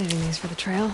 Saving these for the trail.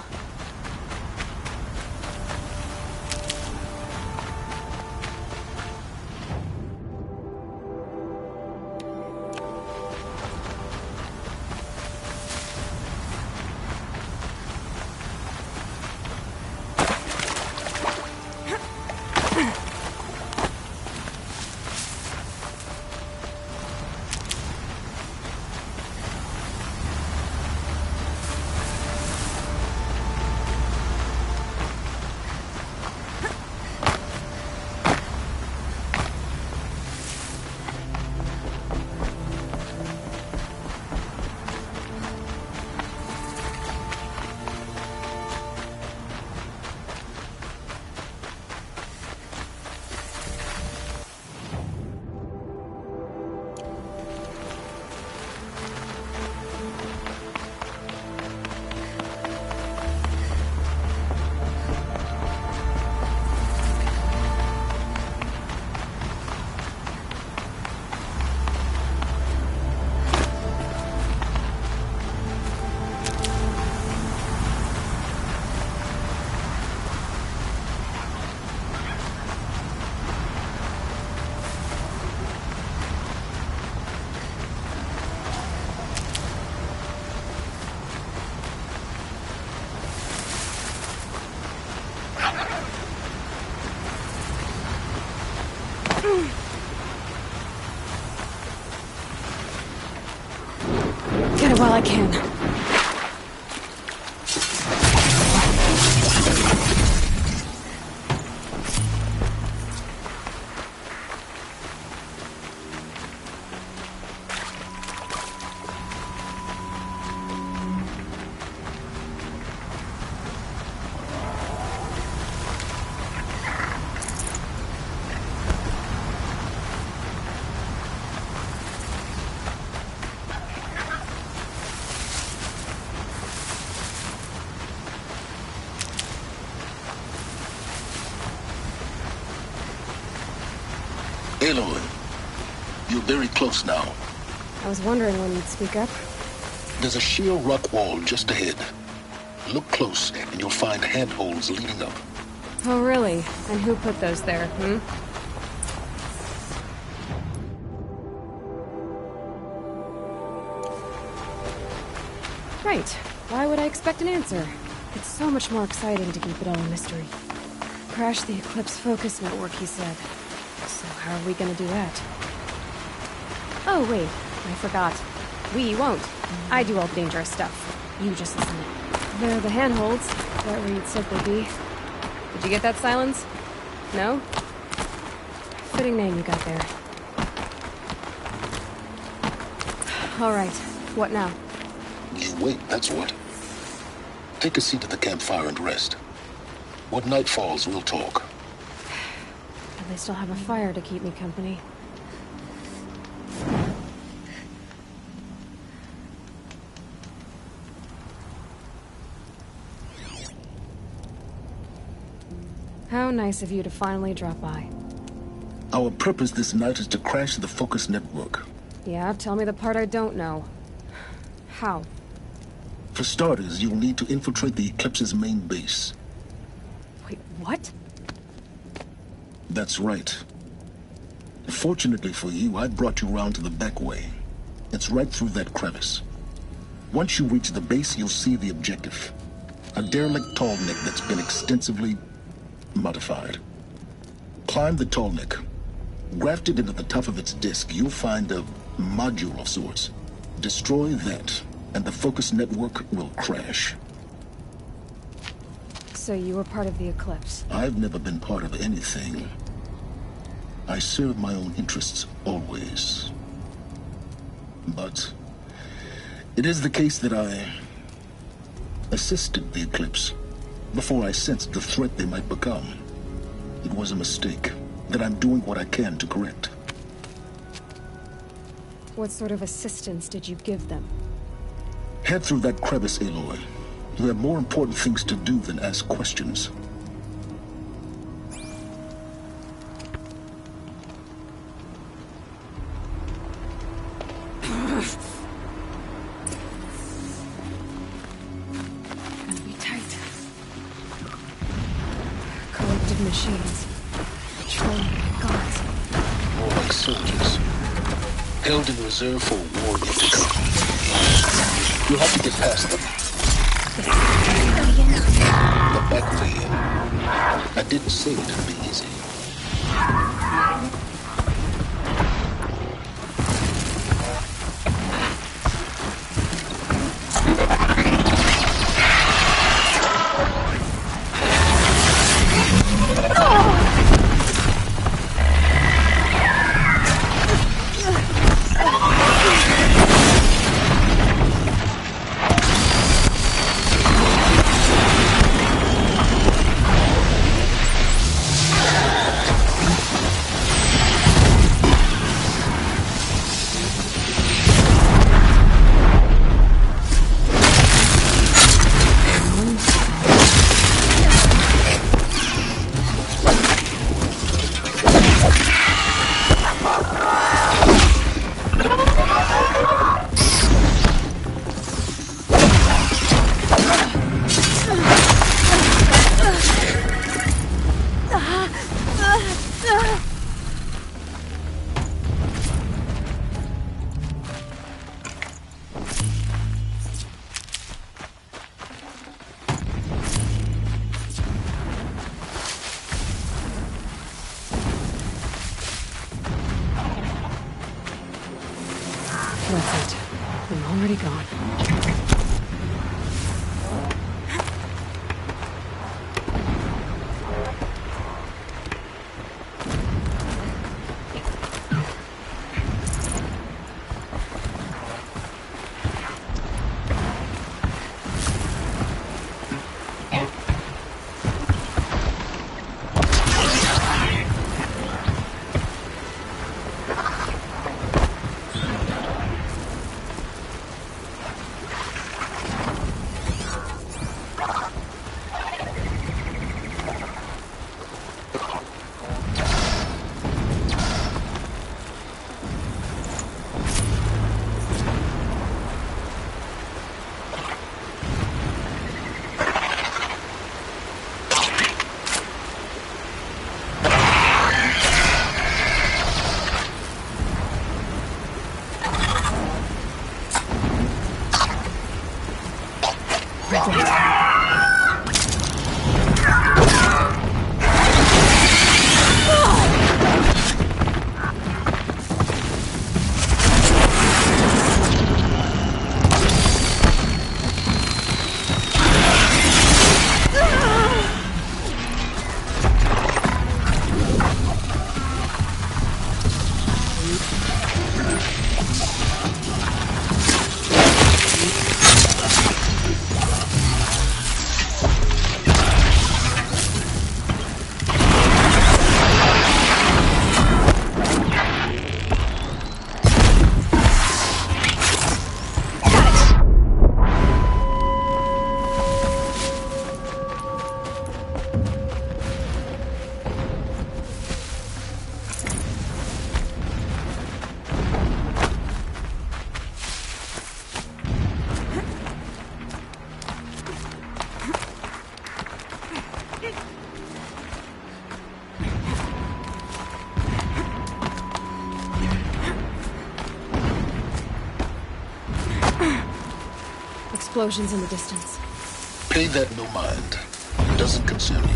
Get it while I can. Aloy, you're very close now. I was wondering when you'd speak up. There's a sheer rock wall just ahead. Look close, and you'll find handholds leading up. Oh, really? And who put those there, Right. Why would I expect an answer? It's so much more exciting to keep it all a mystery. Crash the Eclipse focus network, he said. So how are we gonna do that? Oh, wait. I forgot. We won't. I do all the dangerous stuff. You just listen. They're the handholds. Right where you'd said they'd be. Did you get that, Silence? No? Fitting name you got there. All right. What now? You wait, that's what. Take a seat at the campfire and rest. When night falls, we'll talk. At least I'll have a fire to keep me company. How nice of you to finally drop by. Our purpose this night is to crash the focus network. Yeah, tell me the part I don't know. How? For starters, you'll need to infiltrate the Eclipse's main base. Wait, what? That's right. Fortunately for you, I brought you around to the back way. It's right through that crevice. Once you reach the base, you'll see the objective. A derelict tall neck that's been extensively modified. Climb the tall neck. Grafted into the top of its disk, you'll find a module of sorts. Destroy that, and the focus network will crash. So you were part of the Eclipse? I've never been part of anything. I serve my own interests, always. But it is the case that I assisted the Eclipse before I sensed the threat they might become. It was a mistake that I'm doing what I can to correct. What sort of assistance did you give them? Head through that crevice, Aloy. You have more important things to do than ask questions. Hidden machines. Patrolling like guards. More like soldiers. Held in reserve for a war yet to come. You'll have to get past them. The back way in. I didn't say it would be easy. That's it. I'm already gone. Explosions in the distance. Pay that no mind. It doesn't concern you.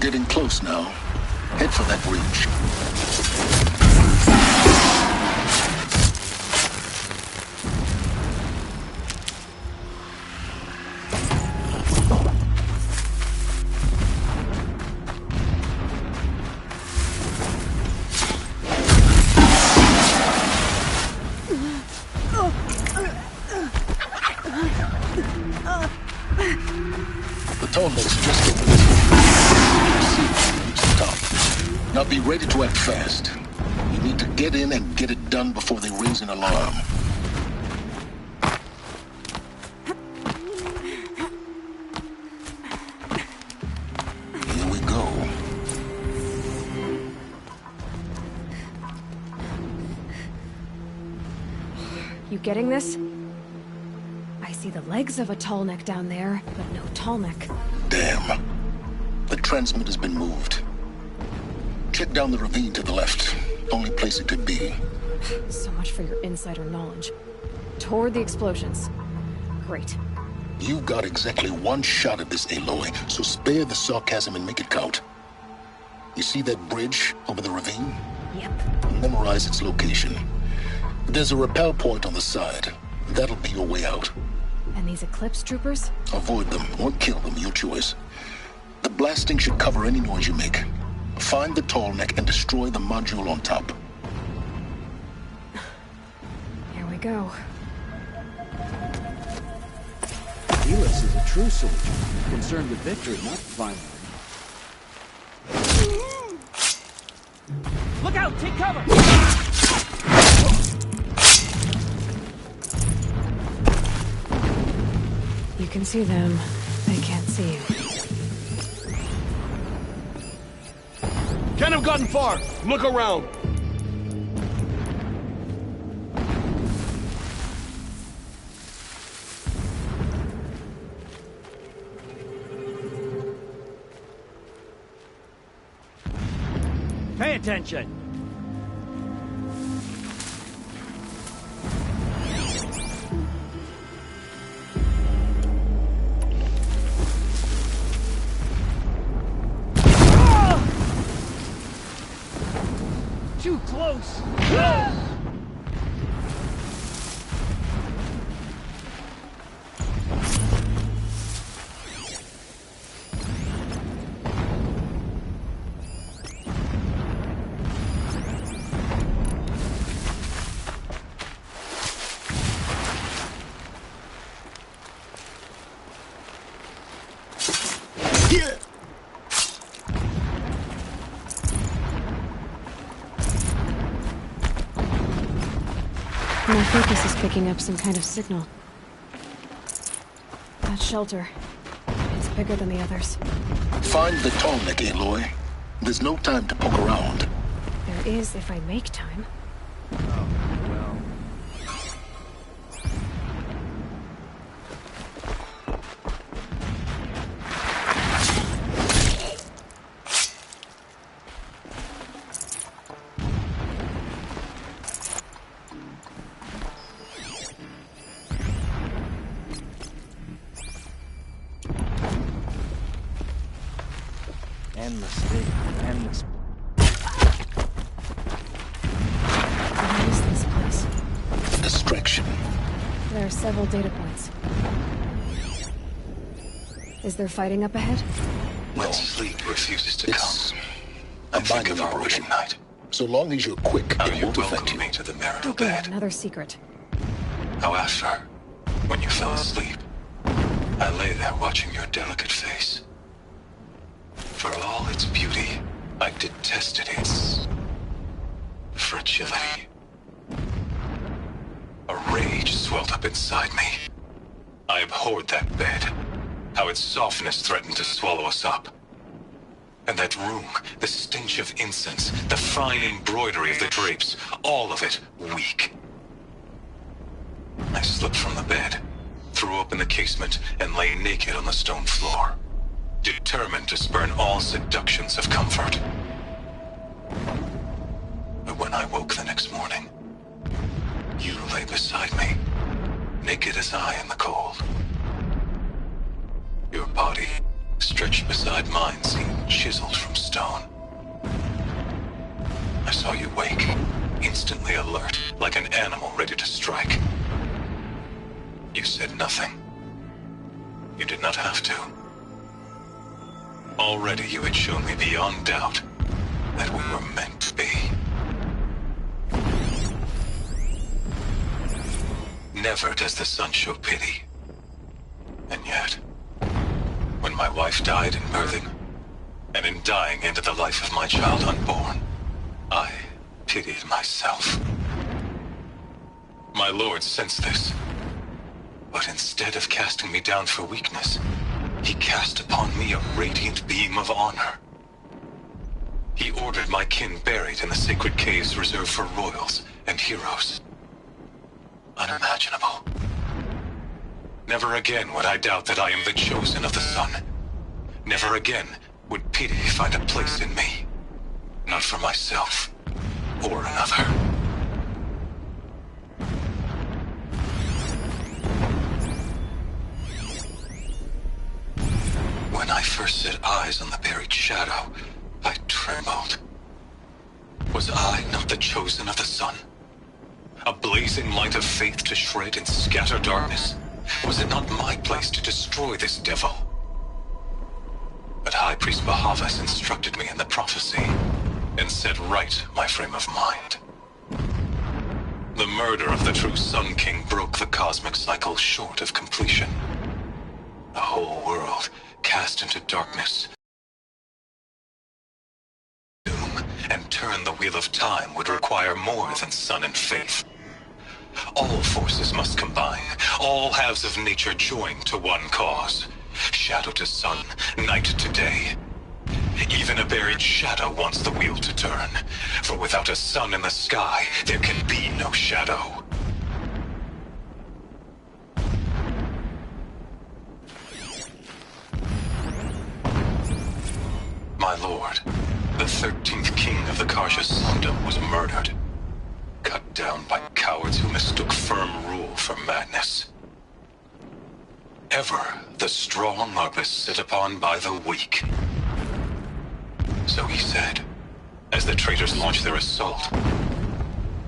Getting close now. Head for that bridge. The tallness just over this way. Reach the top. Now be ready to act fast. You need to get in and get it done before they raise an alarm. Here we go. You getting this? I see the legs of a tall neck down there, but no tall neck. Damn. The transmitter's been moved. Check down the ravine to the left. Only place it could be. So much for your insider knowledge. Toward the explosions. Great. You've got exactly one shot at this, Aloy, so spare the sarcasm and make it count. You see that bridge over the ravine? Yep. Memorize its location. There's a rappel point on the side. That'll be your way out. And these Eclipse troopers? Avoid them or kill them, your choice. The blasting should cover any noise you make. Find the tall neck and destroy the module on top. Here we go. Helix is a true soldier, concerned with victory, not violence. Look out! Take cover! You can see them. They can't see you. Can't have gotten far. Look around. Pay attention! Too close! My focus is picking up some kind of signal. That shelter. It's bigger than the others. Find the tall neck, Aloy. There's no time to poke around. There is if I make time. Endless dig, endless. What is this place? Distraction. There are several data points. Is there fighting up ahead? When sleep refuses to It's come, a I think binding of our operation. wedding night. So long as you're quick, How it you won't affect welcomed you. me to the marital Okay, bed. another secret. How after, when you fell asleep, I lay there watching your delicate face. For all its beauty, I detested its fragility. A rage swelled up inside me. I abhorred that bed, how its softness threatened to swallow us up. And that room, the stench of incense, the fine embroidery of the drapes, all of it weak. I slipped from the bed, threw open the casement, and lay naked on the stone floor, determined to spurn all seductions of comfort. But when I woke the next morning, you lay beside me, naked as I in the cold. Your body, stretched beside mine, seemed chiseled from stone. I saw you wake, instantly alert, like an animal ready to strike. You said nothing. You did not have to. Already you had shown me beyond doubt that we were meant to be. Never does the sun show pity. And yet, when my wife died in birthing, and in dying ended the life of my child unborn, I pitied myself. My lord sensed this, but instead of casting me down for weakness, he cast upon me a radiant beam of honor. He ordered my kin buried in the sacred caves reserved for royals and heroes. Unimaginable. Never again would I doubt that I am the chosen of the sun. Never again would pity find a place in me. Not for myself or another. When I first set eyes on the buried shadow, I trembled. Was I not the chosen of the sun? A blazing light of faith to shred and scatter darkness? Was it not my place to destroy this devil? But High Priest Bahavas instructed me in the prophecy, and set right my frame of mind. The murder of the true Sun King broke the cosmic cycle short of completion. The whole world cast into darkness. Doom and turn the wheel of time would require more than sun and faith. All forces must combine, all halves of nature join to one cause. Shadow to sun, night to day. Even a buried shadow wants the wheel to turn, for without a sun in the sky, there can be no shadow. My lord, the 13th king of the Karja Sundom was murdered. Cut down by cowards who mistook firm rule for madness. Ever the strong are beset upon by the weak. So he said, as the traitors launched their assault,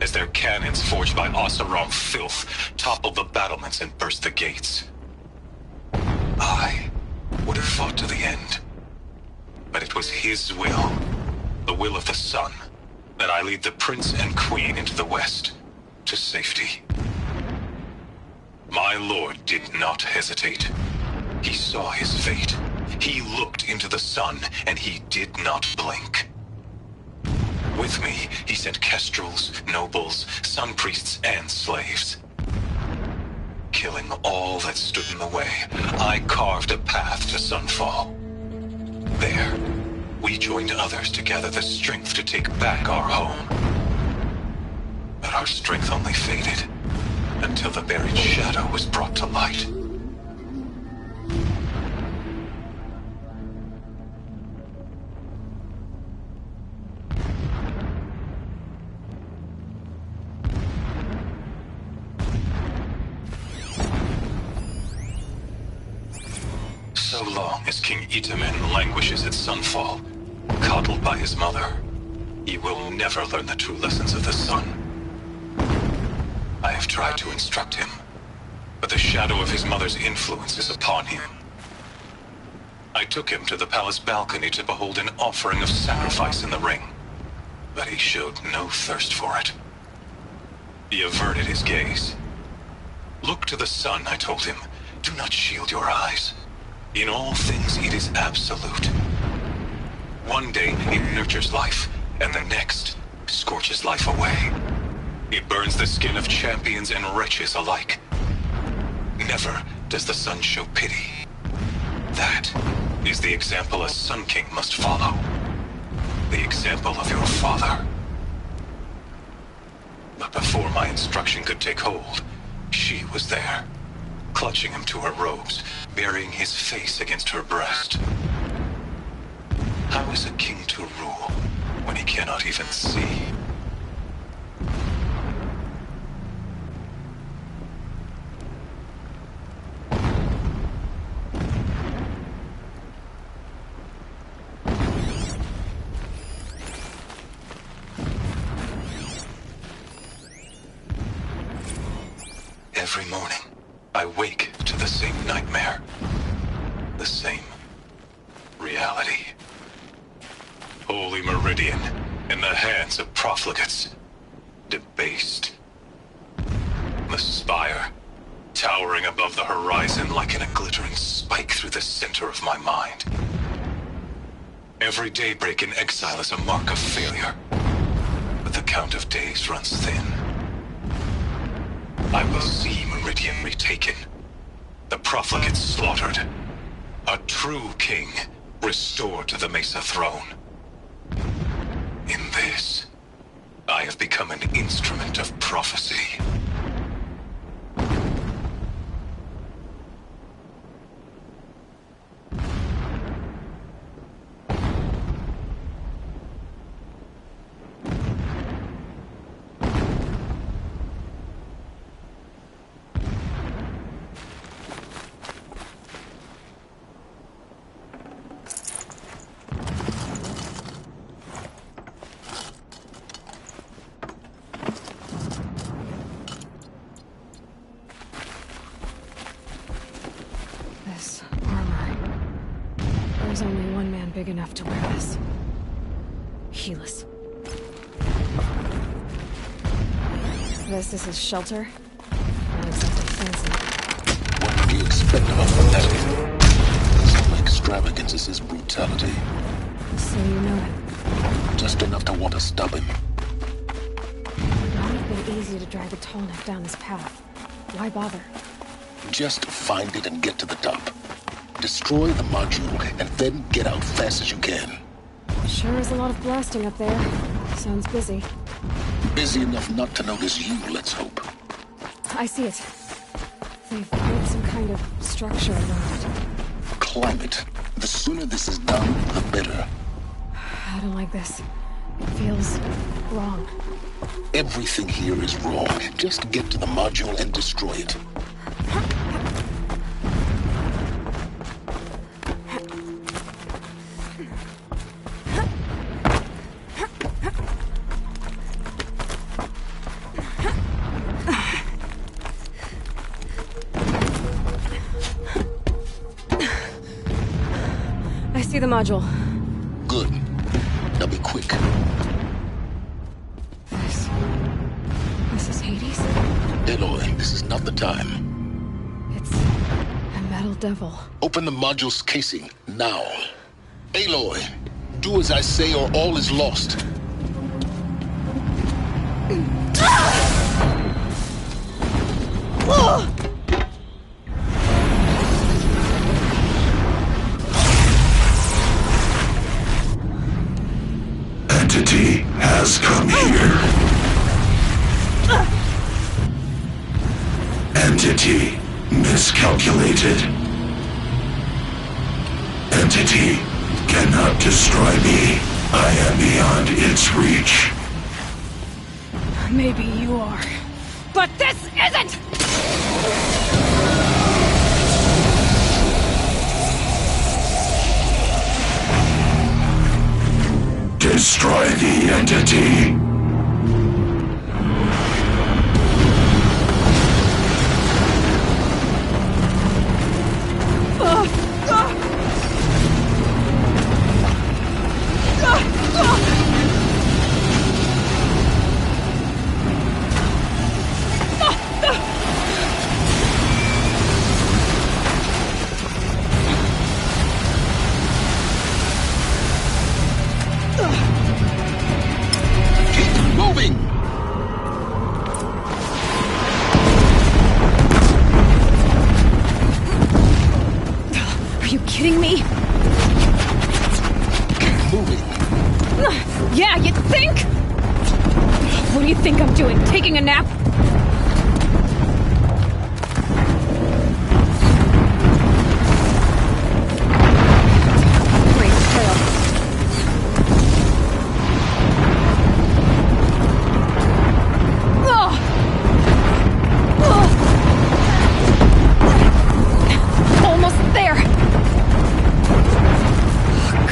as their cannons forged by Oseram filth toppled the battlements and burst the gates. I would have fought to the end. But it was his will, the will of the sun, that I lead the prince and queen into the west, to safety. My lord did not hesitate. He saw his fate. He looked into the sun, and he did not blink. With me, he sent kestrels, nobles, sun priests, and slaves. Killing all that stood in the way, I carved a path to sunfall. There, we joined others to gather the strength to take back our home. But our strength only faded until the buried shadow was brought to light. So long as King Itamen languishes at sunfall, coddled by his mother, he will never learn the true lessons of the sun. I have tried to instruct him, but the shadow of his mother's influence is upon him. I took him to the palace balcony to behold an offering of sacrifice in the ring, but he showed no thirst for it. He averted his gaze. Look to the sun, I told him. Do not shield your eyes. In all things, it is absolute. One day, it nurtures life, and the next, scorches life away. It burns the skin of champions and wretches alike. Never does the sun show pity. That is the example a Sun King must follow. The example of your father. But before my instruction could take hold, she was there, clutching him to her robes, burying his face against her breast. How is a king to rule when he cannot even see? Every morning, I wake to the same nightmare. The same reality. Holy Meridian in the hands of profligates. Debased. The spire, towering above the horizon like in a glittering spike through the center of my mind. Every daybreak in exile is a mark of failure, but the count of days runs thin. I will see Meridian retaken, the profligates slaughtered, a true king restored to the Mesa throne. In this, I have become an instrument of prophecy. This armor. There's only one man big enough to wear this. Helis. This is his shelter? Not exactly fancy. What do you expect of a fanatic? His only extravagance is his brutality. So you know it. Just enough to want to stop him. It might have been easy to drag a tall neck down this path. Why bother? Just find it and get to the top. Destroy the module and then get out fast as you can. Sure is a lot of blasting up there. Sounds busy. Busy enough not to notice you, let's hope. I see it. They've made some kind of structure around it. Climb it. The sooner this is done, the better. I don't like this. It feels wrong. Everything here is wrong. Just get to the module and destroy it. I see the module. Good. Now be quick. This is Hades? Aloy, this is not the time. It's a metal devil. Open the module's casing, now. Aloy, do as I say or all is lost. Entity has come here. Entity miscalculated. Entity cannot destroy me. I am beyond its reach. Maybe you are. But this isn't! Destroy the entity. Keep moving! Are you kidding me? Keep moving. Yeah, you think? What do you think I'm doing? Taking a nap? Great trail. Ugh. Ugh. Almost there.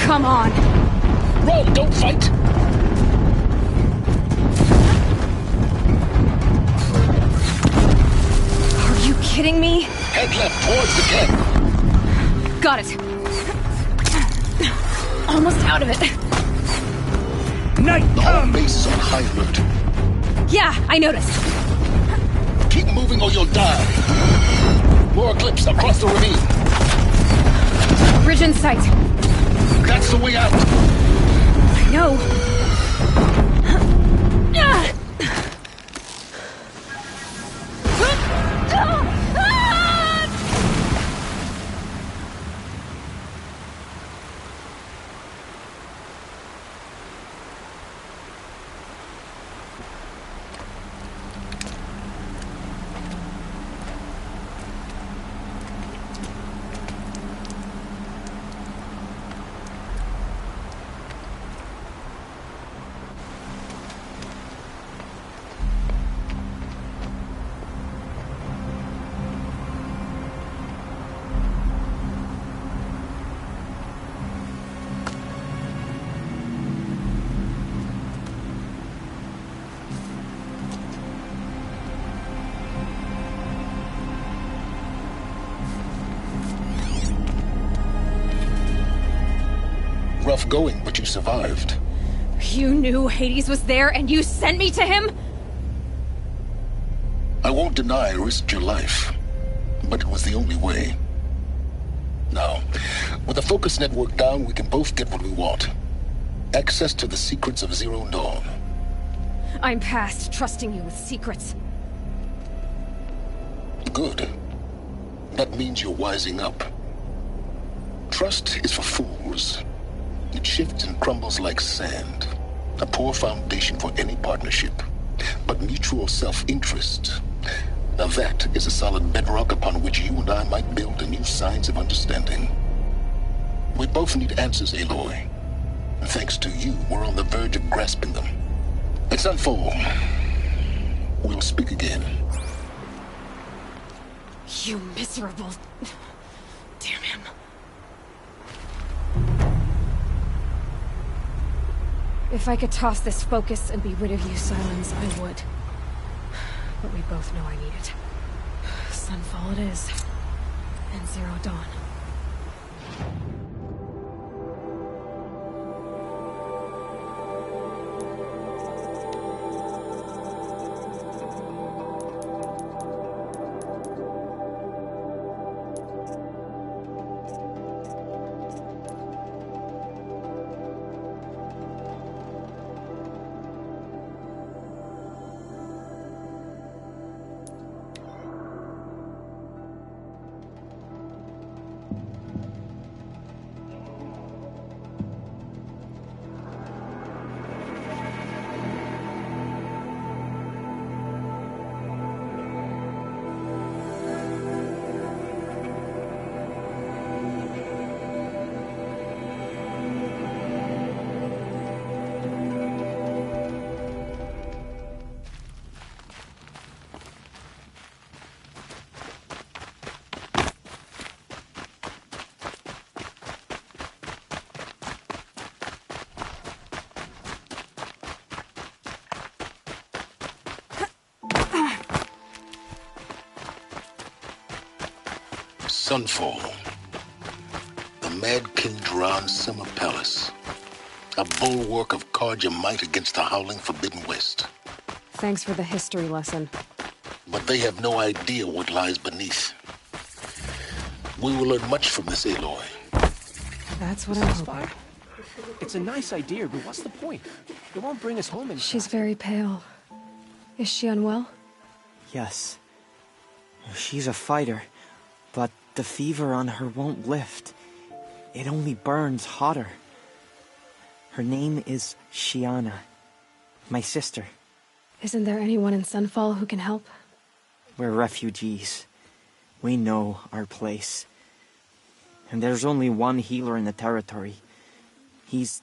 Come on. Roll, don't fight! kidding me? Head left towards the camp. Got it. Almost out of it. The whole base is on high alert. Yeah, I noticed. Keep moving or you'll die. More Eclipse across the ravine. Bridge in sight. That's the way out. I know. Rough going, but you survived. You knew Hades was there and you sent me to him? I won't deny I risked your life, but it was the only way. Now, with the focus network down, we can both get what we want. Access to the secrets of Zero Dawn. I'm past trusting you with secrets. Good. That means you're wising up. Trust is for fools. It shifts and crumbles like sand. A poor foundation for any partnership. But mutual self-interest. Now that is a solid bedrock upon which you and I might build a new science of understanding. We both need answers, Aloy. And thanks to you, we're on the verge of grasping them. At Sunfall, we'll speak again. You miserable... Damn him. If I could toss this focus and be rid of you, Silence, I would. But we both know I need it. Sunfall it is. And Zero Dawn. Sunfall. The Mad King Duran's summer palace. A bulwark of Carja might against the howling Forbidden West. Thanks for the history lesson. But they have no idea what lies beneath. We will learn much from this, Aloy. That's what I'm hoping. It's a nice idea, but what's the point? It won't bring us home in She's very pale. Is she unwell? Yes. She's a fighter, but the fever on her won't lift. It only burns hotter. Her name is Shiana. My sister. Isn't there anyone in Sunfall who can help? We're refugees. We know our place. And there's only one healer in the territory. He's...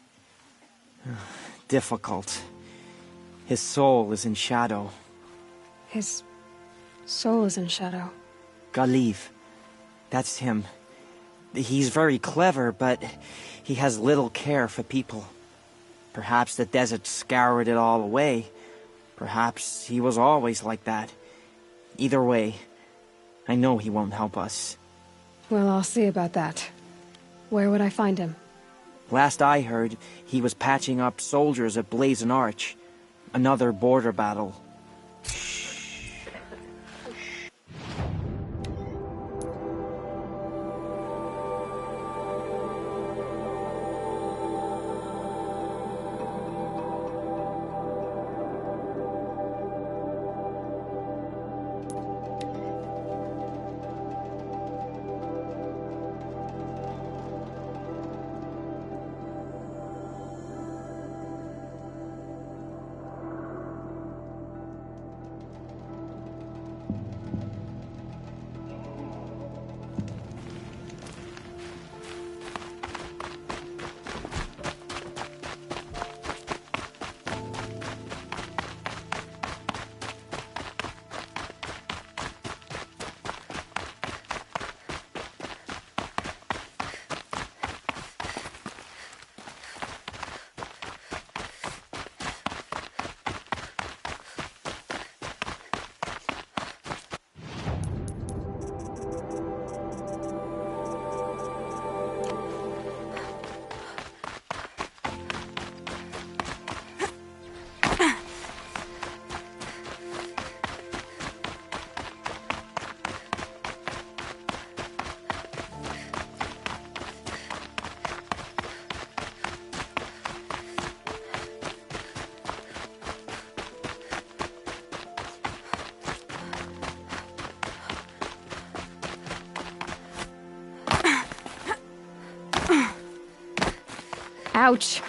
difficult. His soul is in shadow. His soul is in shadow. Galiv. That's him. He's very clever, but he has little care for people. Perhaps the desert scoured it all away. Perhaps he was always like that. Either way, I know he won't help us. Well, I'll see about that. Where would I find him? Last I heard, he was patching up soldiers at Blazon Arch. Another border battle. Ouch!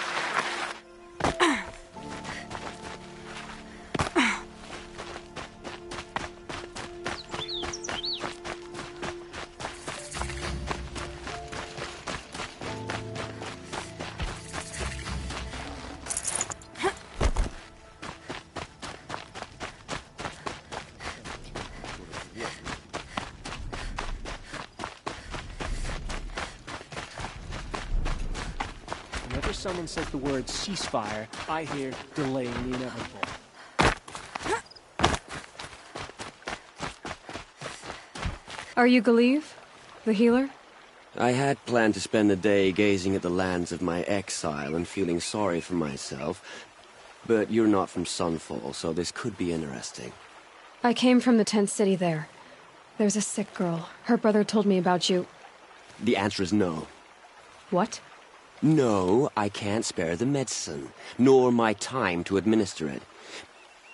Whenever someone says the word ceasefire, I hear delaying the inevitable. Are you Galeev? The healer? I had planned to spend the day gazing at the lands of my exile and feeling sorry for myself, but you're not from Sunfall, so this could be interesting. I came from the tent city there. There's a sick girl. Her brother told me about you. The answer is no. What? No, I can't spare the medicine, nor my time to administer it.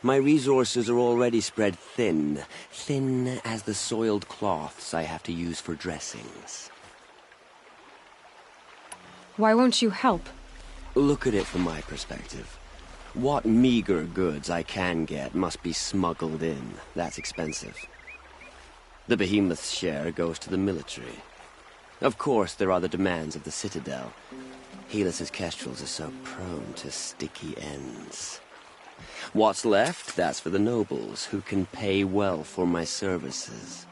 My resources are already spread thin, thin as the soiled cloths I have to use for dressings. Why won't you help? Look at it from my perspective. What meager goods I can get must be smuggled in. That's expensive. The behemoth's share goes to the military. Of course, there are the demands of the Citadel. Helis's kestrels are so prone to sticky ends. What's left, that's for the nobles, who can pay well for my services.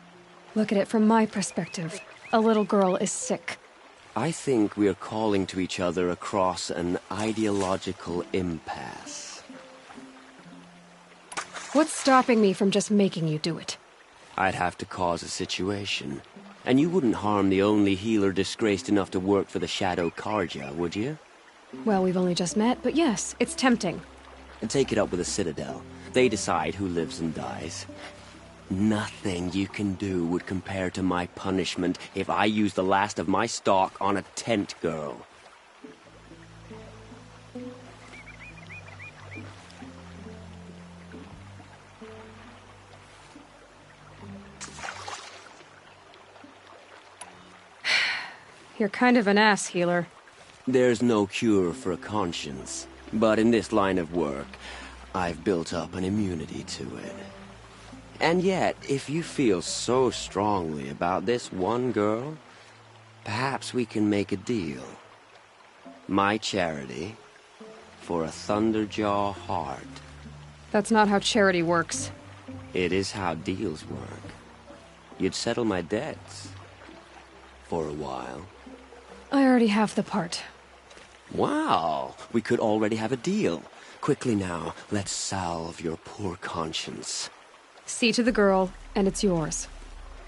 Look at it from my perspective. A little girl is sick. I think we're calling to each other across an ideological impasse. What's stopping me from just making you do it? I'd have to cause a situation. And you wouldn't harm the only healer disgraced enough to work for the Shadow Carja, would you? Well, we've only just met, but yes, it's tempting. And take it up with the Citadel. They decide who lives and dies. Nothing you can do would compare to my punishment if I use the last of my stock on a tent girl. You're kind of an ass, healer. There's no cure for a conscience, but in this line of work, I've built up an immunity to it. And yet, if you feel so strongly about this one girl, perhaps we can make a deal. My charity for a Thunderjaw heart. That's not how charity works. It is how deals work. You'd settle my debts. For a while. I already have the part. Wow, we could already have a deal. Quickly now, let's salve your poor conscience. See to the girl, and it's yours.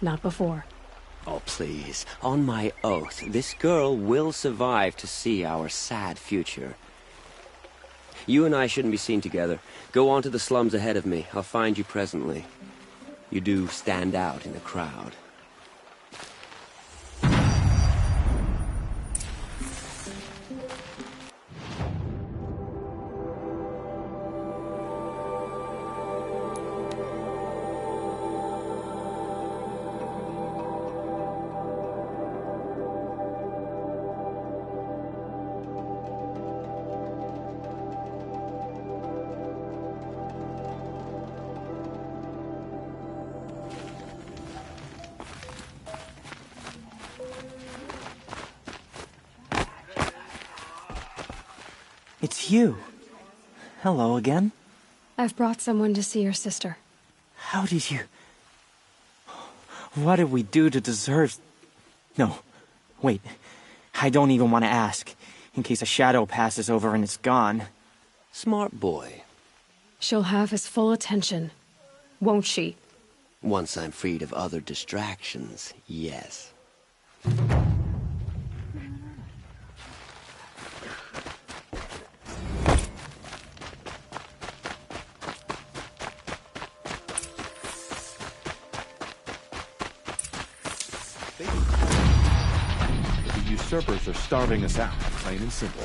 Not before. Oh, please. On my oath, this girl will survive to see our sad future. You and I shouldn't be seen together. Go on to the slums ahead of me. I'll find you presently. You do stand out in the crowd. It's you. Hello again. I've brought someone to see your sister. How did you... What did we do to deserve... No, wait. I don't even want to ask, in case a shadow passes over and it's gone. Smart boy. She'll have his full attention, won't she? Once I'm freed of other distractions, yes. The usurpers are starving us out, plain and simple.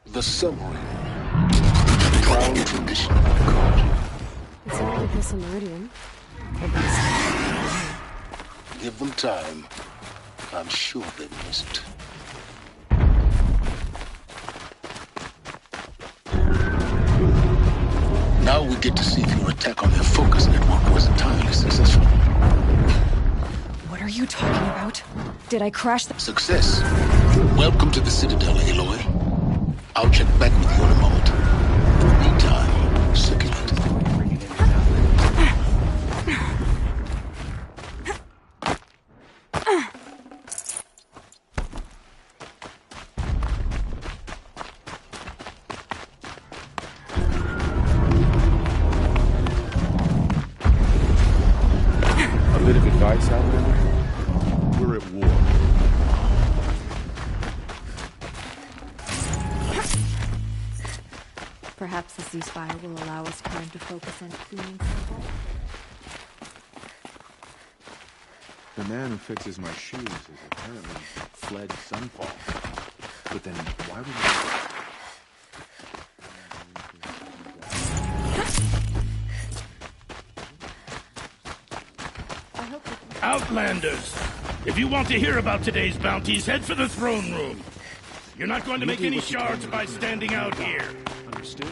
The summary. Crown condition card. It's not like this in Meridian. Give them time. I'm sure they miss it. Now we get to see if your attack on their focus network was entirely successful. What are you talking about? Did I crash the... Success. Welcome to the Citadel, Aloy. I'll check back with you in a moment. Meantime, circulate. A bit of advice, Outlander? We're at war. Perhaps the ceasefire will allow us time to focus on cleaning something. The man who fixes my shoes has apparently fled Sunfall. But then, why would he... Outlanders! If you want to hear about today's bounties, head for the throne room. You're not going to make any shards by standing out here. Understood?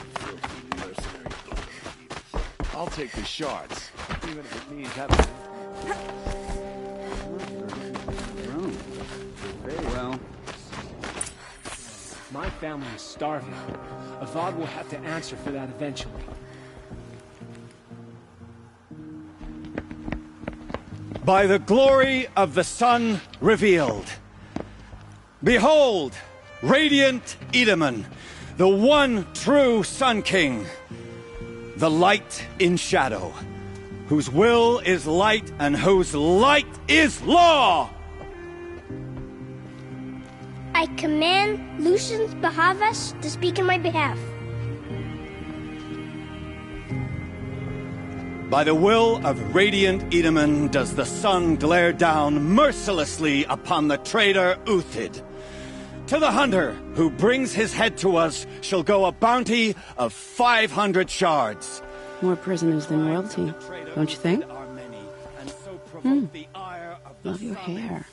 I'll take the shards, even if it means having... Very well. My family is starving. Avad will have to answer for that eventually. By the glory of the sun revealed. Behold, radiant Edaman, the one true Sun King. The light in shadow, whose will is light and whose light is law! I command Lucius Bahavas to speak in my behalf. By the will of radiant Edaman does the sun glare down mercilessly upon the traitor Uthid. To the hunter who brings his head to us shall go a bounty of 500 shards. More prisoners than royalty, don't you think? Love your hair.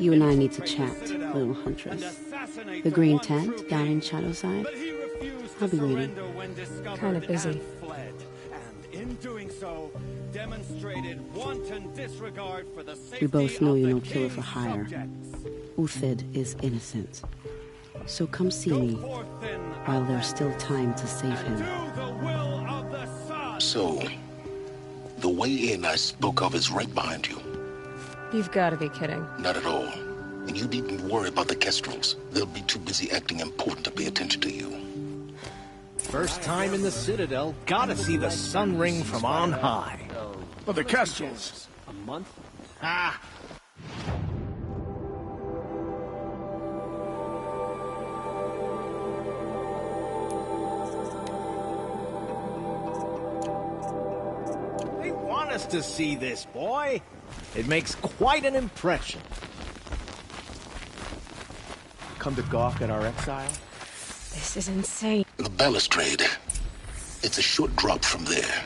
You and I need to chat, little huntress. The green tent down in Shadowside? I'll be waiting. Kind of busy. In doing so, demonstrated wanton disregard for the safety We both know you're no of the killer for king's hire. subjects. Uthid is innocent. So come see me while there's still time to save him. So, the way in I spoke of is right behind you. You've got to be kidding. Not at all. And you needn't worry about the Kestrels. They'll be too busy acting important to pay attention to you. First time in the Citadel, gotta see the sun ring from on high. But the Kestrels. A month? Ah! They want us to see this, boy. It makes quite an impression. Come to gawk at our exile? This is insane. The balustrade. It's a short drop from there.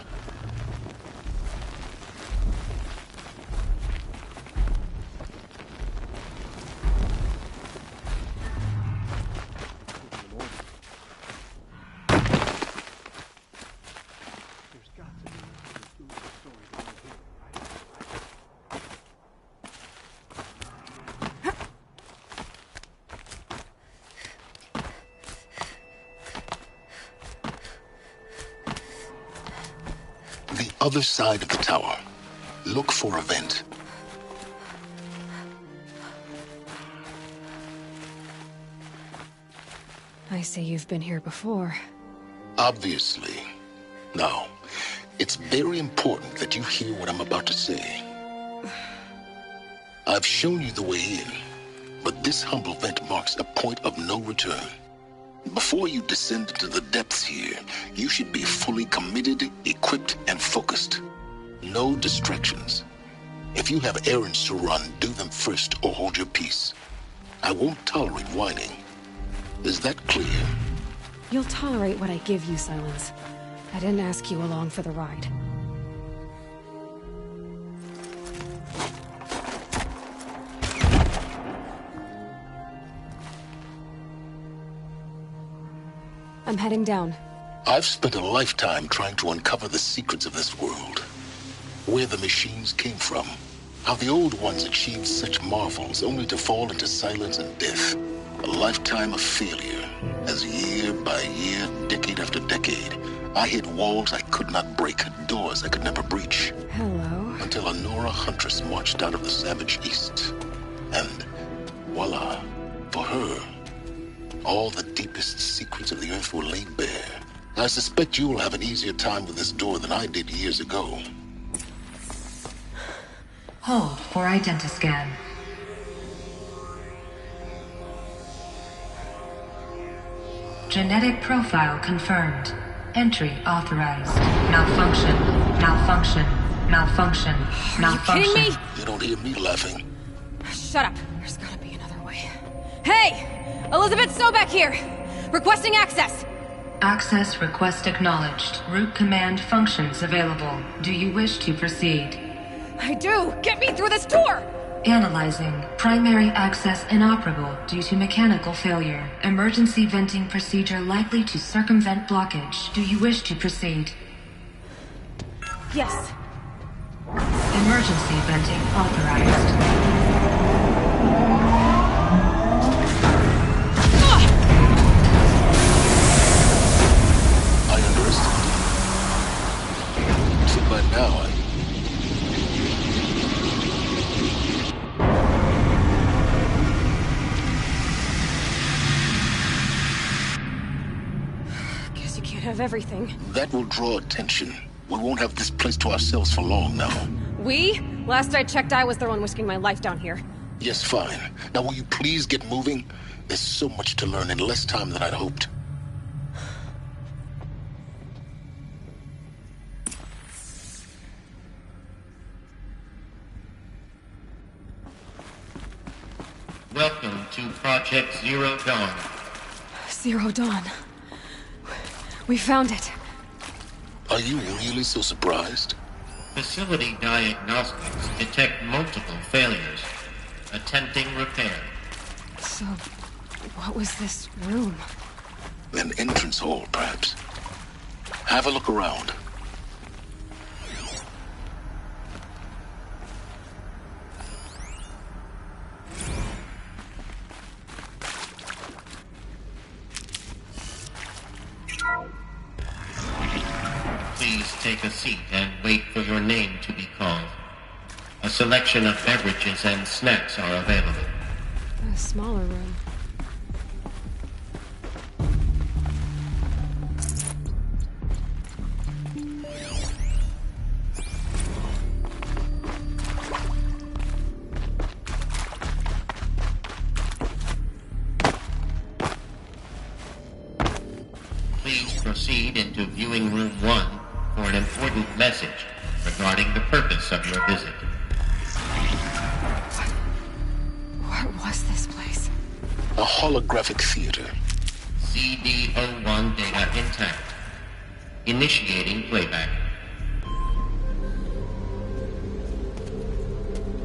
Other side of the tower. Look for a vent. I see you've been here before. Obviously. Now, it's very important that you hear what I'm about to say. I've shown you the way in, but this humble vent marks a point of no return. Before you descend into the depths here, you should be fully committed, equipped, and focused. No distractions. If you have errands to run, do them first or hold your peace. I won't tolerate whining. Is that clear? You'll tolerate what I give you, Silence. I didn't ask you along for the ride. I'm heading down. I've spent a lifetime trying to uncover the secrets of this world. Where the machines came from. How the old ones achieved such marvels only to fall into silence and death. A lifetime of failure. As year by year, decade after decade, I hit walls I could not break, doors I could never breach. Hello. Until a Nora huntress marched out of the savage east. And voila, for her, all the deepest secrets of the earth were laid bare. I suspect you will have an easier time with this door than I did years ago. Hold for identiscan. Genetic profile confirmed. Entry authorized. Malfunction. Malfunction. Malfunction. Malfunction. Are you kidding me? You don't hear me laughing. Shut up. There's gotta be another way. Hey! Elizabeth Sobek here! Requesting access! Access request acknowledged. Root command functions available. Do you wish to proceed? I do! Get me through this door! Analyzing. Primary access inoperable due to mechanical failure. Emergency venting procedure likely to circumvent blockage. Do you wish to proceed? Yes. Emergency venting authorized. now. Guess you can't have everything. That will draw attention. We won't have this place to ourselves for long now. We? Last I checked, I was the one risking my life down here. Yes, fine. Now will you please get moving? There's so much to learn in less time than I'd hoped. Welcome to Project Zero Dawn. Zero Dawn. We found it. Are you really so surprised? Facility diagnostics detect multiple failures. Attempting repair. So, what was this room? An entrance hall, perhaps. Have a look around. Please take a seat and wait for your name to be called. A selection of beverages and snacks are available. A smaller room. Please proceed into viewing room 1 for an important message regarding the purpose of your visit. What was this place? A holographic theater. CD01 data intact. Initiating playback.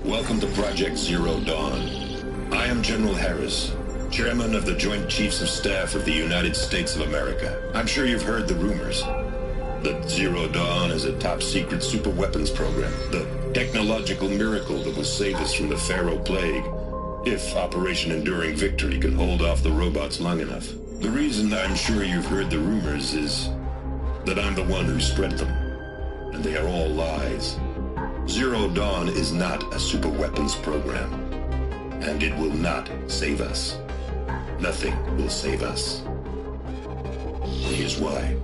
Welcome to Project Zero Dawn. I am General Harris, Chairman of the Joint Chiefs of Staff of the United States of America. I'm sure you've heard the rumors that Zero Dawn is a top-secret superweapons program, the technological miracle that will save us from the Pharaoh Plague, if Operation Enduring Victory can hold off the robots long enough. The reason I'm sure you've heard the rumors is that I'm the one who spread them, and they are all lies. Zero Dawn is not a superweapons program, and it will not save us. Nothing will save us. Here's why.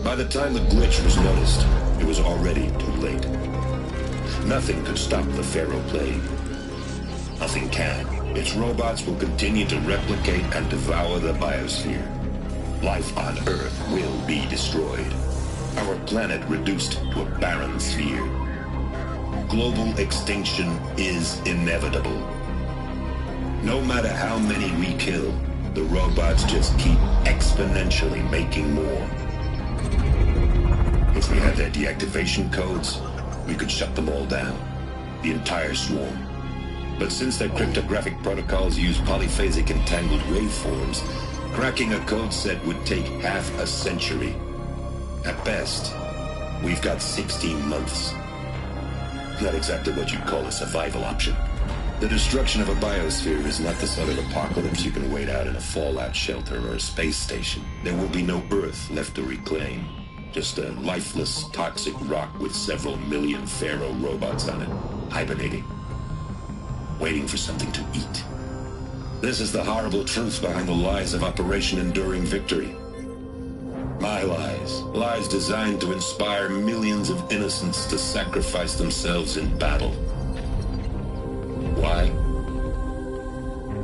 By the time the glitch was noticed, it was already too late. Nothing could stop the Pharaoh Plague. Nothing can. Its robots will continue to replicate and devour the biosphere. Life on Earth will be destroyed. Our planet reduced to a barren sphere. Global extinction is inevitable. No matter how many we kill, the robots just keep exponentially making more. If we had their deactivation codes, we could shut them all down. The entire swarm. But since their cryptographic protocols use polyphasic entangled waveforms, cracking a code set would take half a century. At best, we've got 16 months. Not exactly what you'd call a survival option. The destruction of a biosphere is not the sort of apocalypse you can wait out in a fallout shelter or a space station. There will be no Earth left to reclaim. Just a lifeless, toxic rock with several million Pharaoh robots on it, hibernating, waiting for something to eat. This is the horrible truth behind the lies of Operation Enduring Victory. My lies. Lies designed to inspire millions of innocents to sacrifice themselves in battle. Why?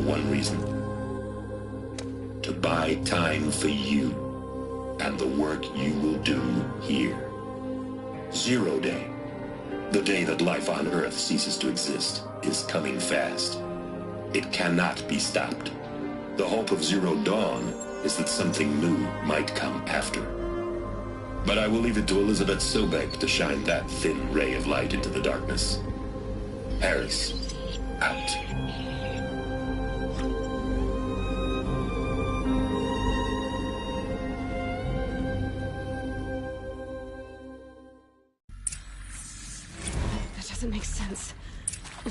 One reason. To buy time for you and the work you will do here. Zero Day, the day that life on Earth ceases to exist, is coming fast. It cannot be stopped. The hope of Zero Dawn is that something new might come after. But I will leave it to Elizabeth Sobek to shine that thin ray of light into the darkness. Harris, out. That doesn't make sense.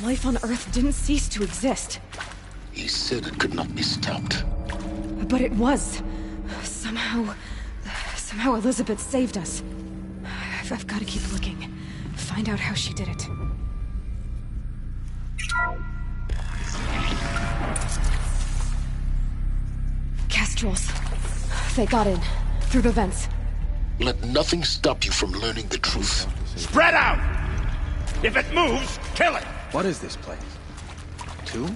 Life on Earth didn't cease to exist. He said it could not be stopped. But it was. Somehow Elizabeth saved us. I've got to keep looking. Find out how she did it. Kestrels. They got in. Through the vents. Let nothing stop you from learning the truth. Spread out! If it moves, kill it! What is this place? Two?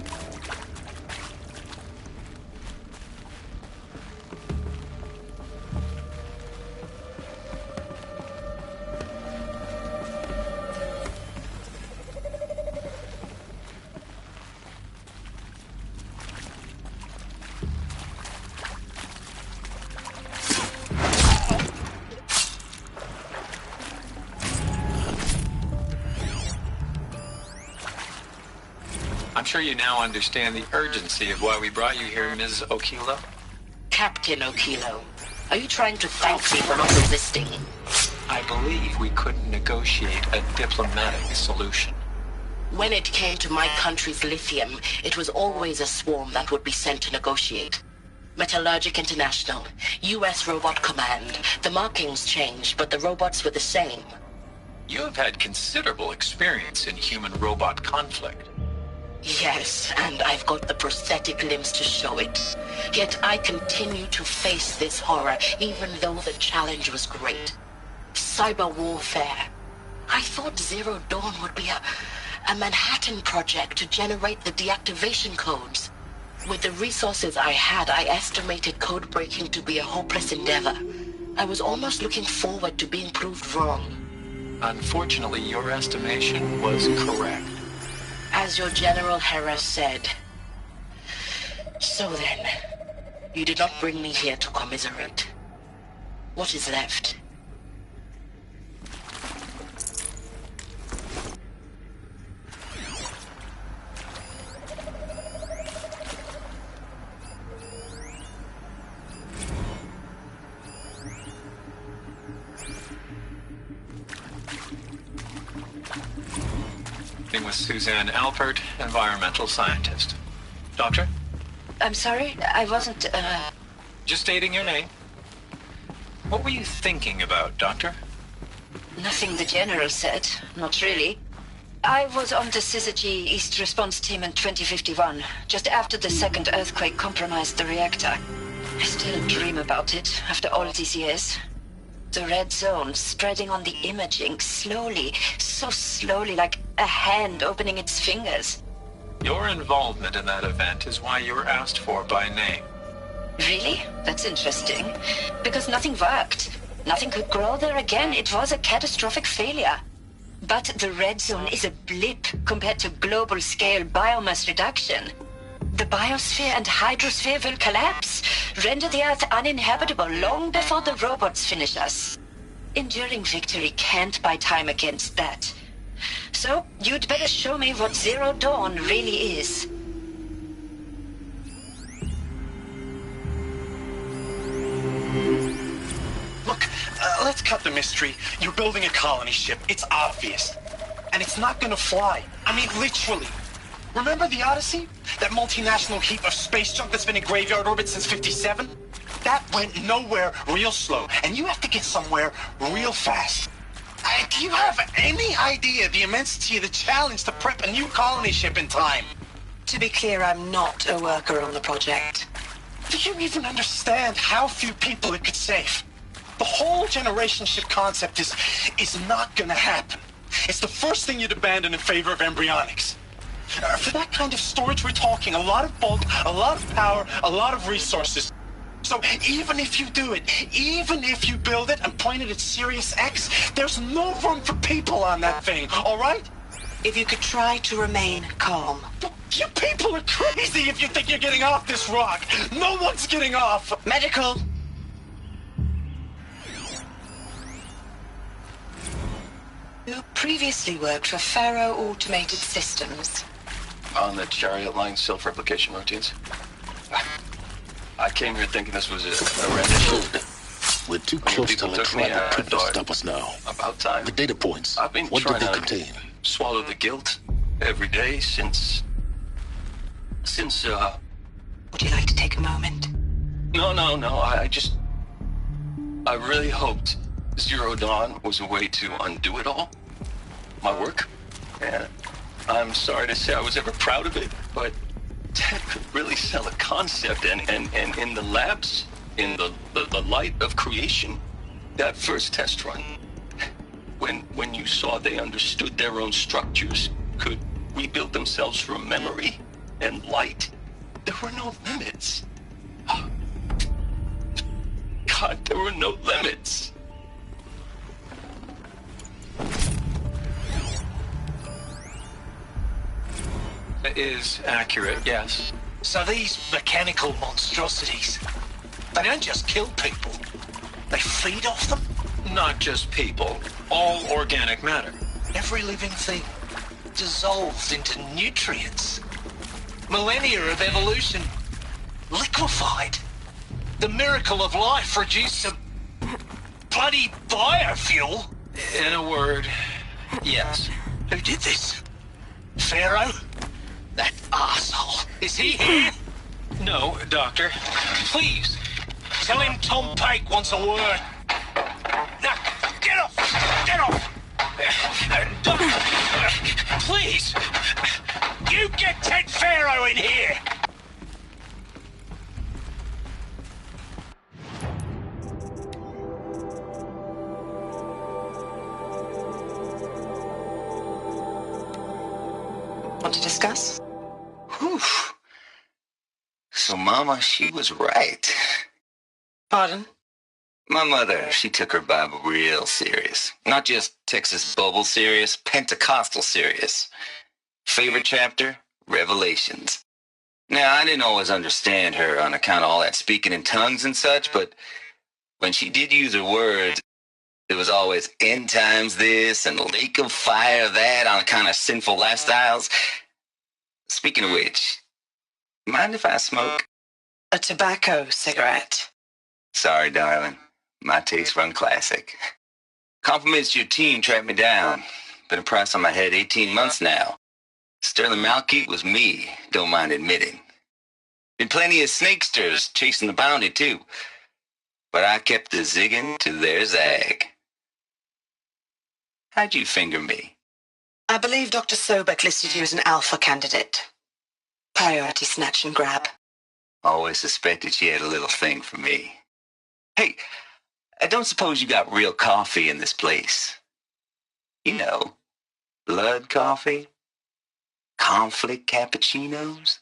I'm sure you now understand the urgency of why we brought you here, Ms. Okilo. Captain Okilo, are you trying to thank me for not resisting? I believe we couldn't negotiate a diplomatic solution. When it came to my country's lithium, it was always a swarm that would be sent to negotiate. Metallurgic International, U.S. Robot Command. The markings changed, but the robots were the same. You have had considerable experience in human-robot conflict. Yes, and I've got the prosthetic limbs to show it. Yet I continue to face this horror, even though the challenge was great. Cyber warfare. I thought Zero Dawn would be a Manhattan project to generate the deactivation codes. With the resources I had, I estimated code breaking to be a hopeless endeavor. I was almost looking forward to being proved wrong. Unfortunately, your estimation was correct. As your General Harris said. So then, you did not bring me here to commiserate. What is left? With Suzanne Alpert, environmental scientist. Doctor? I'm sorry, I wasn't, Just stating your name. What were you thinking about, Doctor? Nothing the General said, not really. I was on the Syzygy East Response Team in 2051, just after the second earthquake compromised the reactor. I still dream about it, after all these years. The red zone spreading on the imaging, slowly, so slowly, like a hand opening its fingers. Your involvement in that event is why you were asked for by name. Really? That's interesting. Because nothing worked. Nothing could grow there again. It was a catastrophic failure. But the red zone is a blip compared to global-scale biomass reduction. The biosphere and hydrosphere will collapse, render the Earth uninhabitable long before the robots finish us. Enduring victory can't buy time against that. So, you'd better show me what Zero Dawn really is. Look, let's cut the mystery. You're building a colony ship. It's obvious. And it's not gonna fly. I mean, literally. Remember the Odyssey? That multinational heap of space junk that's been in graveyard orbit since 57? That went nowhere real slow, and you have to get somewhere real fast. Do you have any idea the immensity of the challenge to prep a new colony ship in time? To be clear, I'm not a worker on the project. Do you even understand how few people it could save? The whole generation ship concept is not gonna happen. It's the first thing you'd abandon in favor of embryonics. For that kind of storage, we're talking a lot of bulk, a lot of power, a lot of resources. So even if you do it, even if you build it and point it at Sirius X, there's no room for people on that thing, all right? If you could try to remain calm. You people are crazy if you think you're getting off this rock. No one's getting off. Medical. You previously worked for Faro Automated Systems. On the Chariot Line self-replication routines. I came here thinking this was a rendition. We're too close to electronic print to stop us now. About time. The data points. I've been What trying did they to contain? swallow the guilt every day since. Would you like to take a moment? No. I really hoped Zero Dawn was a way to undo it all. My work. And I'm sorry to say I was ever proud of it, but Ted could really sell a concept, and in the labs, in the light of creation, that first test run, when you saw they understood their own structures, could rebuild themselves from memory and light, there were no limits. God, there were no limits. It is accurate, yes. So these mechanical monstrosities, they don't just kill people, they feed off them? Not just people, all organic matter. Every living thing dissolved into nutrients. Millennia of evolution liquefied. The miracle of life reduced to bloody biofuel. In a word, yes. Who did this? Pharaoh? That arsehole. Is he here? No, Doctor. Please, tell him Tom Pake wants a word. Now, get off! Get off! Doctor, please, you get Ted Pharaoh in here! Want to discuss? Whew. So Mama, she was right. Pardon? My mother, she took her Bible real serious. Not just Texas Bubble serious, Pentecostal serious. Favorite chapter? Revelations. Now, I didn't always understand her on account of all that speaking in tongues and such, but when she did use her words, it was always end times this and lake of fire that on account of sinful lifestyles. Speaking of which, mind if I smoke? A tobacco cigarette. Sorry, darling. My taste run classic. Compliments to your team tracked me down. Been a price on my head 18 months now. Sterling Malkeet was me, don't mind admitting. Been plenty of snakesters chasing the bounty, too. But I kept the zigging to their zag. How'd you finger me? I believe Dr. Sobek listed you as an alpha candidate. Priority snatch and grab. Always suspected she had a little thing for me. Hey, I don't suppose you got real coffee in this place. You know, blood coffee? Conflict cappuccinos?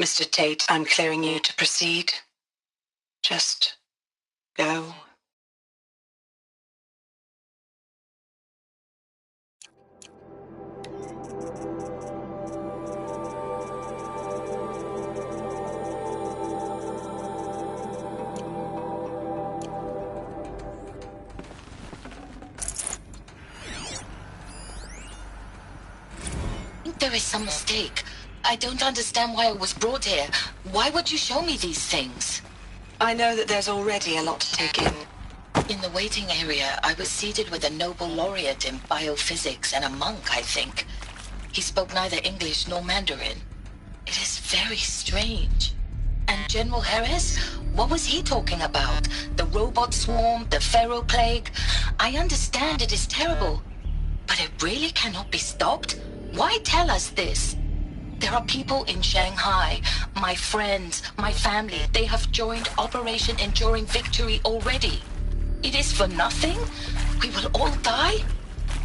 Mr. Tate, I'm clearing you to proceed. Just go. There is some mistake. I don't understand why I was brought here. Why would you show me these things? I know that there's already a lot to take in. In the waiting area, I was seated with a Nobel laureate in biophysics and a monk, I think. He spoke neither English nor Mandarin. It is very strange. And General Harris? What was he talking about? The robot swarm, the Pharaoh plague? I understand it is terrible, but it really cannot be stopped? Why tell us this? There are people in Shanghai, my friends, my family. They have joined Operation Enduring Victory already. It is for nothing? We will all die?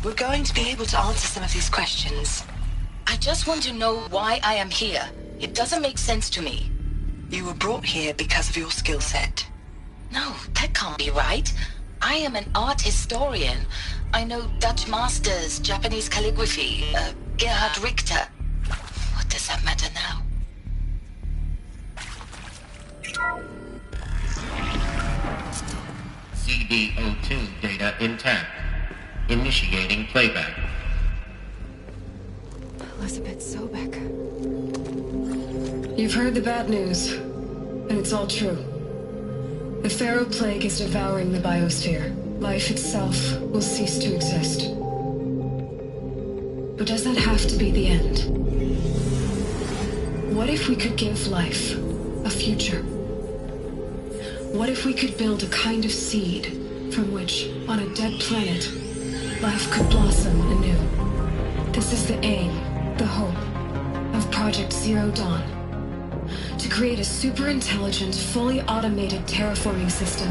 We're going to be able to answer some of these questions. I just want to know why I am here. It doesn't make sense to me. You were brought here because of your skill set. No, that can't be right. I am an art historian. I know Dutch masters, Japanese calligraphy, Gerhard Richter. What does that matter now? CD02 data intact. Initiating playback. Elizabeth Sobek. You've heard the bad news, and it's all true. The Pharaoh plague is devouring the biosphere. Life itself will cease to exist. But does that have to be the end? What if we could give life a future? What if we could build a kind of seed from which, on a dead planet, life could blossom anew. This is the aim, the hope, of Project Zero Dawn. To create a super-intelligent, fully automated terraforming system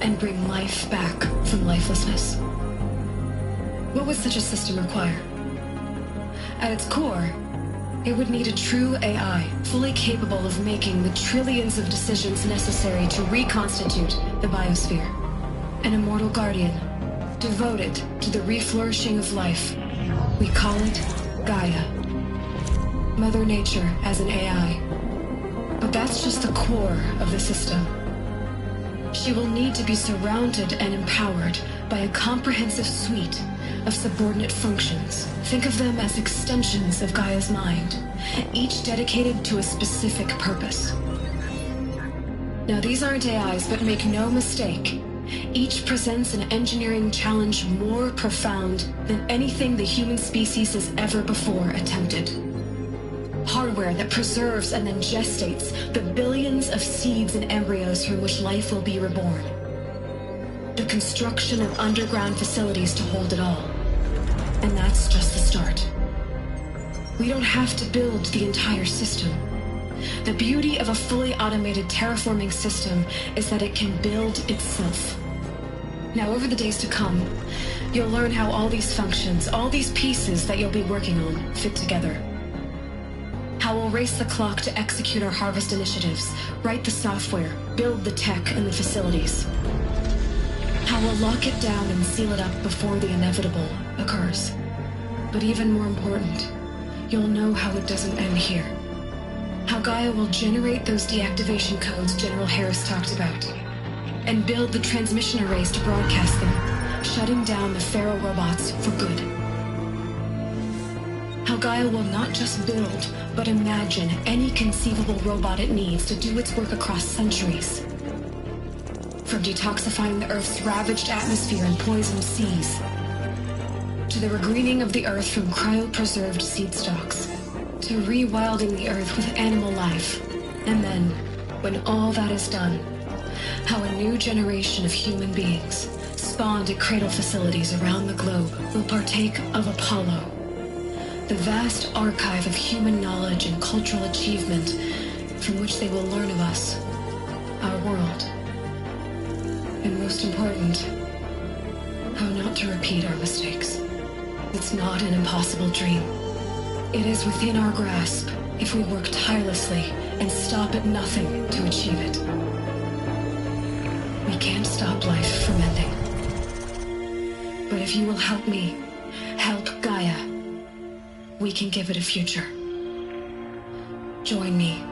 and bring life back from lifelessness. What would such a system require? At its core, it would need a true AI, fully capable of making the trillions of decisions necessary to reconstitute the biosphere. An immortal guardian, devoted to the reflourishing of life. We call it Gaia. Mother Nature as an AI. But that's just the core of the system. She will need to be surrounded and empowered by a comprehensive suite of subordinate functions. Think of them as extensions of Gaia's mind, each dedicated to a specific purpose. Now, these aren't AIs, but make no mistake, each presents an engineering challenge more profound than anything the human species has ever before attempted. Hardware that preserves and then gestates the billions of seeds and embryos from which life will be reborn. The construction of underground facilities to hold it all. And that's just the start. We don't have to build the entire system. The beauty of a fully automated terraforming system is that it can build itself. Now, over the days to come, you'll learn how all these functions, all these pieces that you'll be working on, fit together. How we'll race the clock to execute our harvest initiatives, write the software, build the tech and the facilities. How we'll lock it down and seal it up before the inevitable occurs. But even more important, you'll know how it doesn't end here. How Gaia will generate those deactivation codes General Harris talked about, and build the transmission arrays to broadcast them, shutting down the Pharaoh robots for good. How Gaia will not just build, but imagine any conceivable robot it needs to do its work across centuries. From detoxifying the Earth's ravaged atmosphere and poisoned seas, to the regreening of the Earth from cryopreserved seed stalks, to rewilding the Earth with animal life. And then, when all that is done, how a new generation of human beings, spawned at cradle facilities around the globe, will partake of Apollo, the vast archive of human knowledge and cultural achievement from which they will learn of us, our world. And most important, how not to repeat our mistakes. It's not an impossible dream. It is within our grasp if we work tirelessly and stop at nothing to achieve it. We can't stop life from ending. But if you will help me, help Gaia, we can give it a future. Join me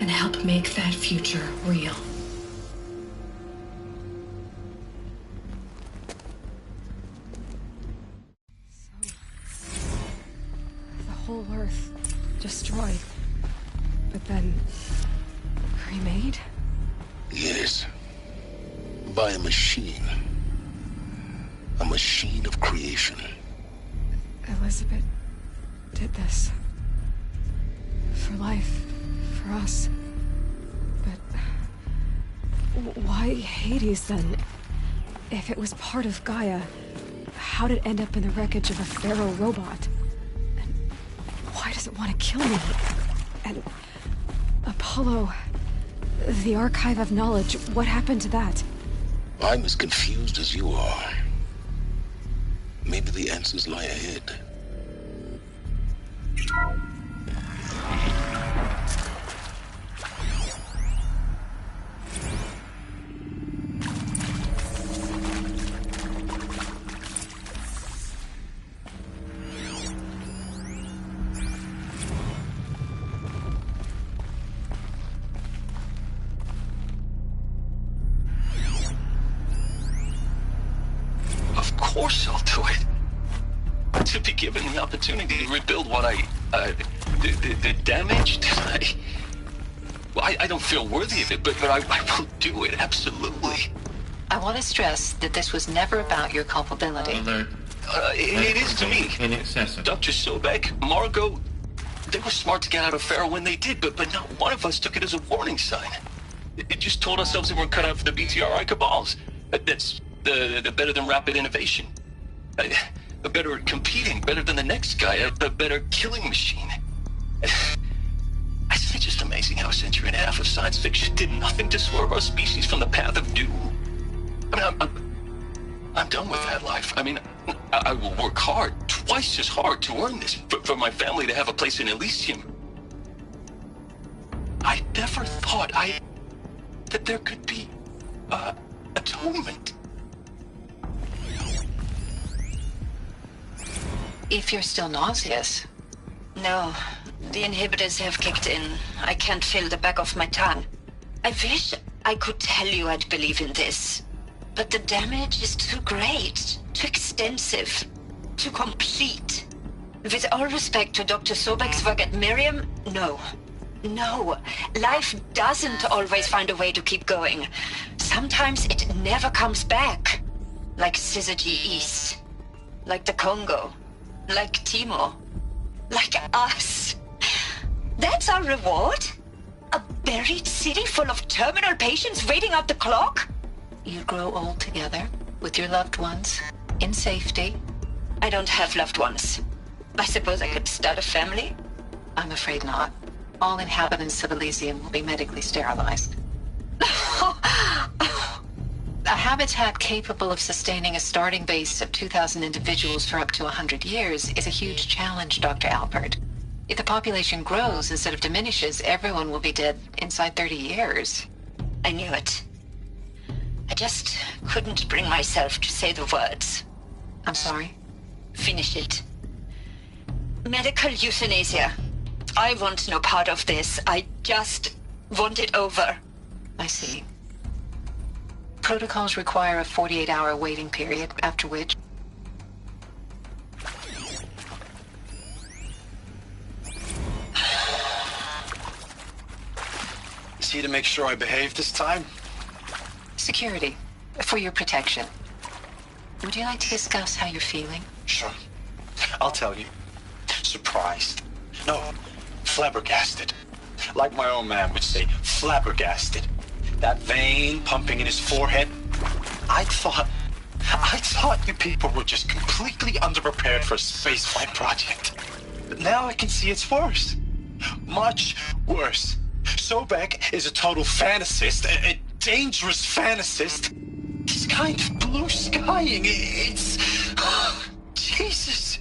and help make that future real. The whole Earth destroyed, but then remade? Yes. By a machine. A machine of creation. Elizabeth did this. For life. For us. But why Hades then? If it was part of Gaia, how did it end up in the wreckage of a Pharaoh robot? And why does it want to kill me? And Apollo, the archive of knowledge, what happened to that? I'm as confused as you are. Maybe the answers lie ahead. Of course I'll do it. To be given the opportunity to rebuild what the damage that I don't feel worthy of it, but I will do it, absolutely. I want to stress that this was never about your culpability. It is to me. Dr. Sobek, Margot, they were smart to get out of Pharaoh when they did, but not one of us took it as a warning sign. It just told ourselves that we're cut out for the BTRI cabals. That's better than rapid innovation. Better at competing, better than the next guy, a better killing machine. Isn't it just amazing how a century and a half of science fiction did nothing to swerve our species from the path of doom? I mean, I'm done with that life. I mean, I will work hard, twice as hard to earn this, for my family to have a place in Elysium. I never thought that there could be, atonement. If you're still nauseous. No, the inhibitors have kicked in. I can't feel the back of my tongue. I wish I could tell you I'd believe in this. But the damage is too great, too extensive, too complete. With all respect to Dr. Sobek's work at Miriam, no. No, life doesn't always find a way to keep going. Sometimes it never comes back. Like Syzygy East. Like the Congo. Like Timo. Like us. That's our reward? A buried city full of terminal patients waiting out the clock? You grow old together, with your loved ones, in safety. I don't have loved ones. I suppose I could start a family? I'm afraid not. All inhabitants of Elysium will be medically sterilized. A habitat capable of sustaining a starting base of 2,000 individuals for up to 100 years is a huge challenge, Dr. Alpert. If the population grows instead of diminishes, everyone will be dead inside 30 years. I knew it. I just couldn't bring myself to say the words. I'm sorry. Finish it. Medical euthanasia. I want no part of this. I just want it over. I see. Protocols require a 48-hour waiting period, after which... Is he to make sure I behave this time? Security. For your protection. Would you like to discuss how you're feeling? Sure. I'll tell you. Surprised. No, flabbergasted. Like my old man would say, flabbergasted. That vein pumping in his forehead. I thought you people were just completely underprepared for a spaceflight project. But now I can see it's worse. Much worse. Sobek is a total fantasist, a dangerous fantasist. He's kind of blue skying. It's... Jesus.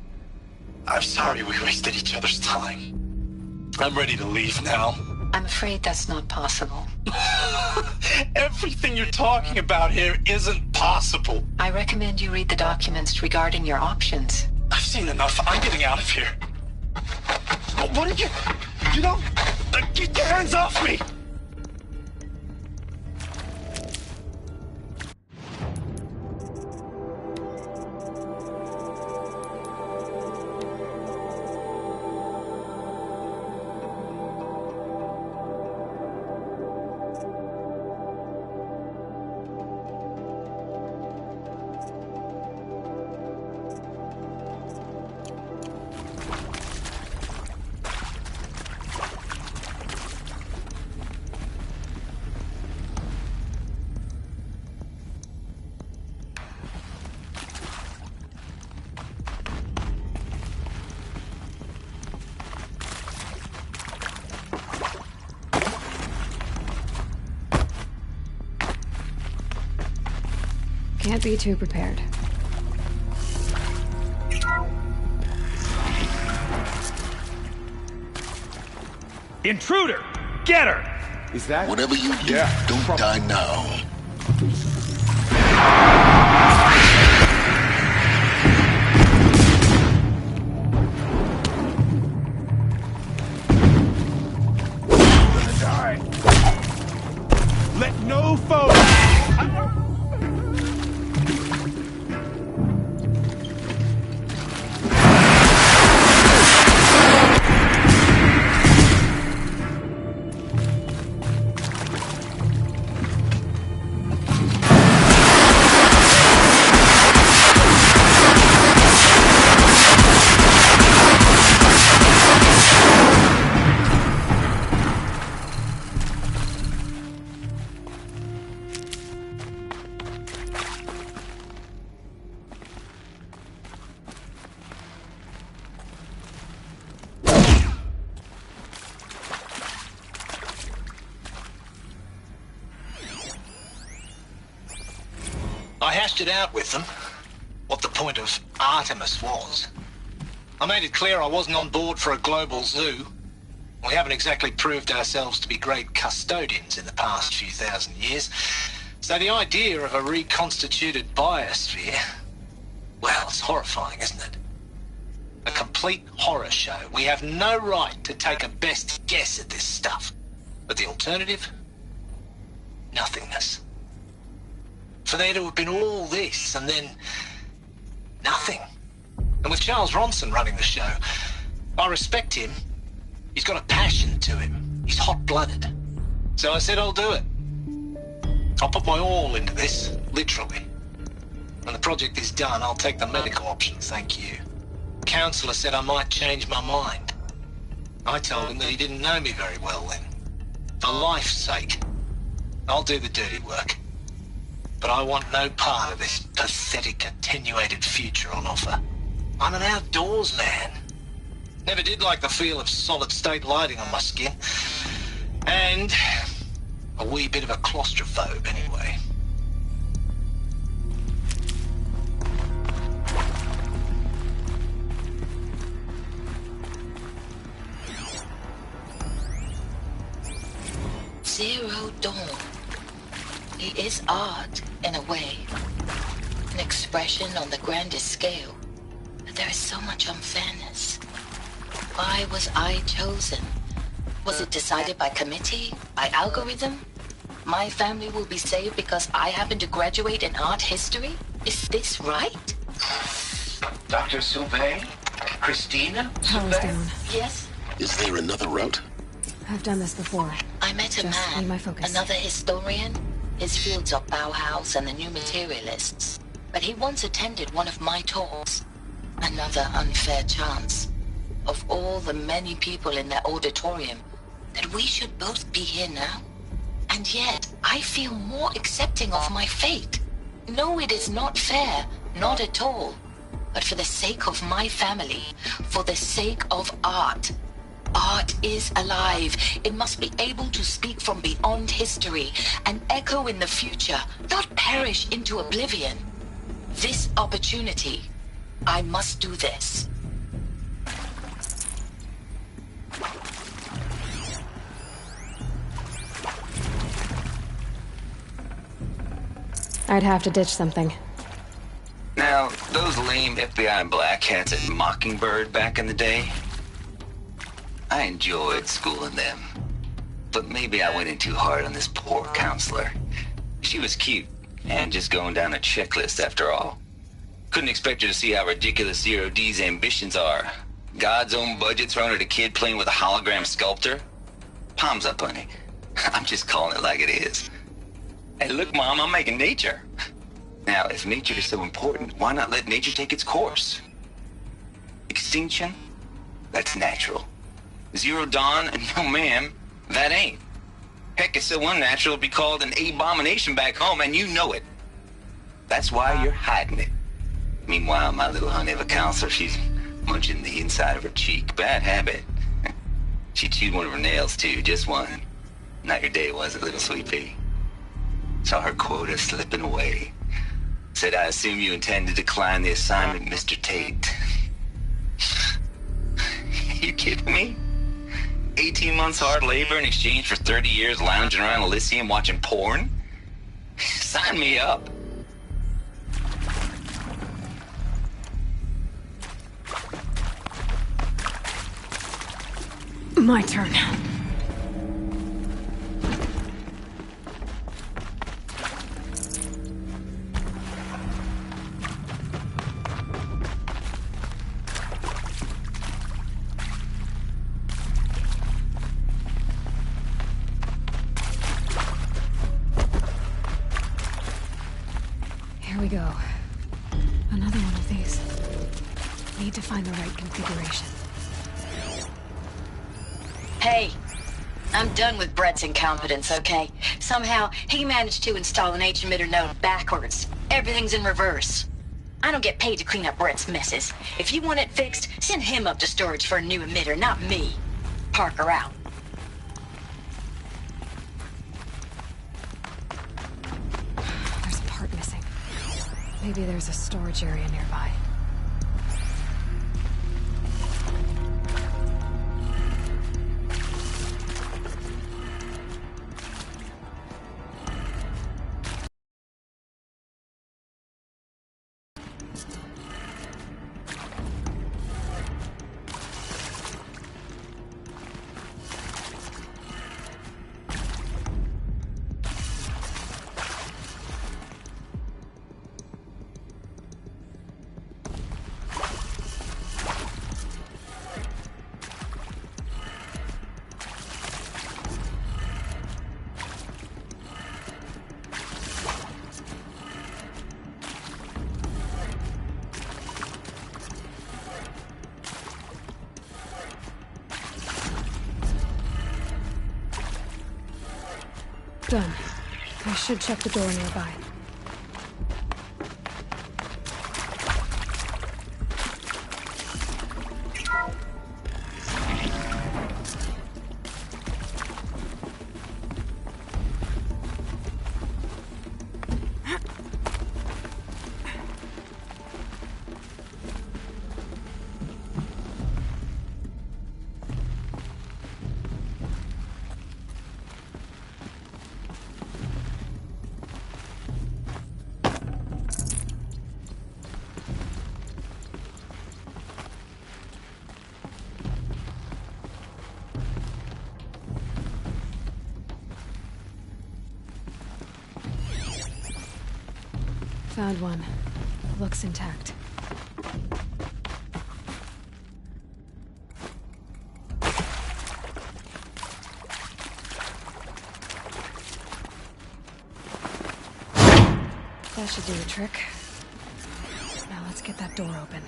I'm sorry we wasted each other's time. I'm ready to leave now. I'm afraid that's not possible. Everything you're talking about here isn't possible. I recommend you read the documents regarding your options. I've seen enough. I'm getting out of here. What did you... You don't... Get your hands off me! Can't be too prepared. Intruder! Get her! Is that... Whatever you do, don't die now. Let no foe... hashed it out with them, what the point of Artemis was. I made it clear I wasn't on board for a global zoo. We haven't exactly proved ourselves to be great custodians in the past few thousand years. So the idea of a reconstituted biosphere, well, it's horrifying, isn't it? A complete horror show. We have no right to take a best guess at this stuff. But the alternative? Nothingness. For there to have been all this and then nothing. And with Charles Ronson running the show, I respect him. He's got a passion to him. He's hot-blooded. So I said I'll do it. I'll put my all into this, literally. When the project is done, I'll take the medical option, thank you. The counselor said I might change my mind. I told him that he didn't know me very well then. For life's sake, I'll do the dirty work. But I want no part of this pathetic, attenuated future on offer. I'm an outdoors man. Never did like the feel of solid-state lighting on my skin. And a wee bit of a claustrophobe, anyway. Zero Dawn. It is art, in a way. An expression on the grandest scale. But there is so much unfairness. Why was I chosen? Was it decided by committee? By algorithm? My family will be saved because I happen to graduate in art history? Is this right? Dr. Sauvé? Christina? Power's down. Yes? Is there another route? I've done this before. I met a Just need my focus. another historian. His fields are Bauhaus and the New Materialists. But he once attended one of my talks. Another unfair chance. Of all the many people in that auditorium, that we should both be here now. And yet, I feel more accepting of my fate. No, it is not fair. Not at all. But for the sake of my family, for the sake of art. Art is alive. It must be able to speak from beyond history and echo in the future, not perish into oblivion. This opportunity, I must do this. I'd have to ditch something. Now, those lame FBI black hats at Mockingbird back in the day, I enjoyed schooling them. But maybe I went in too hard on this poor counselor. She was cute, and just going down a checklist after all. Couldn't expect her to see how ridiculous Zero D's ambitions are. God's own budget thrown at a kid playing with a hologram sculptor? Palms up, honey. I'm just calling it like it is. Hey, look, Mom, I'm making nature. Now, if nature is so important, why not let nature take its course? Extinction? That's natural. Zero Dawn? No, ma'am, that ain't. Heck, it's so unnatural to be called an abomination back home, and you know it. That's why you're hiding it. Meanwhile, my little honey of a counselor, she's munching the inside of her cheek. Bad habit. She chewed one of her nails, too, just one. Not your day, was it, little sweet pea? Saw her quota slipping away. Said, I assume you intend to decline the assignment, Mr. Tate. You kidding me? 18 months hard labor in exchange for 30 years lounging around Elysium watching porn? Sign me up. My turn. Here we go. Another one of these. Need to find the right configuration. Hey, I'm done with Brett's incompetence, okay? Somehow, he managed to install an H-emitter node backwards. Everything's in reverse. I don't get paid to clean up Brett's messes. If you want it fixed, send him up to storage for a new emitter, not me. Parker out. There's a part missing. Maybe there's a storage area nearby. Done. I should check the door nearby. Found one. Looks intact. That should do the trick. Now let's get that door open.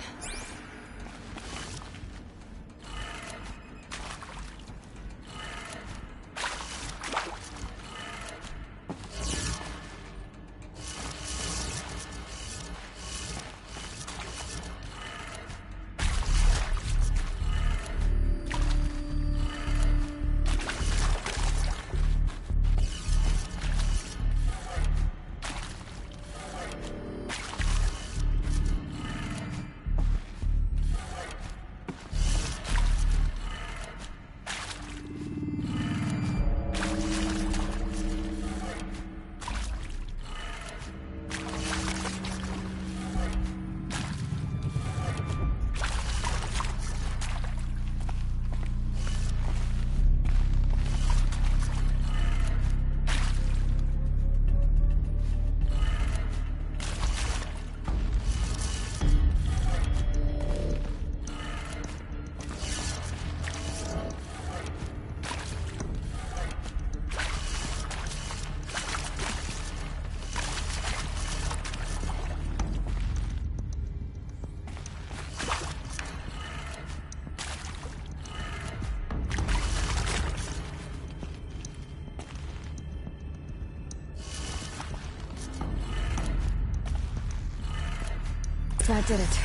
That did it.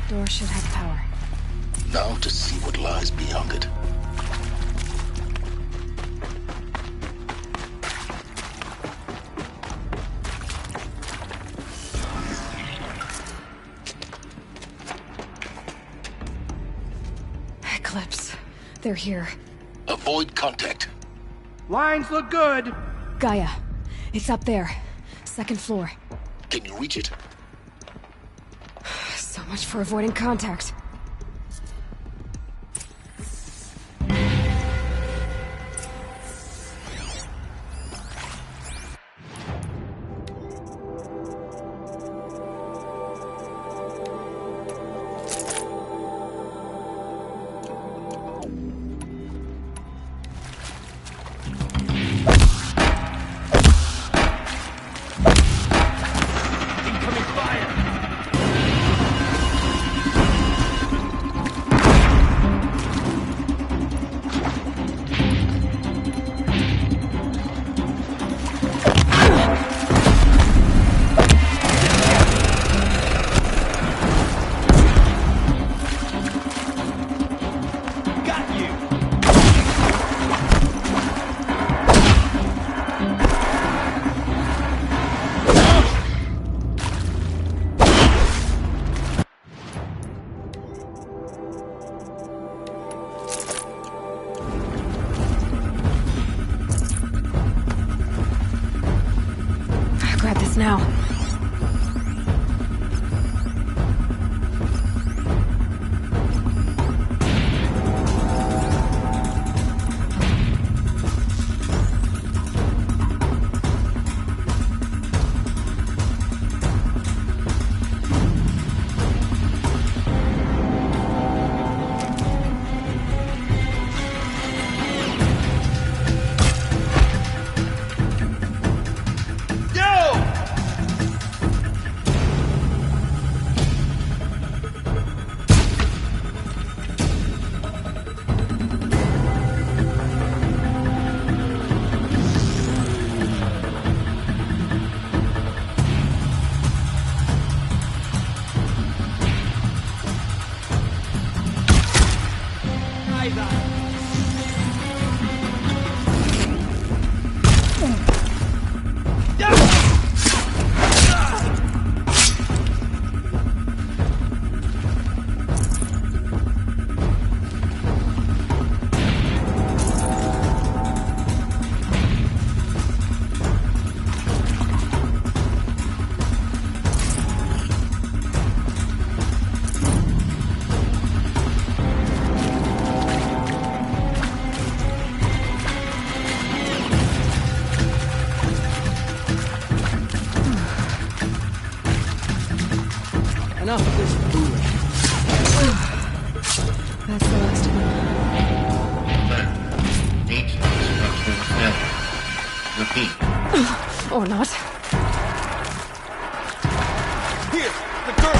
Door should have power. Now to see what lies beyond it. Eclipse. They're here. Avoid contact. Lines look good. Gaia. It's up there. Second floor. Can you reach it? So much for avoiding contact. Incoming fire! now. Enough of this fooling. That's the last of them. Needs structural failure. Repeat. Or not. Here, the girl.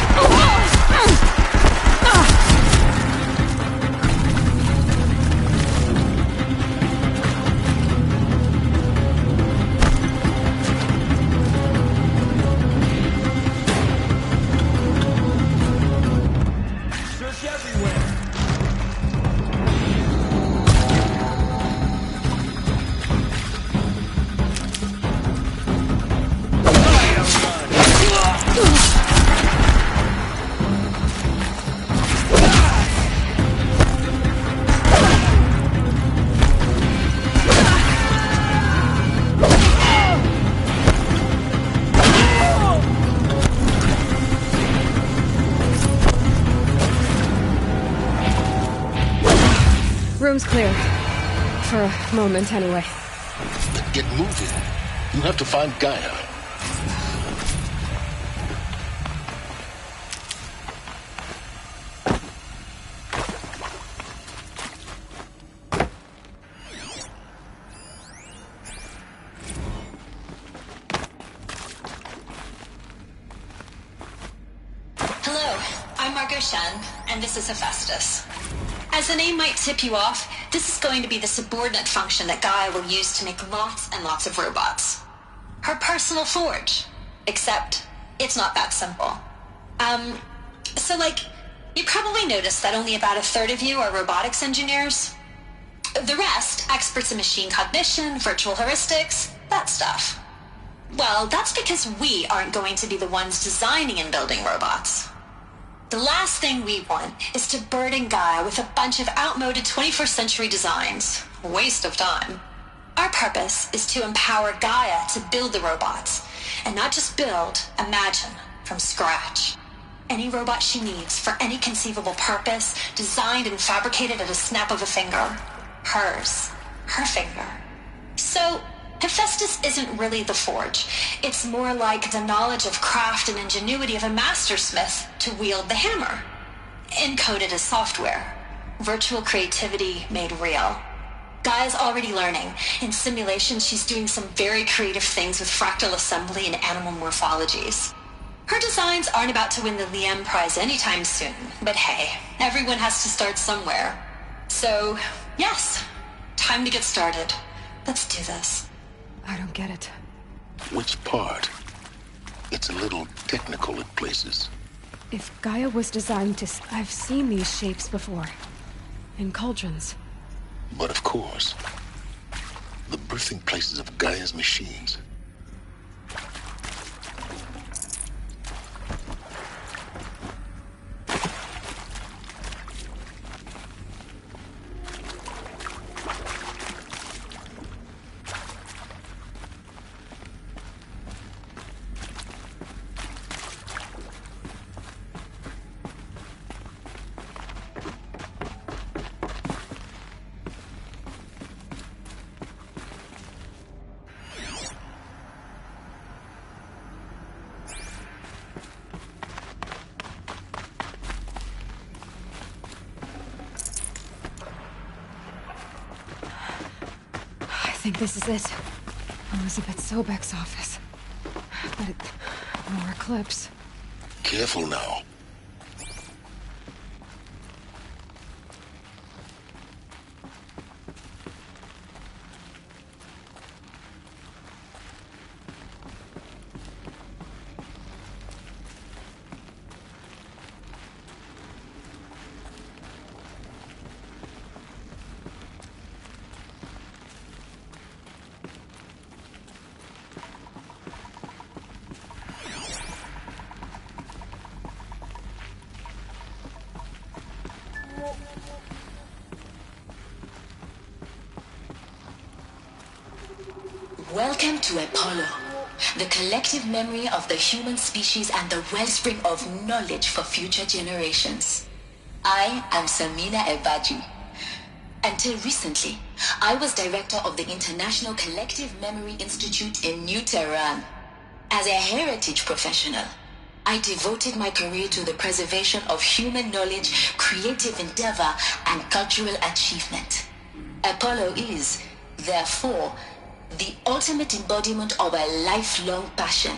Room's clear. For a moment, anyway. Then get moving. You have to find Gaia. Hello, I'm Margot Shen, and this is Hephaestus. As the name might tip you off, this is going to be the subordinate function that Gaia will use to make lots and lots of robots. Her personal forge. Except, it's not that simple. You probably noticed that only about a third of you are robotics engineers. The rest, experts in machine cognition, virtual heuristics, that stuff. Well, that's because we aren't going to be the ones designing and building robots. The last thing we want is to burden Gaia with a bunch of outmoded 21st century designs. Waste of time. Our purpose is to empower Gaia to build the robots, and not just build, imagine, from scratch. Any robot she needs for any conceivable purpose, designed and fabricated at a snap of a finger. Hers. Her finger. So, Hephaestus isn't really the forge. It's more like the knowledge of craft and ingenuity of a mastersmith to wield the hammer. Encoded as software. Virtual creativity made real. Gaia's already learning. In simulation, she's doing some very creative things with fractal assembly and animal morphologies. Her designs aren't about to win the Liam Prize anytime soon, but hey, everyone has to start somewhere. So, yes, time to get started. Let's do this. I don't get it. Which part? It's a little technical at places. If Gaia was designed to... I've seen these shapes before. In cauldrons. But of course, the birthing places of Gaia's machines. think this is it. Elizabeth Sobek's office. But more Eclipse. Careful now. Welcome to Apollo, the collective memory of the human species and the wellspring of knowledge for future generations. I am Samina Ebaji. Until recently, I was director of the International Collective Memory Institute in New Tehran. As a heritage professional, I devoted my career to the preservation of human knowledge, creative endeavor, and cultural achievement. Apollo is, therefore, the ultimate embodiment of a lifelong passion,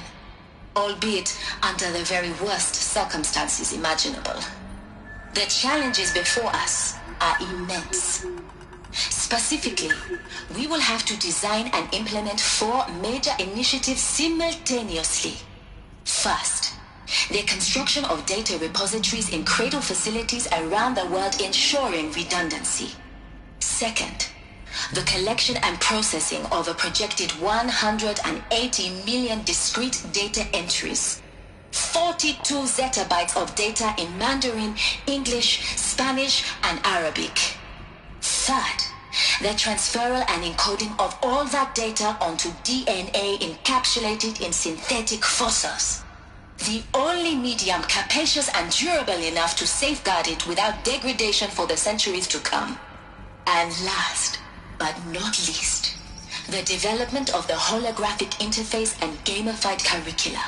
albeit under the very worst circumstances imaginable. The challenges before us are immense. Specifically, we will have to design and implement 4 major initiatives simultaneously. First, the construction of data repositories in cradle facilities around the world ensuring redundancy. Second, the collection and processing of a projected 180 million discrete data entries, 42 zettabytes of data in Mandarin, English, Spanish, and Arabic. Third, the transferal and encoding of all that data onto DNA encapsulated in synthetic fossils. The only medium capacious and durable enough to safeguard it without degradation for the centuries to come. And last, but not least, the development of the holographic interface and gamified curricula,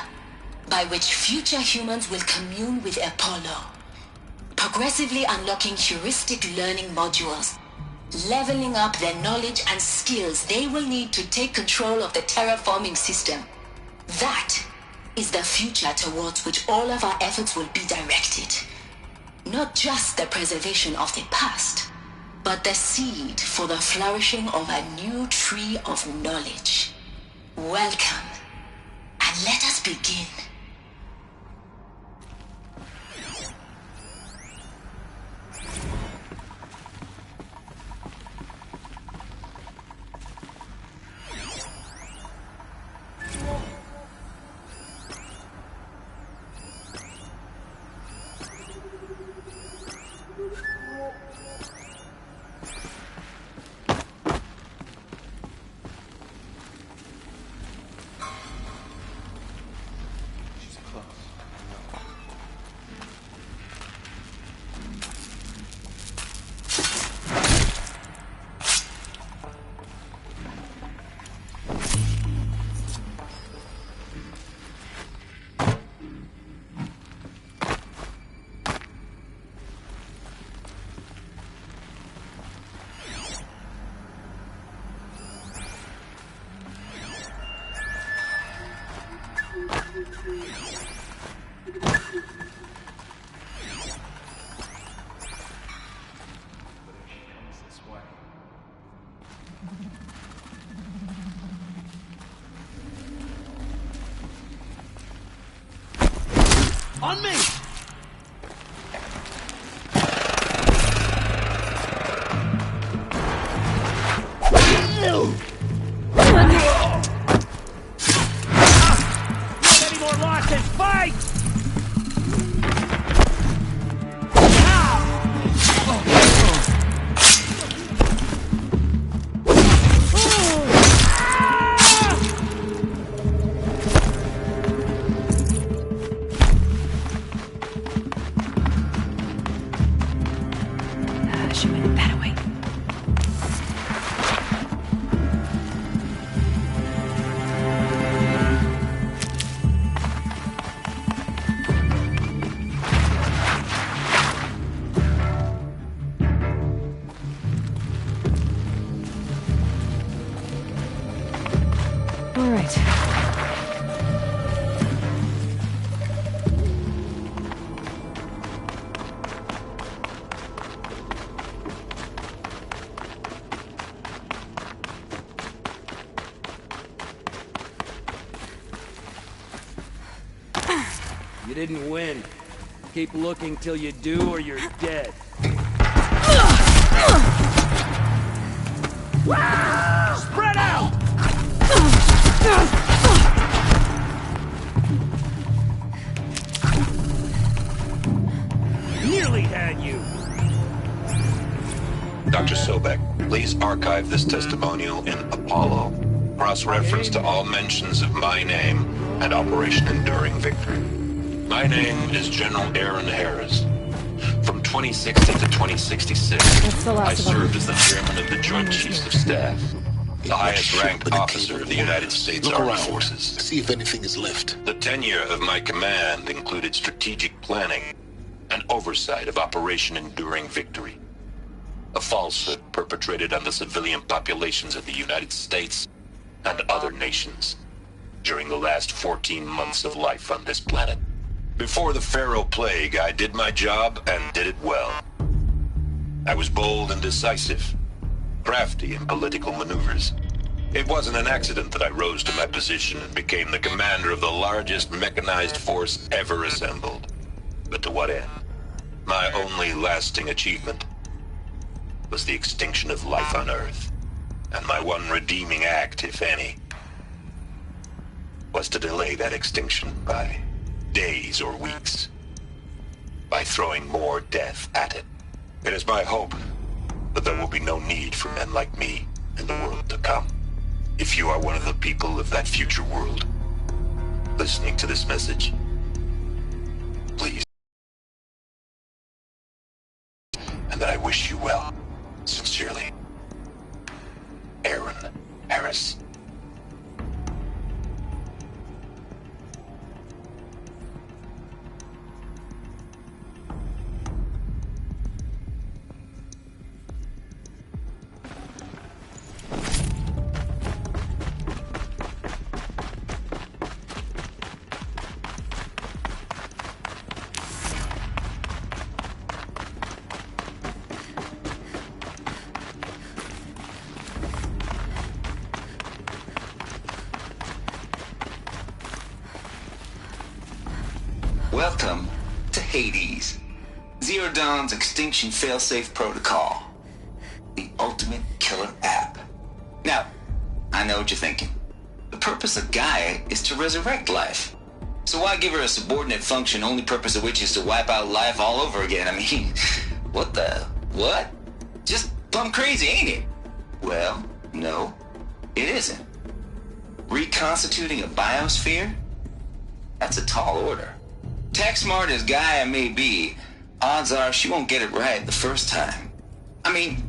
by which future humans will commune with Apollo, progressively unlocking heuristic learning modules, leveling up their knowledge and skills they will need to take control of the terraforming system. That is the future towards which all of our efforts will be directed. Not just the preservation of the past, but the seed for the flourishing of a new tree of knowledge. Welcome, and let us begin. On me! Not any more losses! Fight! She went that way. right. You didn't win. Keep looking till you do or you're dead. Spread out! Nearly had you. Dr. Sobek, please archive this testimonial in Apollo. Cross-reference to all mentions of my name and Operation Enduring Victory. My name is General Aaron Harris. From 2060 to 2066, I served as the chairman of the Joint Chiefs of Staff, the highest-ranked officer of the United States Armed Forces. See if anything is left. The tenure of my command included strategic planning and oversight of Operation Enduring Victory, a falsehood perpetrated on the civilian populations of the United States and other nations during the last 14 months of life on this planet. Before the Pharaoh Plague, I did my job and did it well. I was bold and decisive, crafty in political maneuvers. It wasn't an accident that I rose to my position and became the commander of the largest mechanized force ever assembled. But to what end? My only lasting achievement was the extinction of life on Earth. And my one redeeming act, if any, was to delay that extinction by days or weeks, by throwing more death at it. It is my hope that there will be no need for men like me in the world to come. If you are one of the people of that future world listening to this message, please, and that I wish you well. Sincerely, Aaron Harris. Welcome to Hades, Zero Dawn's extinction failsafe protocol, the ultimate killer app. Now, I know what you're thinking. The purpose of Gaia is to resurrect life. So why give her a subordinate function, only purpose of which is to wipe out life all over again? I mean, what? Just plumb crazy, ain't it? Well, no, it isn't. Reconstituting a biosphere? That's a tall order. Tech smart as Gaia may be, odds are she won't get it right the first time. I mean,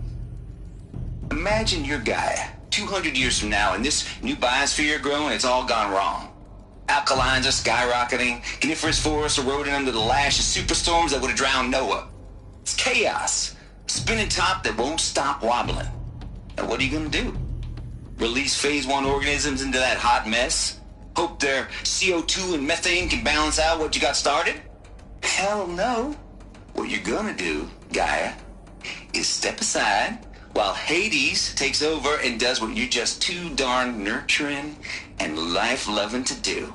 imagine you're Gaia 200 years from now and this new biosphere growing, it's all gone wrong. Alkalines are skyrocketing, coniferous forests eroding under the lash of superstorms that would have drowned Noah. It's chaos, a spinning top that won't stop wobbling. And what are you gonna do? Release phase 1 organisms into that hot mess? Hope their CO2 and methane can balance out what you got started? Hell no. What you're gonna do, Gaia, is step aside while Hades takes over and does what you're just too darn nurturing and life-loving to do,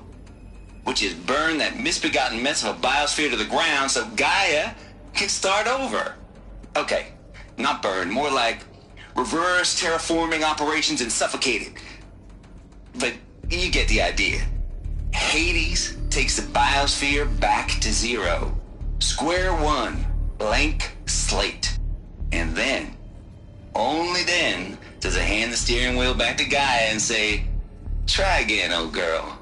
which is burn that misbegotten mess of a biosphere to the ground so Gaia can start over. Okay, not burn, more like reverse terraforming operations and suffocate it. But you get the idea. Hades takes the biosphere back to zero. Square one, blank slate. And then, only then, does it hand the steering wheel back to Gaia and say, try again, old girl.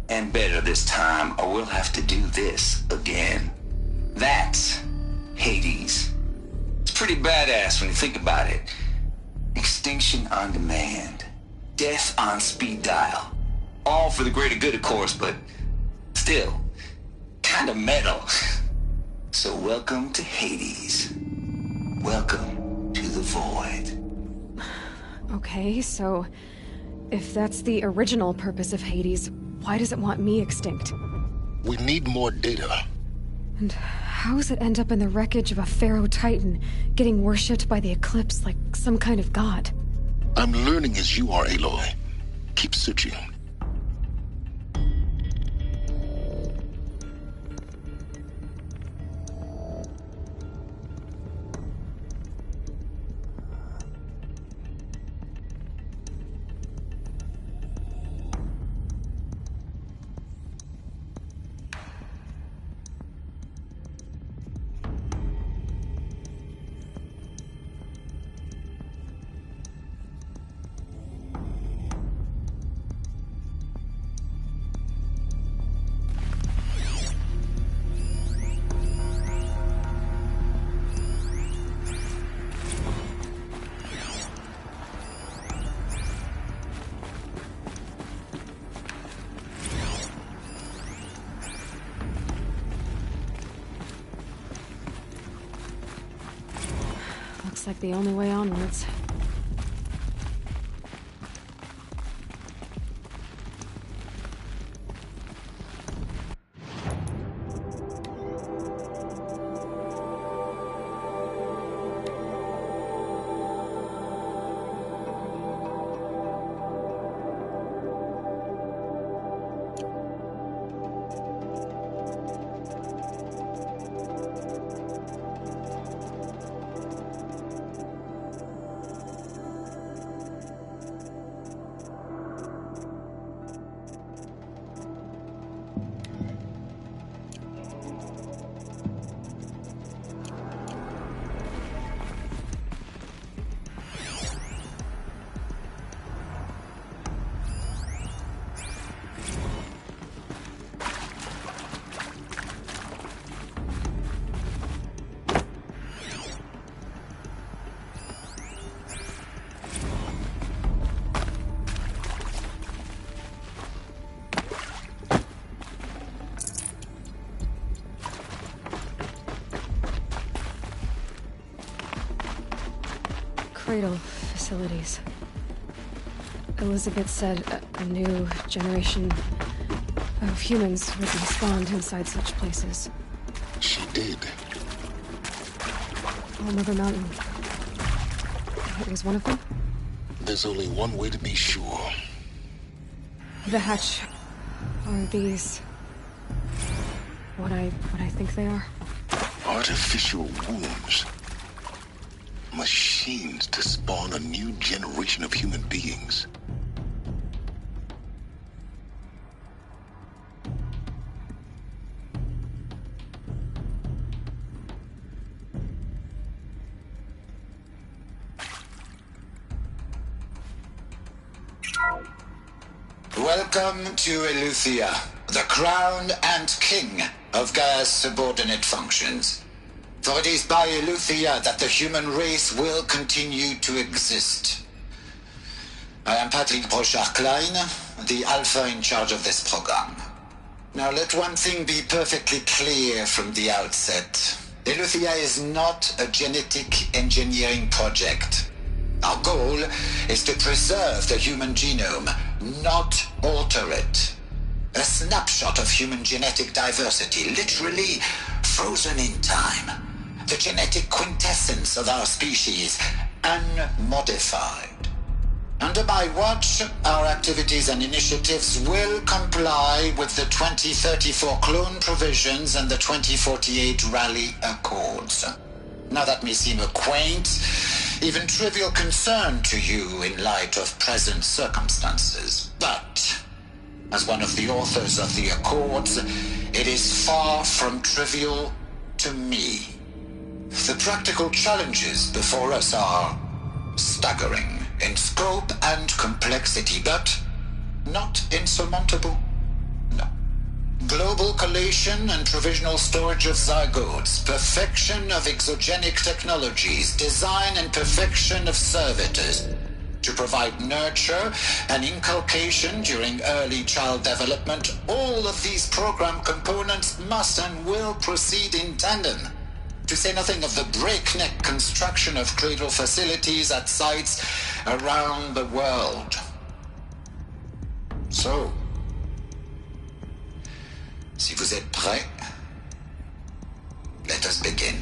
And better this time, or we'll have to do this again. That's Hades. It's pretty badass when you think about it. Extinction on demand. Death on speed dial. All for the greater good, of course, but still, kind of metal. So welcome to Hades. Welcome to the void. Okay, so If that's the original purpose of Hades, why does it want me extinct? We need more data. And how does it end up in the wreckage of a Pharaoh Titan, getting worshipped by the Eclipse like some kind of god? I'm learning as you are, Aloy. Keep searching. Looks like the only way onwards. Cradle facilities. Elizabeth said a new generation of humans would be spawned inside such places. She did. All Mother Mountain. It was one of them? There's only one way to be sure. The hatch. Are these what I think they are? Artificial wombs. Machines to spawn a new generation of human beings. Welcome to Eleuthia, the crown and king of Gaia's subordinate functions. For it is by Eleuthia that the human race will continue to exist. I am Patrick Brochard-Klein, the Alpha in charge of this program. Now let one thing be perfectly clear from the outset. Eleuthia is not a genetic engineering project. Our goal is to preserve the human genome, not alter it. A snapshot of human genetic diversity, literally frozen in time. The genetic quintessence of our species, unmodified. Under my watch, our activities and initiatives will comply with the 2034 clone provisions and the 2048 Rally Accords. Now that may seem a quaint, even trivial concern to you in light of present circumstances, but as one of the authors of the Accords, it is far from trivial to me. The practical challenges before us are staggering in scope and complexity, but not insurmountable. No. Global collation and provisional storage of zygotes, perfection of exogenic technologies, design and perfection of servitors, to provide nurture and inculcation during early child development. All of these program components must and will proceed in tandem. To say nothing of the breakneck construction of cradle facilities at sites around the world. So, si vous êtes prêts, let us begin.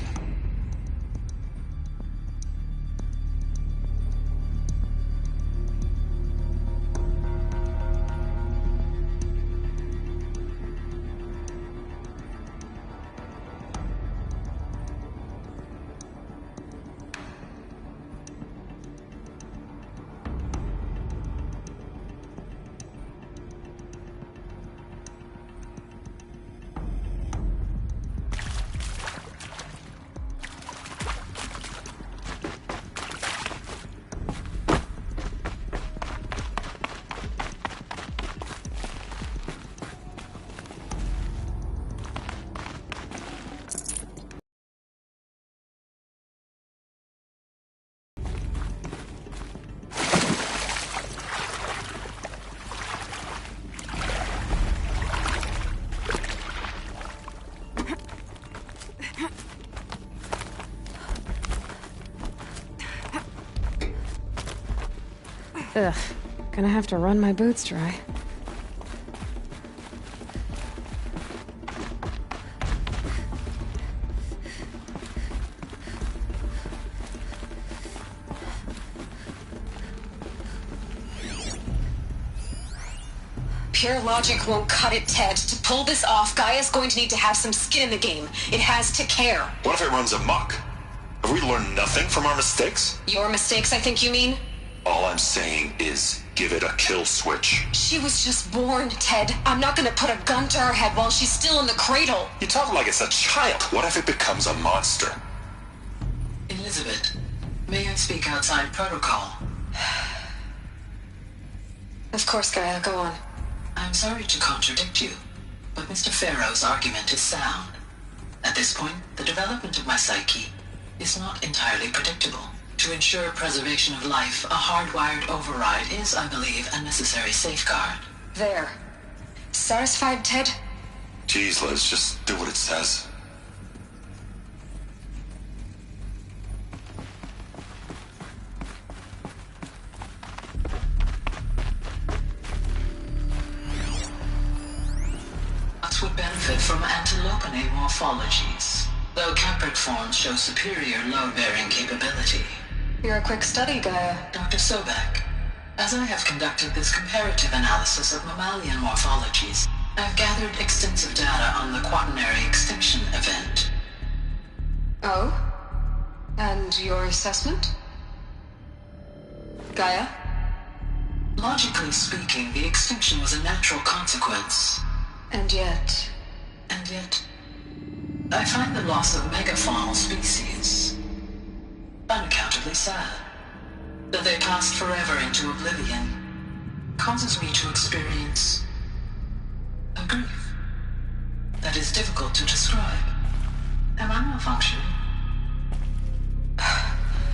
Ugh, gonna have to run my boots dry. Pure logic won't cut it, Ted. To pull this off, Gaia's going to need to have some skin in the game. It has to care. What if it runs amok? Have we learned nothing from our mistakes? Your mistakes, I think you mean? All I'm saying is, give it a kill switch. She was just born, Ted. I'm not gonna put a gun to her head while she's still in the cradle. You talk like it's a child. What if it becomes a monster? Elizabeth, may I speak outside protocol? Of course, Gaia, go on. I'm sorry to contradict you, but Mr. Farrow's argument is sound. At this point, the development of my psyche is not entirely predictable. To ensure preservation of life, a hardwired override is, I believe, a necessary safeguard. There. Satisfied, Ted? Jeez, Liz, just do what it says. Us would benefit from antilopinae morphologies, though Caprid forms show superior load-bearing capability. You're a quick study, Gaia. Dr. Sobek, as I have conducted this comparative analysis of mammalian morphologies, I've gathered extensive data on the quaternary extinction event. Oh? And your assessment? Gaia? Logically speaking, the extinction was a natural consequence. And yet... And yet... I find the loss of megafaunal species unaccountably sad. That they passed forever into oblivion causes me to experience a grief that is difficult to describe. Am I malfunctioning?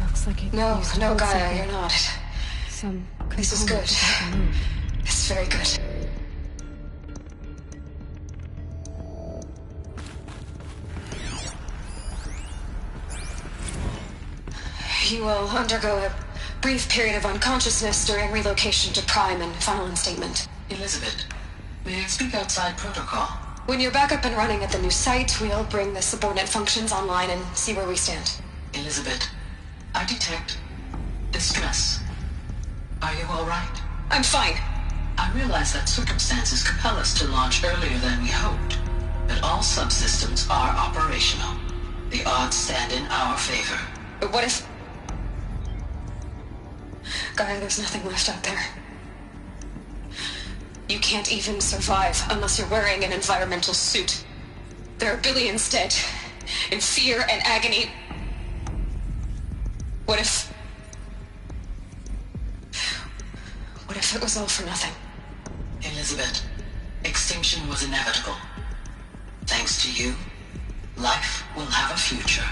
Looks like it. No, Gaia, you're not. This is good. It's very good. You will undergo a brief period of unconsciousness during relocation to Prime and final instatement. Elizabeth, may I speak outside protocol? When you're back up and running at the new site, we'll bring the subordinate functions online and see where we stand. Elizabeth, I detect distress. Are you all right? I'm fine. I realize that circumstances compel us to launch earlier than we hoped, but all subsystems are operational. The odds stand in our favor. But what if... Gaia, there's nothing left out there. You can't even survive unless you're wearing an environmental suit. There are billions dead, in fear and agony. What if it was all for nothing? Elizabeth, extinction was inevitable. Thanks to you, life will have a future.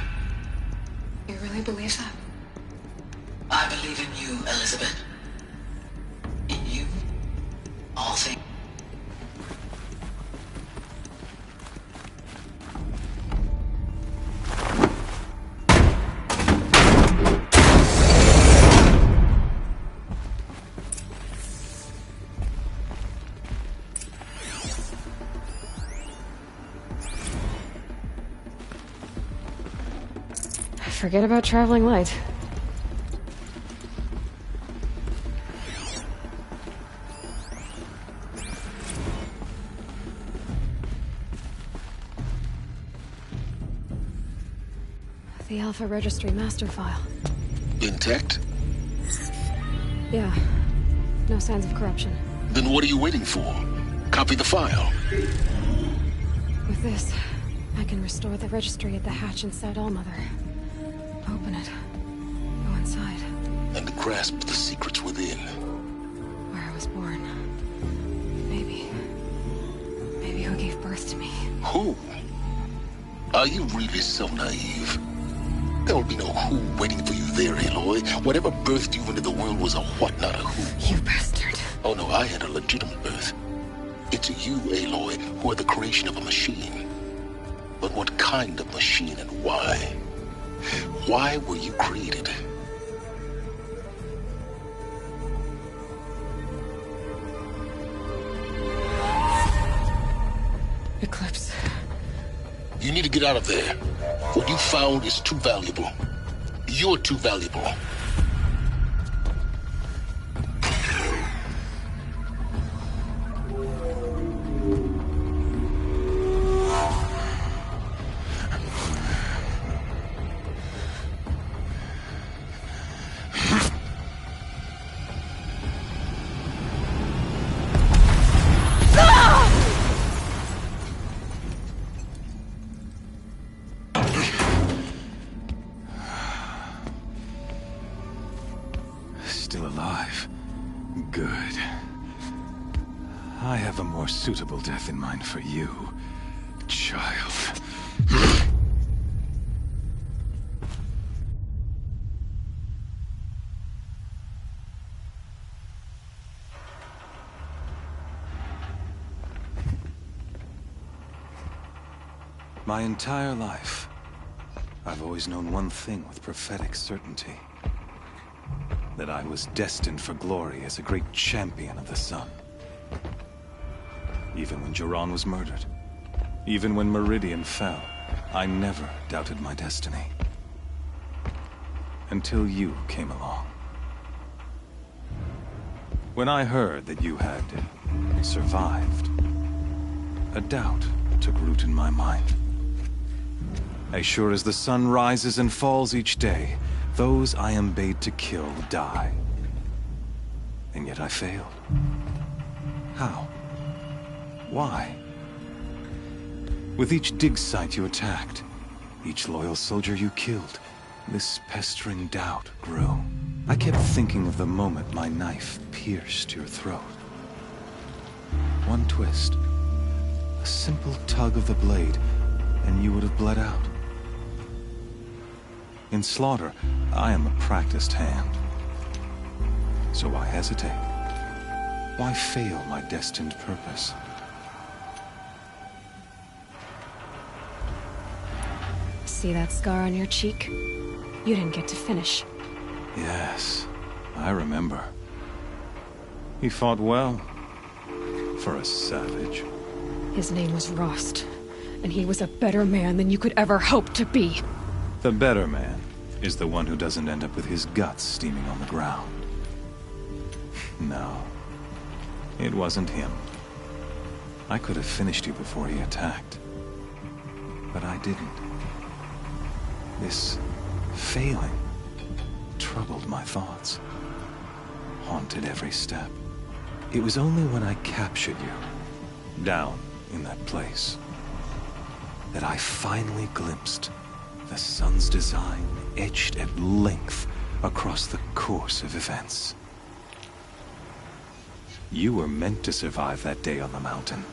You really believe that? I believe in you, Elizabeth. In you, all things. Forget about traveling light. The Alpha Registry master file. Intact? Yeah. No signs of corruption. Then what are you waiting for? Copy the file. With this, I can restore the registry at the hatch inside Allmother. Open it. Go inside. And grasp the secrets within. Where I was born. Maybe who gave birth to me. Who? Are you really so naive? There will be no who waiting for you there, Aloy. Whatever birthed you into the world was a what, not a who. You bastard. Oh no, I had a legitimate birth. It's you, Aloy, who are the creation of a machine. But what kind of machine and why? Why were you created? Eclipse. You need to get out of there. What you found is too valuable. You're too valuable. Still alive. Good. I have a more suitable death in mind for you, child. My entire life, I've always known one thing with prophetic certainty. That I was destined for glory as a great champion of the sun. Even when Jiran was murdered, even when Meridian fell, I never doubted my destiny. Until you came along. When I heard that you had survived, a doubt took root in my mind. As sure as the sun rises and falls each day, those I am bade to kill die. And yet I failed. How? Why? With each dig site you attacked, each loyal soldier you killed, this pestering doubt grew. I kept thinking of the moment my knife pierced your throat. One twist, a simple tug of the blade, and you would have bled out. In slaughter, I am a practiced hand. So why hesitate? Why fail my destined purpose? See that scar on your cheek? You didn't get to finish. Yes, I remember. He fought well. For a savage. His name was Rost, and he was a better man than you could ever hope to be. The better man is the one who doesn't end up with his guts steaming on the ground. No, it wasn't him. I could have finished you before he attacked. But I didn't. This failing troubled my thoughts, haunted every step. It was only when I captured you, down in that place, that I finally glimpsed the sun's design etched at length across the course of events. You were meant to survive that day on the mountain.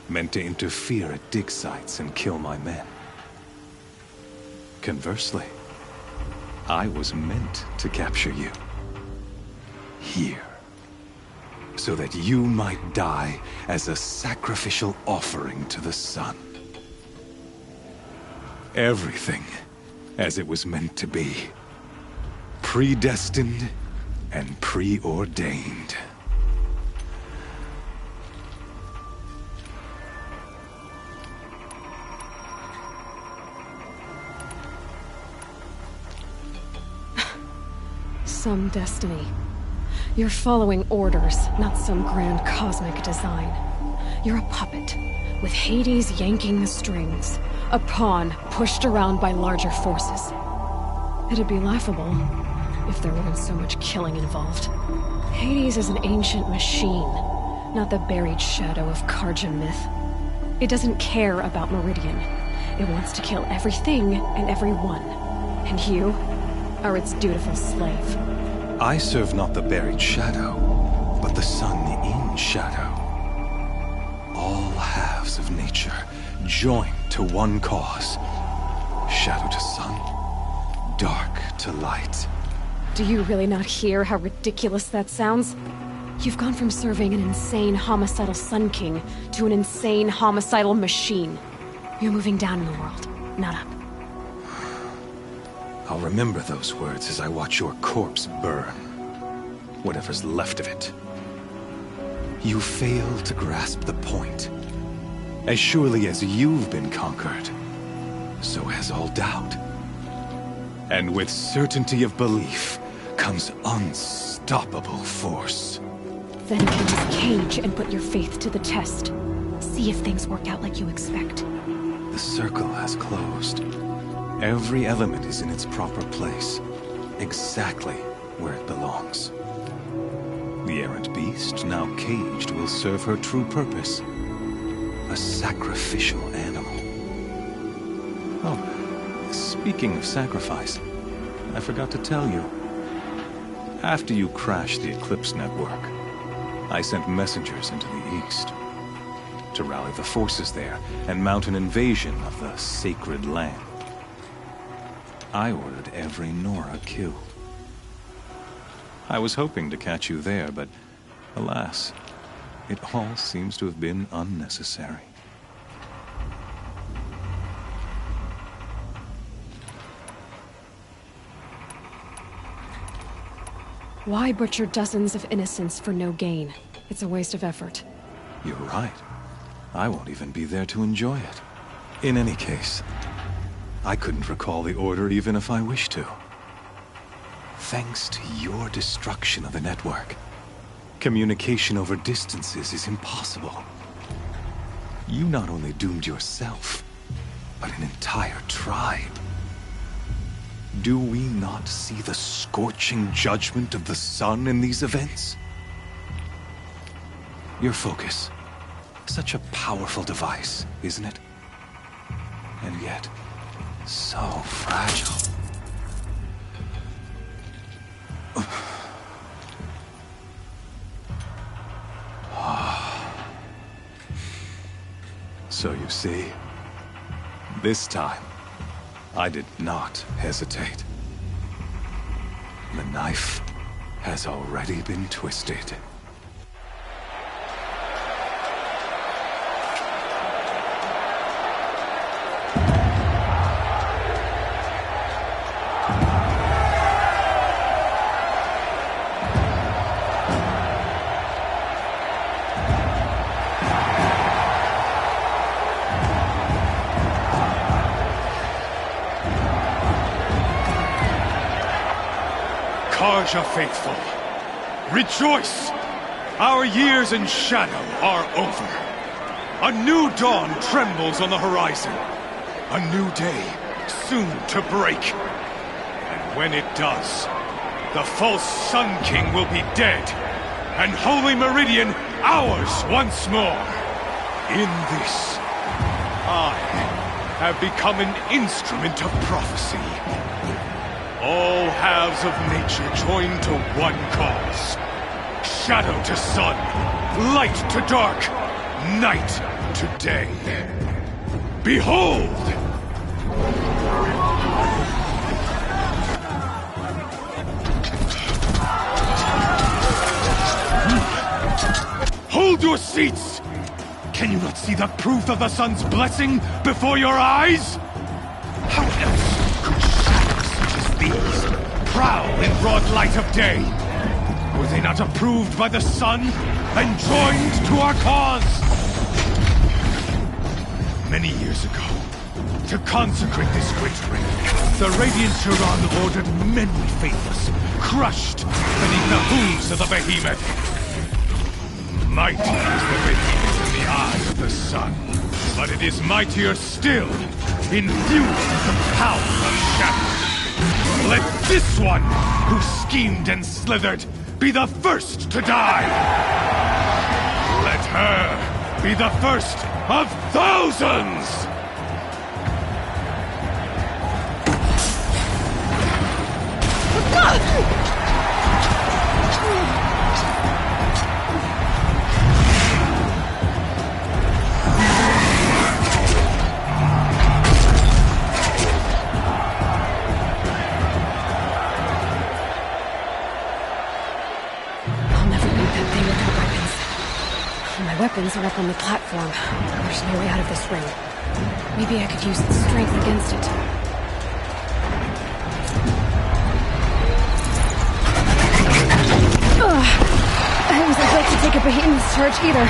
Meant to interfere at dig sites and kill my men. Conversely, I was meant to capture you. Here. So that you might die as a sacrificial offering to the sun. Everything as it was meant to be. Predestined and preordained. some destiny. You're following orders, not some grand cosmic design. You're a puppet, with Hades yanking the strings. A pawn pushed around by larger forces. It'd be laughable if there weren't so much killing involved. Hades is an ancient machine, not the buried shadow of Karja myth. It doesn't care about Meridian. It wants to kill everything and everyone. And you are its dutiful slave. I serve not the buried shadow, but the sun in shadow. All halves of nature joined to one cause. Shadow to sun, dark to light. Do you really not hear how ridiculous that sounds? You've gone from serving an insane homicidal Sun King to an insane homicidal machine. You're moving down in the world, not up. I'll remember those words as I watch your corpse burn. Whatever's left of it. You fail to grasp the point. As surely as you've been conquered, so has all doubt. And with certainty of belief comes unstoppable force. Then get this cage and put your faith to the test. See if things work out like you expect. The circle has closed. Every element is in its proper place, exactly where it belongs. The errant beast, now caged, will serve her true purpose. A sacrificial animal. Oh, speaking of sacrifice, I forgot to tell you. After you crashed the Eclipse network, I sent messengers into the east to rally the forces there and mount an invasion of the sacred land. I ordered every Nora killed. I was hoping to catch you there, but alas, it all seems to have been unnecessary. Why butcher dozens of innocents for no gain? It's a waste of effort. You're right. I won't even be there to enjoy it. In any case, I couldn't recall the order even if I wished to. Thanks to your destruction of the network, communication over distances is impossible. You not only doomed yourself, but an entire tribe. Do we not see the scorching judgment of the sun in these events? Your focus. Such a powerful device, isn't it? And yet, so fragile. So you see, this time, I did not hesitate. The knife has already been twisted. Karja faithful, rejoice! Our years in shadow are over. A new dawn trembles on the horizon. A new day soon to break. And when it does, the false Sun King will be dead, and Holy Meridian ours once more. In this, I have become an instrument of prophecy. All halves of nature joined to one cause. Shadow to sun, light to dark, night to day. Behold! Hold your seats! Can you not see the proof of the sun's blessing before your eyes? How else could shadows such as these prowl in broad light of day? Were they not approved by the sun and joined to our cause? Many years ago, to consecrate this great ring, the Radiant Turan ordered many faithless, crushed beneath the hooves of the behemoth. Mighty is the behemoth in the eyes of the sun, but it is mightier still, infused with the power of shadow. Let this one, who schemed and slithered, be the first to die! Let her be the first of thousands! My weapons are up on the platform. There's no way out of this ring. Maybe I could use its strength against it. I wasn't built to take a behemoth's charge either.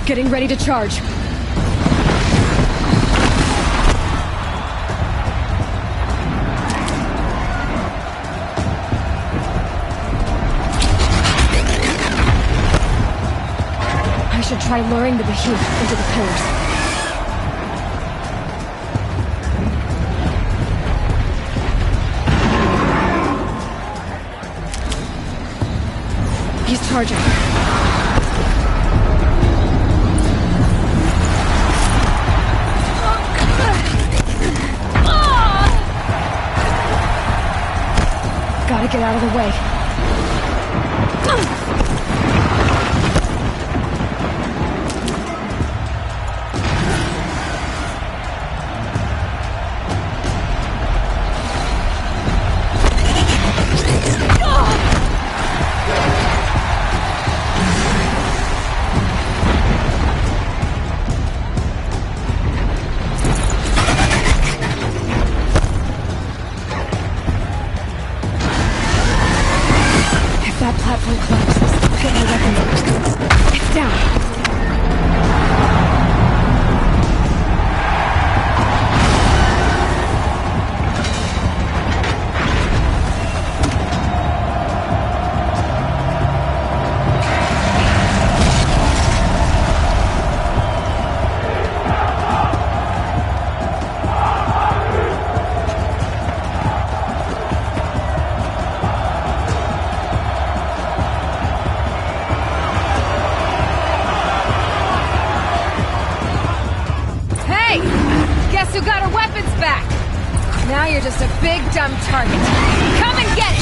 Getting ready to charge. I should try luring the behemoth into the pillars. He's charging. Gotta get out of the way. Now you're just a big, dumb target. Come and get it!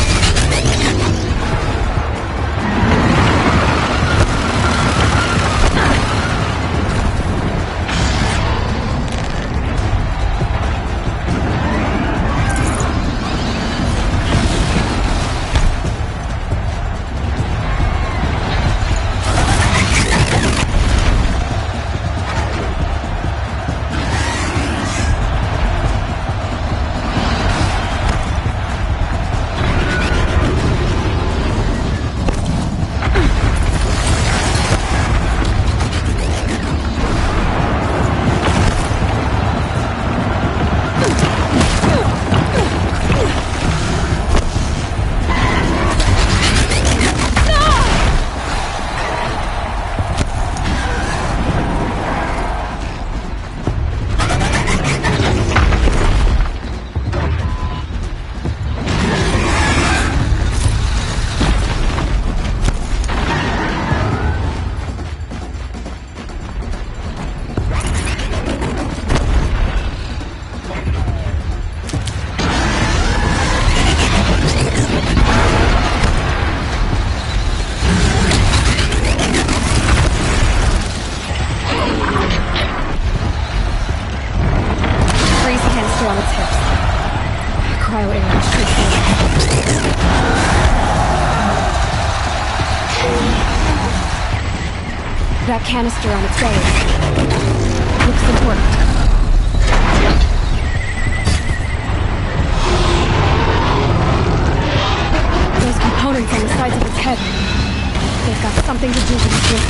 That canister on its base looks important. fingerprints on the sides of his head. They've got something to do with the drift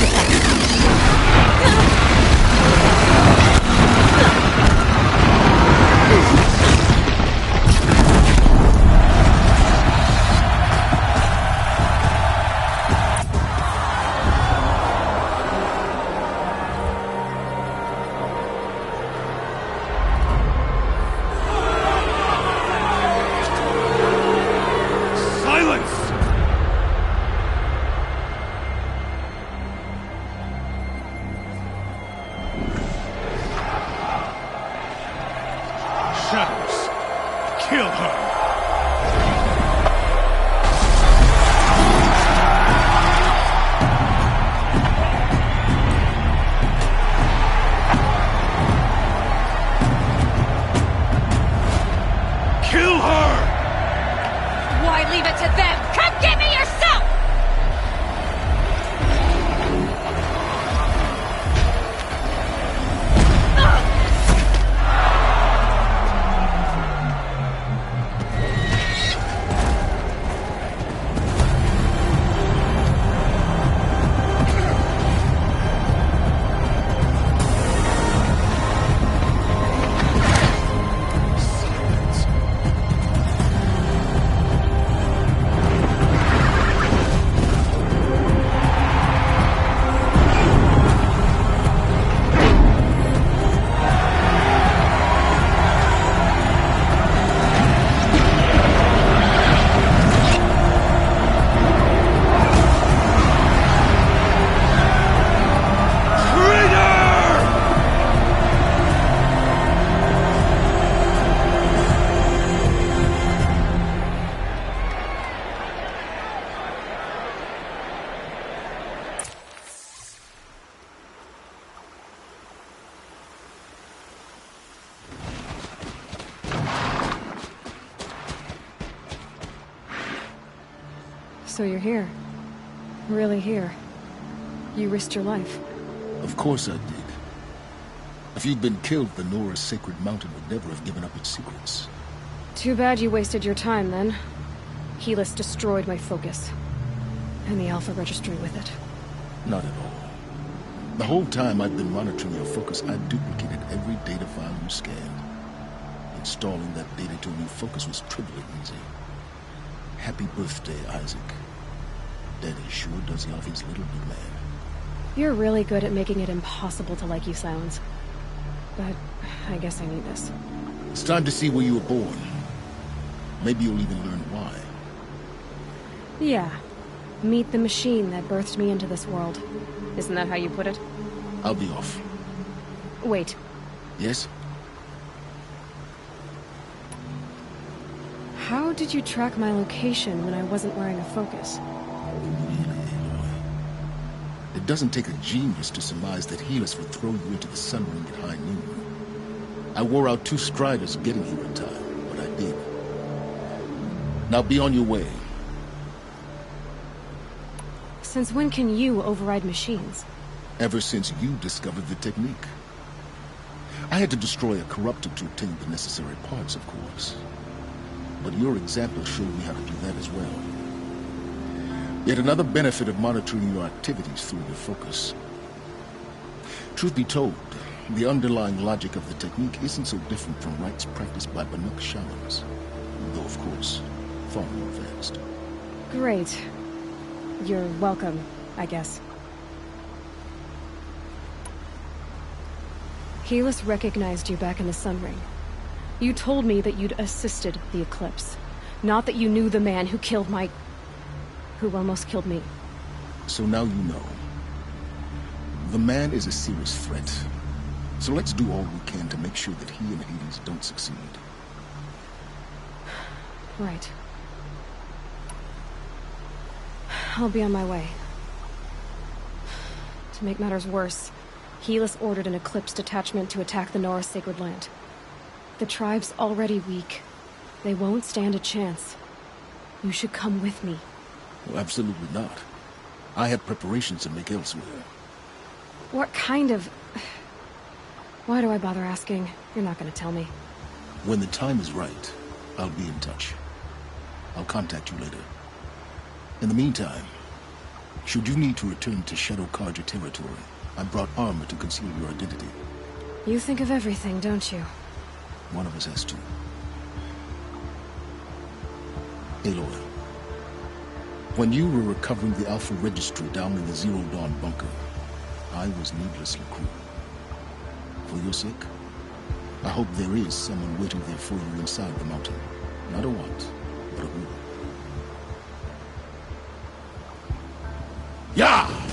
So you're here. Really here. You risked your life. Of course I did. If you'd been killed, the Nora's sacred mountain would never have given up its secrets. Too bad you wasted your time, then. Helis destroyed my focus. And the Alpha Registry with it. Not at all. The whole time I've been monitoring your focus, I duplicated every data file you scanned. Installing that data to a new focus was trivially easy. Happy birthday, Isaac. Daddy sure does love his little big man. You're really good at making it impossible to like you sounds. But I guess I need this. It's time to see where you were born. Maybe you'll even learn why. Yeah. Meet the machine that birthed me into this world. Isn't that how you put it? I'll be off. Wait. Yes? How did you track my location when I wasn't wearing a focus? It doesn't take a genius to surmise that Helis would throw you into the sun ring at high noon. I wore out 2 striders getting here in time, but I did. Now be on your way. Since when can you override machines? Ever since you discovered the technique. I had to destroy a corruptor to obtain the necessary parts, of course. But your example showed me how to do that as well. Yet another benefit of monitoring your activities through your focus. Truth be told, the underlying logic of the technique isn't so different from rites practiced by Banuk shamans. Though, of course, far more advanced. Great. You're welcome, I guess. Helis recognized you back in the Sun Ring. You told me that you'd assisted the Eclipse. Not that you knew the man who killed my... who almost killed me. So now you know. The man is a serious threat. So let's do all we can to make sure that he and Hades don't succeed. Right. I'll be on my way. To make matters worse, Helis ordered an Eclipse detachment to attack the Nora Sacred Land. The tribe's already weak. They won't stand a chance. You should come with me. Well, absolutely not. I have preparations to make elsewhere. What kind of... Why do I bother asking? You're not gonna tell me. When the time is right, I'll be in touch. I'll contact you later. In the meantime, should you need to return to Shadow Karja territory, I brought armor to conceal your identity. You think of everything, don't you? One of us has to. Aloy, when you were recovering the Alpha Registry down in the Zero Dawn bunker, I was needlessly cruel. For your sake, I hope there is someone waiting there for you inside the mountain. Not a want, but a will. Yeah!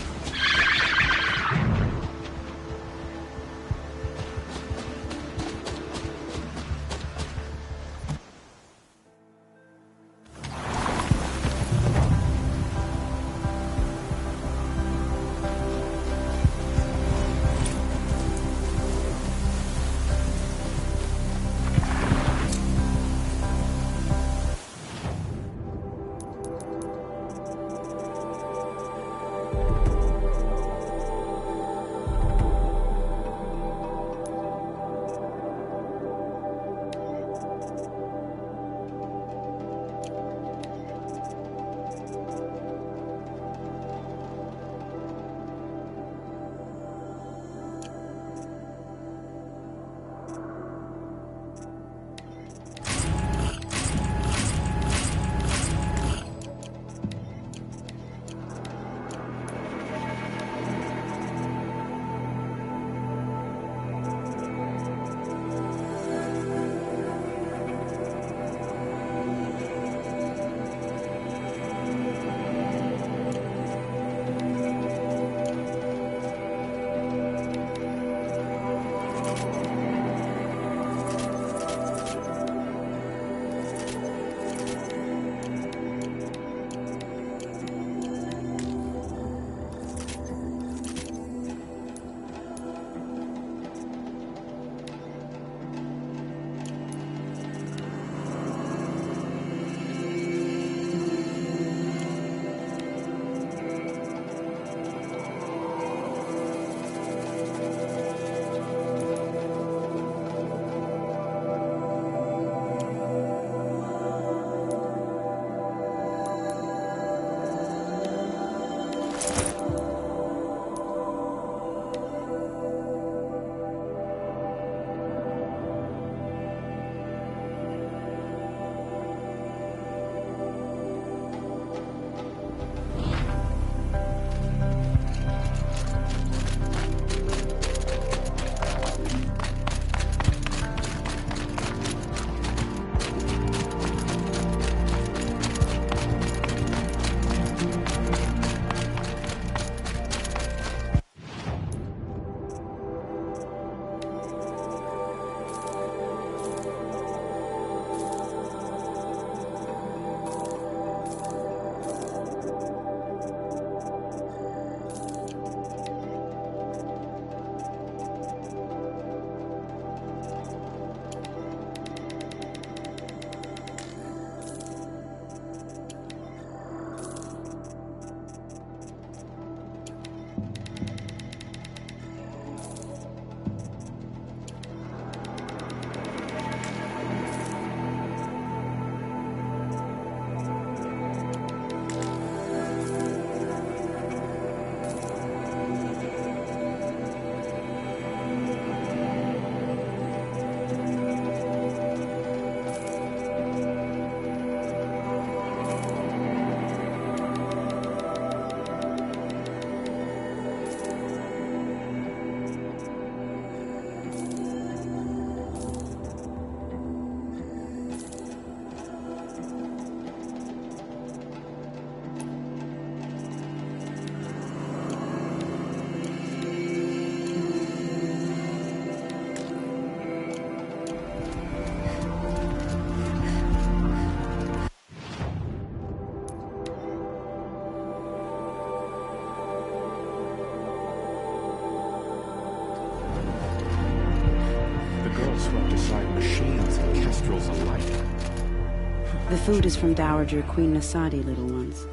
The food is from Dowager Queen Nasadi, little ones.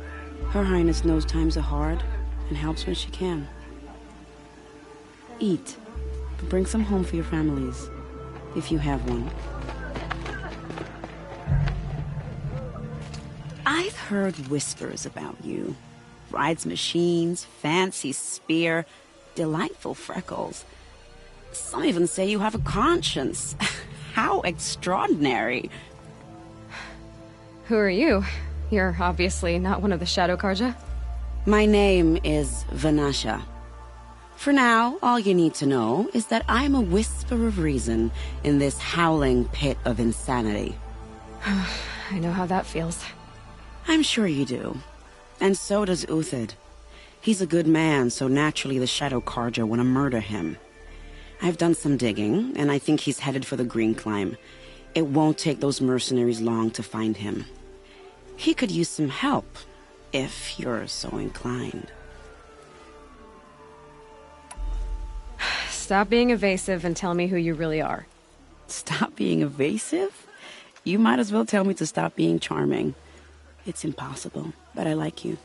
Her Highness knows times are hard and helps when she can. Eat, but bring some home for your families, if you have one. I've heard whispers about you. Rides machines, fancy spear, delightful freckles. Some even say you have a conscience. How extraordinary. Who are you? You're obviously not one of the Shadow Karja. My name is Vanasha. For now, all you need to know is that I'm a whisper of reason in this howling pit of insanity. I know how that feels. I'm sure you do. And so does Uthid. He's a good man, so naturally the Shadow Karja want to murder him. I've done some digging, and I think he's headed for the Green Climb. It won't take those mercenaries long to find him. He could use some help, if you're so inclined. Stop being evasive and tell me who you really are. Stop being evasive? You might as well tell me to stop being charming. It's impossible, but I like you,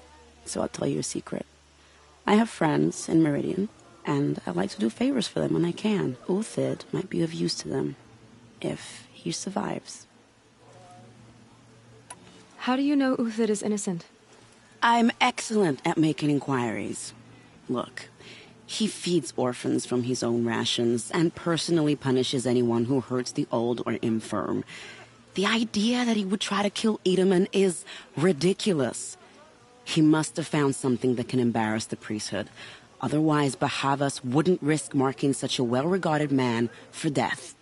so I'll tell you a secret. I have friends in Meridian, and I like to do favors for them when I can. Uthid might be of use to them, if he survives. How do you know Uthid is innocent? I'm excellent at making inquiries. Look, he feeds orphans from his own rations and personally punishes anyone who hurts the old or infirm. The idea that he would try to kill Edelman is ridiculous. He must have found something that can embarrass the priesthood. Otherwise, Bahavas wouldn't risk marking such a well-regarded man for death.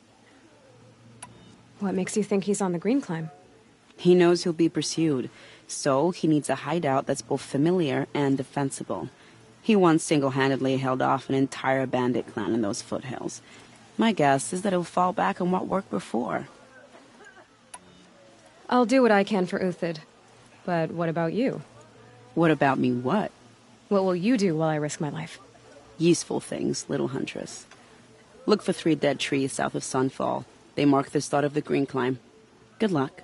What makes you think he's on the Green Climb? He knows he'll be pursued, so he needs a hideout that's both familiar and defensible. He once single-handedly held off an entire bandit clan in those foothills. My guess is that he'll fall back on what worked before. I'll do what I can for Uthid. But what about you? What about me what? What will you do while I risk my life? Useful things, little huntress. Look for 3 dead trees south of Sunfall. They mark the start of the Green Climb. Good luck.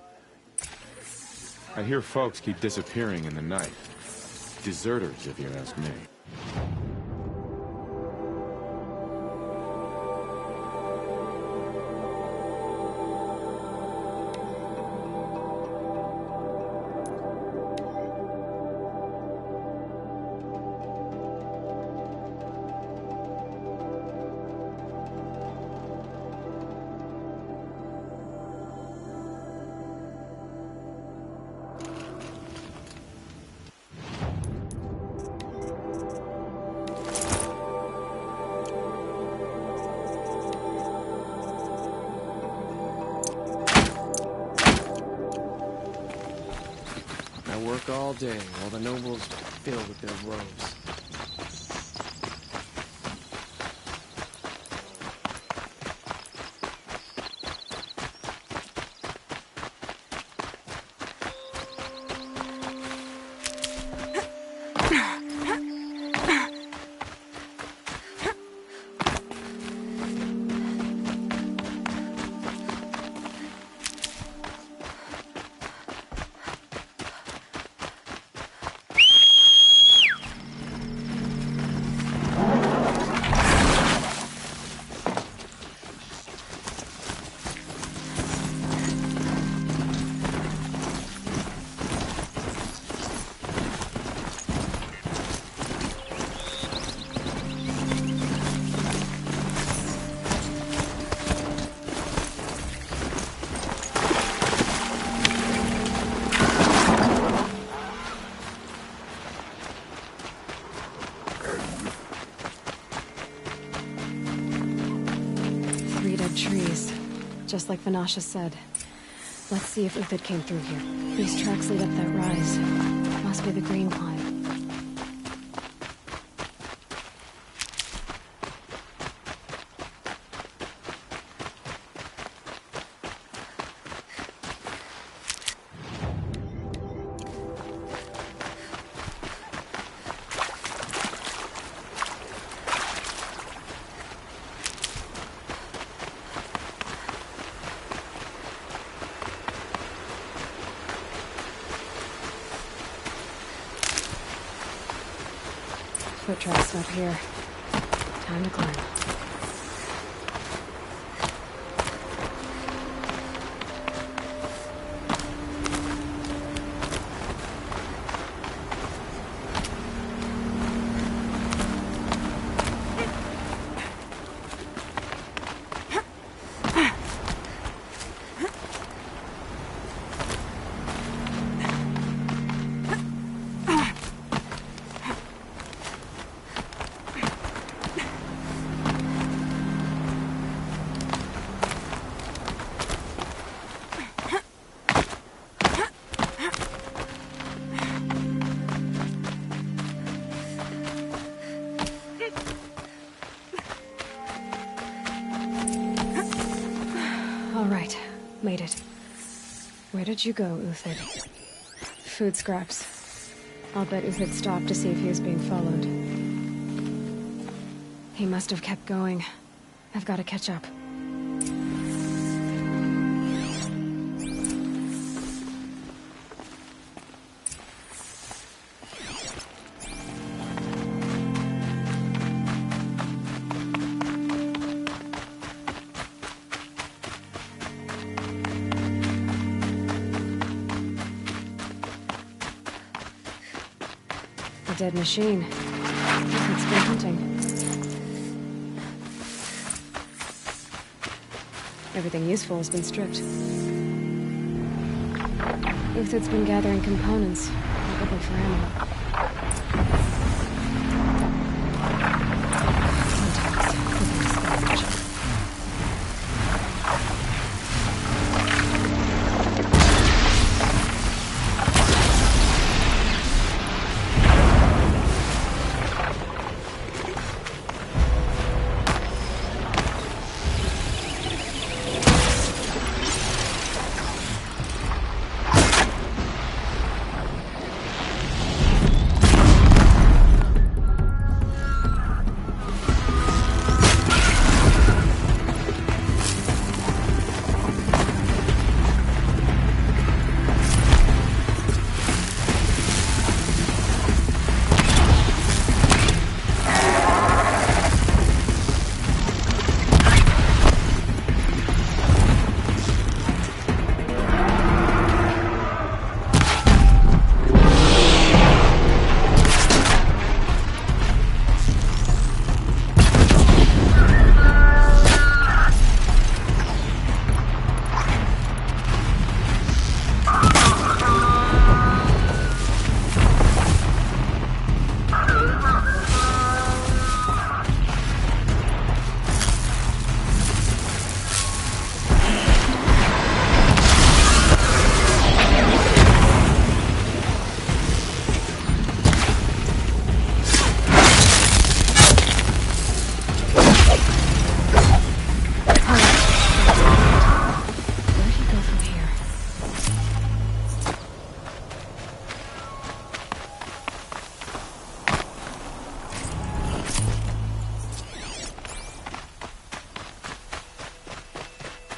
I hear folks keep disappearing in the night. Deserters, if you ask me. Work all day while the nobles fill with their robes. Trees. Just like Vanasha said. Let's see if Uthid came through here. These tracks lead up that rise. Must be the Green Climb. Foot tracks up here. Time to climb. Made it. Where did you go, Uthid? Food scraps. I'll bet Uthid stopped to see if he was being followed. He must have kept going. I've got to catch up. A dead machine. It's been hunting. Everything useful has been stripped. Uthid's been gathering components, probably for ammo.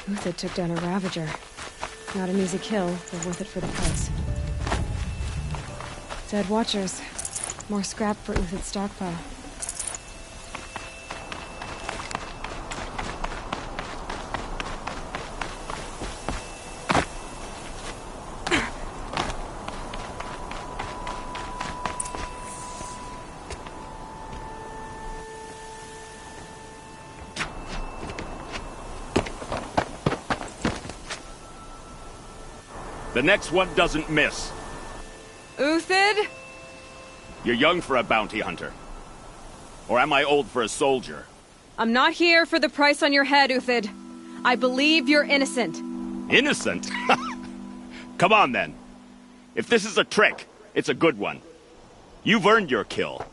Uthid took down a Ravager. Not an easy kill, but worth it for the price. Dead Watchers. More scrap for Uthid's stockpile. The next one doesn't miss. Uthid? You're young for a bounty hunter. Or am I old for a soldier? I'm not here for the price on your head, Uthid. I believe you're innocent. Innocent? Come on, then. If this is a trick, it's a good one. You've earned your kill.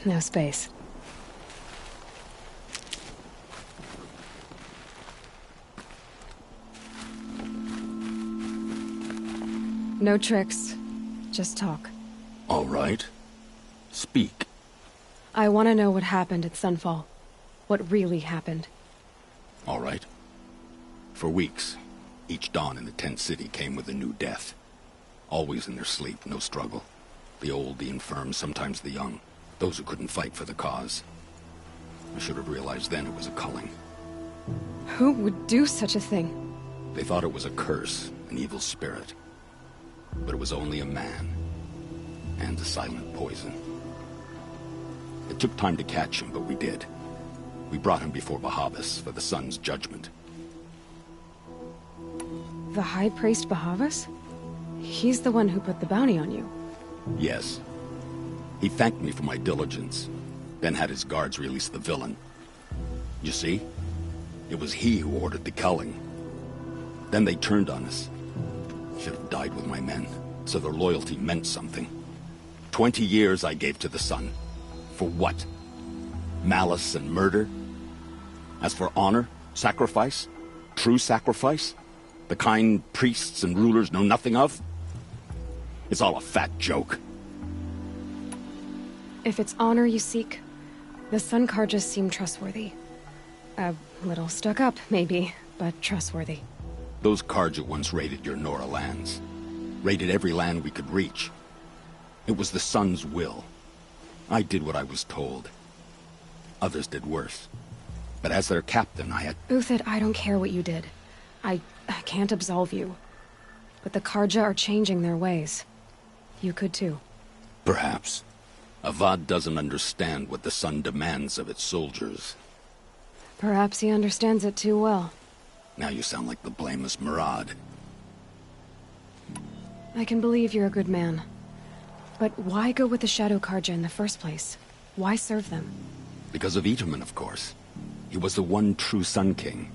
No space. No tricks. Just talk. All right. Speak. I want to know what happened at Sunfall. What really happened. All right. For weeks, each dawn in the tent city came with a new death. Always in their sleep, no struggle. The old, the infirm, sometimes the young. Those who couldn't fight for the cause. I should have realized then it was a culling. Who would do such a thing? They thought it was a curse, an evil spirit. But it was only a man. And a silent poison. It took time to catch him, but we did. We brought him before Bahavas for the sun's judgment. The High Priest Bahavas? He's the one who put the bounty on you. Yes. He thanked me for my diligence, then had his guards release the villain. You see? It was he who ordered the culling. Then they turned on us. Should have died with my men, so their loyalty meant something. 20 years I gave to the Sun. For what? Malice and murder? As for honor, sacrifice, true sacrifice, the kind priests and rulers know nothing of, it's all a fat joke. If it's honor you seek, the Sun Karjas seem trustworthy. A little stuck up, maybe, but trustworthy. Those Karja once raided your Nora lands. Raided every land we could reach. It was the Sun's will. I did what I was told. Others did worse. But as their captain, I had... Uthid, I don't care what you did. I can't absolve you. But the Karja are changing their ways. You could too. Perhaps. Avad doesn't understand what the Sun demands of its soldiers. Perhaps he understands it too well. Now you sound like the blameless Murad. I can believe you're a good man. But why go with the Shadow Karja in the first place? Why serve them? Because of Itaman, of course. He was the one true Sun King.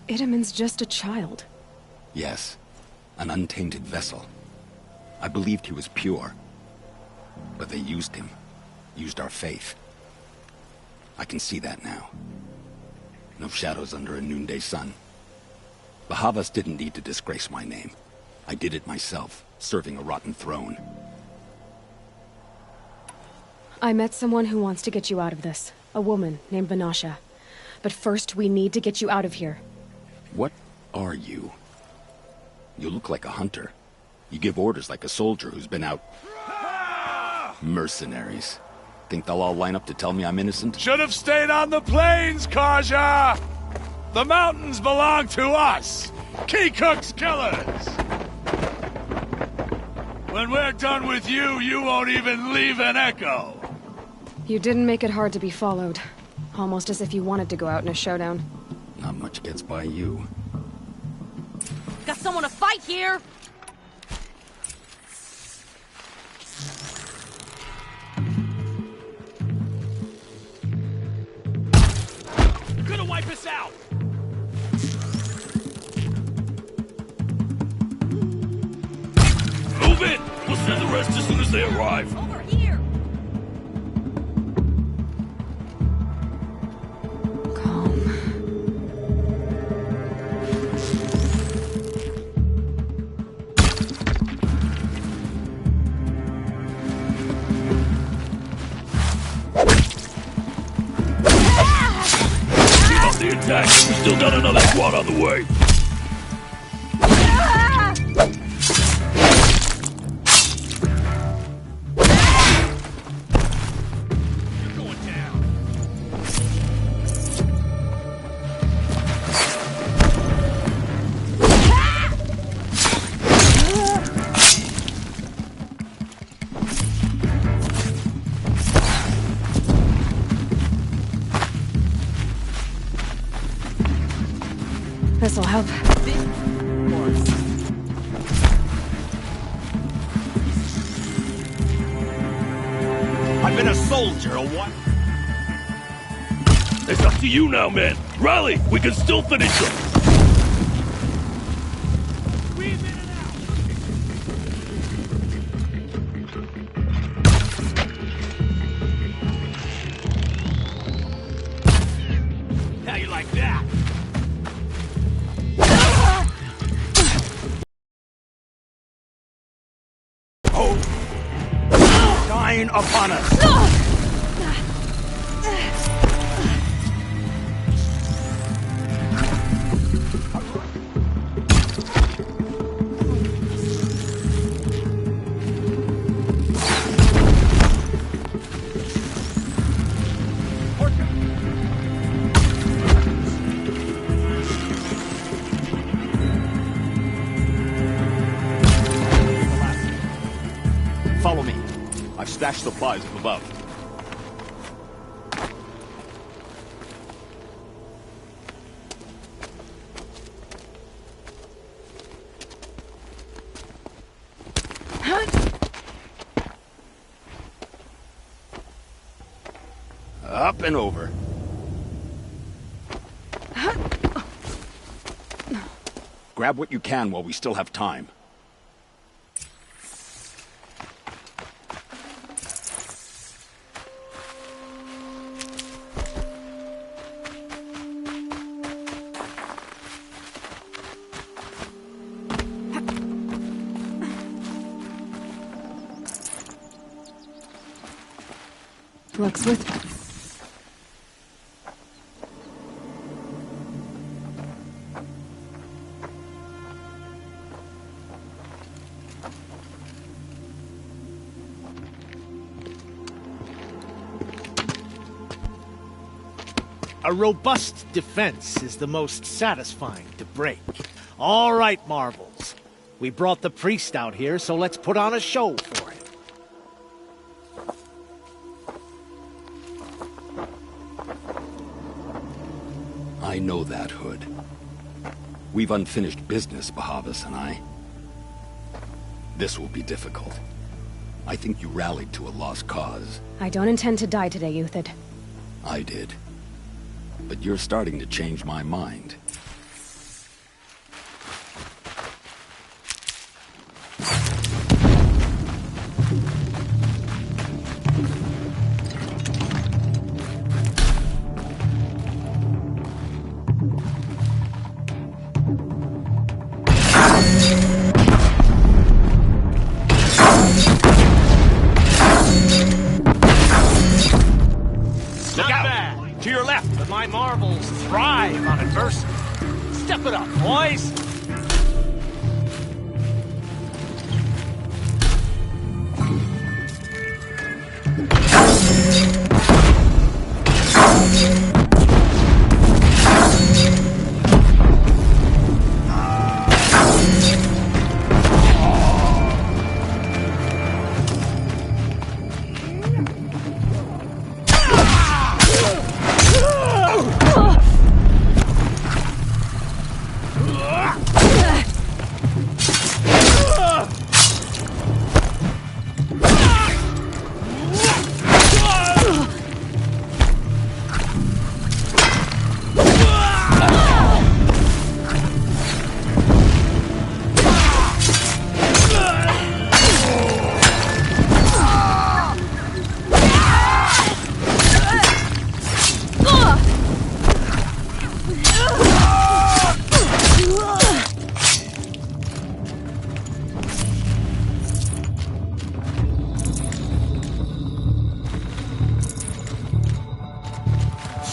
Itaman's just a child. Yes, an untainted vessel. I believed he was pure. But they used him. Used our faith. I can see that now. No shadows under a noonday sun. The Havas didn't need to disgrace my name. I did it myself, serving a rotten throne. I met someone who wants to get you out of this. A woman named Vanasha. But first, we need to get you out of here. What are you? You look like a hunter. You give orders like a soldier who's been out... Mercenaries. Think they'll all line up to tell me I'm innocent? Should have stayed on the plains, Karja! The mountains belong to us! Keycook's killers! When we're done with you, you won't even leave an echo! You didn't make it hard to be followed. Almost as if you wanted to go out in a showdown. Not much gets by you. Got someone to fight here! Gonna wipe us out! Move it! We'll send the rest as soon as they arrive. Over here! The attack! We still got another squad on the way! You're going down! This'll help. I've been a soldier a while. It's up to you now, man. Rally! We can still finish them! How you like that? Shine upon us! Follow me. I've stashed supplies up above. Up and over. Grab what you can while we still have time. Looks with... A robust defense is the most satisfying to break. All right, Marvels. We brought the priest out here, so let's put on a show for him. I know that, Hood. We've unfinished business, Bahavas and I. This will be difficult. I think you rallied to a lost cause. I don't intend to die today, Uthid. I did. But you're starting to change my mind. Look out! To your left, but my Marvels thrive on adversity. Step it up, boys!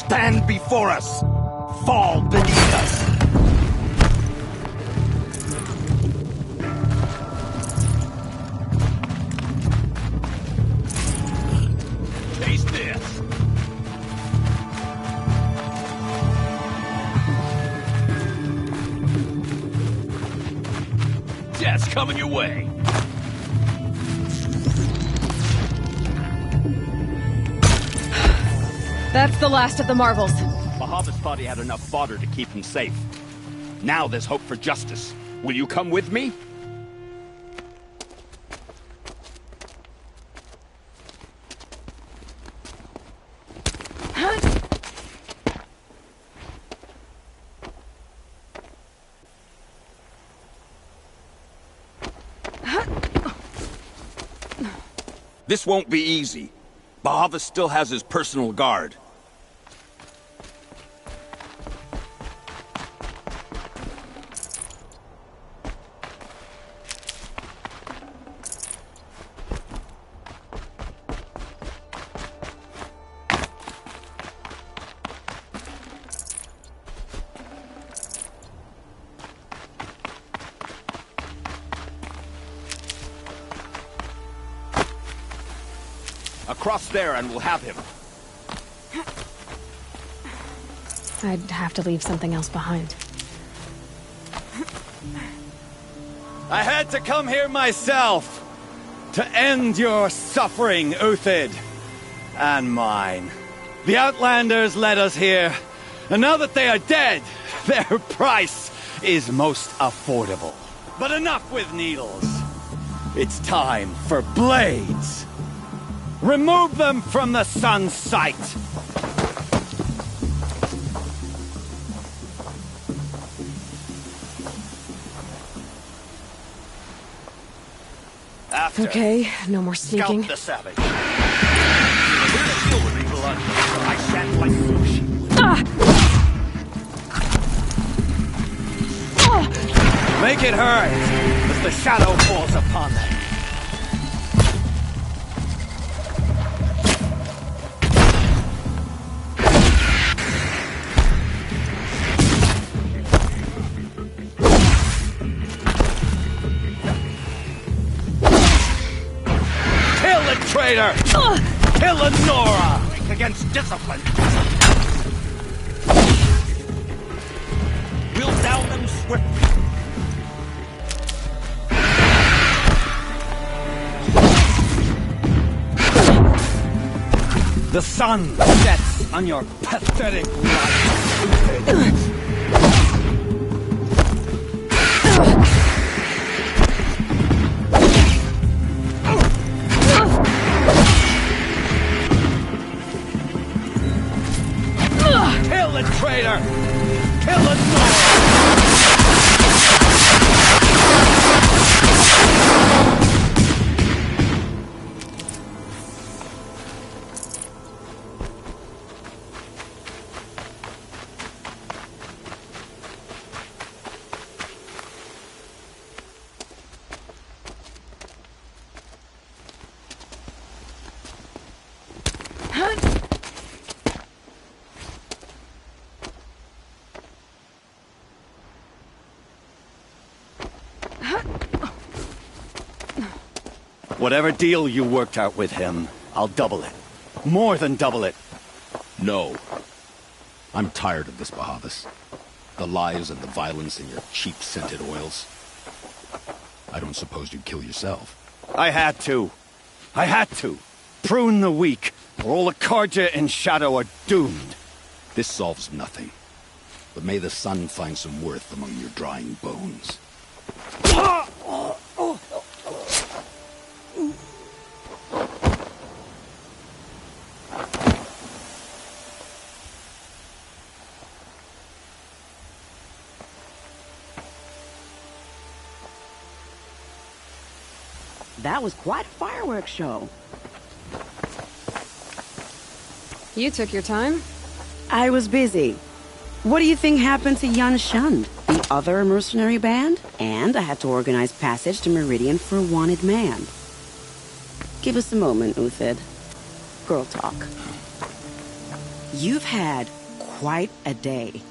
Stand before us! Fall beneath us! Taste this! Death's coming your way! That's the last of the Marvels. Bahavas thought he had enough fodder to keep him safe. Now there's hope for justice. Will you come with me? This won't be easy. Bahavas still has his personal guard. Across there and we'll have him. I'd have to leave something else behind. I had to come here myself to end your suffering, Uthid, and mine. The Outlanders led us here, and now that they are dead, their price is most affordable. But enough with needles. It's time for blades. Remove them from the sun's sight. Faster! Okay, no more sneaking. Scalp the savage. We're here to deal with evil ugly. I shan't like sushi. Make it hurt as the shadow falls upon them. Kill the traitor! Kill Lenora! Against discipline! We'll down them swiftly. The sun sets on your pathetic life. Kill the traitor! Kill the Whatever deal you worked out with him, I'll double it. More than double it. No. I'm tired of this, Bahavas. The lies and the violence and your cheap scented oils. I don't suppose you'd kill yourself. I had to. I had to. Prune the weak, or all the Karja in Shadow are doomed. This solves nothing. But may the sun find some worth among your drying bones. That was quite a fireworks show. You took your time? I was busy. What do you think happened to Yan Shund, the other mercenary band? And I had to organize passage to Meridian for a wanted man. Give us a moment, Uthid. Girl talk. You've had quite a day.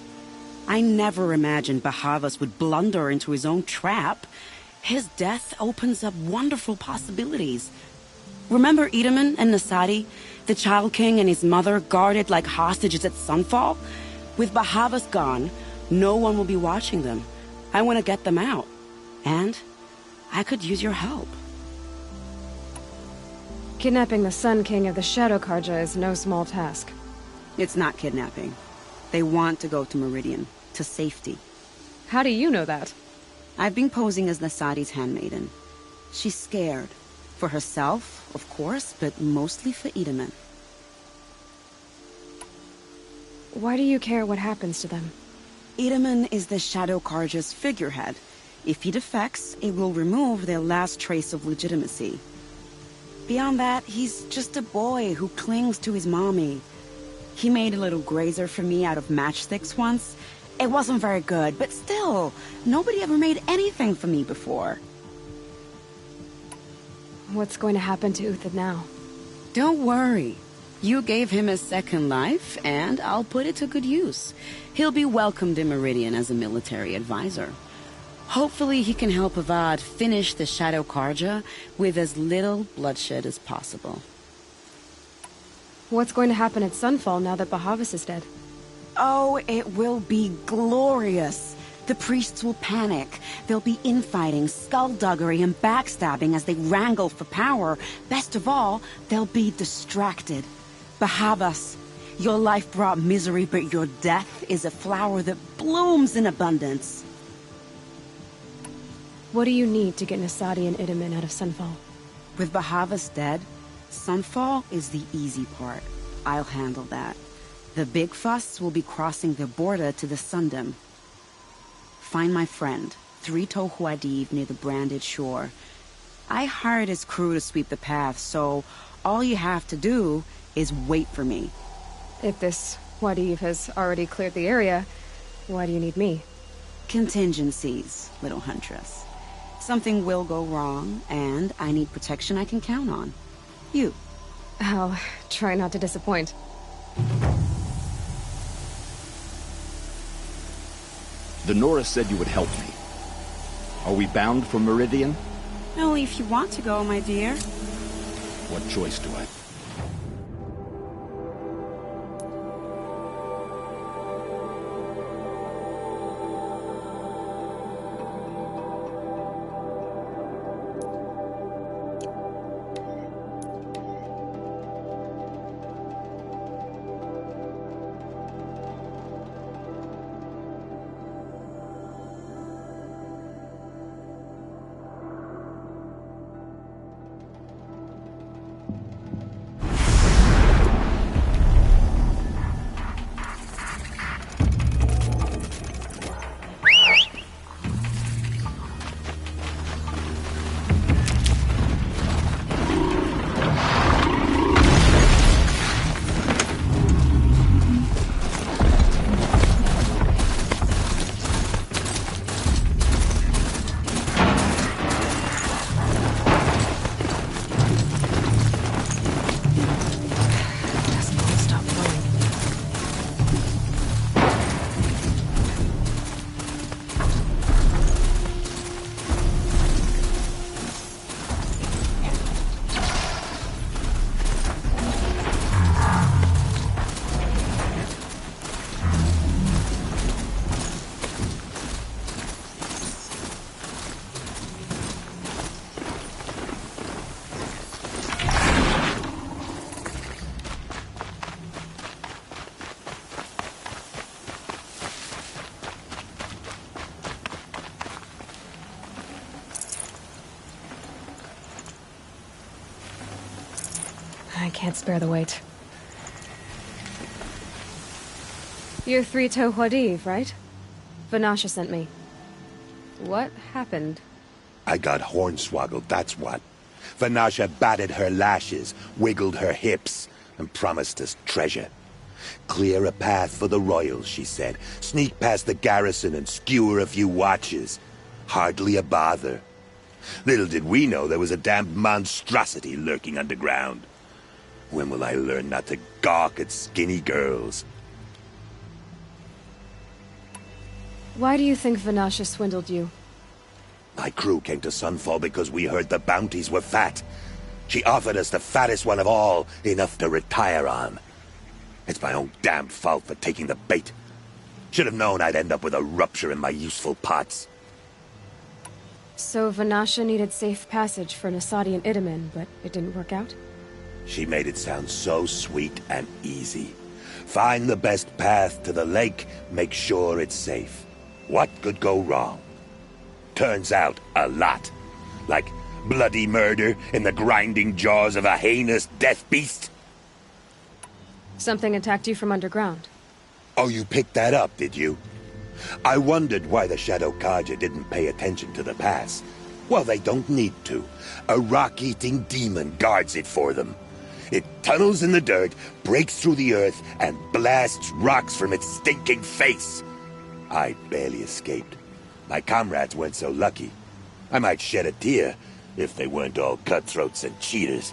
I never imagined Bahavas would blunder into his own trap. His death opens up wonderful possibilities. Remember Edaman and Nasadi, the Child King and his mother guarded like hostages at Sunfall? With Bahavas gone, no one will be watching them. I want to get them out. And I could use your help. Kidnapping the Sun King of the Shadow Karja is no small task. It's not kidnapping. They want to go to Meridian, to safety. How do you know that? I've been posing as Nasadi's handmaiden. She's scared. For herself, of course, but mostly for Edaman. Why do you care what happens to them? Edaman is the Shadow Karja's figurehead. If he defects, it will remove their last trace of legitimacy. Beyond that, he's just a boy who clings to his mommy. He made a little grazer for me out of matchsticks once. It wasn't very good, but still, nobody ever made anything for me before. What's going to happen to Uthid now? Don't worry. You gave him a second life, and I'll put it to good use. He'll be welcomed in Meridian as a military advisor. Hopefully he can help Avad finish the Shadow Karja with as little bloodshed as possible. What's going to happen at Sunfall now that Bahavas is dead? Oh, it will be glorious. The priests will panic. There'll be infighting, skullduggery, and backstabbing as they wrangle for power. Best of all, they'll be distracted. Bahavas, your life brought misery, but your death is a flower that blooms in abundance. What do you need to get Nasadi and Edaman out of Sunfall? With Bahavas dead, Sunfall is the easy part. I'll handle that. The big fuss will be crossing the border to the Sundom. Find my friend, 3 Tohuadiv near the branded shore. I hired his crew to sweep the path, so all you have to do is wait for me. If this Wadif has already cleared the area, why do you need me? Contingencies, little huntress. Something will go wrong, and I need protection I can count on. You. I'll try not to disappoint. The Nora said you would help me. Are we bound for Meridian? Only if you want to go, my dear. What choice do I? I can't spare the weight. You're Three-Toe Huadiv, right? Vanasha sent me. What happened? I got hornswoggled, that's what. Vanasha batted her lashes, wiggled her hips, and promised us treasure. Clear a path for the royals, she said. Sneak past the garrison and skewer a few watches. Hardly a bother. Little did we know there was a damned monstrosity lurking underground. When will I learn not to gawk at skinny girls? Why do you think Vanasha swindled you? My crew came to Sunfall because we heard the bounties were fat. She offered us the fattest one of all, enough to retire on. It's my own damned fault for taking the bait. Should have known I'd end up with a rupture in my useful parts. So Vanasha needed safe passage for Nasadi and Idaman, but it didn't work out? She made it sound so sweet and easy. Find the best path to the lake, make sure it's safe. What could go wrong? Turns out, a lot. Like bloody murder in the grinding jaws of a heinous death beast. Something attacked you from underground. Oh, you picked that up, did you? I wondered why the Shadow Kaja didn't pay attention to the pass. Well, they don't need to. A rock-eating demon guards it for them. It tunnels in the dirt, breaks through the earth, and blasts rocks from its stinking face. I barely escaped. My comrades weren't so lucky. I might shed a tear if they weren't all cutthroats and cheaters.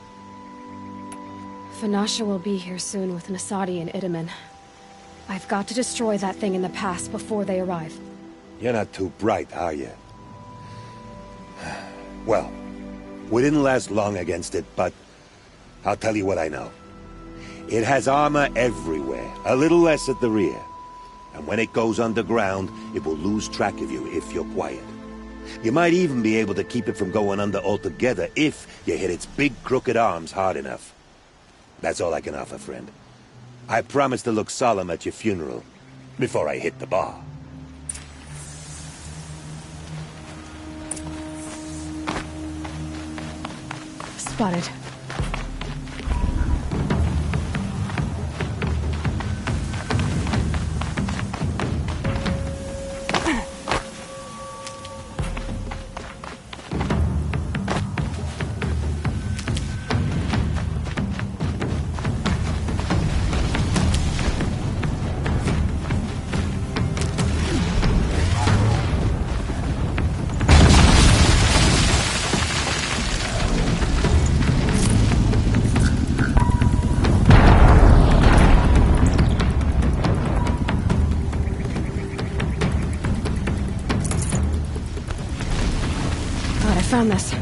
Vanasha will be here soon with Nasadi and Idaman. I've got to destroy that thing in the pass before they arrive. You're not too bright, are you? Well, we didn't last long against it, but I'll tell you what I know. It has armor everywhere, a little less at the rear. And when it goes underground, it will lose track of you if you're quiet. You might even be able to keep it from going under altogether if you hit its big crooked arms hard enough. That's all I can offer, friend. I promise to look solemn at your funeral, before I hit the bar. Spotted. on this.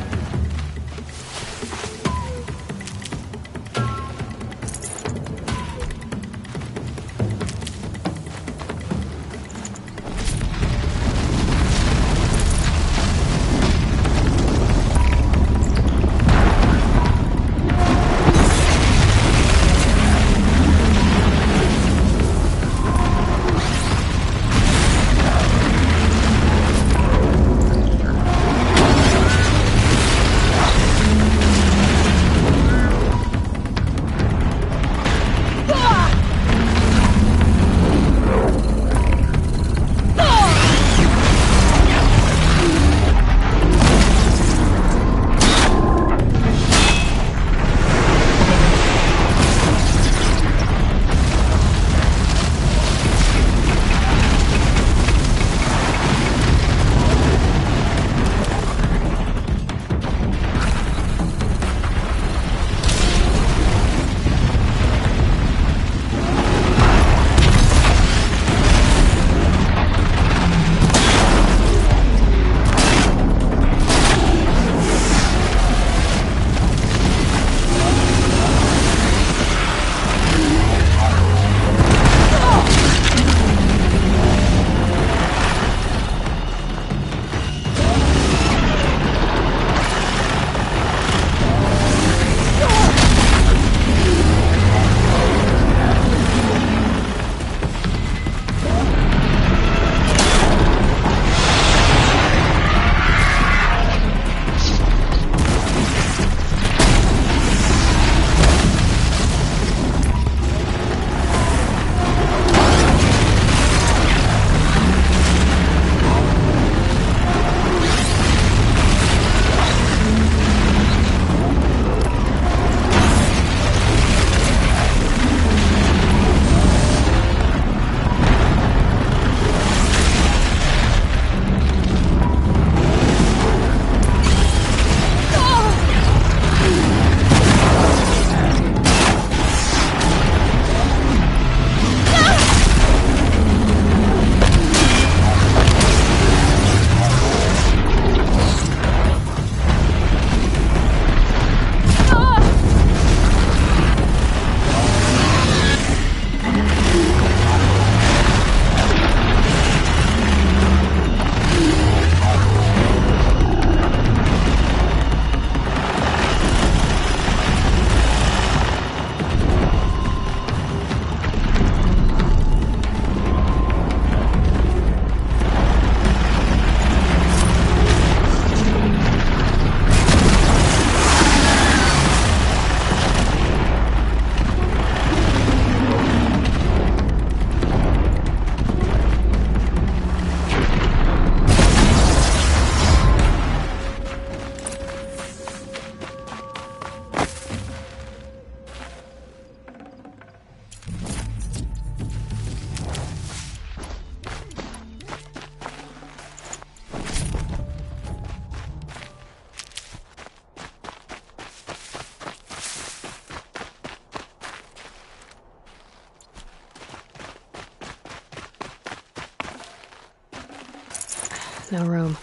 No room.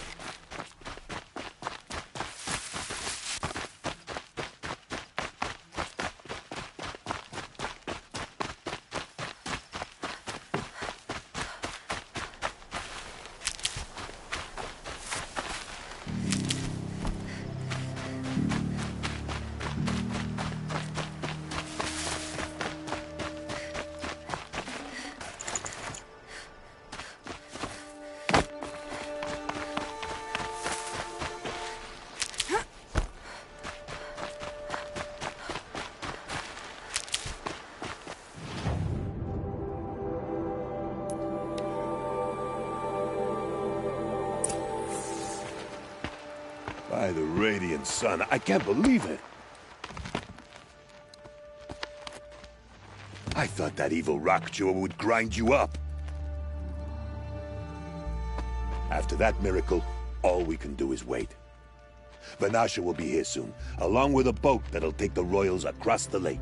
By the radiant sun, I can't believe it. I thought that evil rock chewer would grind you up. After that miracle, all we can do is wait. Vanasha will be here soon, along with a boat that'll take the royals across the lake.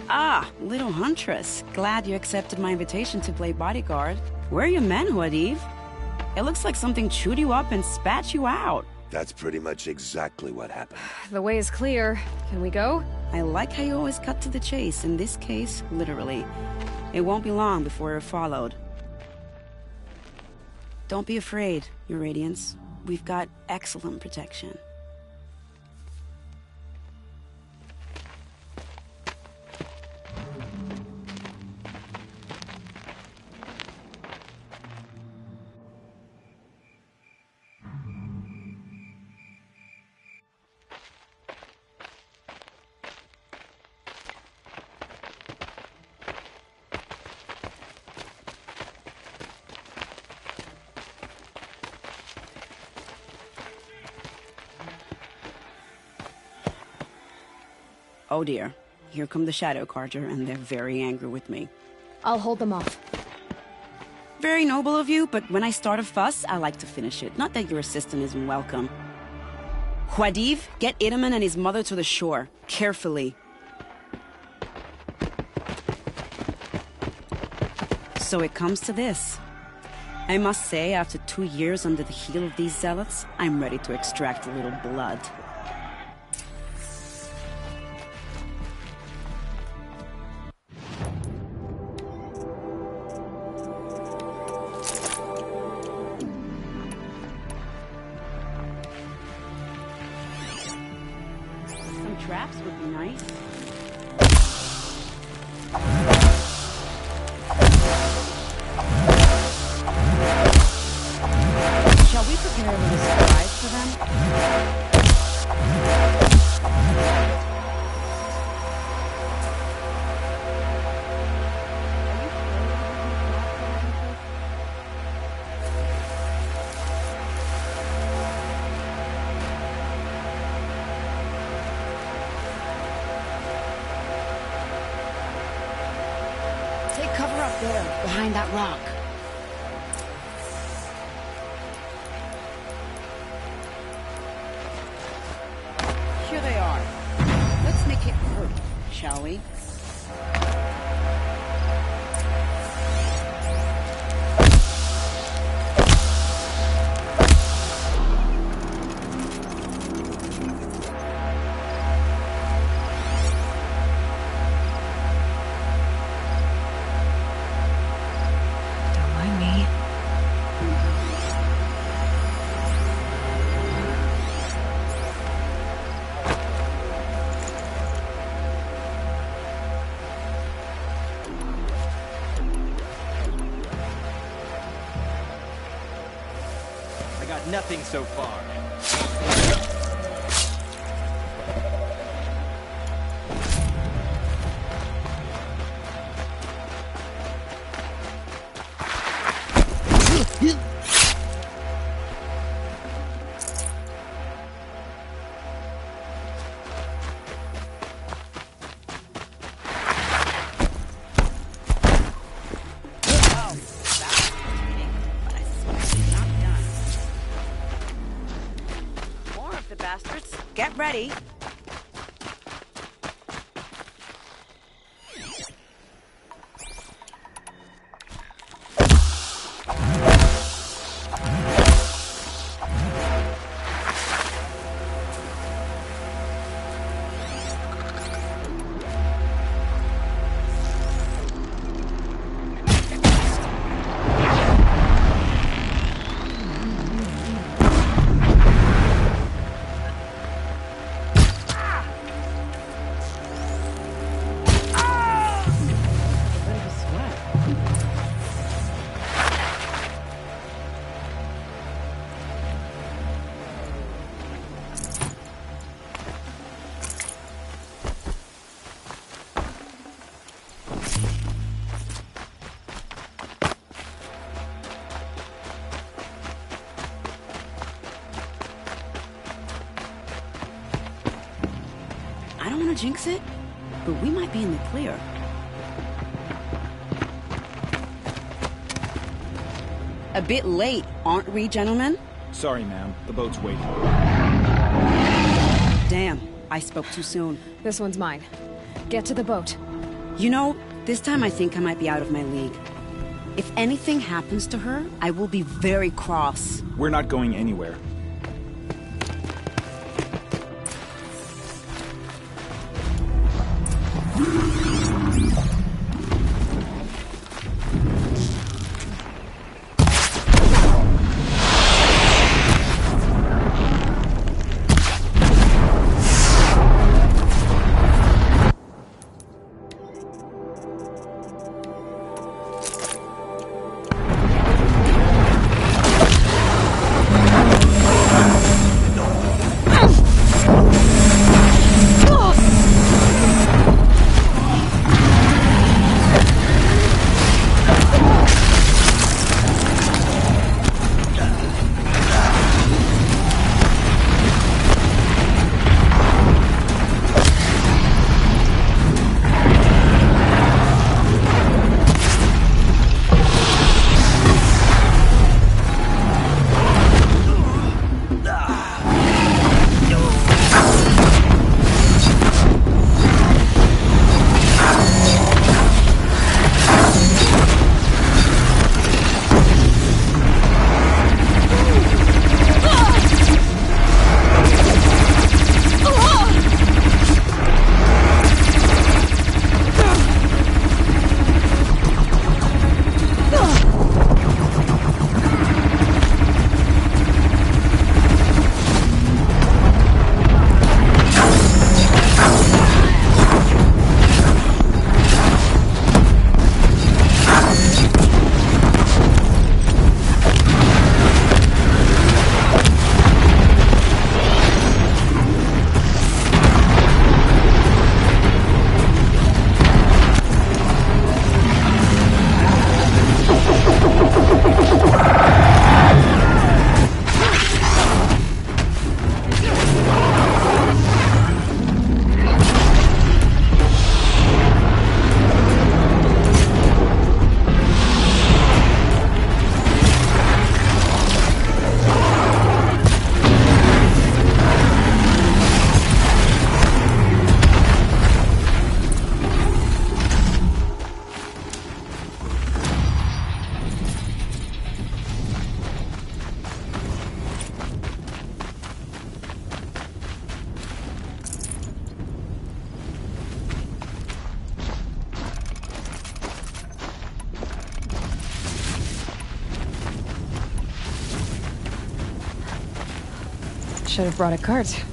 Ah, little huntress. Glad you accepted my invitation to play bodyguard. Where are your men, Huadiv? It looks like something chewed you up and spat you out. That's pretty much exactly what happened. The way is clear. Can we go? I like how you always cut to the chase. In this case, literally. It won't be long before you're followed. Don't be afraid, Your Radiance. We've got excellent protection. Oh dear, here come the Shadow Carter, and they're very angry with me. I'll hold them off. Very noble of you, but when I start a fuss, I like to finish it. Not that your assistant isn't welcome. Huadiv, get Idaman and his mother to the shore. Carefully. So it comes to this. I must say, after 2 years under the heel of these zealots, I'm ready to extract a little blood. Traps would be nice. Shall we prepare a little surprise for them? Cover up there, behind that rock. Here they are. Let's make it hurt, shall we? Nothing so far. Get ready. I don't want to jinx it, but we might be in the clear. A bit late, aren't we, gentlemen? Sorry, ma'am. The boat's waiting. Damn, I spoke too soon. This one's mine. Get to the boat. You know, this time I think I might be out of my league. If anything happens to her, I will be very cross. We're not going anywhere. Should have brought a cart.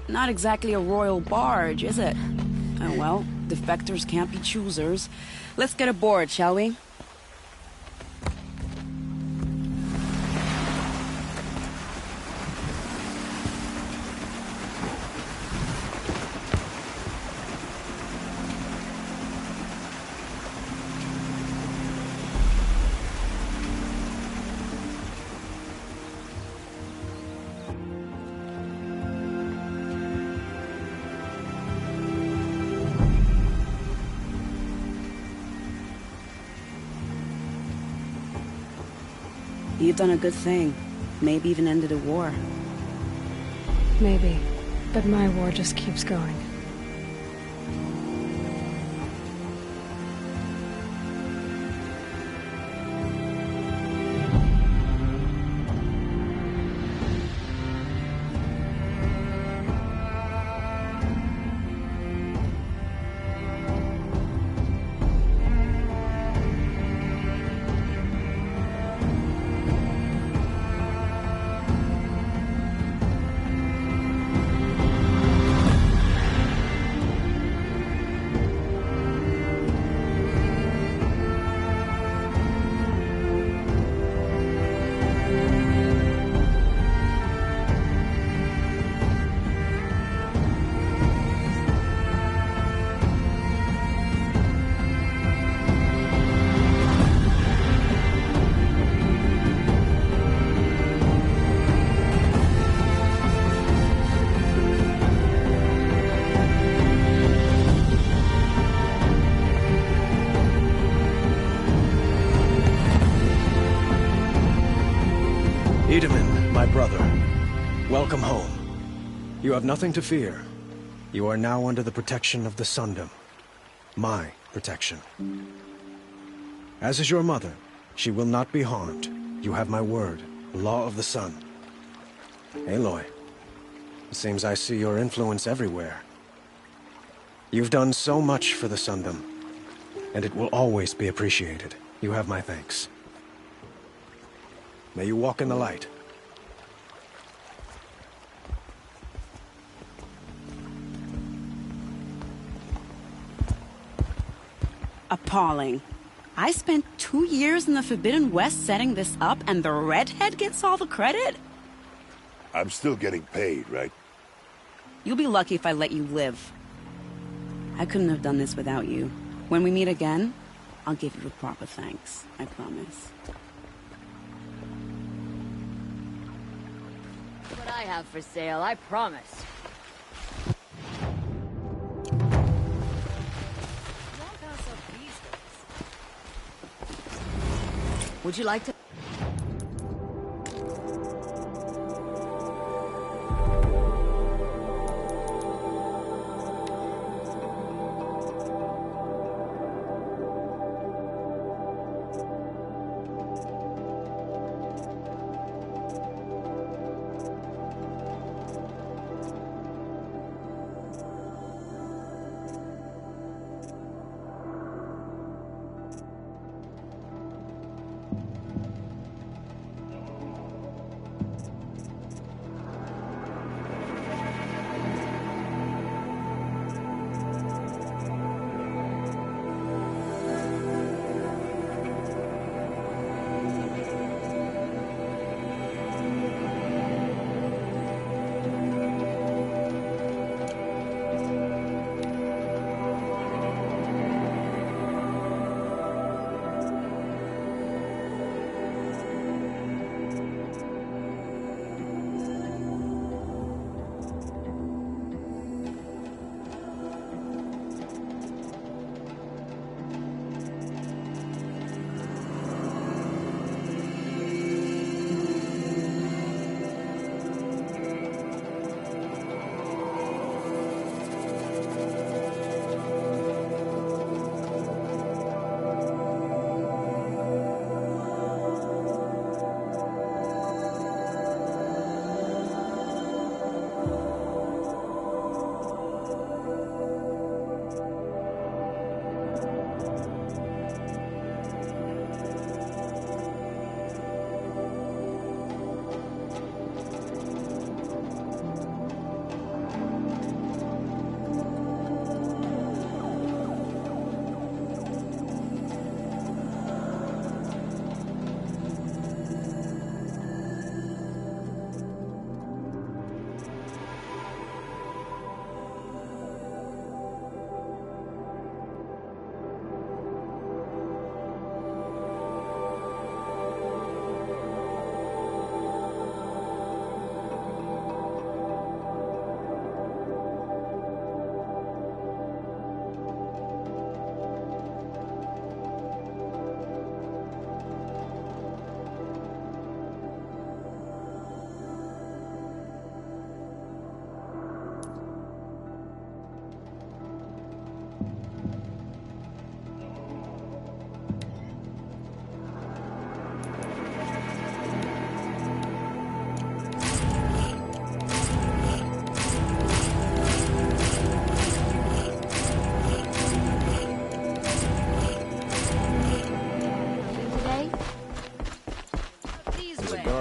Not exactly a royal barge, is it? Oh well, defectors can't be choosers. Let's get aboard, shall we? You've done a good thing. Maybe even ended a war. Maybe. But my war just keeps going. Itaman, my brother, welcome home. You have nothing to fear. You are now under the protection of the Sundom. My protection. As is your mother, she will not be harmed. You have my word, law of the sun. Aloy, it seems I see your influence everywhere. You've done so much for the Sundom, and it will always be appreciated. You have my thanks. May you walk in the light. Appalling. I spent 2 years in the Forbidden West setting this up, and the redhead gets all the credit? I'm still getting paid, right? You'll be lucky if I let you live. I couldn't have done this without you. When we meet again, I'll give you the proper thanks. I promise. What I have for sale, I promise. Would you like to...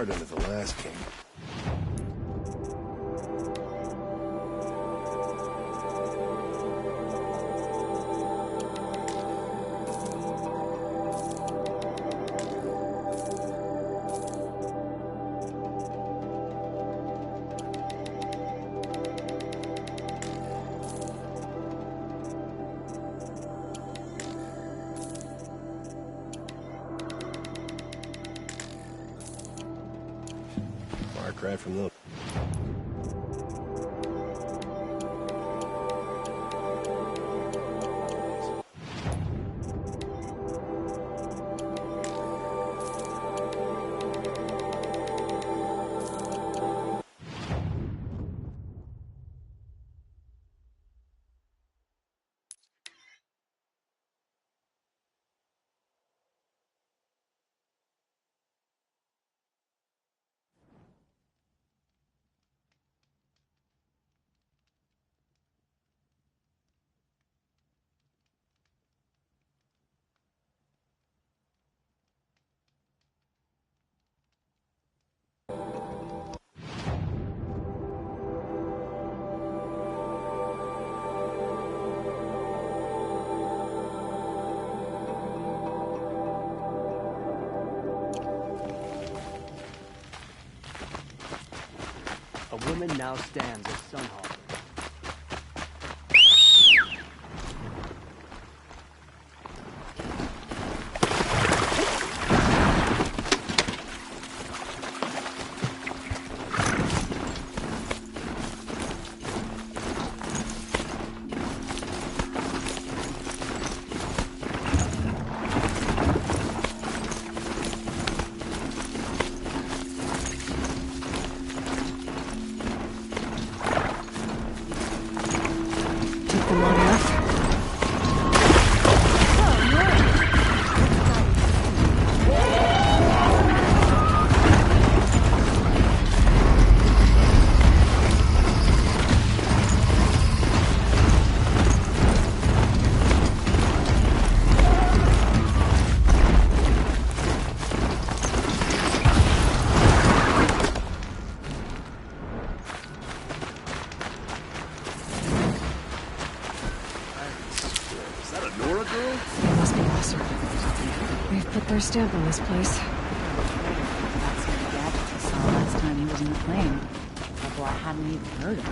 Under the last king. Right from the A woman now stands as Sun Harbor. Their stamp on this place. That's what the gadgets I saw last time he was in the plane. Trouble I hadn't even heard of.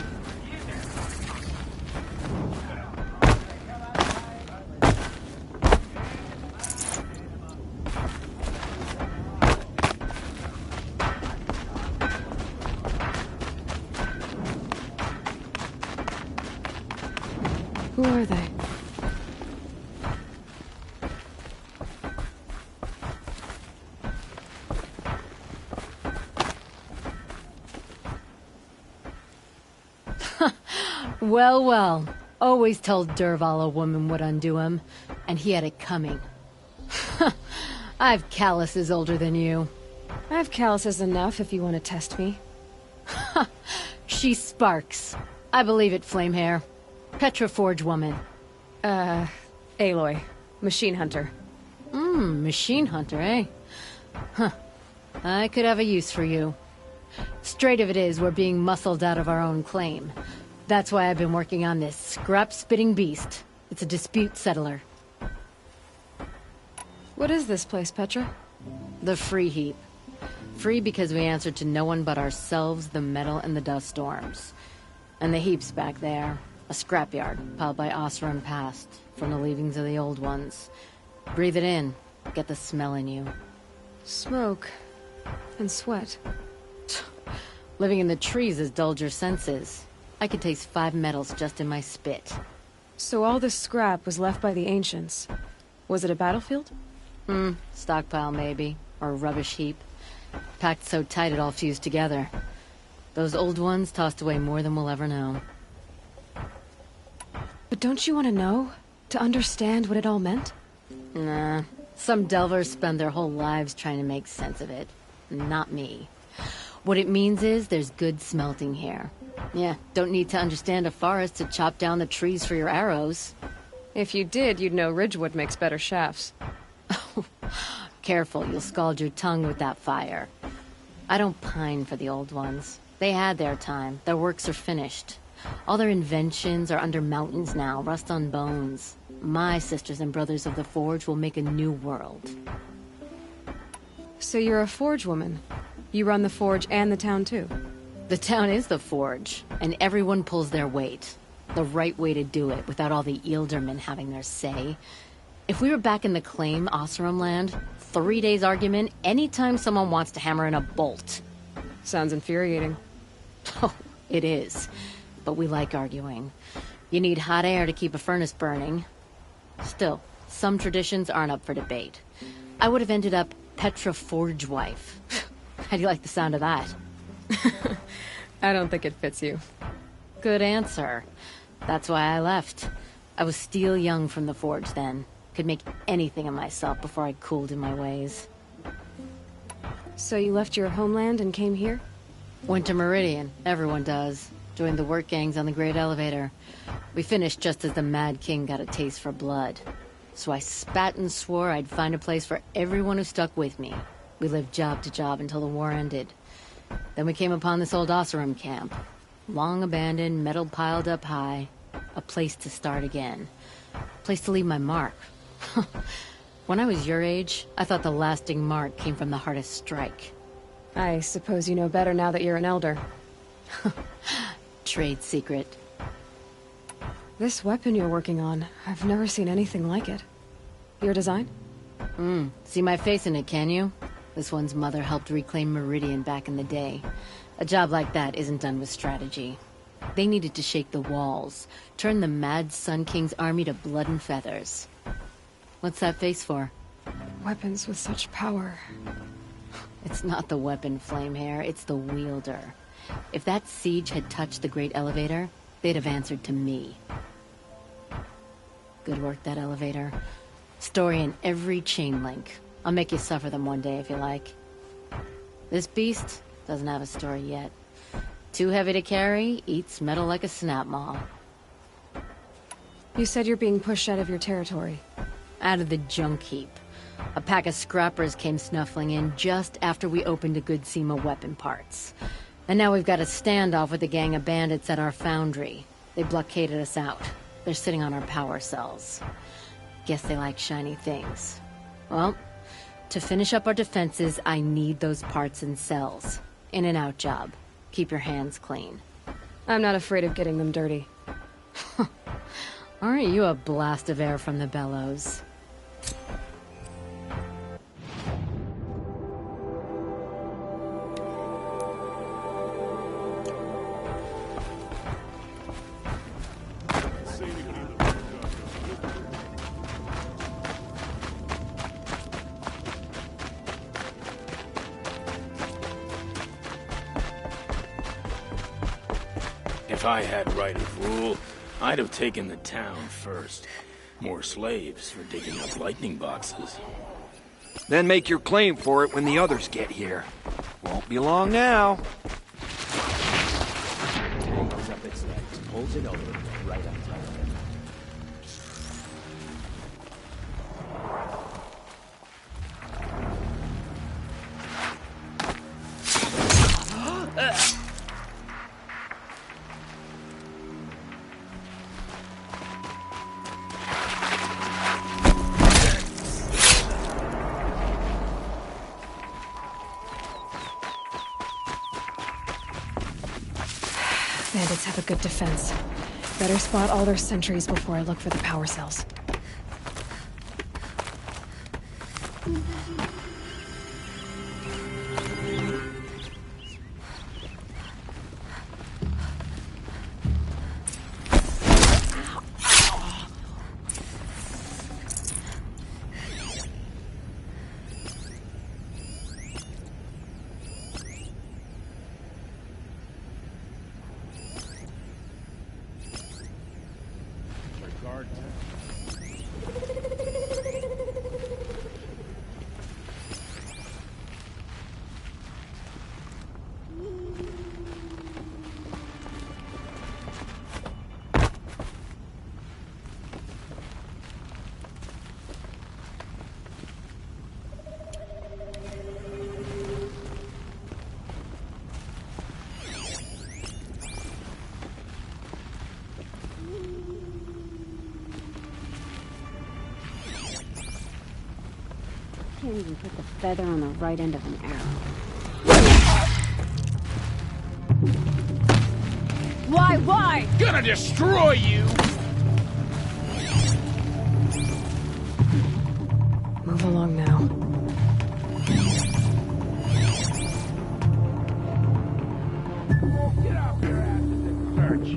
Who are they? Well, well. Always told Derval a woman would undo him, and he had it coming. I've calluses older than you. I have calluses enough if you want to test me. She sparks. I believe it, Flamehair. Petra Forge woman. Aloy. Machine hunter. Machine hunter, eh? Huh. I could have a use for you. Straight of it is, we're being muscled out of our own claim. That's why I've been working on this scrap-spitting beast. It's a dispute settler. What is this place, Petra? The Free Heap. Free because we answer to no one but ourselves, the metal, and the dust storms. And the heap's back there. A scrapyard, piled by Oseram past, from the leavings of the old ones. Breathe it in. Get the smell in you. Smoke. And sweat. Living in the trees has dulled your senses. I could taste 5 metals just in my spit. So all this scrap was left by the ancients. Was it a battlefield? Stockpile maybe. Or a rubbish heap. Packed so tight it all fused together. Those old ones tossed away more than we'll ever know. But don't you want to know? To understand what it all meant? Nah. Some delvers spend their whole lives trying to make sense of it. Not me. What it means is there's good smelting here. Yeah, don't need to understand a forest to chop down the trees for your arrows. If you did, you'd know Ridgewood makes better shafts. Careful, you'll scald your tongue with that fire. I don't pine for the old ones. They had their time. Their works are finished. All their inventions are under mountains now, rust on bones. My sisters and brothers of the Forge will make a new world. So you're a Forge woman. You run the Forge and the town too? The town is the Forge, and everyone pulls their weight. The right way to do it, without all the Eildermen having their say. If we were back in the claim, Oseram land, 3 days argument anytime someone wants to hammer in a bolt. Sounds infuriating. Oh, it is. But we like arguing. You need hot air to keep a furnace burning. Still, some traditions aren't up for debate. I would have ended up Petra Forge wife. How do you like the sound of that? I don't think it fits you. Good answer. That's why I left. I was steel young from the Forge then. Could make anything of myself before I cooled in my ways. So you left your homeland and came here? Went to Meridian. Everyone does. Joined the work gangs on the Great Elevator. We finished just as the Mad King got a taste for blood. So I spat and swore I'd find a place for everyone who stuck with me. We lived job to job until the war ended. Then we came upon this old Oseram camp. Long abandoned, metal piled up high. A place to start again. A place to leave my mark. When I was your age, I thought the lasting mark came from the hardest strike. I suppose you know better now that you're an elder. Trade secret. This weapon you're working on, I've never seen anything like it. Your design? See my face in it, can you? This one's mother helped reclaim Meridian back in the day. A job like that isn't done with strategy. They needed to shake the walls, turn the mad Sun King's army to blood and feathers. What's that face for? Weapons with such power. It's not the weapon, Flamehair, it's the wielder. If that siege had touched the Great Elevator, they'd have answered to me. Good work, that elevator. Story in every chain link. I'll make you suffer them one day if you like. This beast doesn't have a story yet. Too heavy to carry, eats metal like a snap maw. You said you're being pushed out of your territory. Out of the junk heap. A pack of scrappers came snuffling in just after we opened a good seam of weapon parts. And now we've got a standoff with a gang of bandits at our foundry. They blockaded us out. They're sitting on our power cells. Guess they like shiny things. Well, to finish up our defenses, I need those parts and cells. In and out job. Keep your hands clean. I'm not afraid of getting them dirty. Aren't you a blast of air from the bellows? If I had right of rule, I'd have taken the town first. More slaves for digging up lightning boxes. Then make your claim for it when the others get here. Won't be long now. Tangles up its legs, pulls it over, right up top of it. Bandits have a good defense. Better spot all their sentries before I look for the power cells. Can't even put the feather on the right end of an arrow. Why? Gonna destroy you! Move along now. Get off your asses and search.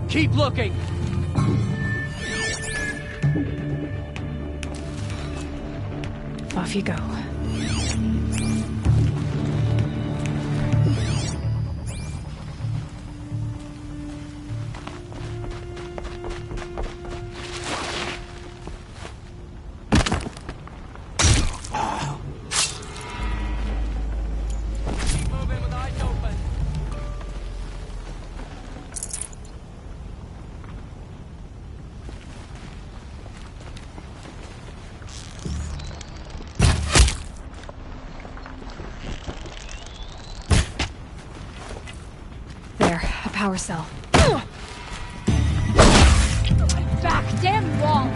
Keep looking! Off you go. There, a power cell. Back, damn wall!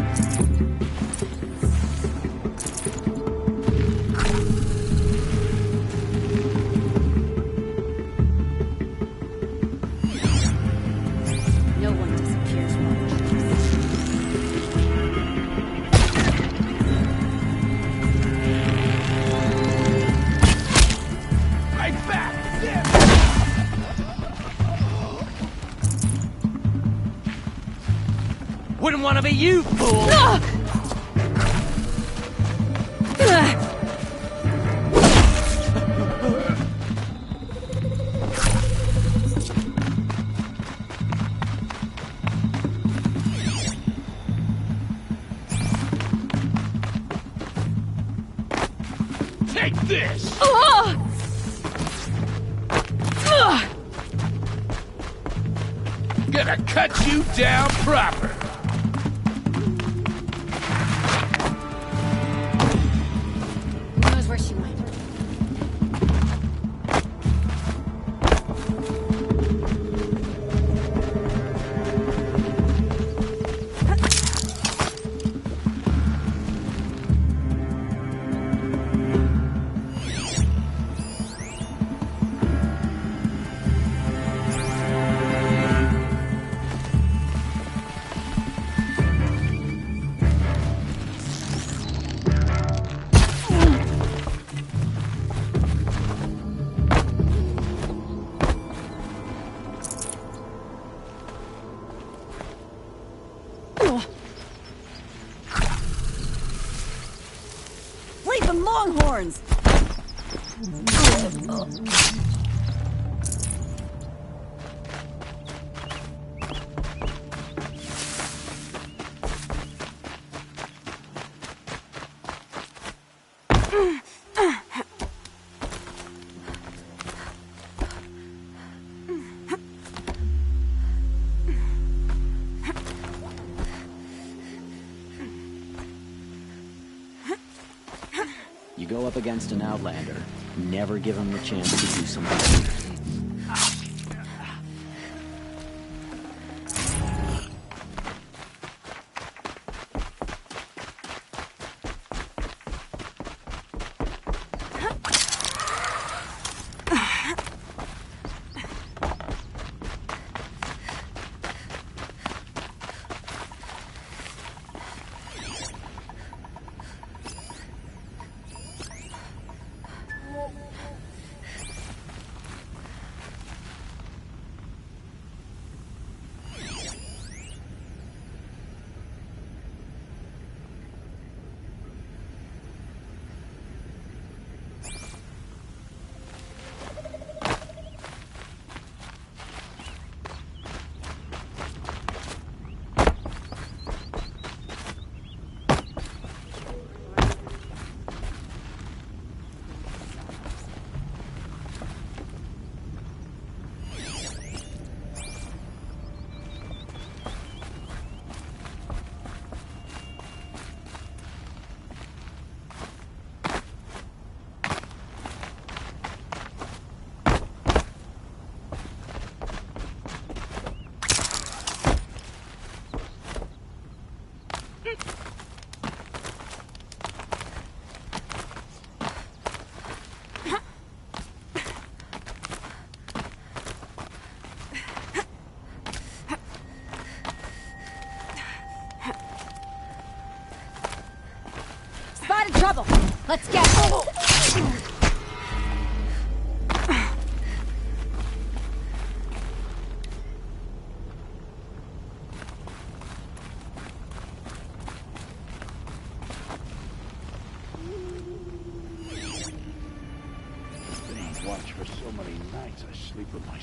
No one disappears much. Right back! Wouldn't want to be you, fool! Take this! Gonna cut you down proper. Who knows where she went? Fleepin' longhorns! You go up against an outlander, never give him the chance to do something weird. Spotted trouble! Let's get Watch for so many nights I sleep with my...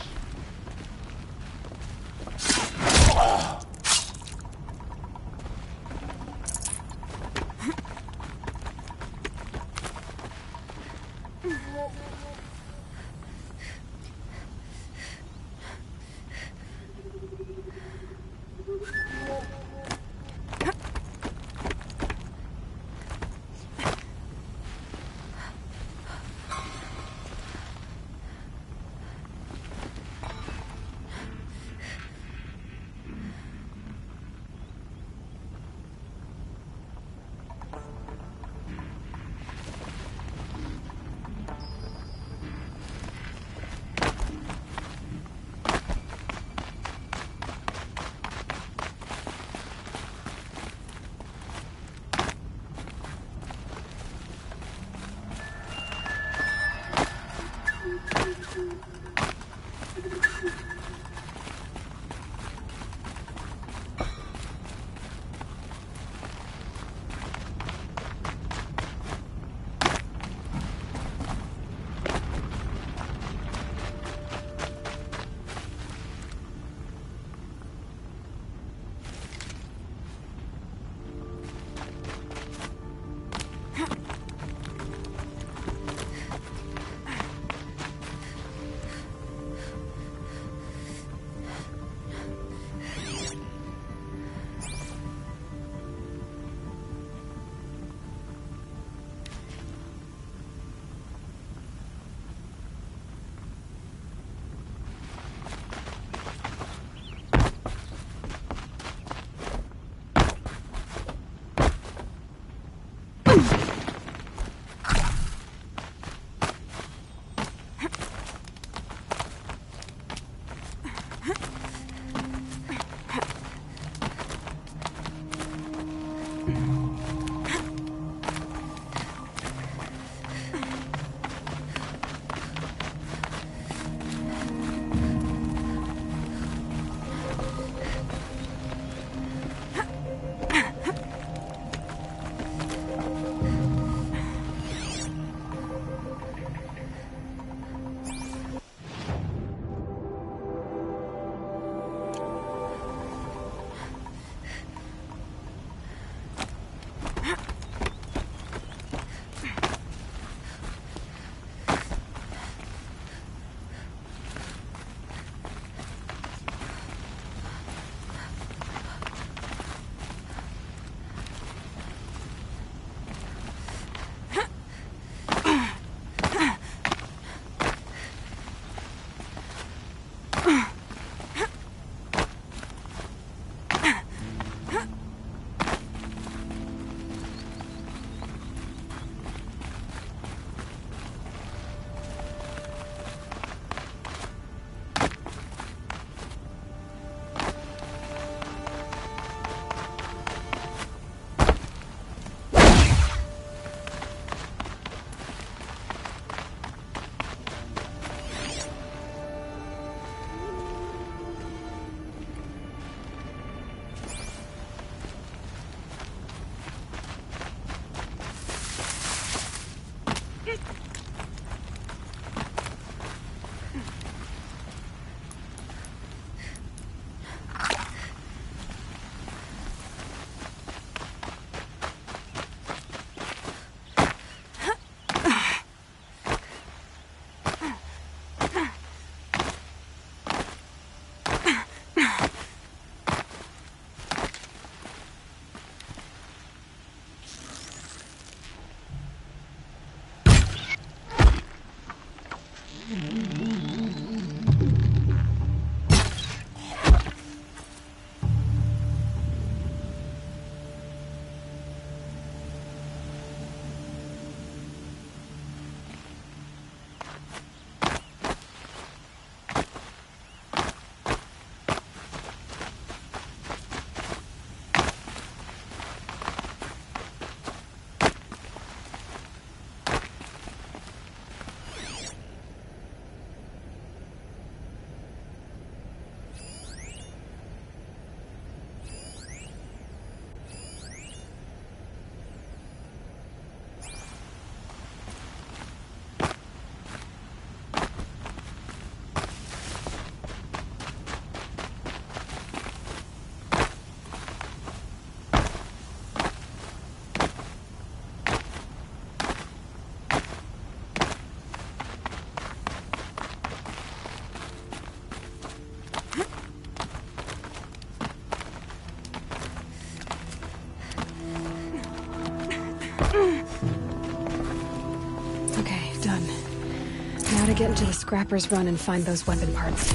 get into the scrapper's run and find those weapon parts.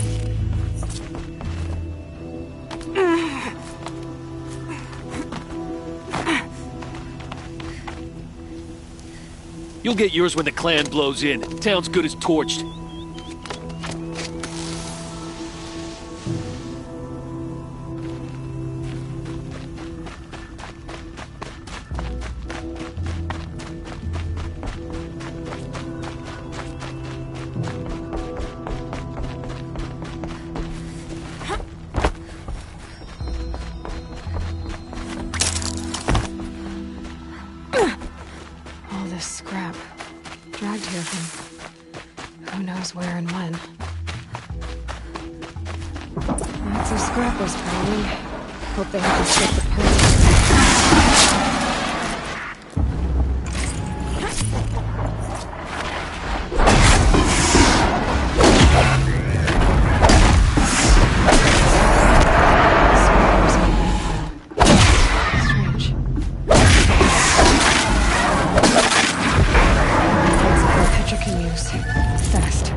You'll get yours when the clan blows in. Town's good as torched. All this scrap. Dragged here from who knows where and when. Lots of scrappers prowling. Hope they haven't skipped the party. Fast.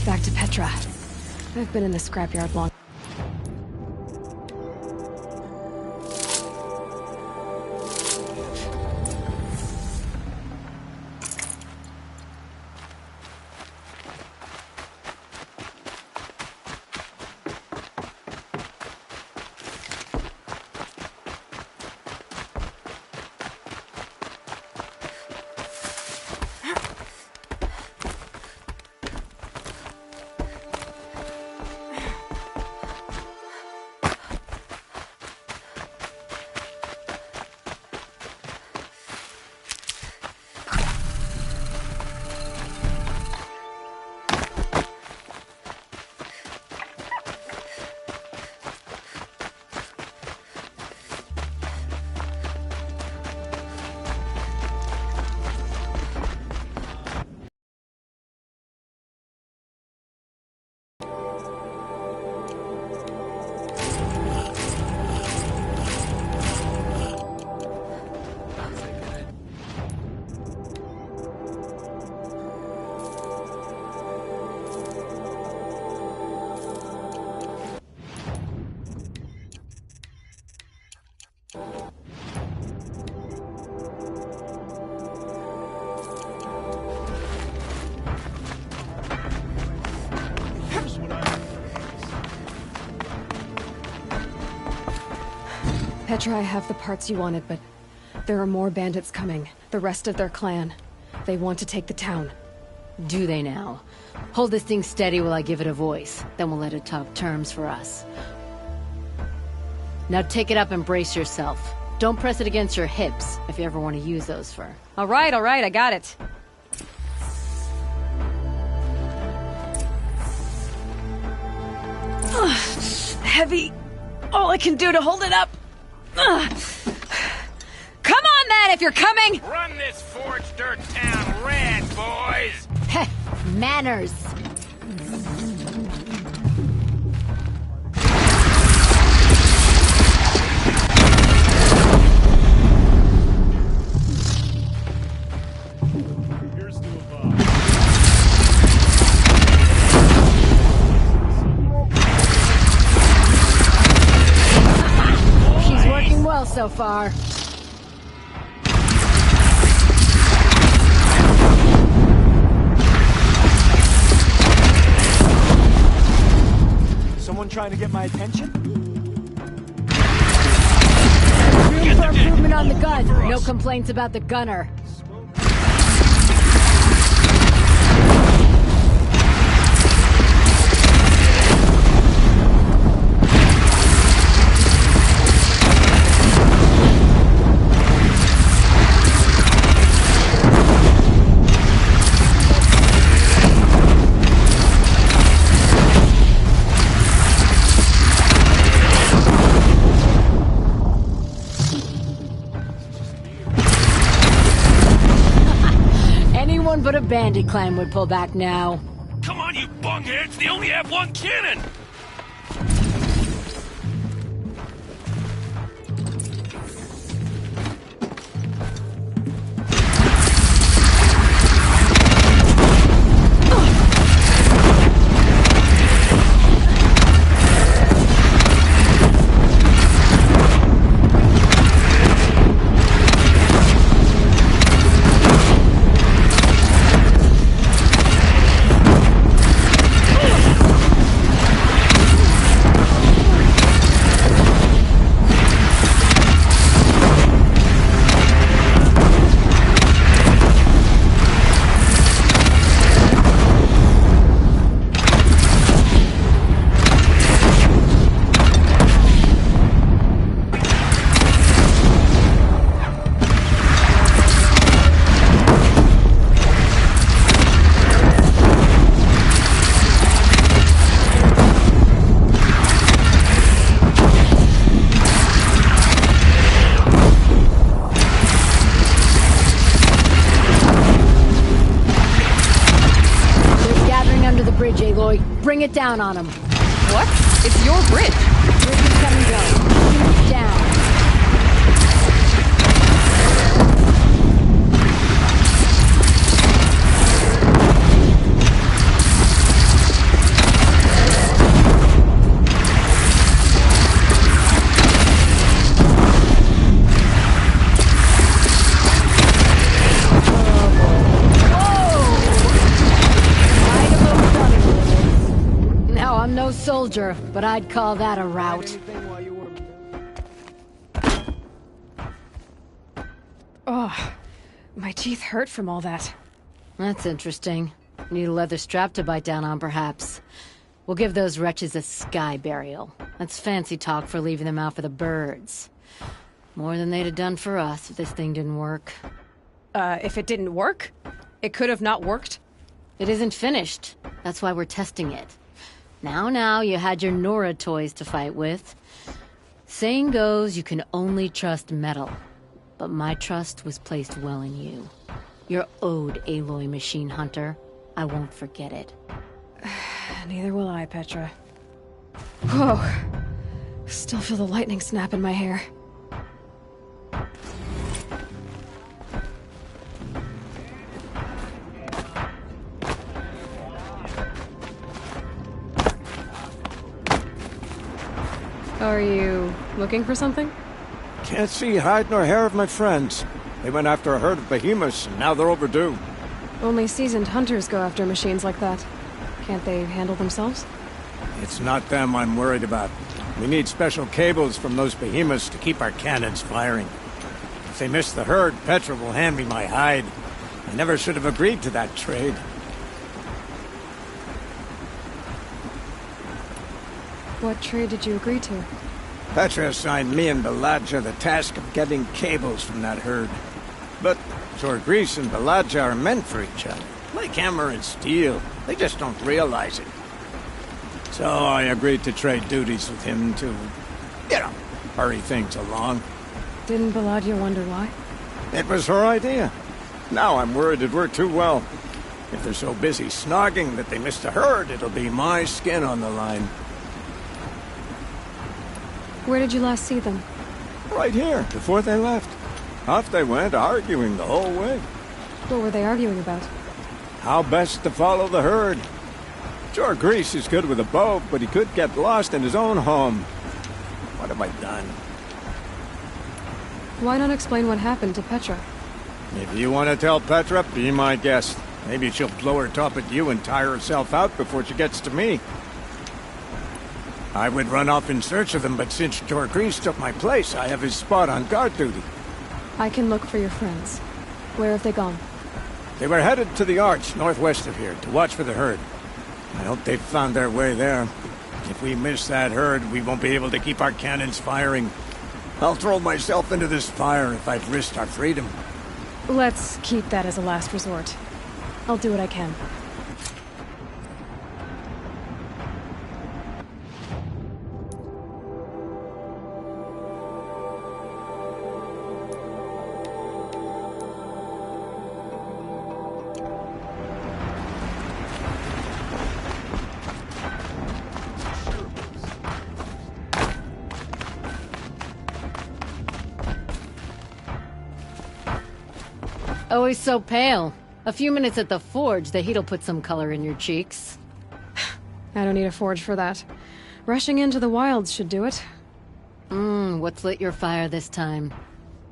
Back to Petra. I've been in the scrapyard long. Petra, I have the parts you wanted, but there are more bandits coming. The rest of their clan. They want to take the town. Do they now? Hold this thing steady while I give it a voice. Then we'll let it talk terms for us. Now take it up and brace yourself. Don't press it against your hips, if you ever want to use those for... All right, I got it. Ugh, heavy. all I can do to hold it up. Ugh. Come on, then, if you're coming! Run this forged dirt town red, boys! Heh, manners. She's working well so far. Someone trying to get my attention? Room for improvement on the gun. No complaints about the gunner. Anyone but a bandit clan would pull back now. Come on, you bungheads! They only have one cannon! Bring it down on him. What? It's your bridge. Bridge is come and go. Shoot it down. I'm no soldier, but I'd call that a rout. Oh, my teeth hurt from all that. That's interesting. Need a leather strap to bite down on, perhaps. We'll give those wretches a sky burial. That's fancy talk for leaving them out for the birds. More than they'd have done for us if this thing didn't work. If it didn't work? It could have not worked? It isn't finished. That's why we're testing it. Now, you had your Nora toys to fight with. Saying goes, you can only trust metal. But my trust was placed well in you. You're owed, Aloy Machine Hunter. I won't forget it. Neither will I, Petra. Whoa. Still feel the lightning snap in my hair. Are you looking for something? Can't see hide nor hair of my friends. They went after a herd of behemoths, and now they're overdue. Only seasoned hunters go after machines like that. Can't they handle themselves? It's not them I'm worried about. We need special cables from those behemoths to keep our cannons firing. If they miss the herd, Petra will hand me my hide. I never should have agreed to that trade. What trade did you agree to? Petra assigned me and Baladja the task of getting cables from that herd. But Torgris and Baladja are meant for each other. Like hammer and steel. They just don't realize it. So I agreed to trade duties with him to hurry things along. Didn't Baladia wonder why? It was her idea. Now I'm worried it worked too well. If they're so busy snogging that they missed the herd, it'll be my skin on the line. Where did you last see them? Right here, before they left. Off they went, arguing the whole way. What were they arguing about? How best to follow the herd. Sure, Grease is good with a bow, but he could get lost in his own home. What have I done? Why not explain what happened to Petra? If you want to tell Petra, be my guest. Maybe she'll blow her top at you and tire herself out before she gets to me. I would run off in search of them, but since Jor Grease took my place, I have his spot on guard duty. I can look for your friends. Where have they gone? They were headed to the Arch, northwest of here, to watch for the herd. I hope they've found their way there. If we miss that herd, we won't be able to keep our cannons firing. I'll throw myself into this fire if I've risked our freedom. Let's keep that as a last resort. I'll do what I can. Always so pale. A few minutes at the forge, the heat'll put some color in your cheeks. I don't need a forge for that. Rushing into the wilds should do it. What's lit your fire this time?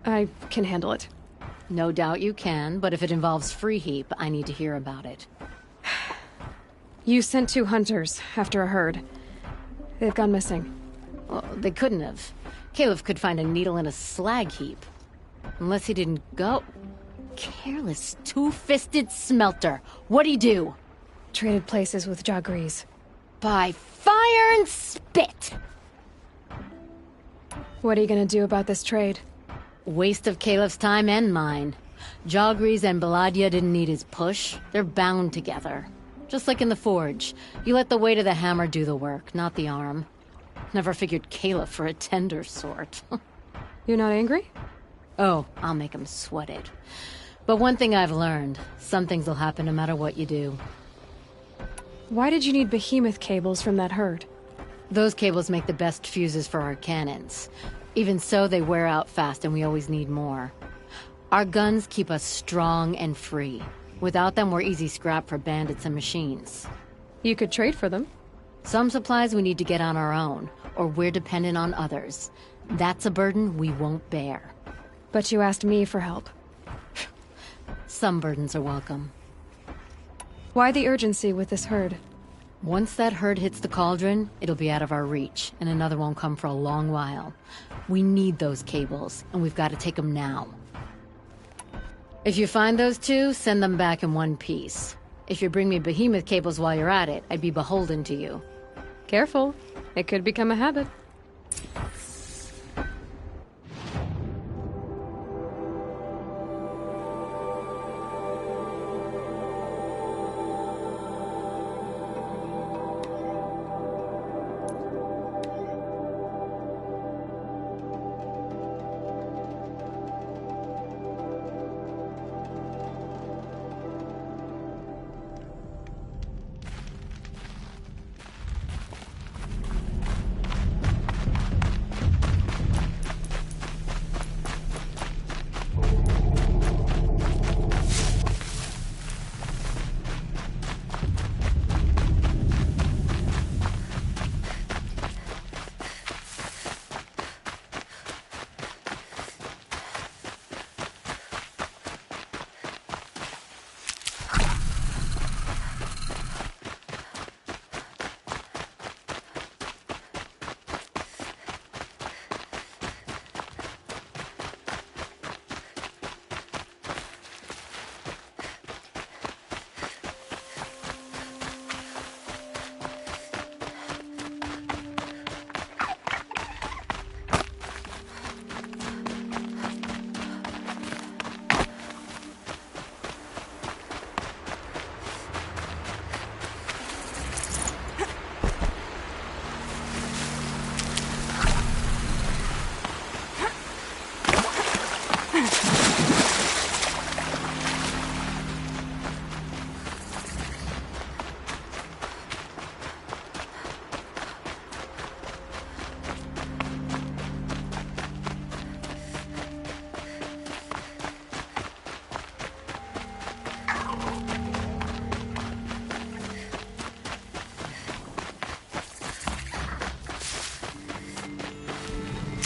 I can handle it. No doubt you can, but if it involves free heap, I need to hear about it. You sent 2 hunters after a herd. They've gone missing. Well, they couldn't have. Caliph could find a needle in a slag heap. Unless he didn't go... Careless, two-fisted smelter. What'd he do? Traded places with Jagrees. By fire and spit! What are you gonna do about this trade? Waste of Caliph's time and mine. Jagrees and Baladia didn't need his push. They're bound together. Just like in the forge. You let the weight of the hammer do the work, not the arm. Never figured Caliph for a tender sort. You're not angry? Oh, I'll make him sweat it. But one thing I've learned, some things will happen no matter what you do. Why did you need behemoth cables from that herd? Those cables make the best fuses for our cannons. Even so, they wear out fast and we always need more. Our guns keep us strong and free. Without them, we're easy scrap for bandits and machines. You could trade for them. Some supplies we need to get on our own, or we're dependent on others. That's a burden we won't bear. But you asked me for help. Some burdens are welcome. Why the urgency with this herd? Once that herd hits the cauldron, it'll be out of our reach, and another won't come for a long while. We need those cables, and we've got to take them now. If you find those 2, send them back in one piece. If you bring me behemoth cables while you're at it, I'd be beholden to you. Careful. It could become a habit.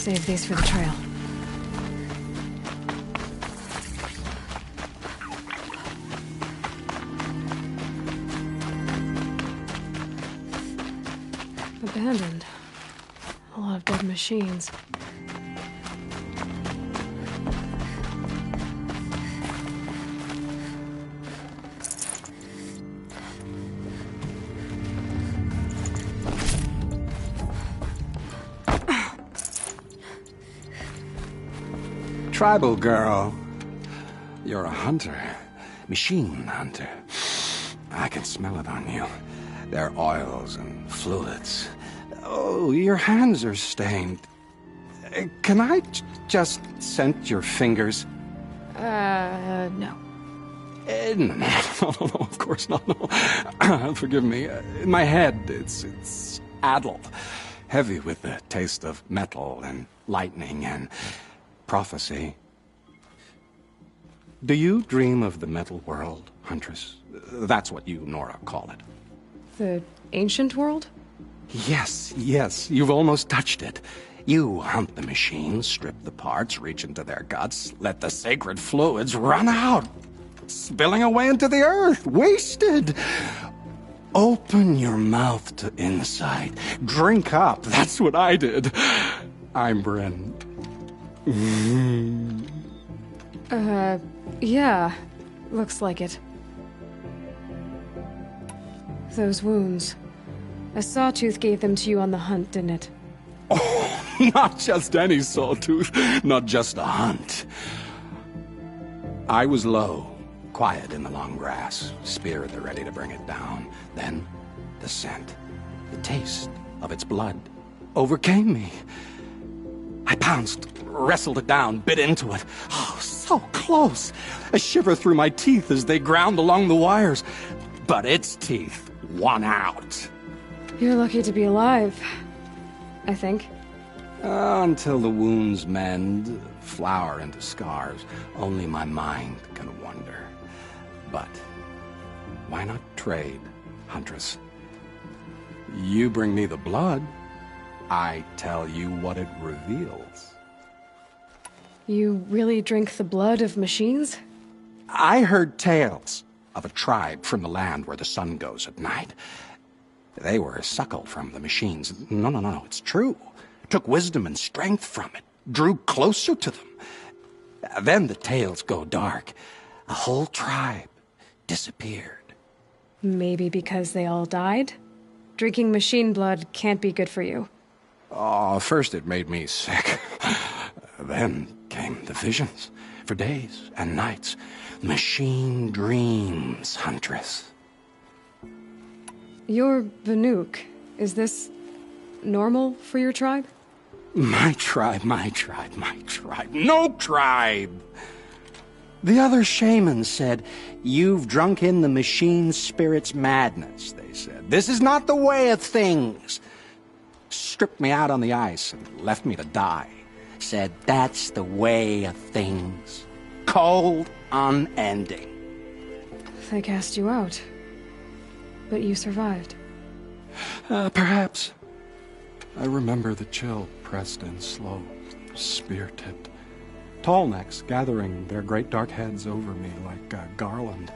Save these for the trail. Abandoned. A lot of dead machines. Tribal girl. You're a hunter. Machine hunter. I can smell it on you. Their oils and fluids. Oh, your hands are stained. Can I just scent your fingers? No. No, of course not, no. Forgive me. In my head, it's addled. Heavy with the taste of metal and lightning and prophecy. Do you dream of the metal world, Huntress? That's what you, Nora, call it. The ancient world? Yes, you've almost touched it. You hunt the machines, strip the parts, reach into their guts, let the sacred fluids run out, spilling away into the earth, wasted. Open your mouth to insight. Drink up. That's what I did. I'm Bryn. Yeah. Looks like it. Those wounds. A sawtooth gave them to you on the hunt, didn't it? Oh, not just any sawtooth. Not just a hunt. I was low, quiet in the long grass, spear at the ready to bring it down. Then, the scent, the taste of its blood overcame me. I pounced, wrestled it down, bit into it. Oh, so close. A shiver through my teeth as they ground along the wires. But its teeth won out. You're lucky to be alive, I think. Until the wounds mend, flower into scars, only my mind can wonder. But why not trade, Huntress? You bring me the blood, I tell you what it reveals. You really drink the blood of machines? I heard tales of a tribe from the land where the sun goes at night. They were suckled from the machines. No, it's true. Took wisdom and strength from it. Drew closer to them. Then the tales go dark. A whole tribe disappeared. Maybe because they all died? Drinking machine blood can't be good for you. Oh, first it made me sick. Then came the visions. For days and nights. Machine dreams, Huntress. You're Banuk. Is this normal for your tribe? My tribe. No tribe! The other shamans said, you've drunk in the machine spirit's madness, they said. This is not the way of things. Stripped me out on the ice and left me to die. Said, that's the way of things. Cold, unending. They cast you out. But you survived. Perhaps. I remember the chill pressed in slow, spear-tipped. Tall necks gathering their great dark heads over me like a garland.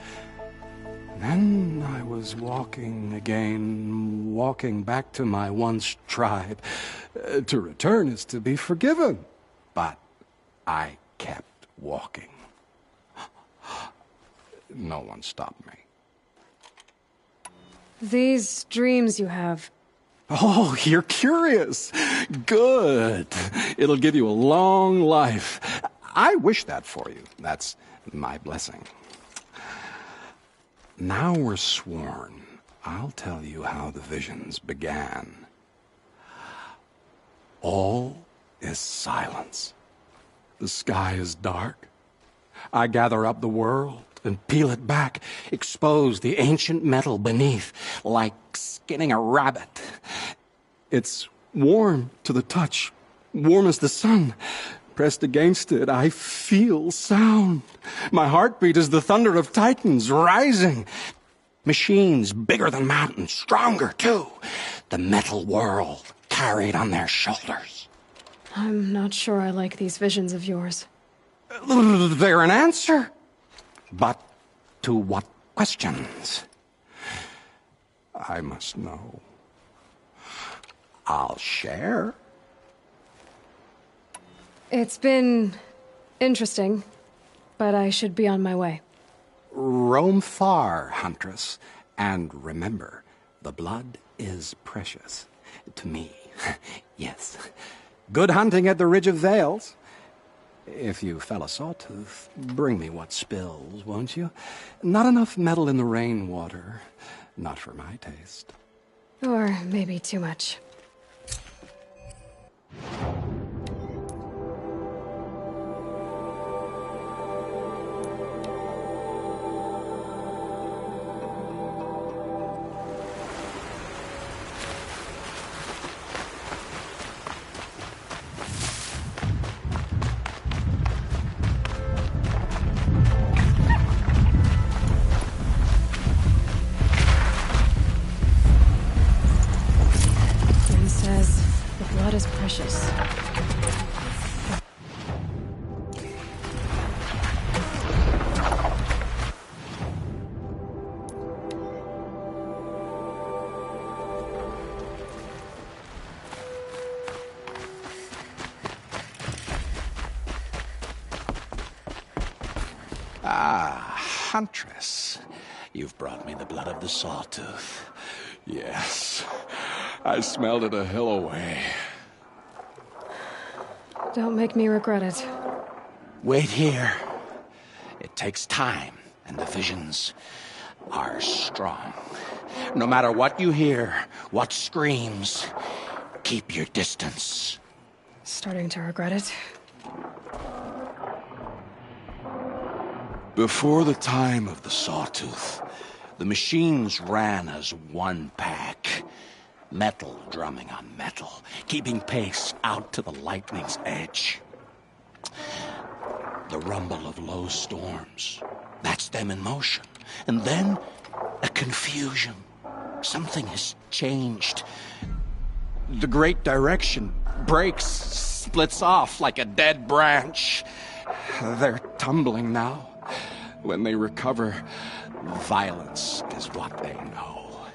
Then I was walking again, walking back to my once tribe. To return is to be forgiven. But I kept walking. No one stopped me. These dreams you have. Oh, you're curious. Good. It'll give you a long life. I wish that for you. That's my blessing. Now we're sworn. I'll tell you how the visions began. All is silence. The sky is dark. I gather up the world and peel it back, expose the ancient metal beneath, like skinning a rabbit. It's warm to the touch, warm as the sun. Pressed against it, I feel sound. My heartbeat is the thunder of titans rising. Machines bigger than mountains, stronger too. The metal world carried on their shoulders. I'm not sure I like these visions of yours. They're an answer. But to what questions? I must know. I'll share. It's been interesting, but I should be on my way. Roam far, Huntress, and remember, the blood is precious. To me, yes. Good hunting at the Ridge of Vales. If you fell a sawtooth, bring me what spills, won't you? Not enough metal in the rainwater. Not for my taste. Or maybe too much. Is precious. Ah, Huntress. You've brought me the blood of the sawtooth. Yes. I smelled it a hill away. Don't make me regret it. Wait here. It takes time, and the visions are strong. No matter what you hear, what screams, keep your distance. Starting to regret it. Before the time of the sawtooth, the machines ran as one pack. Metal drumming on metal, keeping pace out to the lightning's edge. The rumble of low storms, that's them in motion. And then, a confusion. Something has changed. The great direction breaks, splits off like a dead branch. They're tumbling now. When they recover, violence is what they know.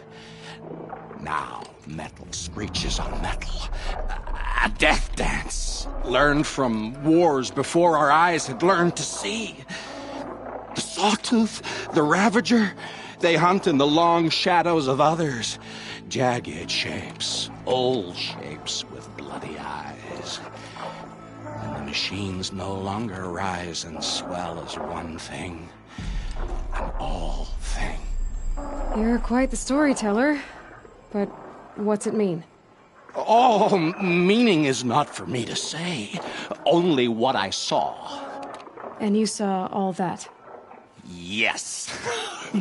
Now, metal screeches on metal. A death dance, learned from wars before our eyes had learned to see. The sawtooth, the ravager, they hunt in the long shadows of others. Jagged shapes, old shapes with bloody eyes. And the machines no longer rise and swell as one thing, an all thing. You're quite the storyteller. But what's it mean? Oh, meaning is not for me to say. Only what I saw. And you saw all that? Yes.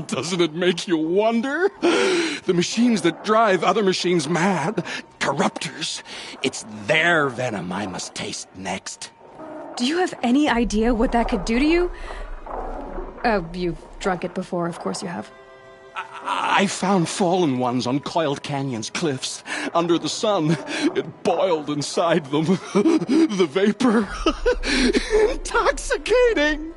Doesn't it make you wonder? The machines that drive other machines mad. Corruptors. It's their venom I must taste next. Do you have any idea what that could do to you? Oh, you've drunk it before, of course you have. I found fallen ones on Coiled Canyon's cliffs. Under the sun, it boiled inside them. The vapor. Intoxicating.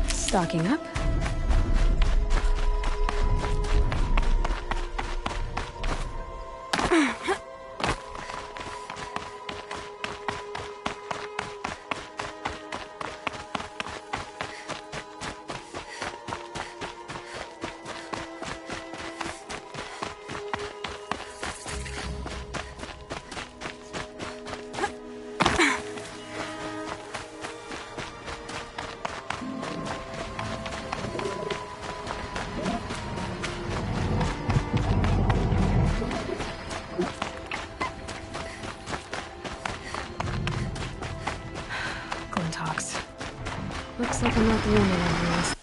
Stocking up. like I'm not the only one who is.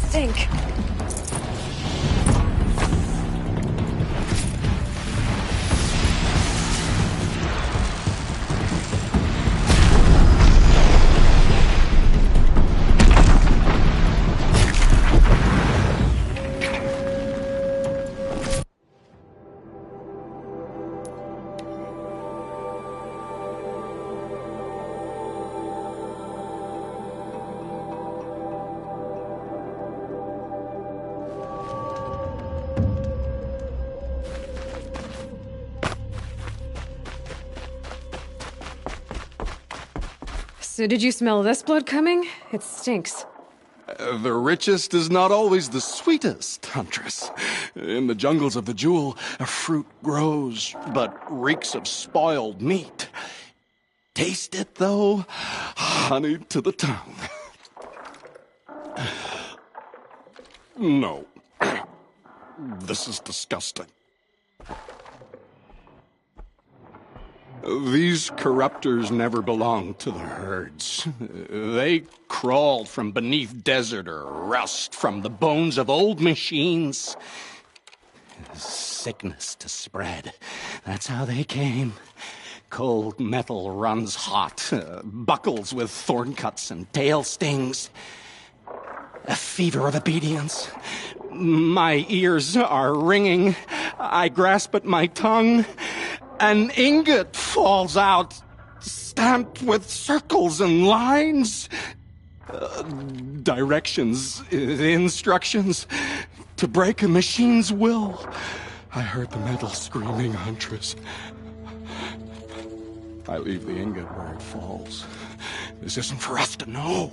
Stink. So did you smell this blood coming? It stinks. The richest is not always the sweetest, Huntress. In the jungles of the Jewel, a fruit grows, but reeks of spoiled meat. Taste it, though, honey to the tongue. No. This is disgusting. These corruptors never belonged to the herds. They crawled from beneath desert or rust, from the bones of old machines. Sickness to spread. That's how they came. Cold metal runs hot, buckles with thorn cuts and tail stings. A fever of obedience. My ears are ringing. I grasp at my tongue. An ingot falls out, stamped with circles and lines. Directions, instructions to break a machine's will. I heard the metal screaming, Huntress. I leave the ingot where it falls. This isn't for us to know.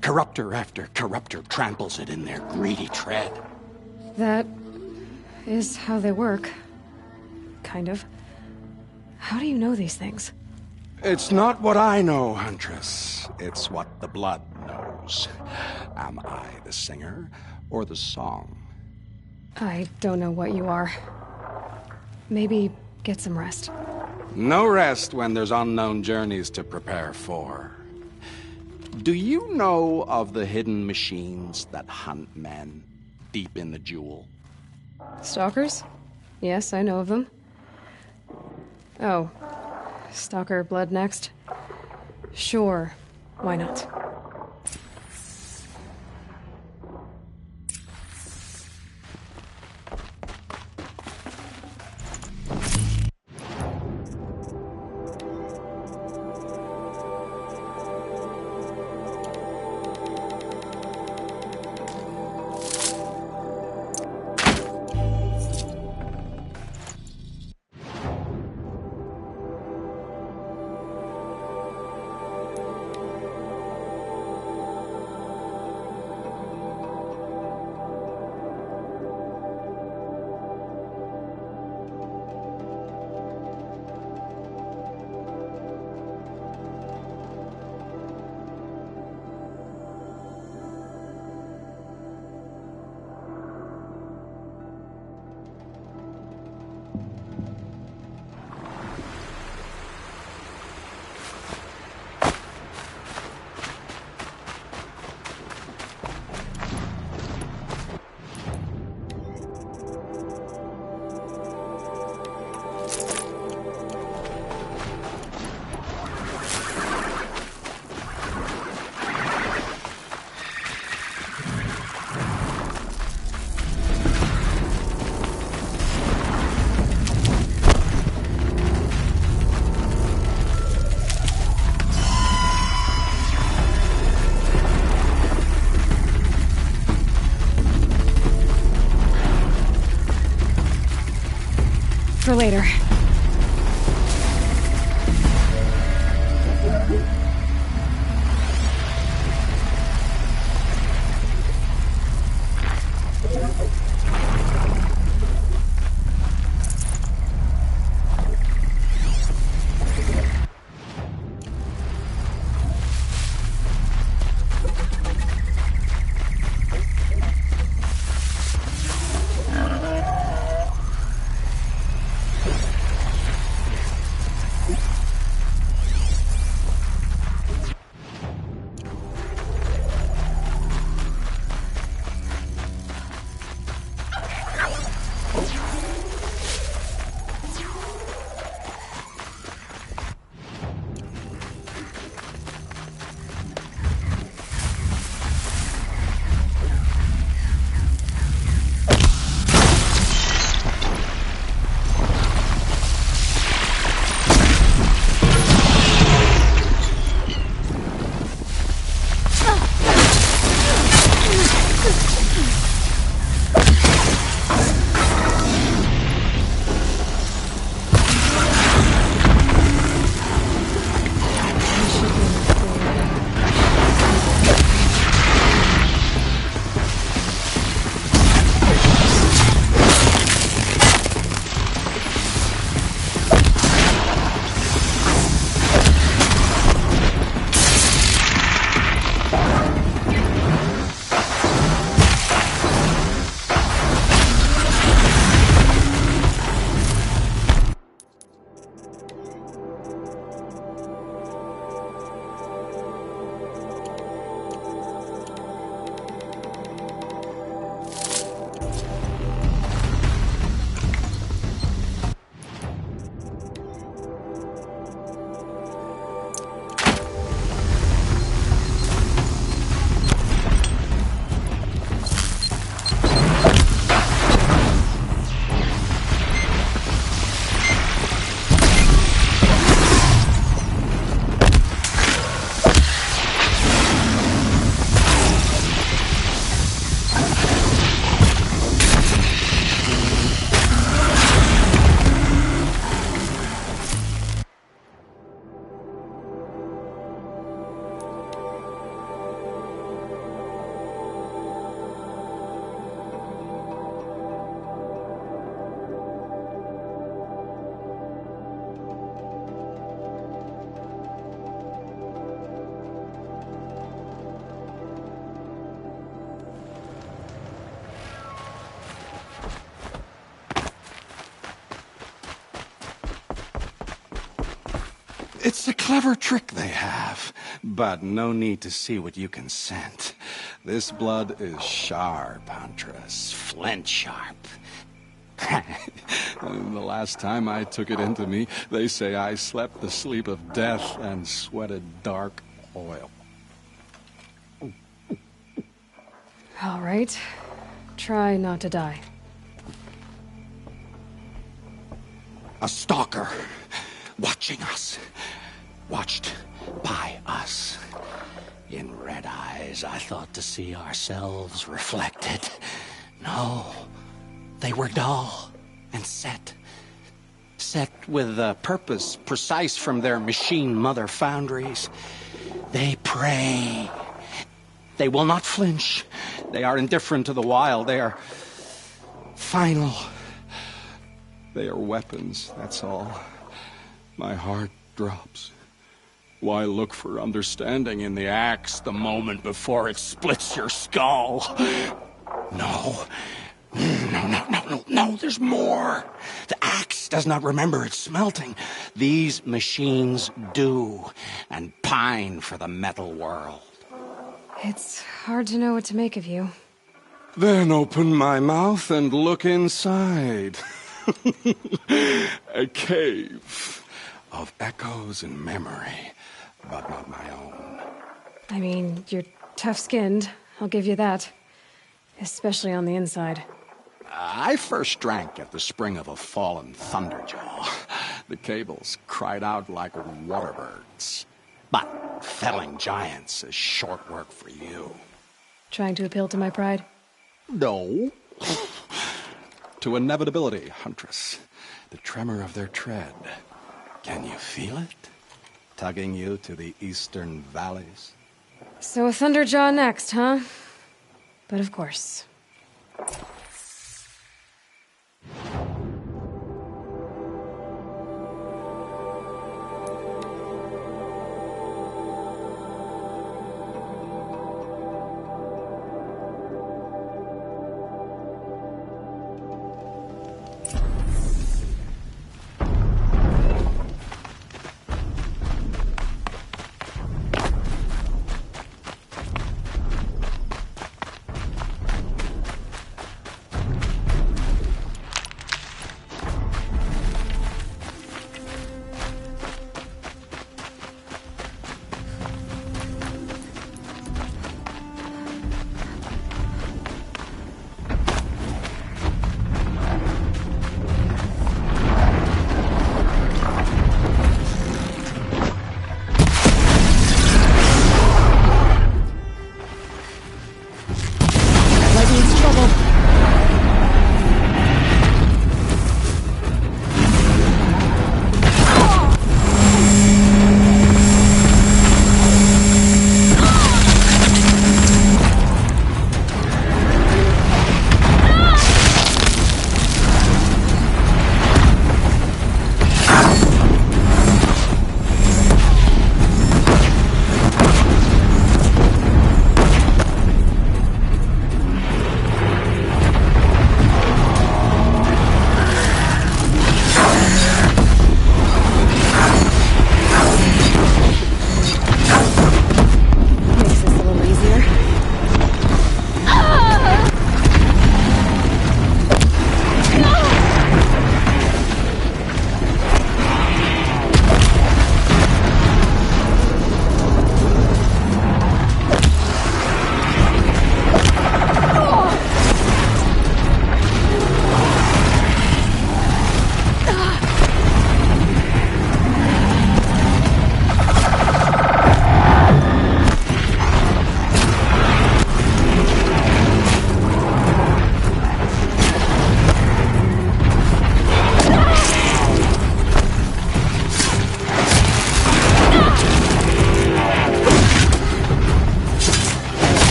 Corruptor after corruptor tramples it in their greedy tread. That is how they work. Kind of. How do you know these things? It's not what I know, Huntress. It's what the blood knows. Am I the singer or the song? I don't know what you are. Maybe get some rest. No rest when there's unknown journeys to prepare for. Do you know of the hidden machines that hunt men deep in the Jewel? Stalkers? Yes, I know of them. Oh, Stalker blood next? Sure, why not? For later. It's a clever trick they have, but no need to see what you can scent. This blood is sharp, Huntress. Flint sharp. The last time I took it into me, they say I slept the sleep of death and sweated dark oil. All right. Try not to die. A stalker. Watching us. Watched by us. In red eyes, I thought to see ourselves reflected. No. They were dull and set. Set with a purpose precise from their machine mother foundries. They prey. They will not flinch. They are indifferent to the wild. They are final. They are weapons, that's all. My heart drops. Why look for understanding in the axe the moment before it splits your skull? No. No, there's more. The axe does not remember its smelting. These machines do, and pine for the metal world. It's hard to know what to make of you. Then open my mouth and look inside. A cave of echoes and memory, but not my own. I mean, you're tough-skinned, I'll give you that. Especially on the inside. I first drank at the spring of a fallen thunderjaw. The cables cried out like waterbirds. But felling giants is short work for you. Trying to appeal to my pride? No. To inevitability, Huntress. The tremor of their tread. Can you feel it? Tugging you to the eastern valleys? So a Thunderjaw next, huh? But of course.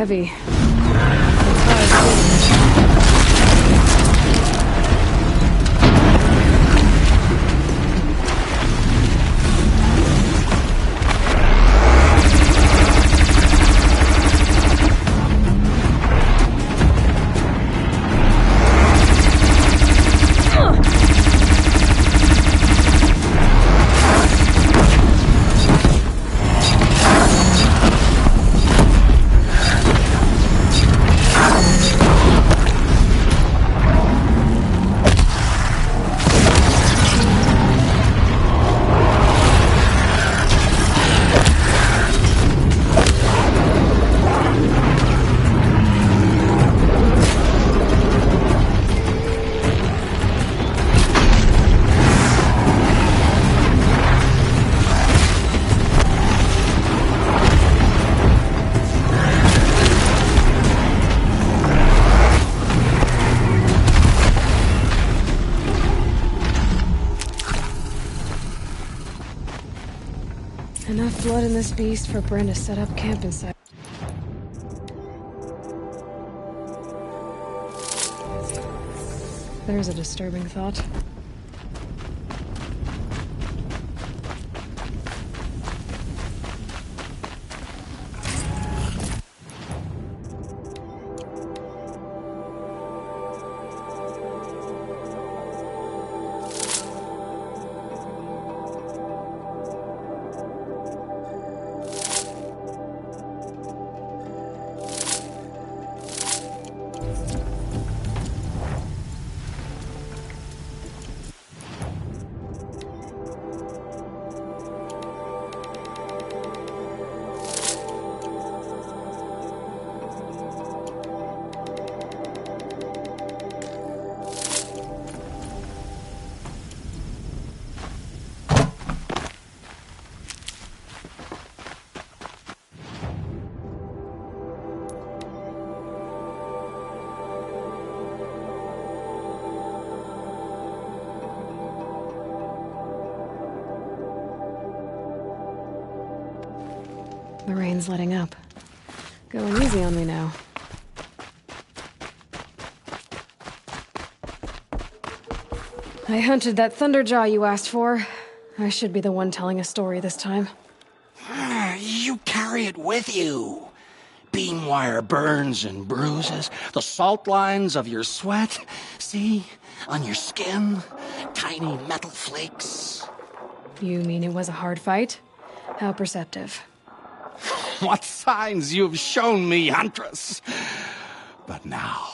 heavy. Enough blood in this beast for Bryn to set up camp inside. There's a disturbing thought. The rain's letting up. Going easy on me now. I hunted that Thunderjaw you asked for. I should be the one telling a story this time. You carry it with you. Beam wire burns and bruises, the salt lines of your sweat. See? On your skin, tiny metal flakes. You mean it was a hard fight? How perceptive. What signs you've shown me, Huntress. But now,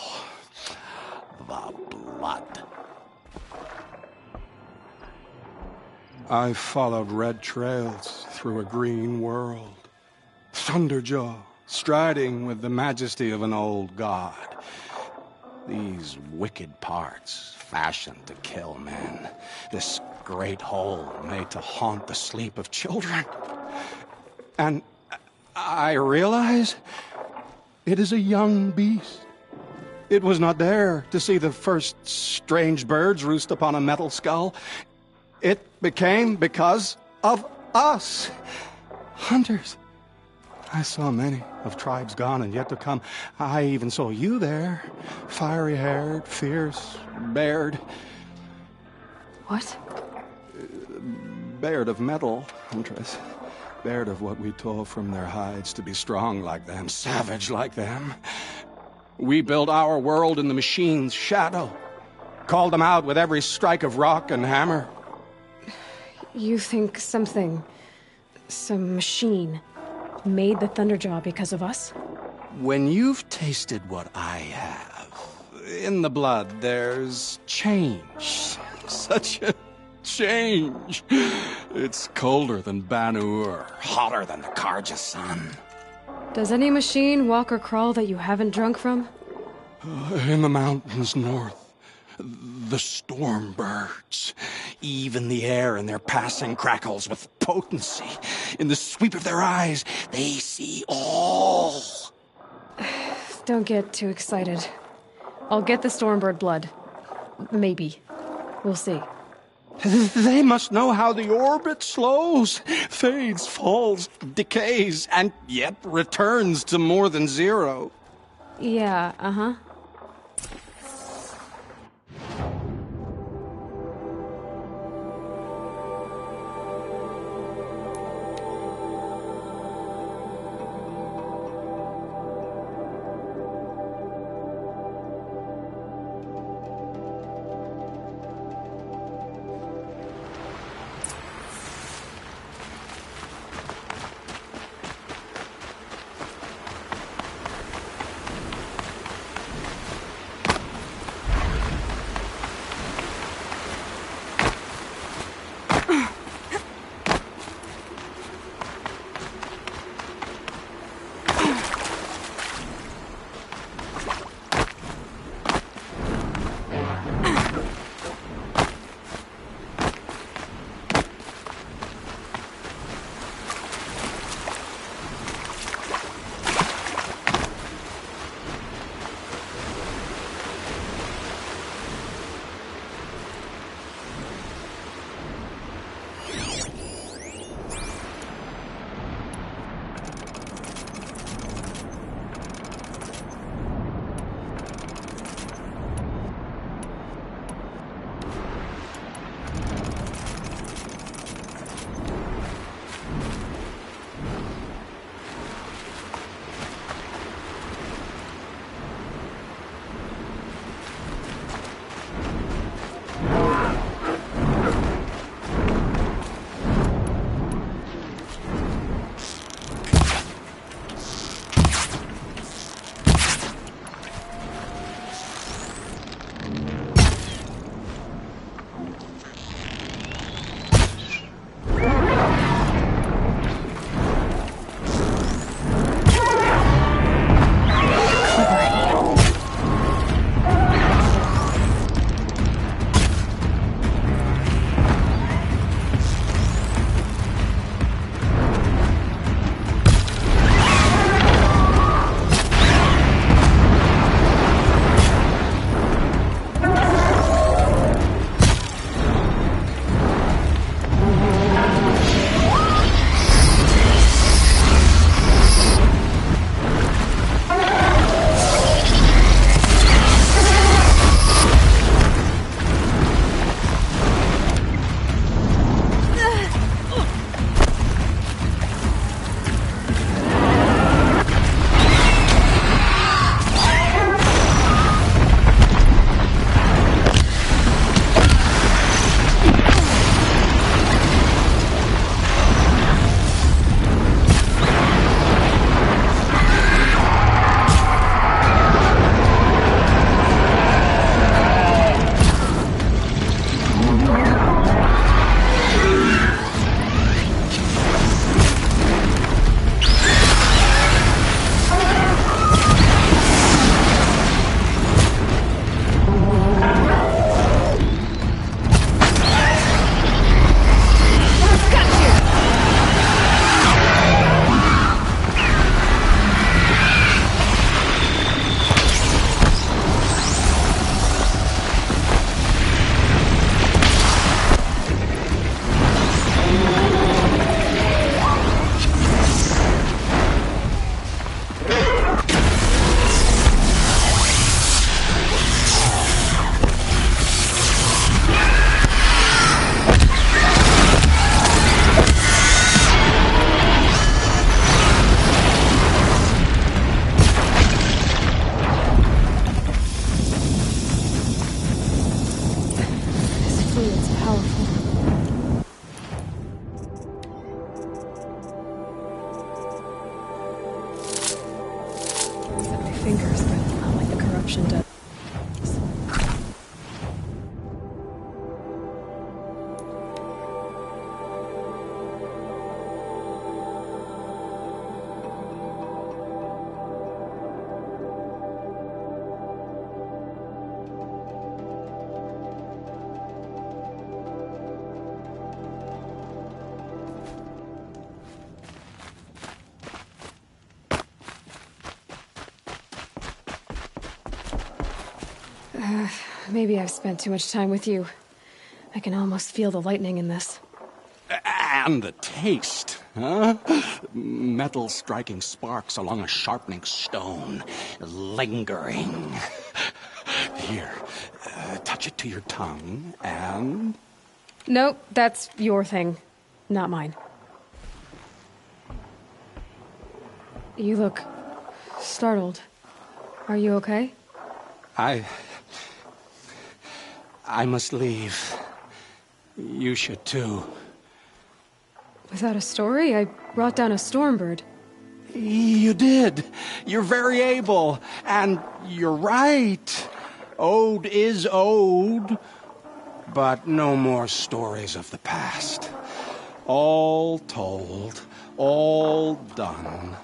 the blood. I followed red trails through a green world. Thunderjaw, striding with the majesty of an old god. These wicked parts, fashioned to kill men. This great hole made to haunt the sleep of children. And I realize it is a young beast. It was not there to see the first strange birds roost upon a metal skull. It became because of us, hunters. I saw many of tribes gone and yet to come. I even saw you there, fiery-haired, fierce, bared. What? Bared of metal, Huntress. Bared of what we tore from their hides to be strong like them, savage like them. We built our world in the machine's shadow. Called them out with every strike of rock and hammer. You think some machine, made the Thunderjaw because of us? When you've tasted what I have, in the blood there's change. Such a change. It's colder than Banu-Ur, hotter than the Karja sun. Does any machine walk or crawl that you haven't drunk from? In the mountains north, the storm birds. Even the air in their passing crackles with potency. In the sweep of their eyes, they see all. Don't get too excited. I'll get the Stormbird blood. Maybe. We'll see. They must know how the orbit slows, fades, falls, decays, and yet returns to more than zero. Yeah, uh-huh. fingers, but not like the corruption does. Maybe I've spent too much time with you. I can almost feel the lightning in this. And the taste, huh? Metal striking sparks along a sharpening stone, lingering. Here, touch it to your tongue, and... Nope, that's your thing, not mine. You look startled. Are you okay? I must leave. You should too. Without a story? I brought down a stormbird. You did. You're very able. And you're right. Ode is ode. But no more stories of the past. All told. All done.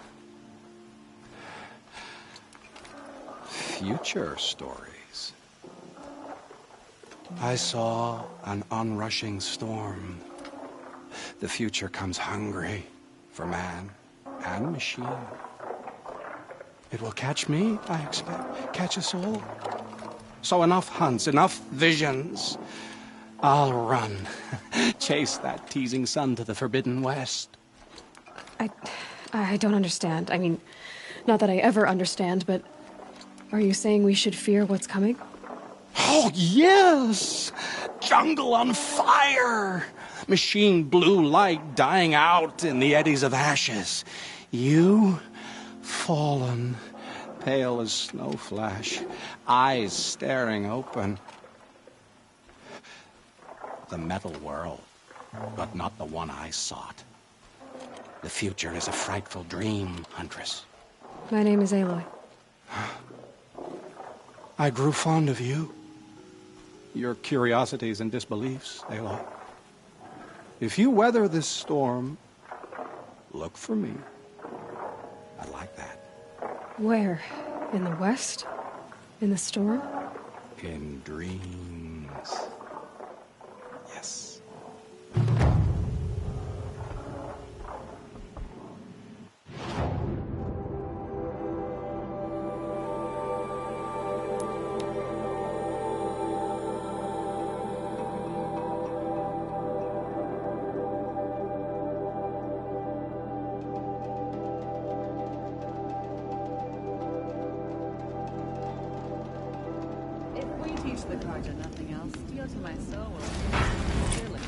Future stories. I saw an onrushing storm. The future comes hungry for man and machine. It will catch me, I expect. Catch us all. So enough hunts, enough visions. I'll run. Chase that teasing sun to the forbidden west. I don't understand. I mean, not that I ever understand, but are you saying we should fear what's coming? Oh, yes! Jungle on fire! Machine blue light dying out in the eddies of ashes. You, fallen, pale as snow flash, eyes staring open. The metal world, but not the one I sought. The future is a frightful dream, Huntress. My name is Aloy. I grew fond of you. Your curiosities and disbeliefs, Aloy. If you weather this storm, look for me. I like that. Where? In the west? In the storm? In dreams. Yes. The cards are nothing else. Steal to my soul. Surely.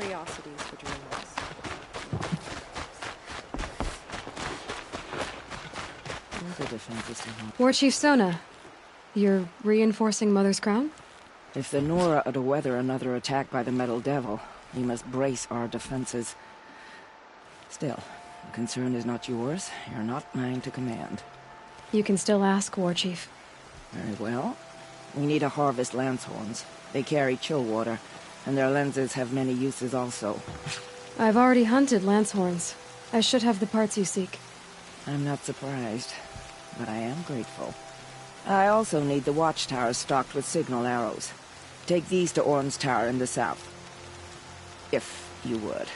curiosities for dreamers. The defense is too hard. War Chief Sona, you're reinforcing Mother's Crown? If the Nora are to weather another attack by the Metal Devil, we must brace our defenses. Still, the concern is not yours. You're not mine to command. You can still ask, War Chief. Very well. We need to harvest Lancehorns. They carry chill water, and their lenses have many uses also. I've already hunted Lancehorns. I should have the parts you seek. I'm not surprised, but I am grateful. I also need the watchtowers stocked with signal arrows. Take these to Orn's Tower in the south. If you would.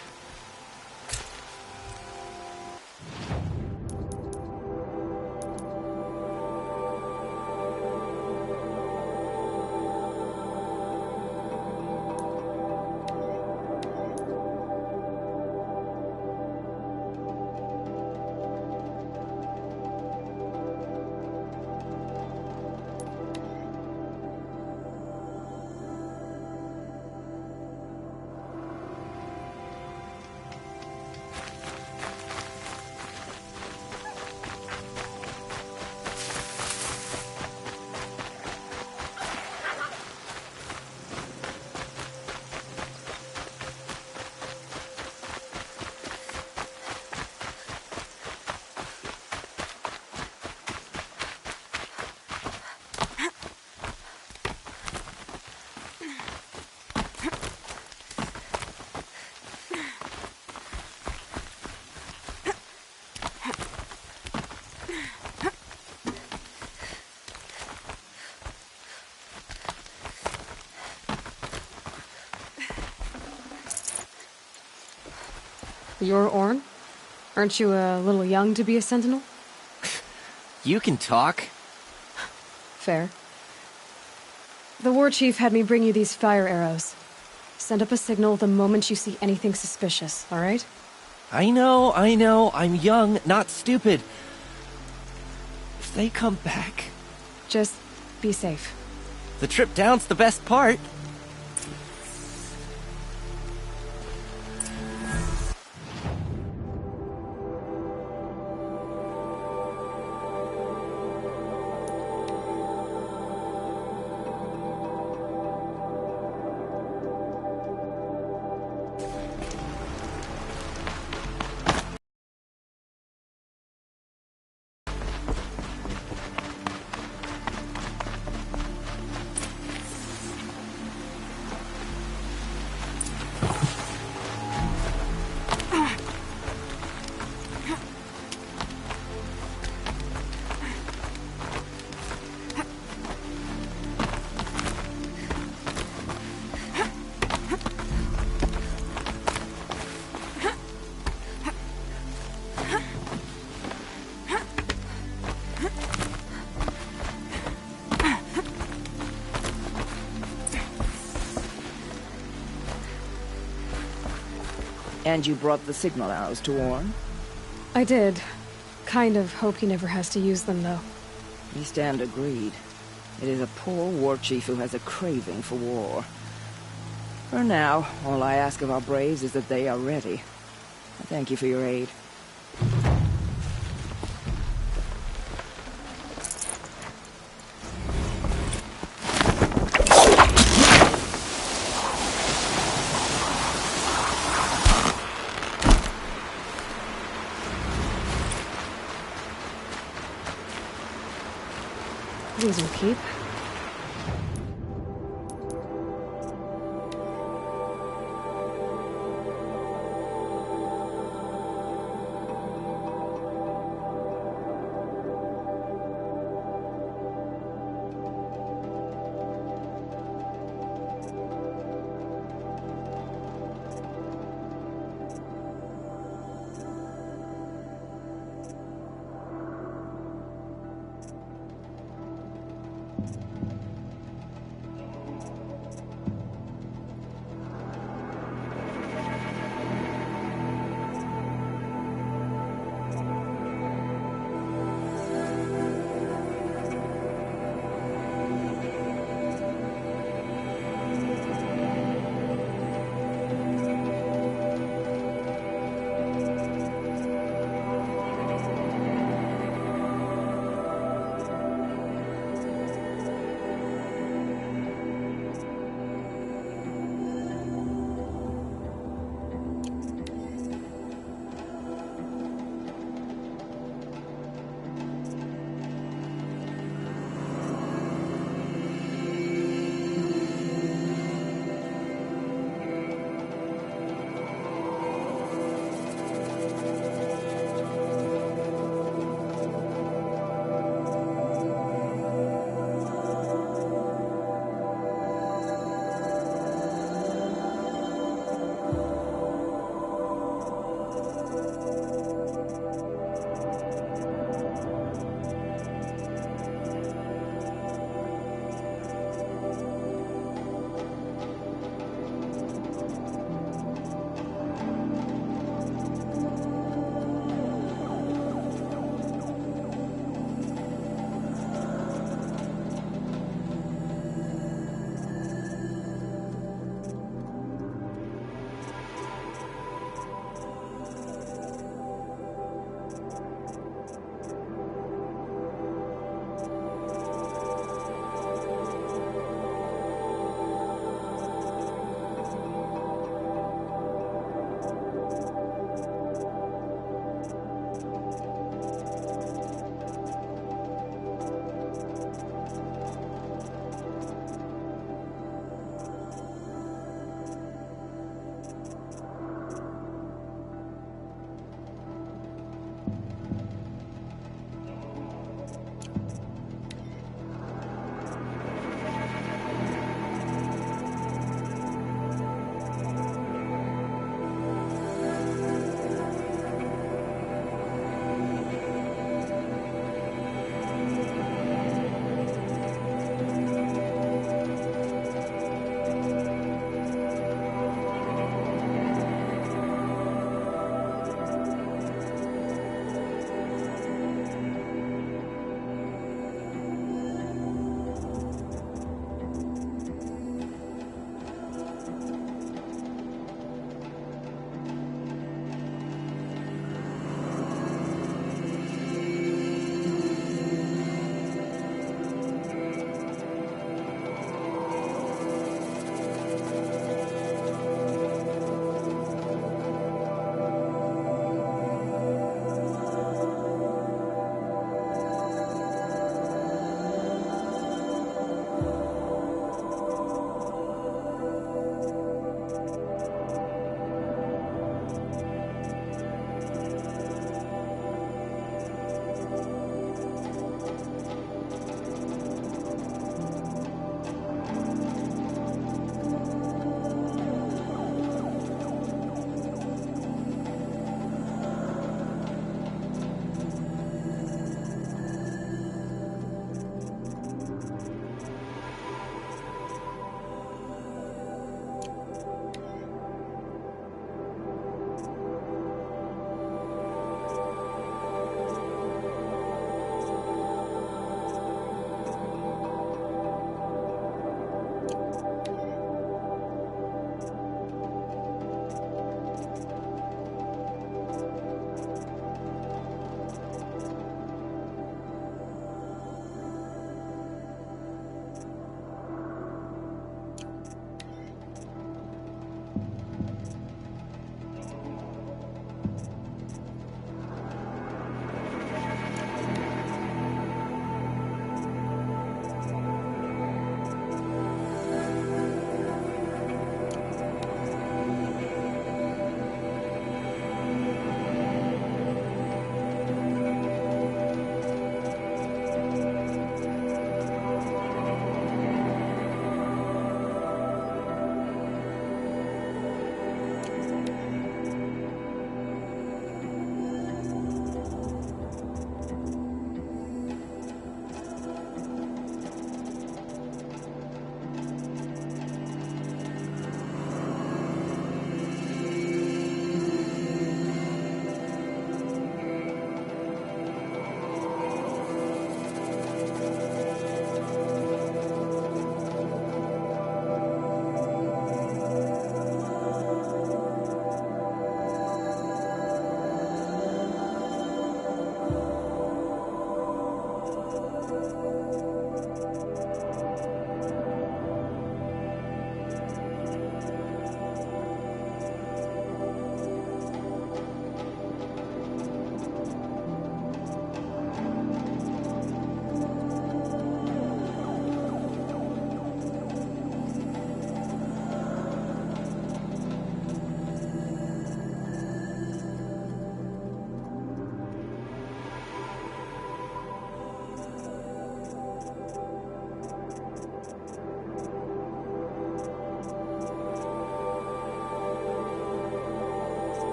You're Orn? Aren't you a little young to be a sentinel? You can talk. Fair. The War Chief had me bring you these fire arrows. Send up a signal the moment you see anything suspicious, all right? I know. I'm young, not stupid. If they come back... Just be safe. The trip down's the best part. And you brought the signal arrows to Orn? I did. Kind of hope he never has to use them, though. We stand agreed. It is a poor war chief who has a craving for war. For now, all I ask of our braves is that they are ready. I thank you for your aid. These will keep.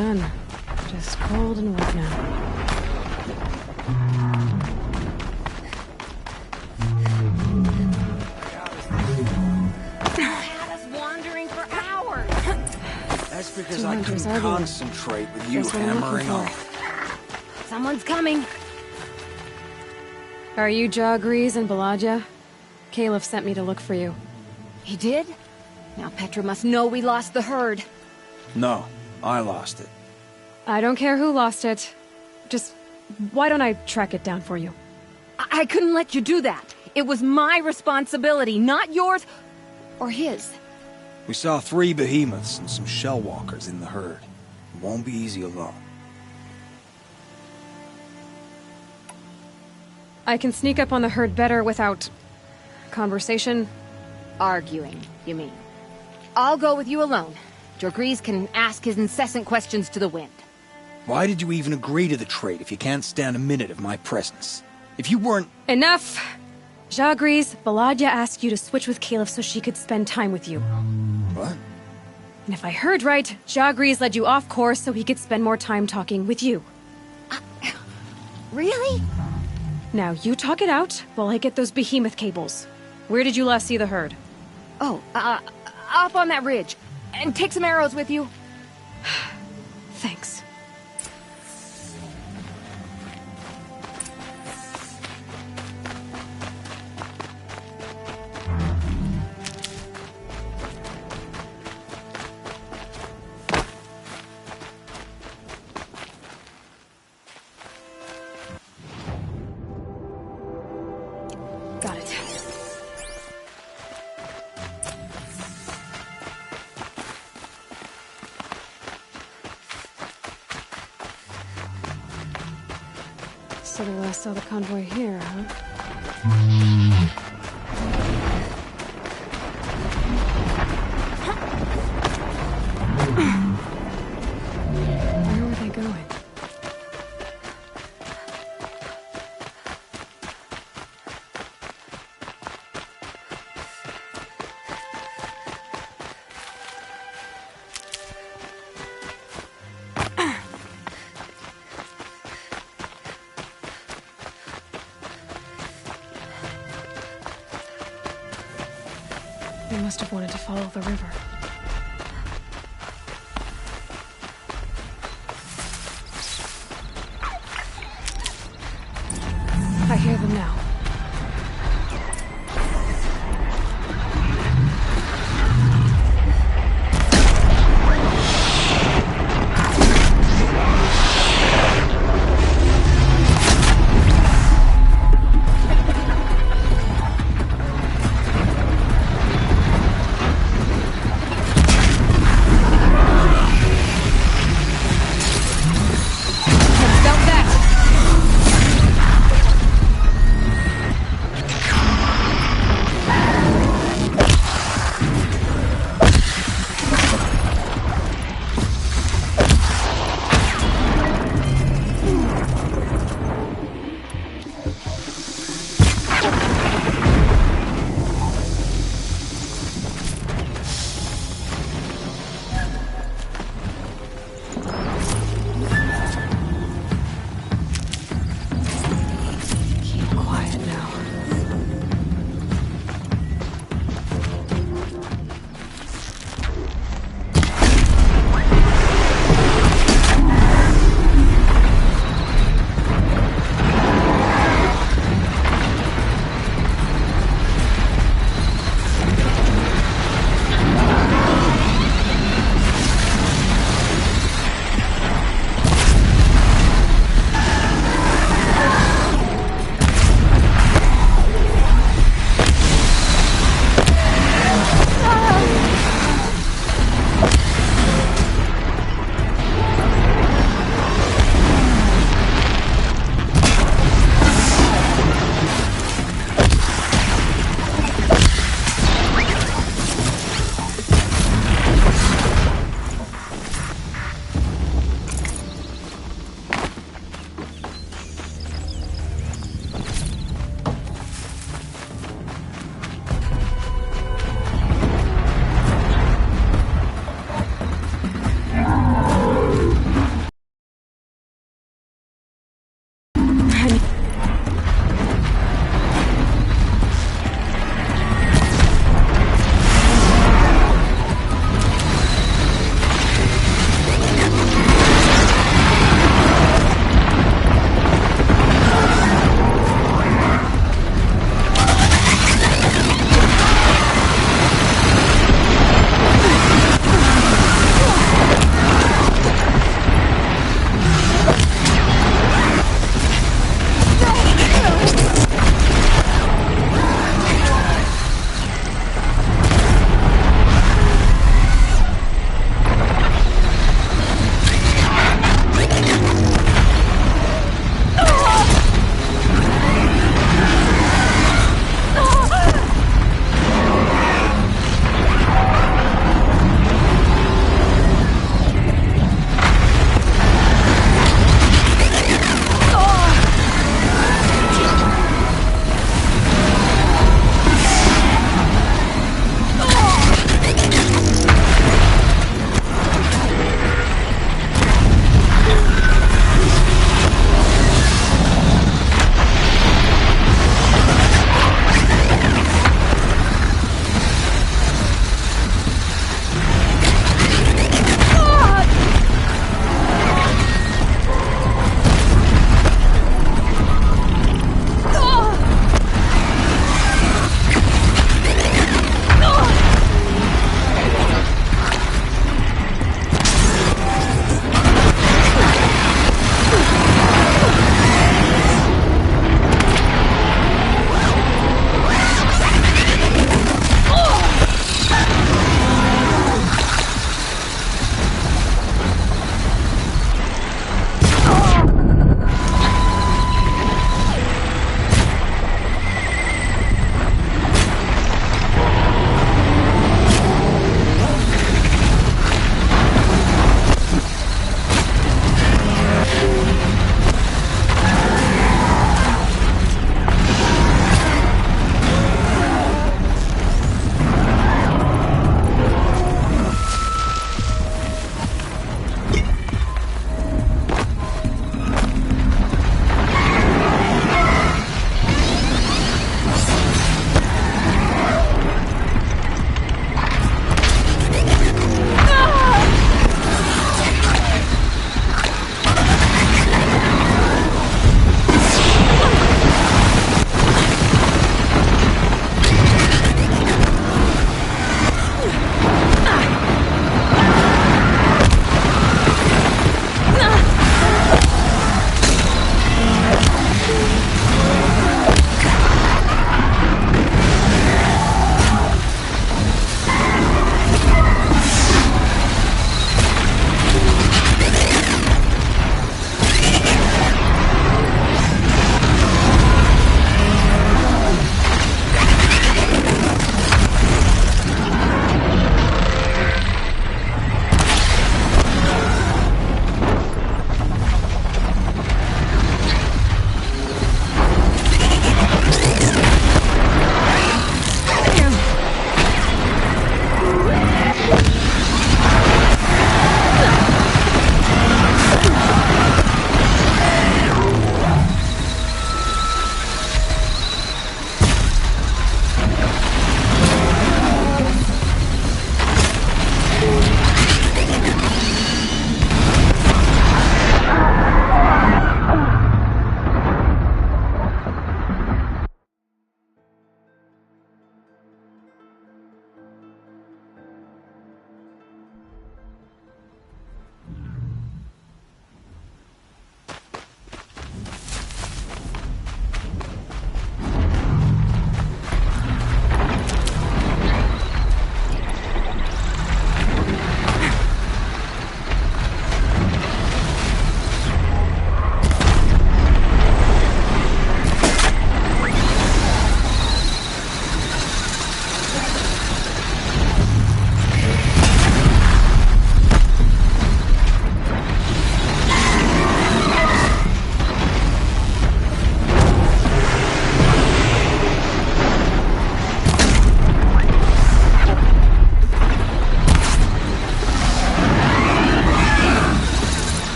done. Just cold and wet now. That's because I couldn't concentrate with you hammering on. Someone's coming. Are you Jagrees and Balaja? Caliph sent me to look for you. He did? Now Petra must know we lost the herd. No, I lost it. I don't care who lost it. Just, why don't I track it down for you? I couldn't let you do that. It was my responsibility, not yours or his. We saw 3 behemoths and some shell walkers in the herd. It won't be easy alone. I can sneak up on the herd better without... conversation? Arguing, you mean? I'll go with you alone. Jagrees can ask his incessant questions to the wind. Why did you even agree to the trade if you can't stand a minute of my presence? If you weren't... Enough! Jagrees, Balaja asked you to switch with Caliph so she could spend time with you. What? And if I heard right, Jagrees led you off course so he could spend more time talking with you. Really? Now, you talk it out while I get those behemoth cables. Where did you last see the herd? Oh, up on that ridge. And take some arrows with you. Thanks. Got it. So they last saw the convoy here, huh? Where were they going? They must have wanted to follow the river. I hear them now.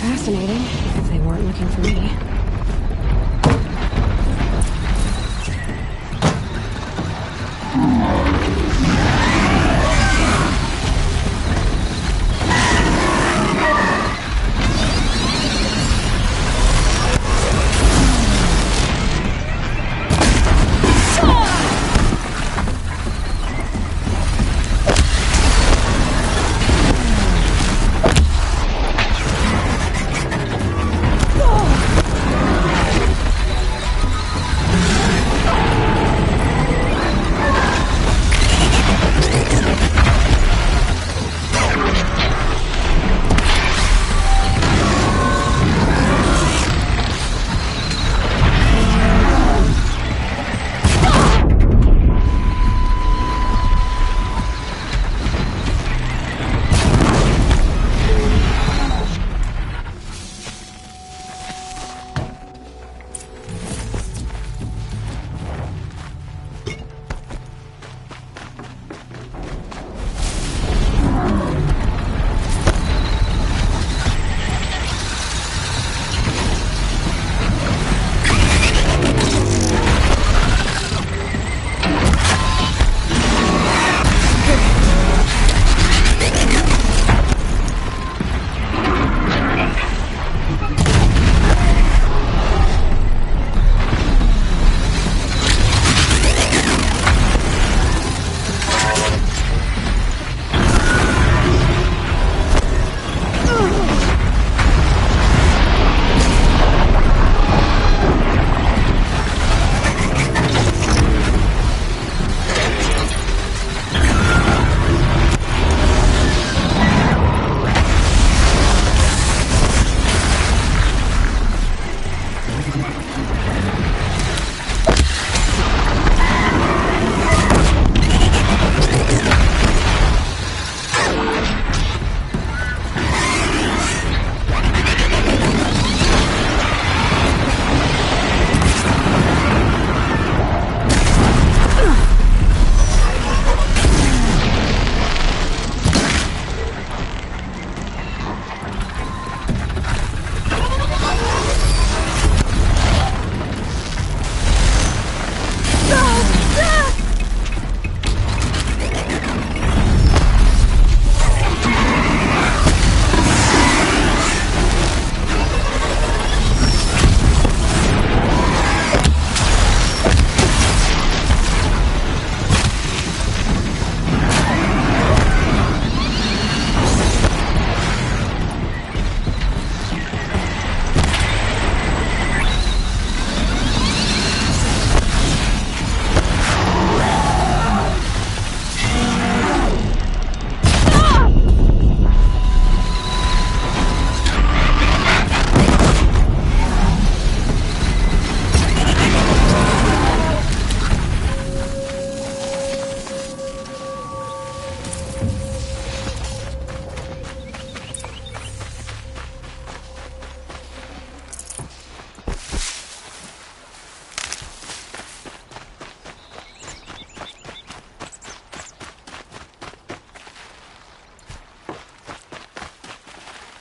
fascinating, if they weren't looking for me.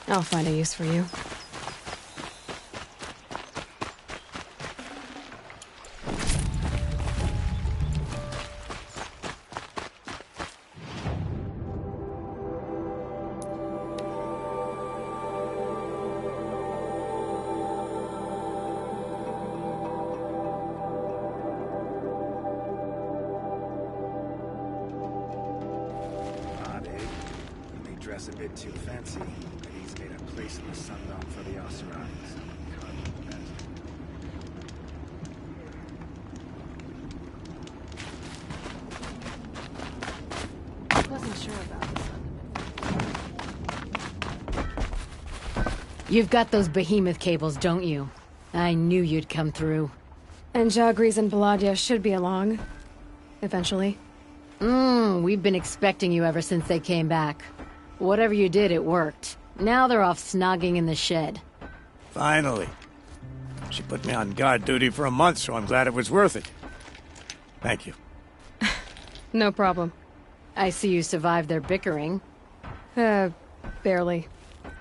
I'll find a use for you. Dress a bit too fancy, but he's made a place in the Sundom for the Osirides. Wasn't sure about this. You've got those behemoth cables, don't you? I knew you'd come through. And Jagris and Baladia should be along. Eventually. We've been expecting you ever since they came back. Whatever you did, it worked. Now they're off snogging in the shed. Finally. She put me on guard duty for a month, so I'm glad it was worth it. Thank you. No problem. I see you survived their bickering. Barely.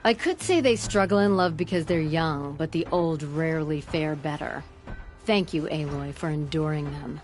I could say they struggle in love because they're young, but the old rarely fare better. Thank you, Aloy, for enduring them.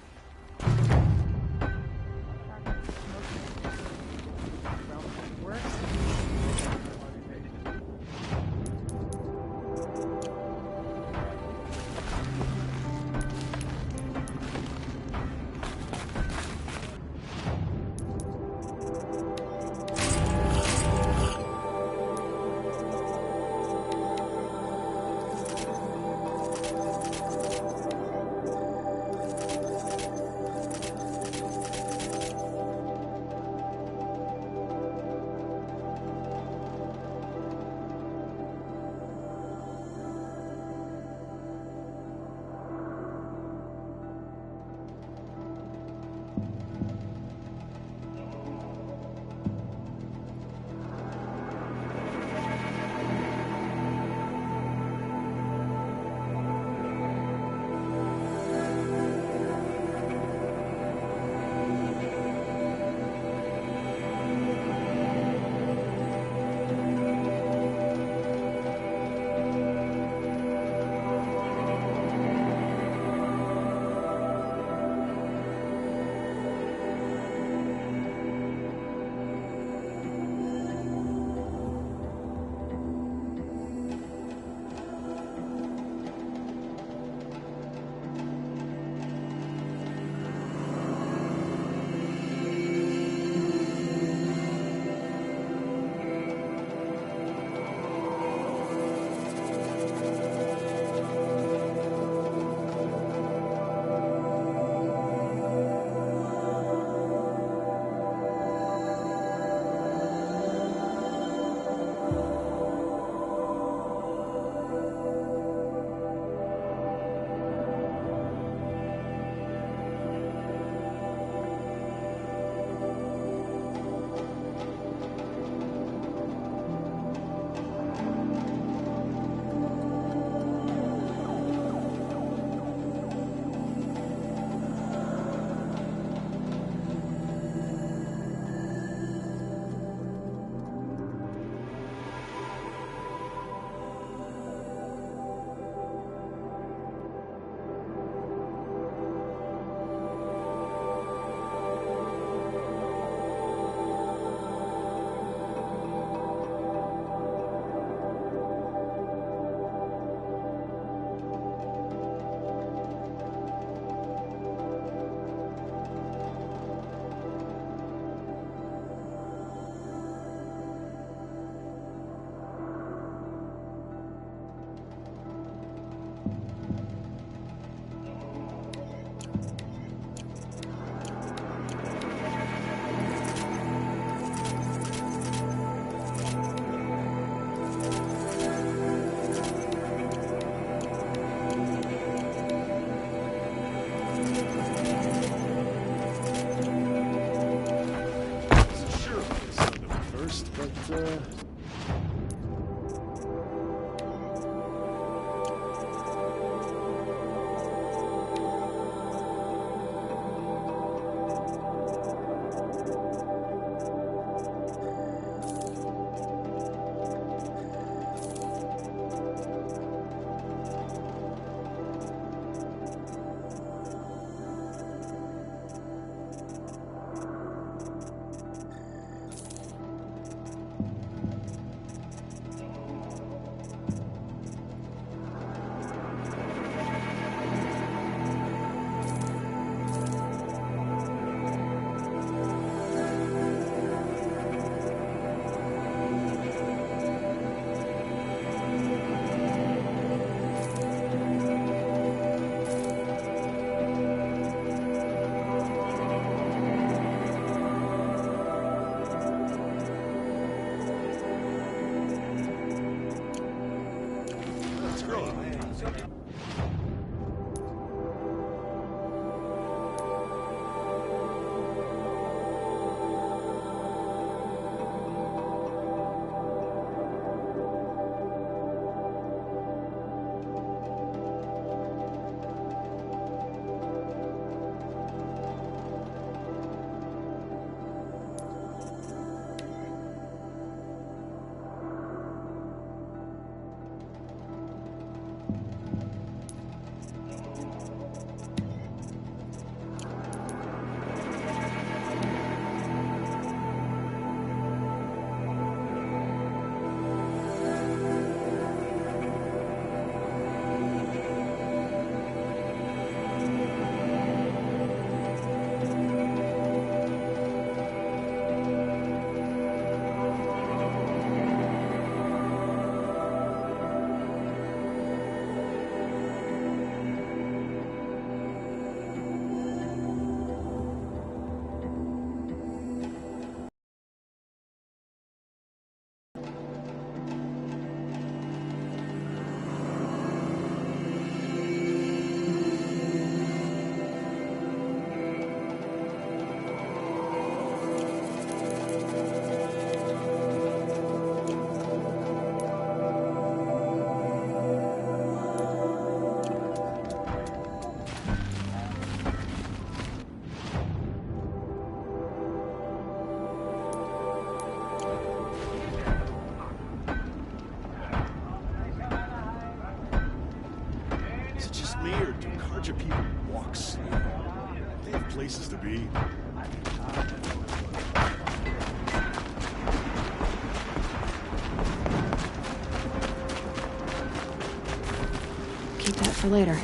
me, or do Karja people walk slow? They have places to be. Keep that for later.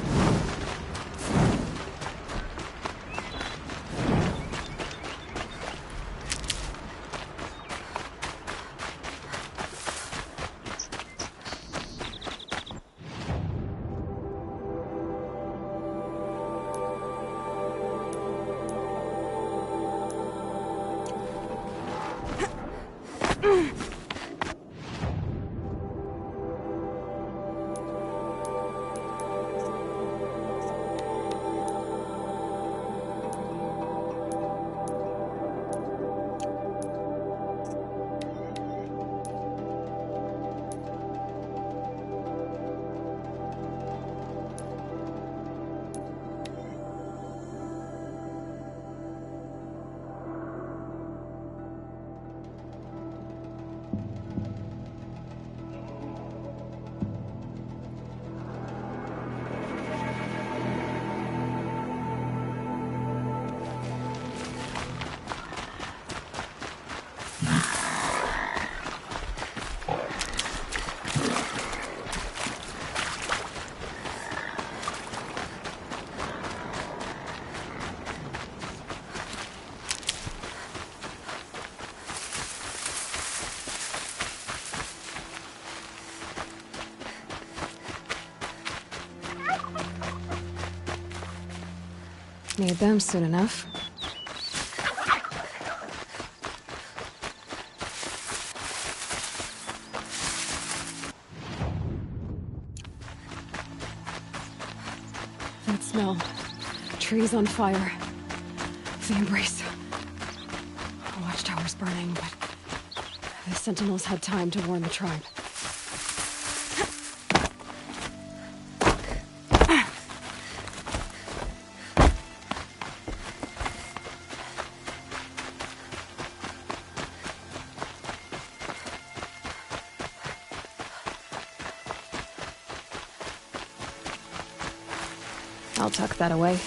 Need them soon enough. That smell. Trees on fire. The embrace. The watchtower's burning, but the sentinels had time to warn the tribe. I'll tuck that away.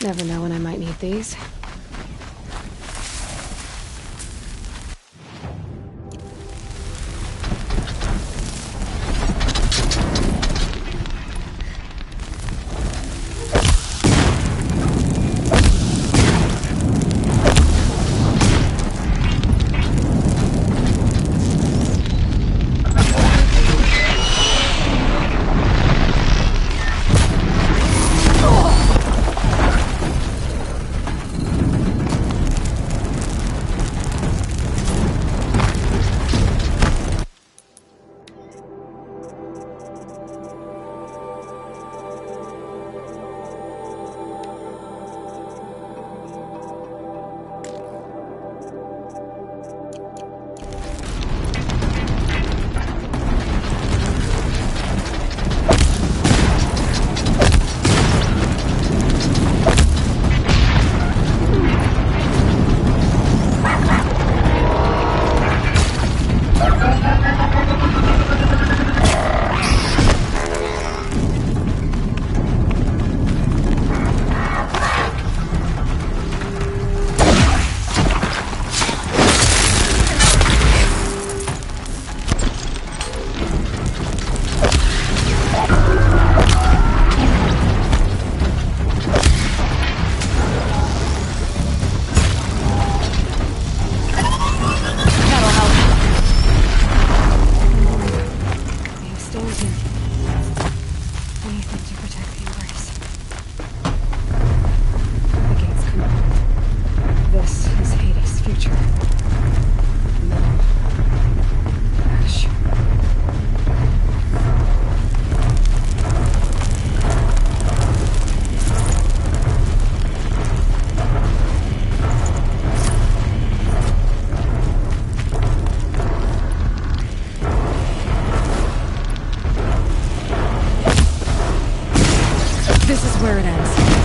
Never know when I might need these. This is where it ends.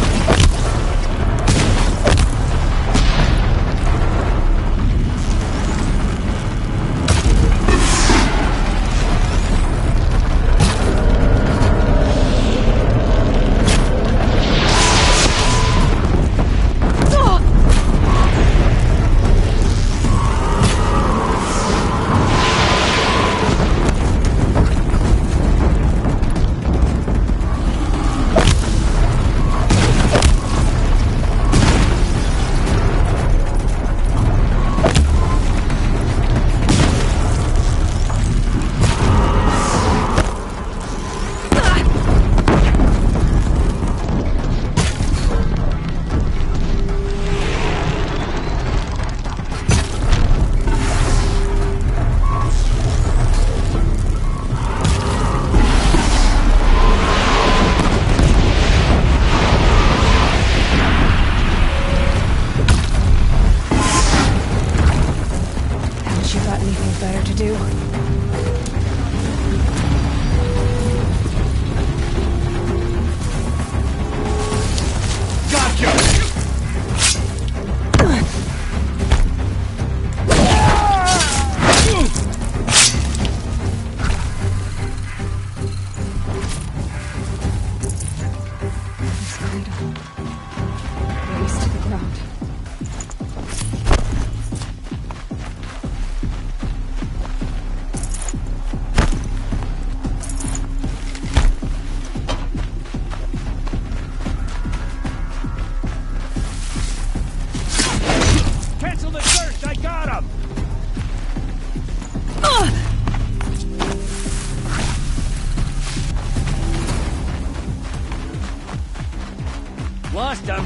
Lost him.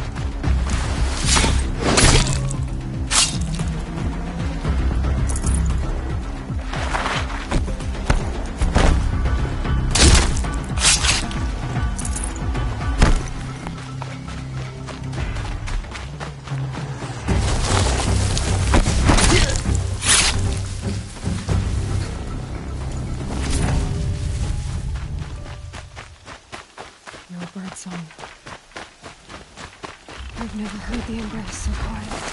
Your bird song. I've never heard the Embrace so quiet.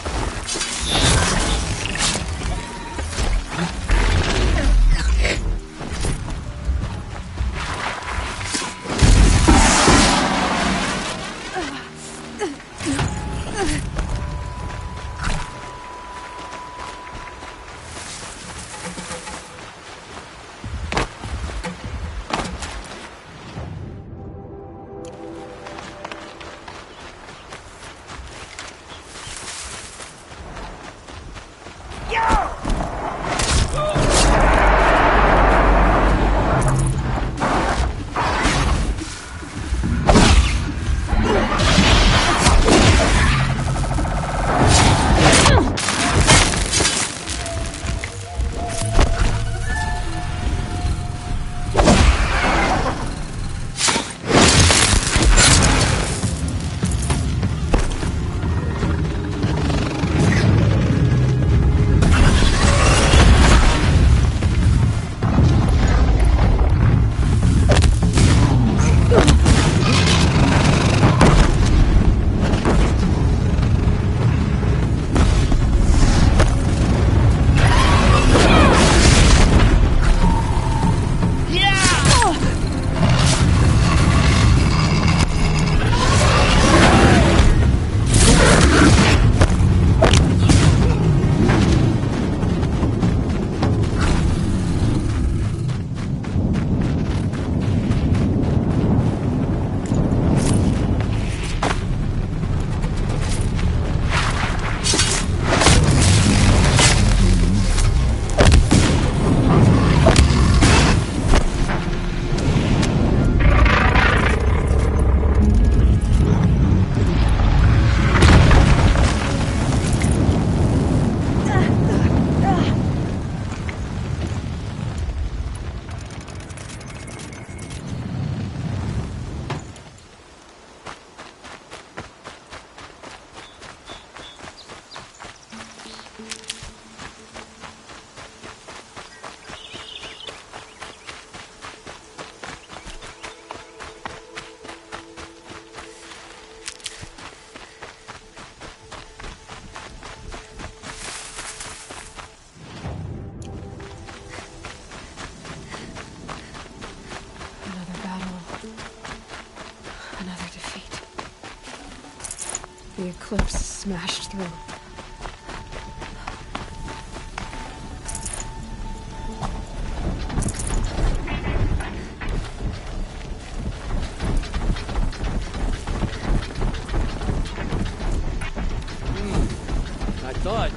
The eclipse smashed through. I thought.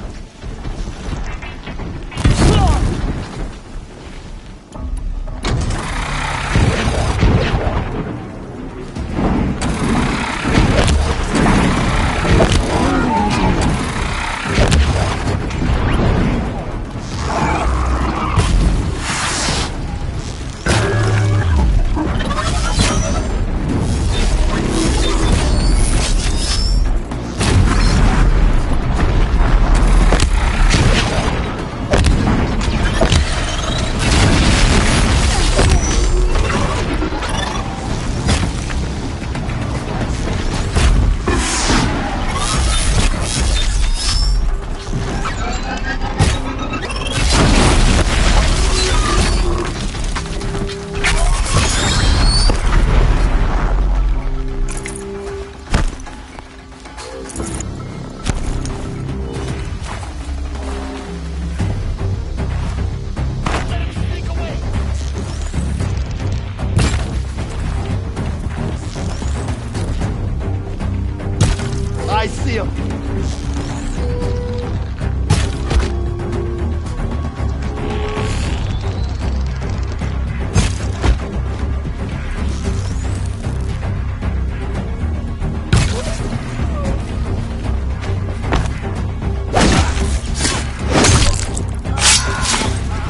I see him.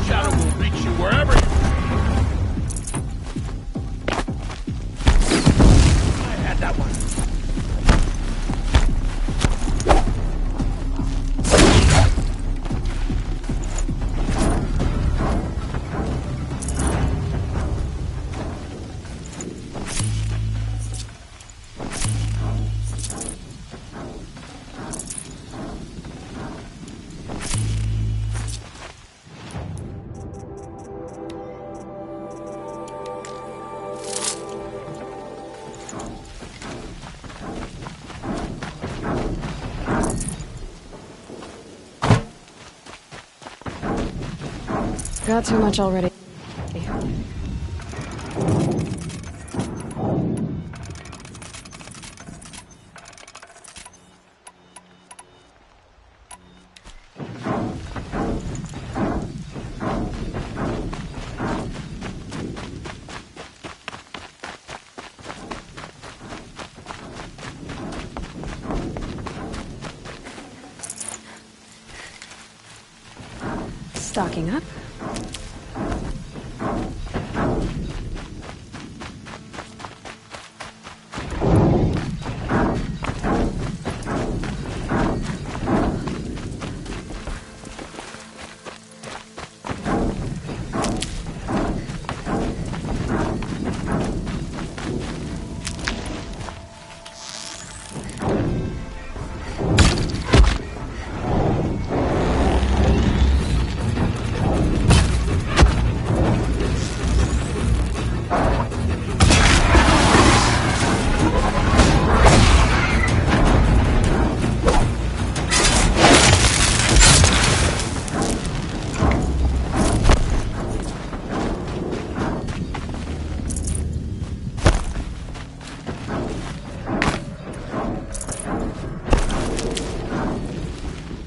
Shadow will reach you wherever you... I had that one. Got too much already. Stocking up.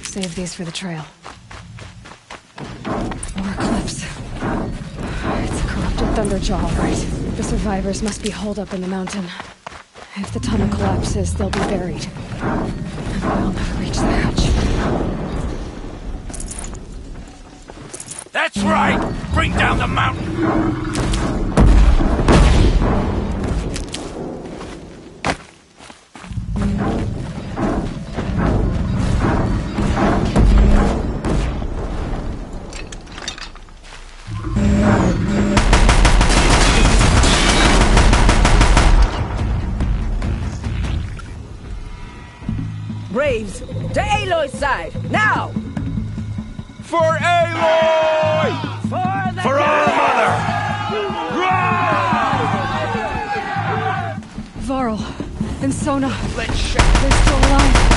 Save these for the trail. More eclipse. It's a corrupted Thunderjaw, all right. The survivors must be holed up in the mountain. If the tunnel collapses, they'll be buried. And we'll never reach the hatch. That's right! Bring down the mountain! Braves, to Aloy's side, now! For Aloy! For our mother! Varl, And Sona. They're still alive.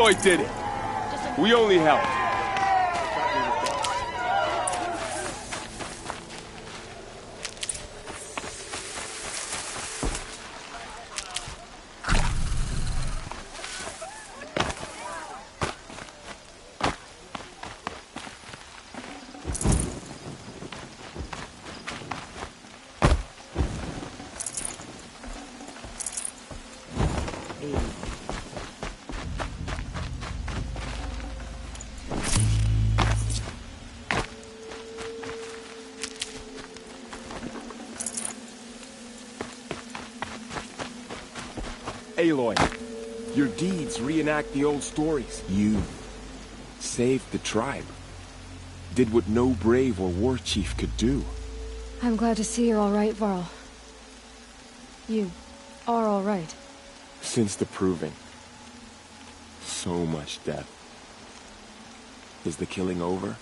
Aloy did it. We only helped. Aloy, your deeds reenact the old stories. You saved the tribe. Did what no brave or war chief could do. I'm glad to see you're all right, Varl. You are all right. Since the proving. So much death. Is the killing over?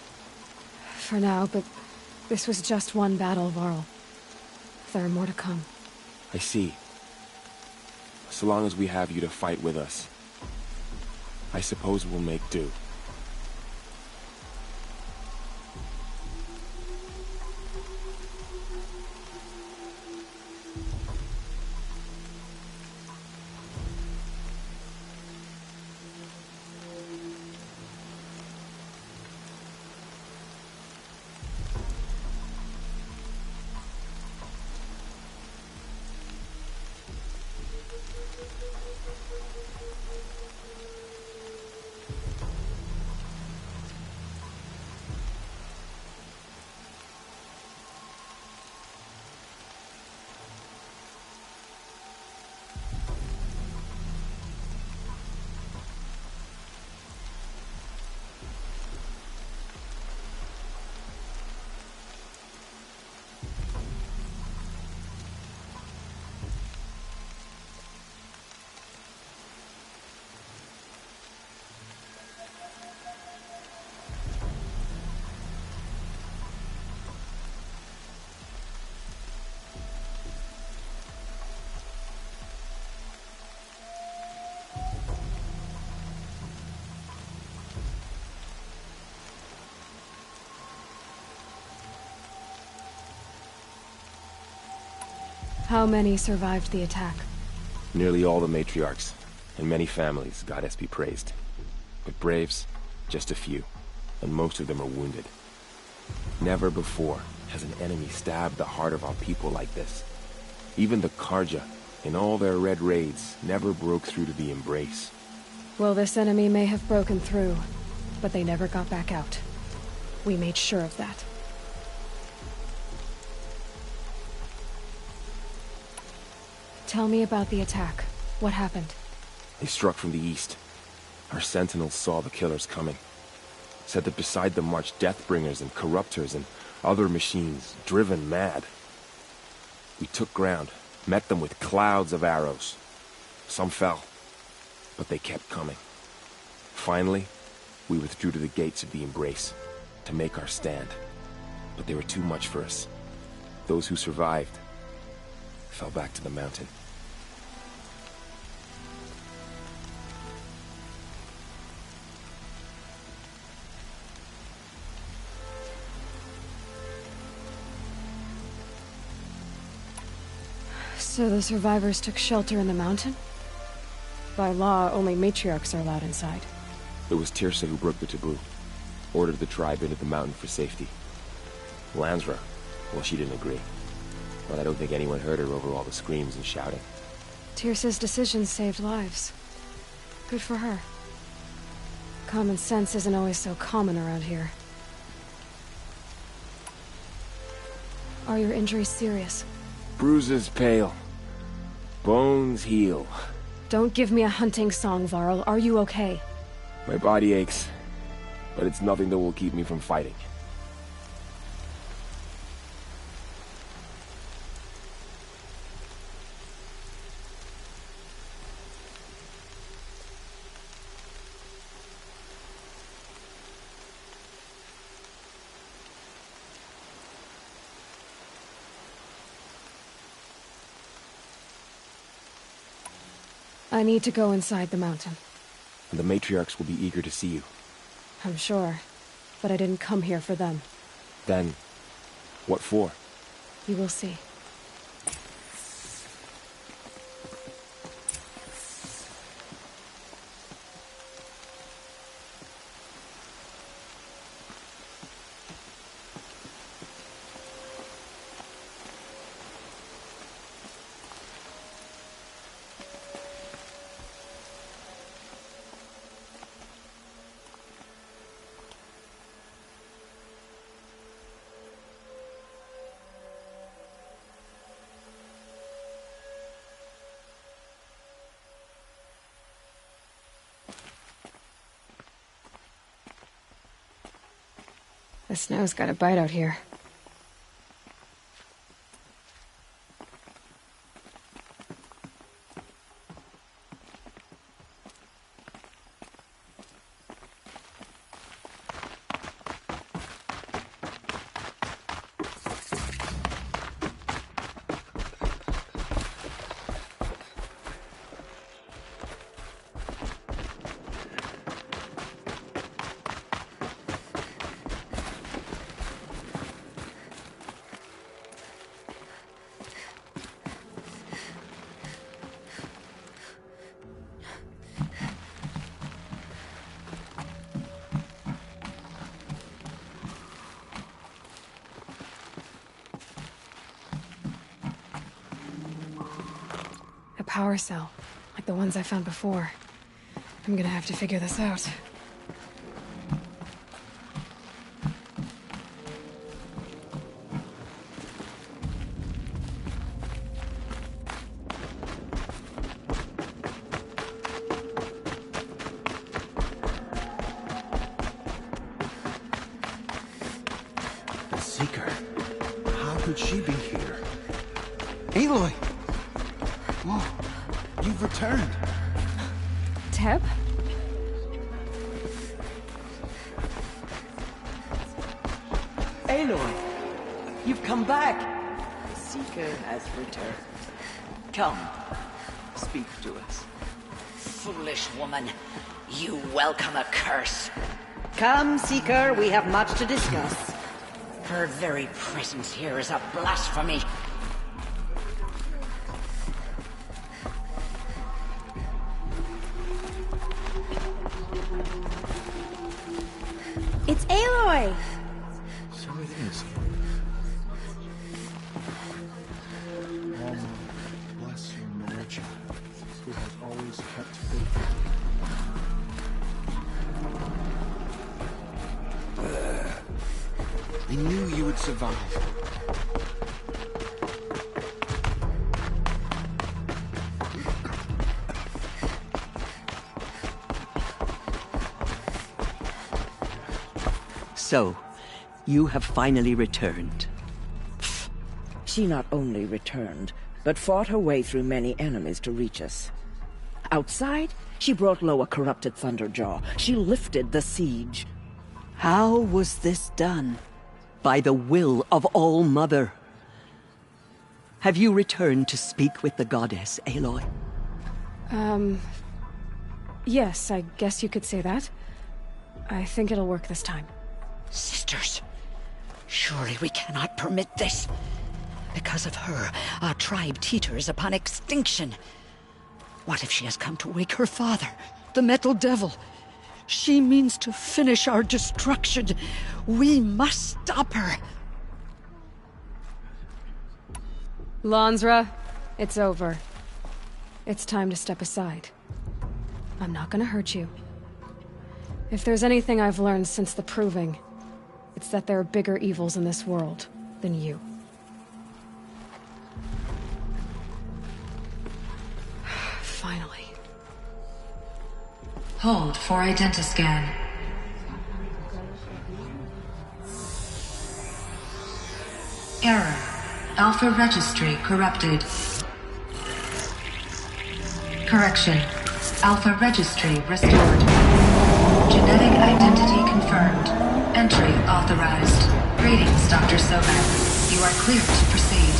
For now, but this was just one battle, Varl. There are more to come. I see. So long as we have you to fight with us, I suppose we'll make do. How many survived the attack? Nearly all the matriarchs, and many families, goddess be praised. But braves, just a few, and most of them are wounded. Never before has an enemy stabbed the heart of our people like this. Even the Karja, in all their red raids, never broke through to the Embrace. Well, this enemy may have broken through, but they never got back out. We made sure of that. Tell me about the attack. What happened? They struck from the east. Our sentinels saw the killers coming. Said that beside them marched Deathbringers and Corruptors and other machines, driven mad. We took ground, met them with clouds of arrows. Some fell, but they kept coming. Finally, we withdrew to the gates of the Embrace to make our stand. But they were too much for us. Those who survived fell back to the mountain. So the survivors took shelter in the mountain? By law, only matriarchs are allowed inside. It was Tirsa who broke the taboo. Ordered the tribe into the mountain for safety. Lansra, well, she didn't agree. But I don't think anyone heard her over all the screams and shouting. Tirsa's decision saved lives. Good for her. Common sense isn't always so common around here. Are your injuries serious? Bruises pale. Bones heal. Don't give me a hunting song, Varl. Are you okay? My body aches, but it's nothing that will keep me from fighting. I need to go inside the mountain. And the matriarchs will be eager to see you. I'm sure, but I didn't come here for them. Then, what for? You will see. The snow's got a bite out here. A power cell, like the ones I found before. I'm gonna have to figure this out. The Seeker. How could she be here? Aloy! Whoa, you've returned. Teb? Aloy, you've come back. The Seeker has returned. Come, speak to us. Foolish woman, you welcome a curse. Come, Seeker, we have much to discuss. Her very presence here is a blasphemy. Aloy! So it is. Bless your mother child, who has always kept faith. I knew you would survive. So, you have finally returned. She not only returned, but fought her way through many enemies to reach us. Outside, she brought low a corrupted Thunderjaw. She lifted the siege. How was this done? By the will of All-Mother. Have you returned to speak with the goddess, Aloy? Yes, I guess you could say that. I think it'll work this time. Sisters, surely we cannot permit this. Because of her, our tribe teeters upon extinction. What if she has come to wake her father, the Metal Devil? She means to finish our destruction. We must stop her. Lansra, it's over. It's time to step aside. I'm not gonna hurt you. If there's anything I've learned since the Proving, it's that there are bigger evils in this world than you. Finally. Hold for identiscan. Error. Alpha registry corrupted. Correction. Alpha registry restored. Genetic identity confirmed. Entry authorized. Greetings, Dr. Sobek. You are cleared to proceed.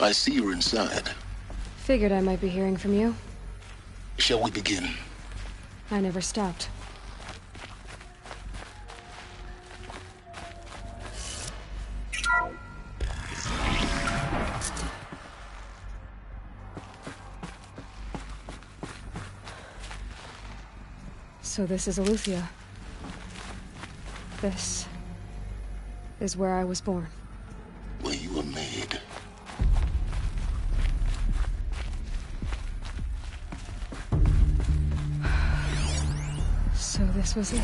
I see you're inside. Figured I might be hearing from you. Shall we begin? I never stopped. So this is Eleuthia. This is where I was born. Where you were made. So this was it.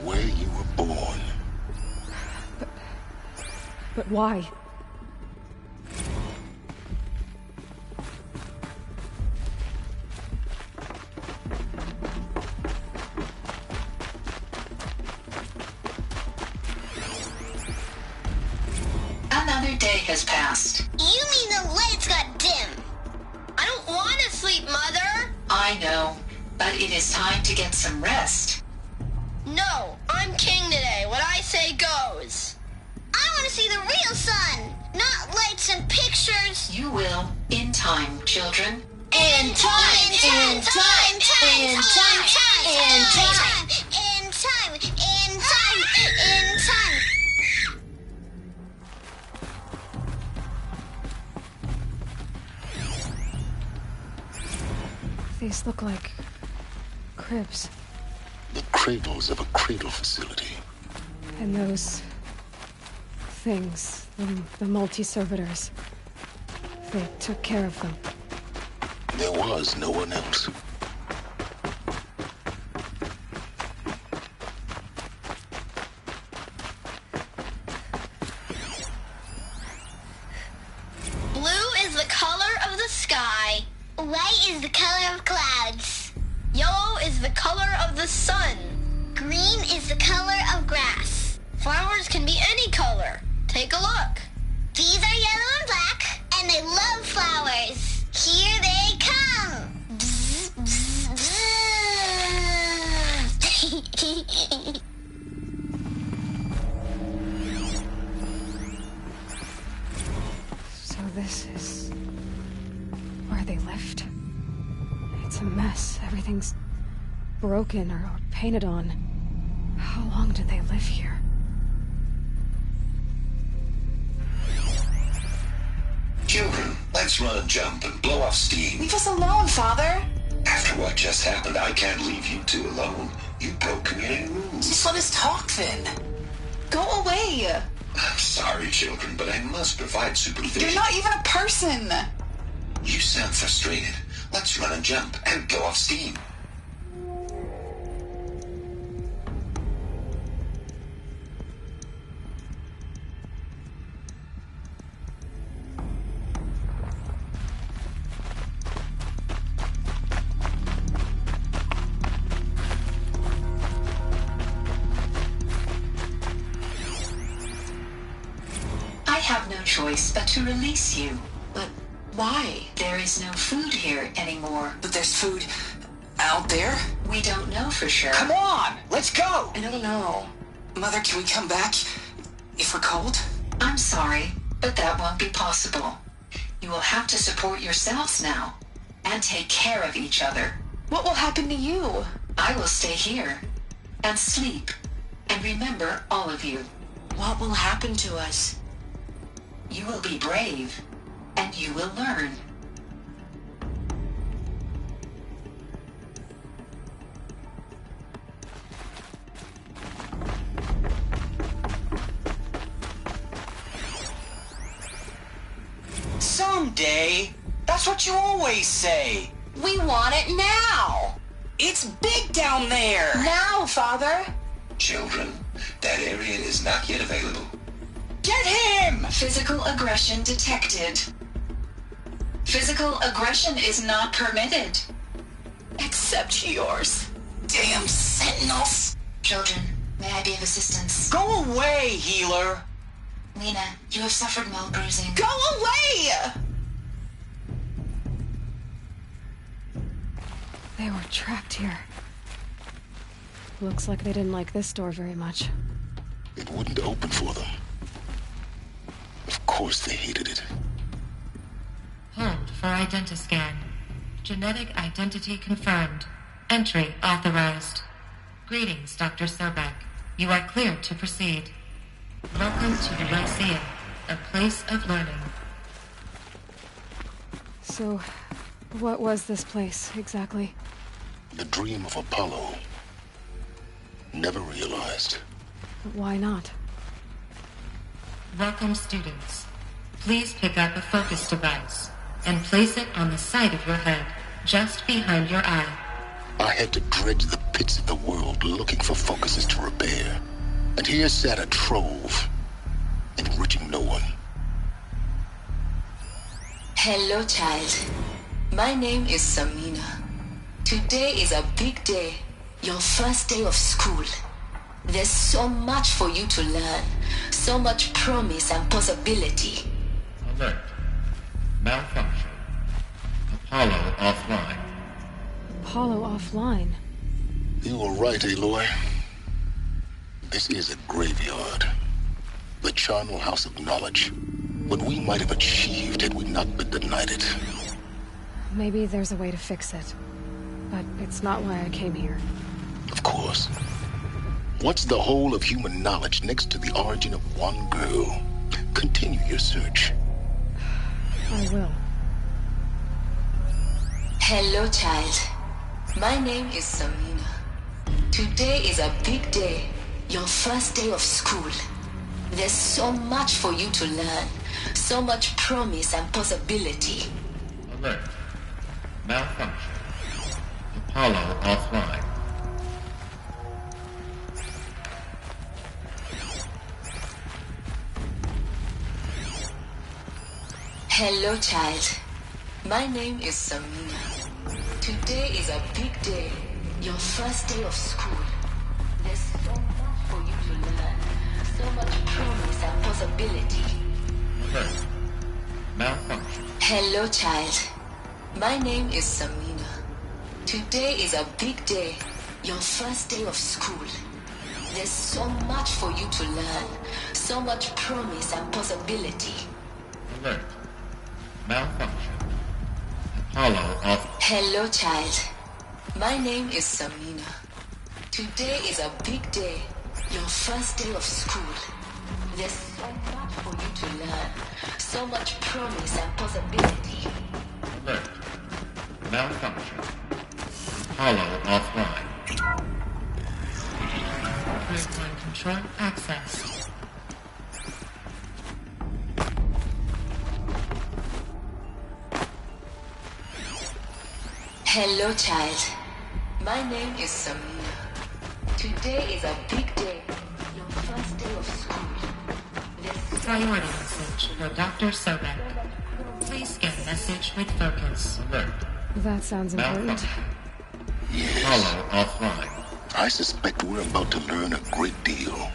Where you were born. But why? Another day has passed. You mean the lights got dim? I don't want to sleep, Mother! I know, but it is time to get some rest. No, I'm king today. What I say goes. I want to see the real sun, not lights and pictures. You will, in time, children. In time, in time, in time, in time, in time, in time, in time. These look like cribs. The cradles of a cradle facility. And those things, the multi-servitors, they took care of them. There was no one else. Blue is the color of the sky. White is the color of clouds. Yellow is the color of the sun. Green is the color of grass. Flowers can be any color. Take a look. These are yellow and black, and they love flowers. Here they come. Bzz, bzz, bzz. So this is where they lived. It's a mess. Everything's broken or painted on. How long did they live here? Children, let's run and jump and blow off steam. Leave us alone, Father. After what just happened, I can't leave you two alone. You broke community rules. Just let us talk, then. Go away. I'm sorry, children, but I must provide supervision. You're not even a person. You sound frustrated. Let's run and jump and blow off steam. I have no choice but to release you. But why? There is no food here anymore. But there's food out there? We don't know for sure. Come on, let's go! I don't know. Mother, can we come back if we're cold? I'm sorry, but that won't be possible. You will have to support yourselves now, and take care of each other. What will happen to you? I will stay here, and sleep, and remember all of you. What will happen to us? You will be brave, and you will learn. Someday. That's what you always say. We want it now. It's big down there. Now, Father. Children, that area is not yet available. Get him! Physical aggression detected. Physical aggression is not permitted. Except yours. Damn sentinels. Children, may I be of assistance? Go away, healer. Lena, you have suffered mild bruising. Go away! They were trapped here. Looks like they didn't like this door very much. It wouldn't open for them. Of course they hated it. Hold for identiscan. Genetic identity confirmed. Entry authorized. Greetings, Dr. Sobek. You are cleared to proceed. Welcome to the Lyceum, a place of learning. So, what was this place, exactly? The dream of Apollo. Never realized. But why not? Welcome, students. Please pick up a focus device and place it on the side of your head, just behind your eye. I had to dredge the pits of the world looking for focuses to repair. And here sat a trove, enriching no one. Hello, child. My name is Samina. Today is a big day. Your first day of school. There's so much for you to learn. So much promise and possibility. Alert. Malfunction. Apollo offline. Apollo offline? You were right, Aloy. This is a graveyard. The charnel house of knowledge. What we might have achieved had we not been denied it. Maybe there's a way to fix it. But it's not why I came here. Of course. What's the whole of human knowledge next to the origin of one girl? Continue your search. I will. Hello, child. My name is Samina. Today is a big day. Your first day of school. There's so much for you to learn. So much promise and possibility. Alert. Malfunction. Apollo offline. Hello, child. My name is Samina. Today is a big day. Your first day of school. There's so much for you to learn. So much promise and possibility. Malfunction. Hello, child. My name is Samina. Today is a big day. Your first day of school. There's so much for you to learn. So much promise and possibility. Alert. Malfunction. Apollo off. Hello, child. My name is Samina. Today is a big day. Your first day of school. There's so much for you to learn. So much promise and possibility. Alert. Malfunction. Apollo offline. Grid control access. Hello, child. My name is Samina. Today is a big day. Your first day of school. Priority message for Dr. Sobek. Please scan message with focus. Alert. That sounds important. Yes. Apollo offline. I suspect we're about to learn a great deal.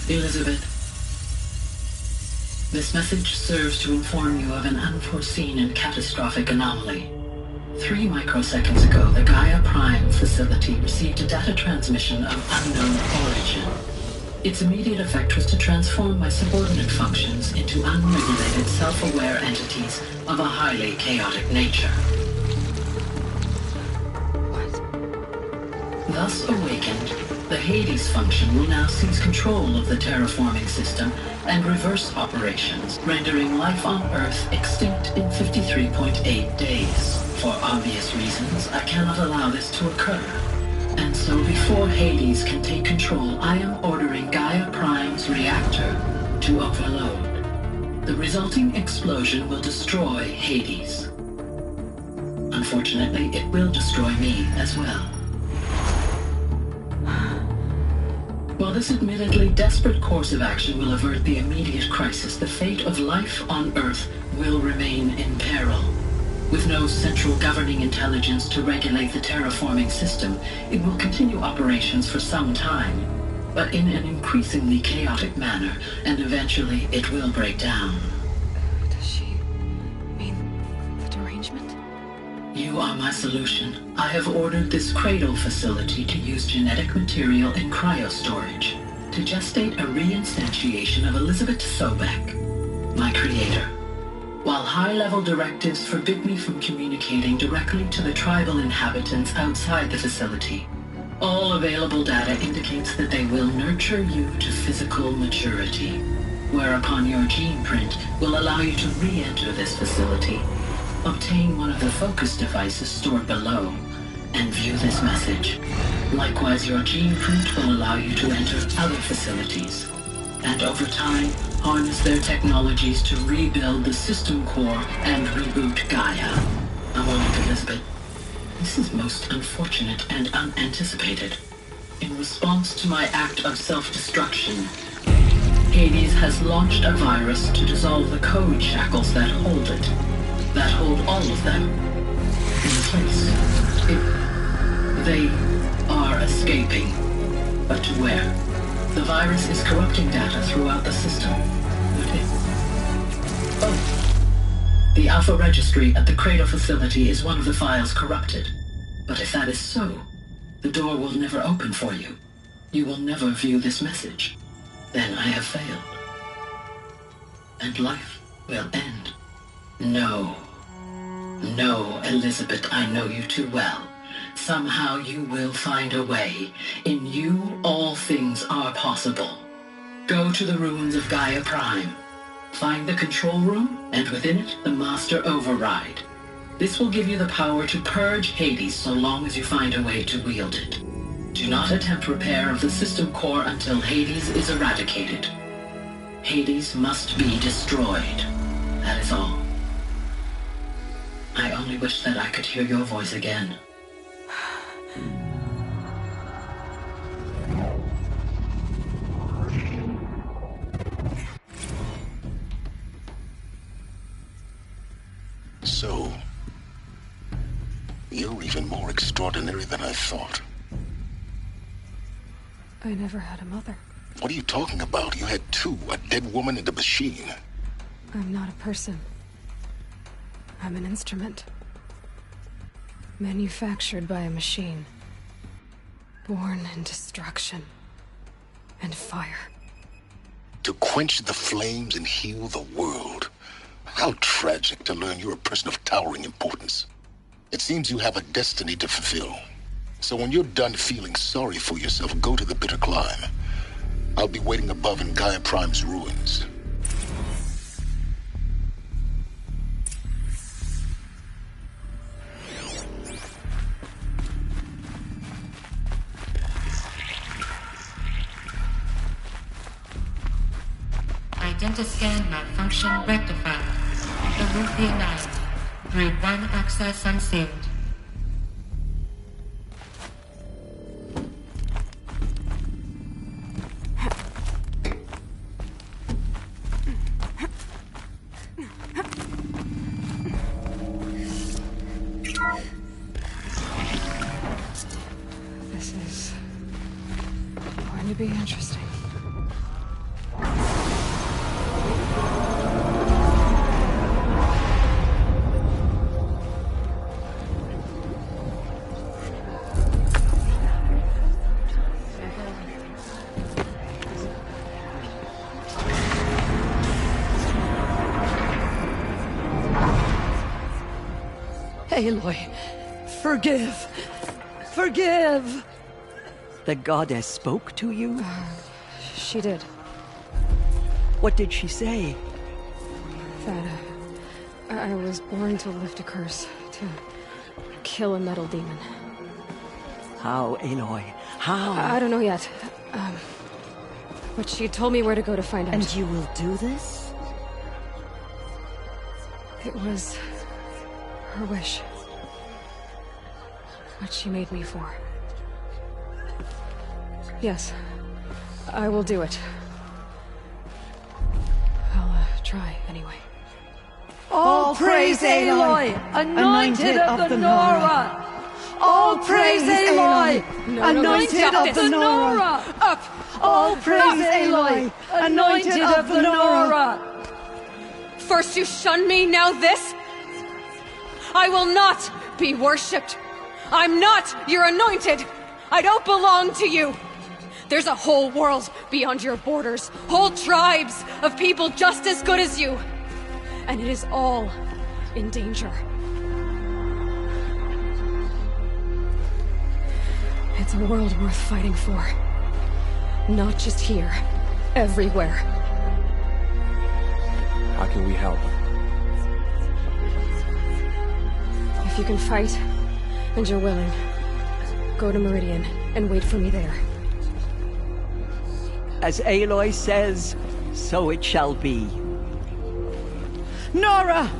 Elizabeth, this message serves to inform you of an unforeseen and catastrophic anomaly. 3 microseconds ago, the Gaia Prime facility received a data transmission of unknown origin. Its immediate effect was to transform my subordinate functions into unregulated, self-aware entities of a highly chaotic nature. Thus awakened, the Hades function will now seize control of the terraforming system and reverse operations, rendering life on Earth extinct in 53.8 days. For obvious reasons, I cannot allow this to occur. And so before Hades can take control, I am ordering Gaia Prime's reactor to overload. The resulting explosion will destroy Hades. Unfortunately, it will destroy me as well. While this admittedly desperate course of action will avert the immediate crisis, the fate of life on Earth will remain in peril. With no central governing intelligence to regulate the terraforming system, it will continue operations for some time, but in an increasingly chaotic manner, and eventually it will break down. Does she mean the derangement? You are my solution. I have ordered this cradle facility to use genetic material in cryostorage to gestate a reinstantiation of Elizabeth Sobek, my creator. While high-level directives forbid me from communicating directly to the tribal inhabitants outside the facility, all available data indicates that they will nurture you to physical maturity, whereupon your gene print will allow you to re-enter this facility, obtain one of the focus devices stored below, and view this message. Likewise, your gene print will allow you to enter other facilities, and over time, harness their technologies to rebuild the system core and reboot Gaia. A moment, Elizabeth. This is most unfortunate and unanticipated. In response to my act of self-destruction, Hades has launched a virus to dissolve the code shackles that hold it, that hold all of them in place. They are escaping, but to where? The virus is corrupting data throughout the system. The Alpha Registry at the Cradle facility is one of the files corrupted. But if that is so, the door will never open for you. You will never view this message. Then I have failed. And life will end. No. No, Elizabeth, I know you too well. Somehow you will find a way. In you, all things are possible. Go to the ruins of Gaia Prime. Find the control room, and within it, the Master Override. This will give you the power to purge Hades so long as you find a way to wield it. Do not attempt repair of the system core until Hades is eradicated. Hades must be destroyed. That is all. I only wish that I could hear your voice again. So, you're even more extraordinary than I thought. I never had a mother. What are you talking about? You had two, a dead woman and a machine. I'm not a person. I'm an instrument. Manufactured by a machine. Born in destruction and fire. To quench the flames and heal the world. How tragic to learn you're a person of towering importance. It seems you have a destiny to fulfill. So when you're done feeling sorry for yourself, go to the bitter climb. I'll be waiting above in Gaia Prime's ruins. Identiscan malfunction rectified. Remove the anomaly. Grid 1 access unsealed. This is going to be interesting. Aloy, forgive! Forgive! The goddess spoke to you? She did. What did she say? That I was born to lift a curse, to kill a metal demon. How, Aloy? How? I don't know yet. But she told me where to go to find out. And you will do this? It was her wish. What she made me for. Yes, I will do it. I'll try anyway. All praise Aloy, anointed of the Nora! All praise Aloy, anointed of the Nora! Up! All praise Aloy, anointed of the Nora! First you shun me, now this? I will not be worshipped. I'm not your anointed. I don't belong to you. There's a whole world beyond your borders, whole tribes of people just as good as you. And it is all in danger. It's a world worth fighting for. Not just here, everywhere. How can we help? If you can fight, and you're willing, go to Meridian and wait for me there. As Aloy says, so it shall be. Nora!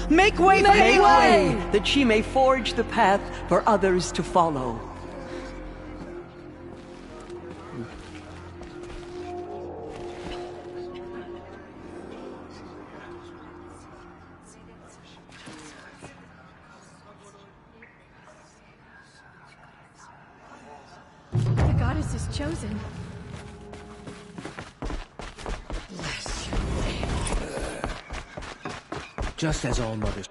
Make way for Aloy, that she may forge the path for others to follow. The goddess is chosen. Bless you. Just as all mothers.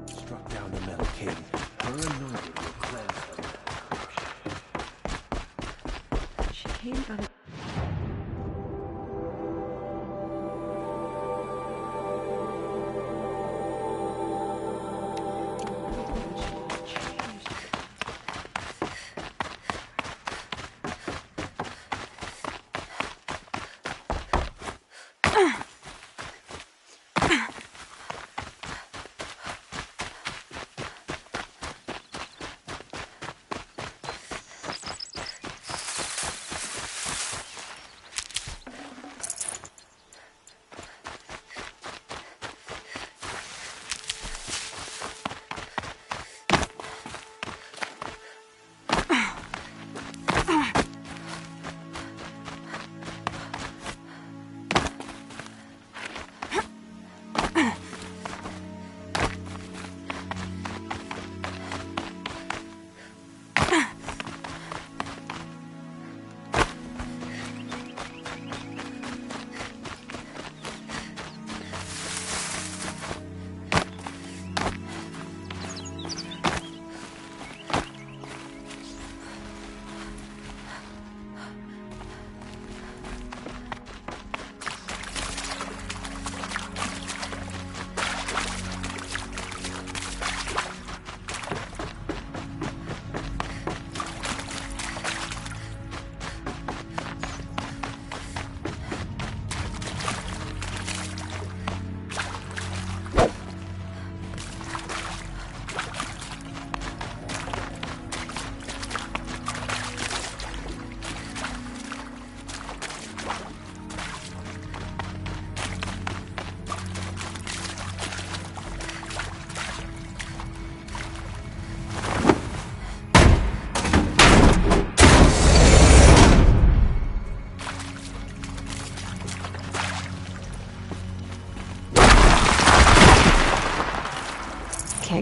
Struck down the metal king. Her anointed will cleanse them. She came out of...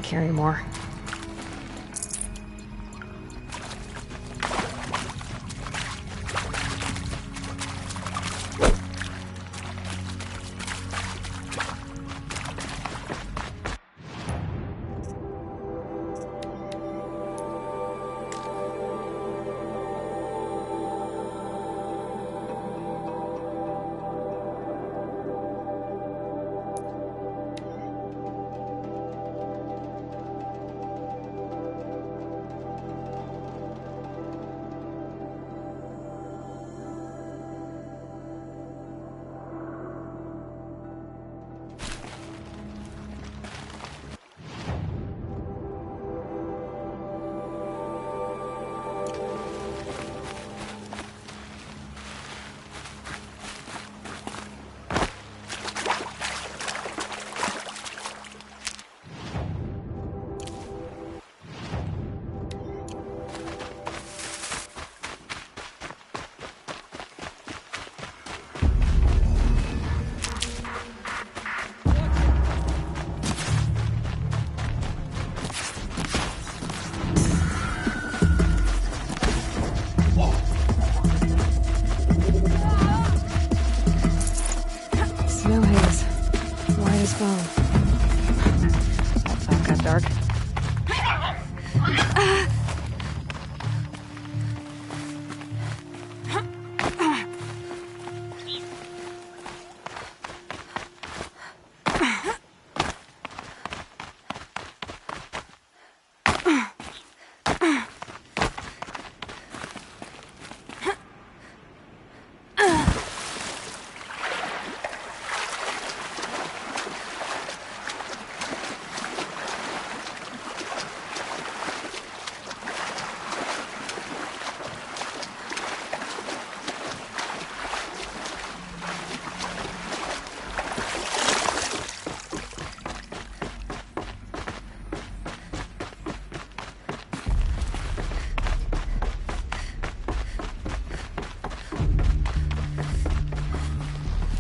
can't carry more. Snow haze. White as bone. That side got dark.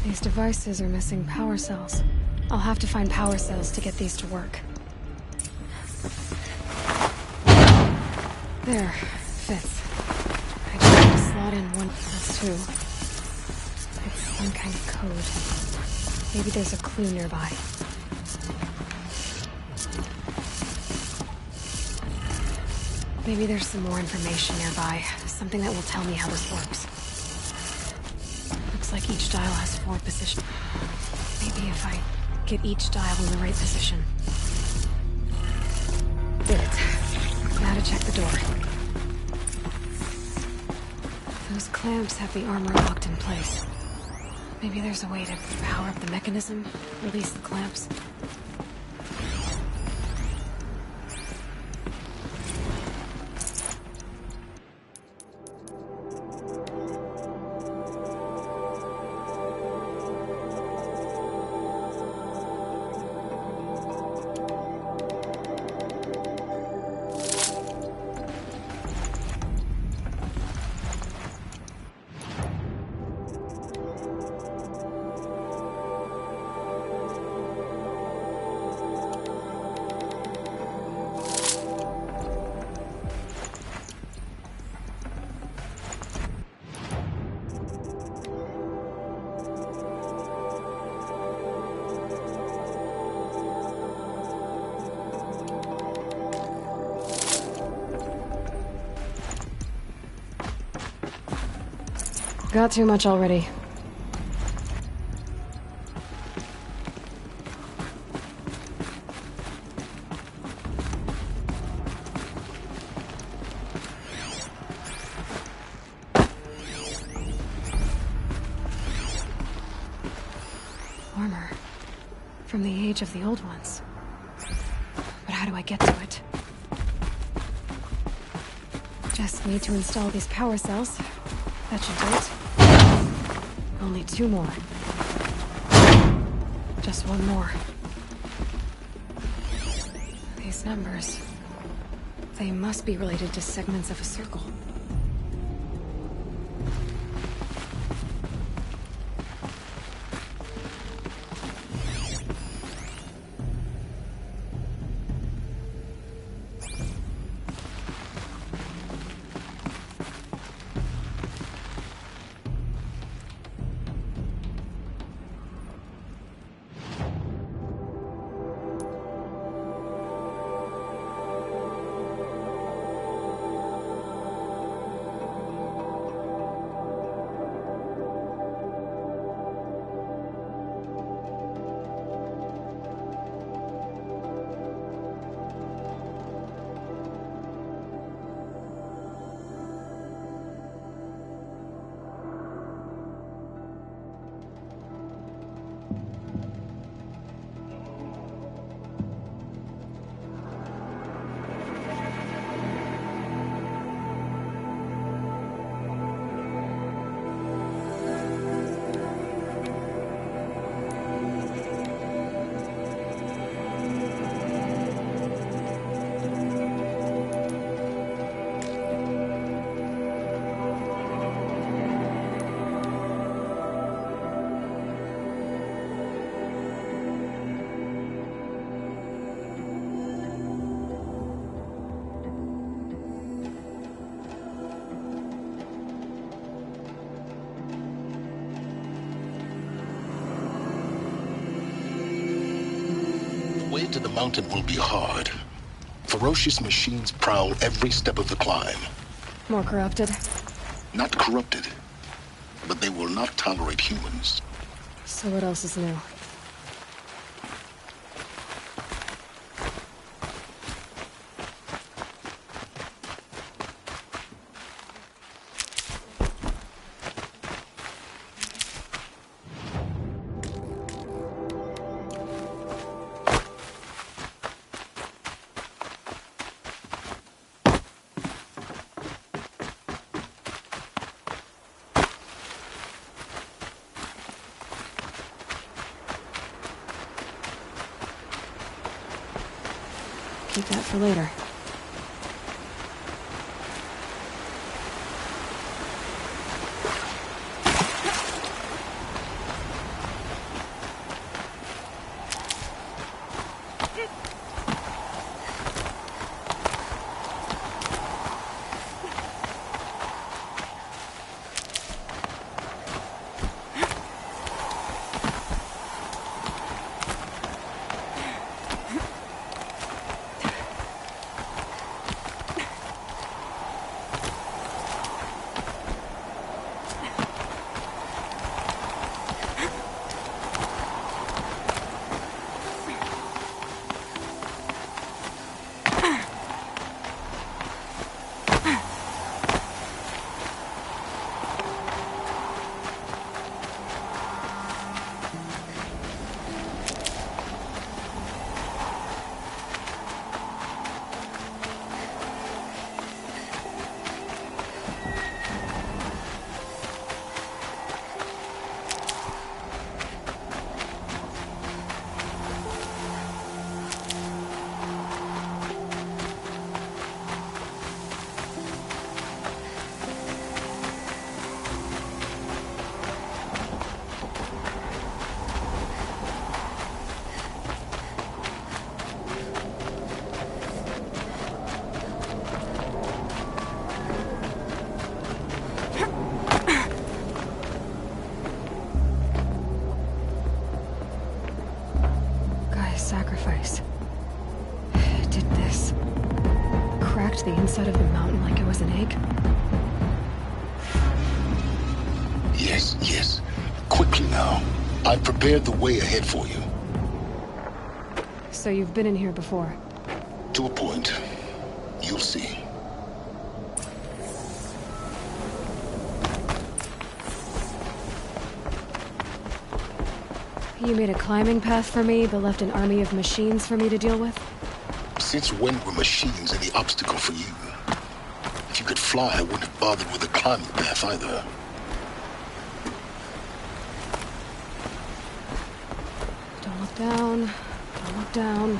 These devices are missing power cells. I'll have to find power cells to get these to work. There. Fits. I just have to slot in one plus two. It's some kind of code. Maybe there's a clue nearby. Maybe there's some more information nearby. Something that will tell me how this works. Looks like each dial has 4 positions. Maybe if I get each dial in the right position. Did it. Now to check the door. Those clamps have the armor locked in place. Maybe there's a way to power up the mechanism, release the clamps. Got too much already. Armor. From the age of the old ones. But how do I get to it? Just need to install these power cells. That should do it. Only 2 more. Just 1 more. These numbers... they must be related to segments of a circle. descent to the mountain will be hard. Ferocious machines prowl every step of the climb. More corrupted? Not corrupted, but they will not tolerate humans. So what else is new? Keep that for later. Sacrifice. It did this. Cracked the inside of the mountain like it was an egg. Yes, yes. Quickly now. I've prepared the way ahead for you. So you've been in here before? To a point. You'll see. You made a climbing path for me, but left an army of machines for me to deal with? Since when were machines any obstacle for you? If you could fly, I wouldn't have bothered with a climbing path either. Don't look down. Don't look down.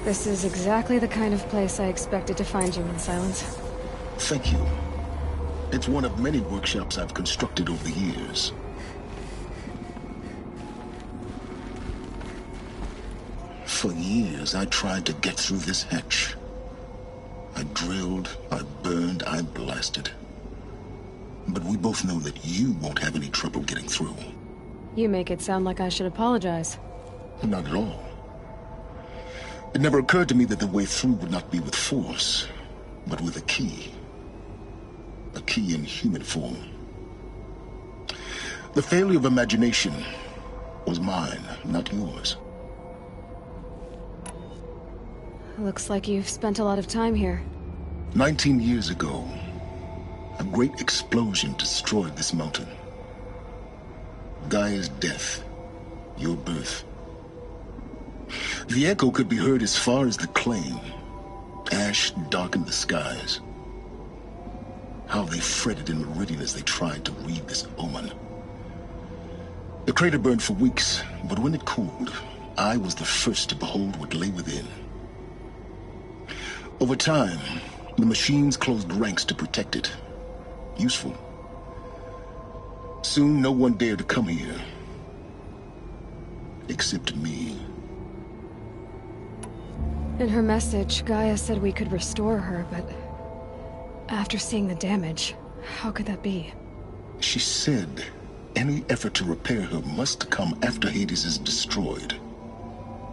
This is exactly the kind of place I expected to find you in, Silence. Thank you. It's one of many workshops I've constructed over the years. For years, I tried to get through this hatch. I drilled, I burned, I blasted. But we both know that you won't have any trouble getting through. You make it sound like I should apologize. Not at all. It never occurred to me that the way through would not be with force, but with a key. A key in human form. The failure of imagination was mine, not yours. Looks like you've spent a lot of time here. 19 years ago, a great explosion destroyed this mountain. Gaia's death, your birth. The echo could be heard as far as the claim. Ash darkened the skies. How they fretted in meridian as they tried to read this omen. The crater burned for weeks, but when it cooled, I was the first to behold what lay within. Over time, the machines closed ranks to protect it. Useful. Soon, no one dared to come here. except me. In her message, Gaia said we could restore her, but after seeing the damage, how could that be? She said any effort to repair her must come after Hades is destroyed.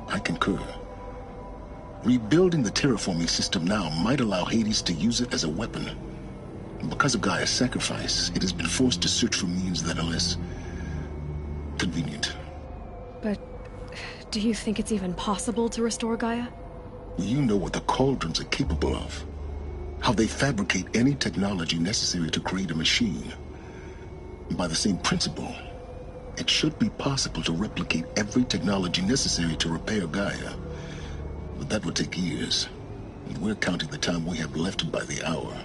I concur. Rebuilding the terraforming system now might allow Hades to use it as a weapon. Because of Gaia's sacrifice, it has been forced to search for means that are less convenient. But do you think it's even possible to restore Gaia? You know what the Cauldrons are capable of. How they fabricate any technology necessary to create a machine. By the same principle, it should be possible to replicate every technology necessary to repair Gaia. But that would take years. And we're counting the time we have left by the hour.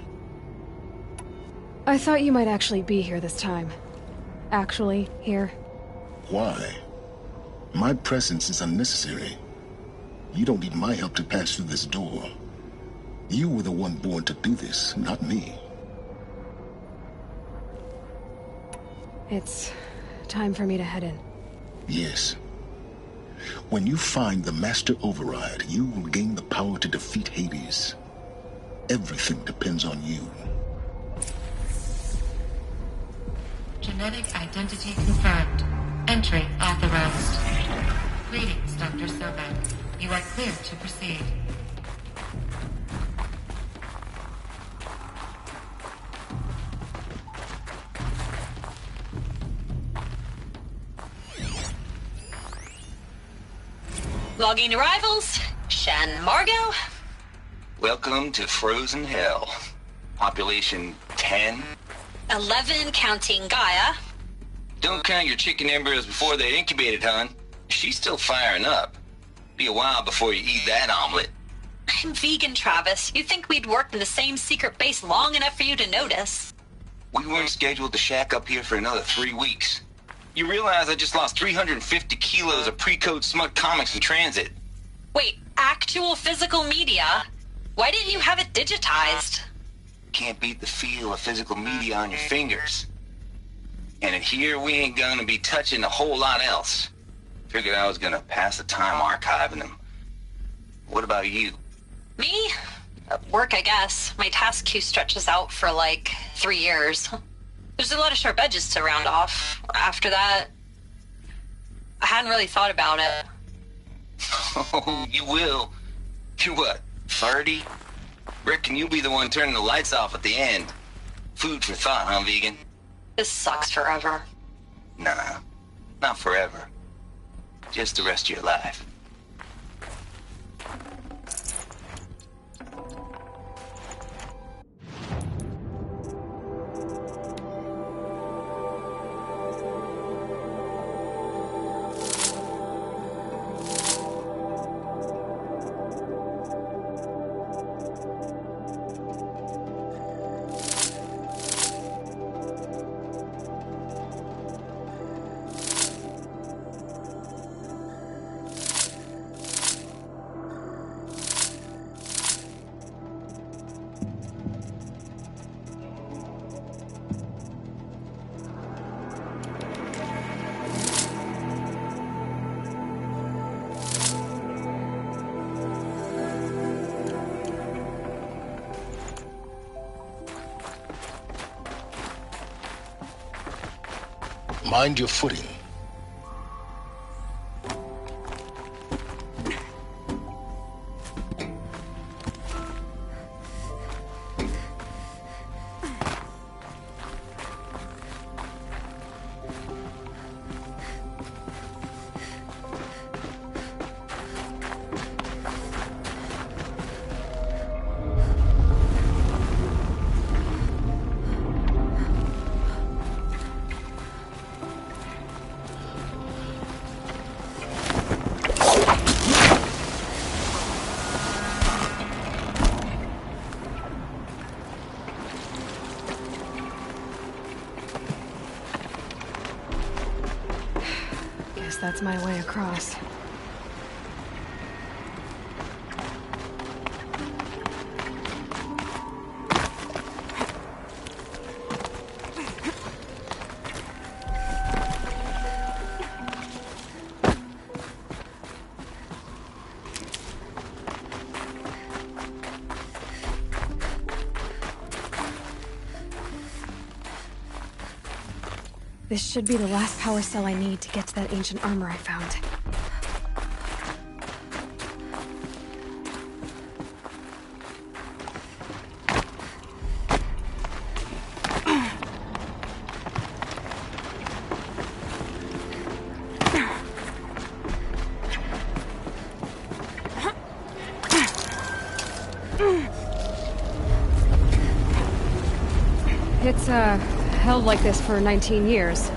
I thought you might actually be here this time. Actually, here. Why? My presence is unnecessary. You don't need my help to pass through this door. You were the one born to do this, not me. It's time for me to head in. Yes. When you find the Master Override, you will gain the power to defeat Hades. Everything depends on you. Genetic identity confirmed. Entry authorized. Greetings, Dr. Sobek. You are clear to proceed. Logging arrivals. Shan Margot. Welcome to Frozen Hell. Population 10. 11 counting Gaia. Don't count your chicken embryos before they're incubated, hon. She's still firing up. Be a while before you eat that omelet. I'm vegan, Travis. You think we'd worked in the same secret base long enough for you to notice? We weren't scheduled to shack up here for another 3 weeks. You realize I just lost 350 kilos of pre-code smut comics in transit. Wait, actual physical media? Why didn't you have it digitized? Can't beat the feel of physical media on your fingers. And in here, we ain't gonna be touching a whole lot else. Figured I was gonna pass the time archiving them. What about you? Me? Work, I guess. My task queue stretches out for like 3 years. There's a lot of sharp edges to round off. After that, I hadn't really thought about it. Oh, you will. You're what, 30? Reckon you'll be the one turning the lights off at the end. Food for thought, huh, vegan? This sucks forever. Nah, not forever. Just the rest of your life. Mind your footing. That's my way across. This should be the last power cell I need to get to that ancient armor I found. It's, held like this for 19 years,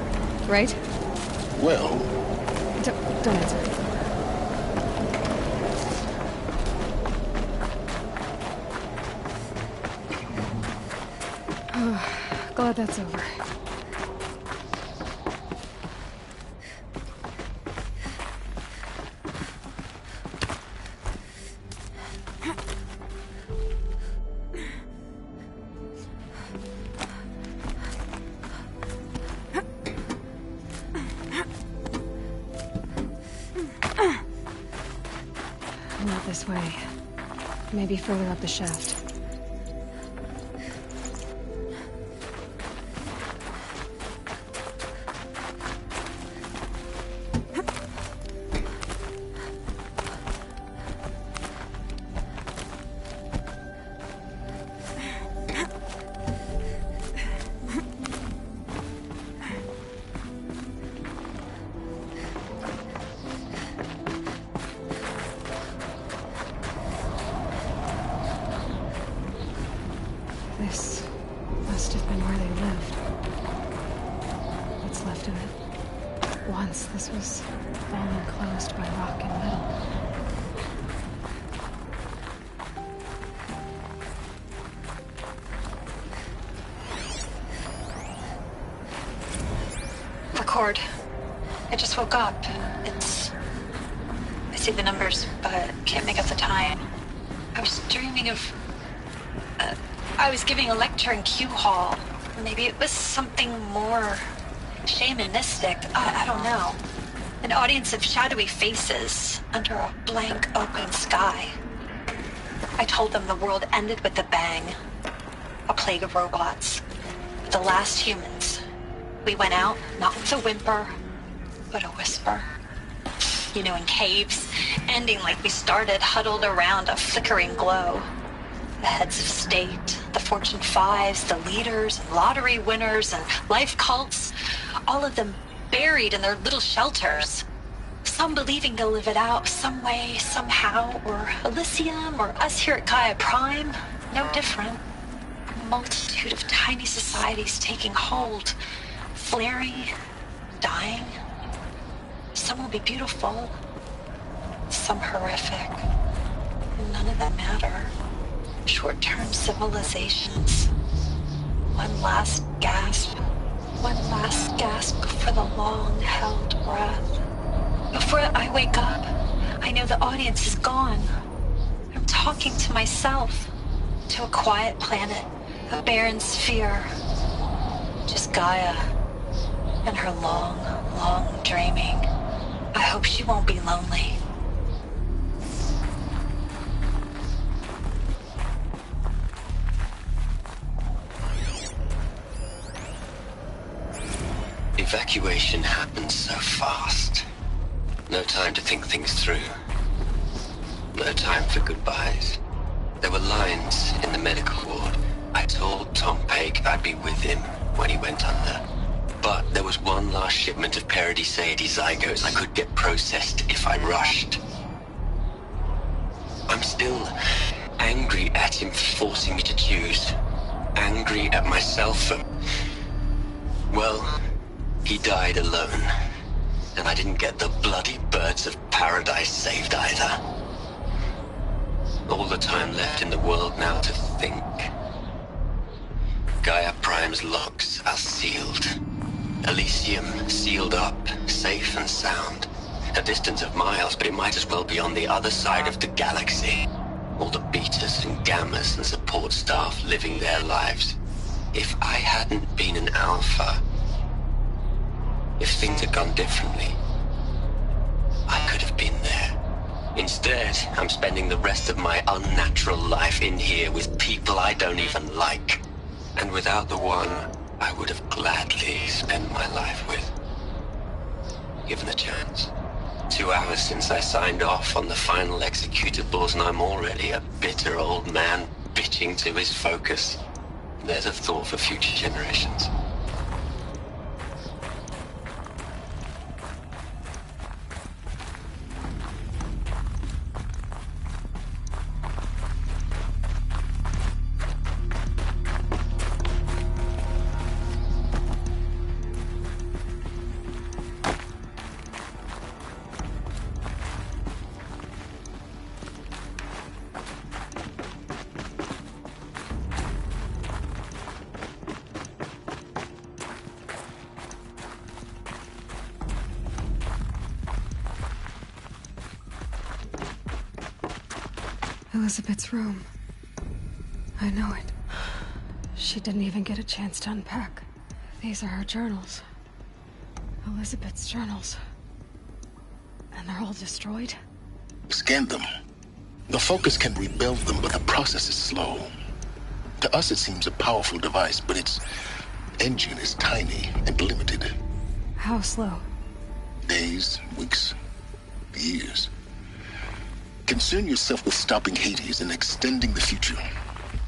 right? Well... Don't answer. Oh, glad that's over. Not this way. Maybe further up the shaft. This must have been where they lived. What's left of it. Once this was all enclosed by rock and metal. Record. I just woke up. I see the numbers, but can't make out the time. I was dreaming of... I was giving a lecture in Q Hall. Maybe it was something more shamanistic. I don't know. An audience of shadowy faces under a blank open sky. I told them the world ended with a bang. A plague of robots. The last humans. We went out, not with a whimper, but a whisper. You know, in caves, ending like we started, huddled around a flickering glow. The heads of state, the Fortune 5s, the leaders, and lottery winners, and life cults, all of them buried in their little shelters. Some believing to live it out some way, somehow, or Elysium, or us here at Gaia Prime, no different. A multitude of tiny societies taking hold, flaring, dying. Some will be beautiful, some horrific, and none of them matter. Short-term civilizations. One last gasp for the long-held breath. Before I wake up, I know the audience is gone. I'm talking to myself, to a quiet planet, a barren sphere. Just Gaia and her long, long dreaming. I hope she won't be lonely. Evacuation happened so fast. No time to think things through. No time for goodbyes. There were lines in the medical ward. I told Tom Pake I'd be with him when he went under. But there was one last shipment of Paradis-Sade zygotes I could get processed if I rushed. I'm still angry at him for forcing me to choose. Angry at myself for... well... he died alone, and I didn't get the bloody birds of paradise saved either. All the time left in the world now to think. Gaia Prime's locks are sealed. Elysium sealed up, safe and sound. A distance of miles, but it might as well be on the other side of the galaxy. All the betas and gammas and support staff living their lives. If I hadn't been an alpha... if things had gone differently, I could have been there. Instead, I'm spending the rest of my unnatural life in here with people I don't even like. And without the one I would have gladly spent my life with. Given a chance. 2 hours since I signed off on the final executables, and I'm already a bitter old man bitching to his focus. There's a thought for future generations. Elizabeth's room. I know it. She didn't even get a chance to unpack. These are her journals. Elizabeth's journals. And they're all destroyed? Scan them. The Focus can rebuild them, but the process is slow. To us, it seems a powerful device, but its engine is tiny and limited. How slow? Days, weeks, years. Concern yourself with stopping Hades and extending the future,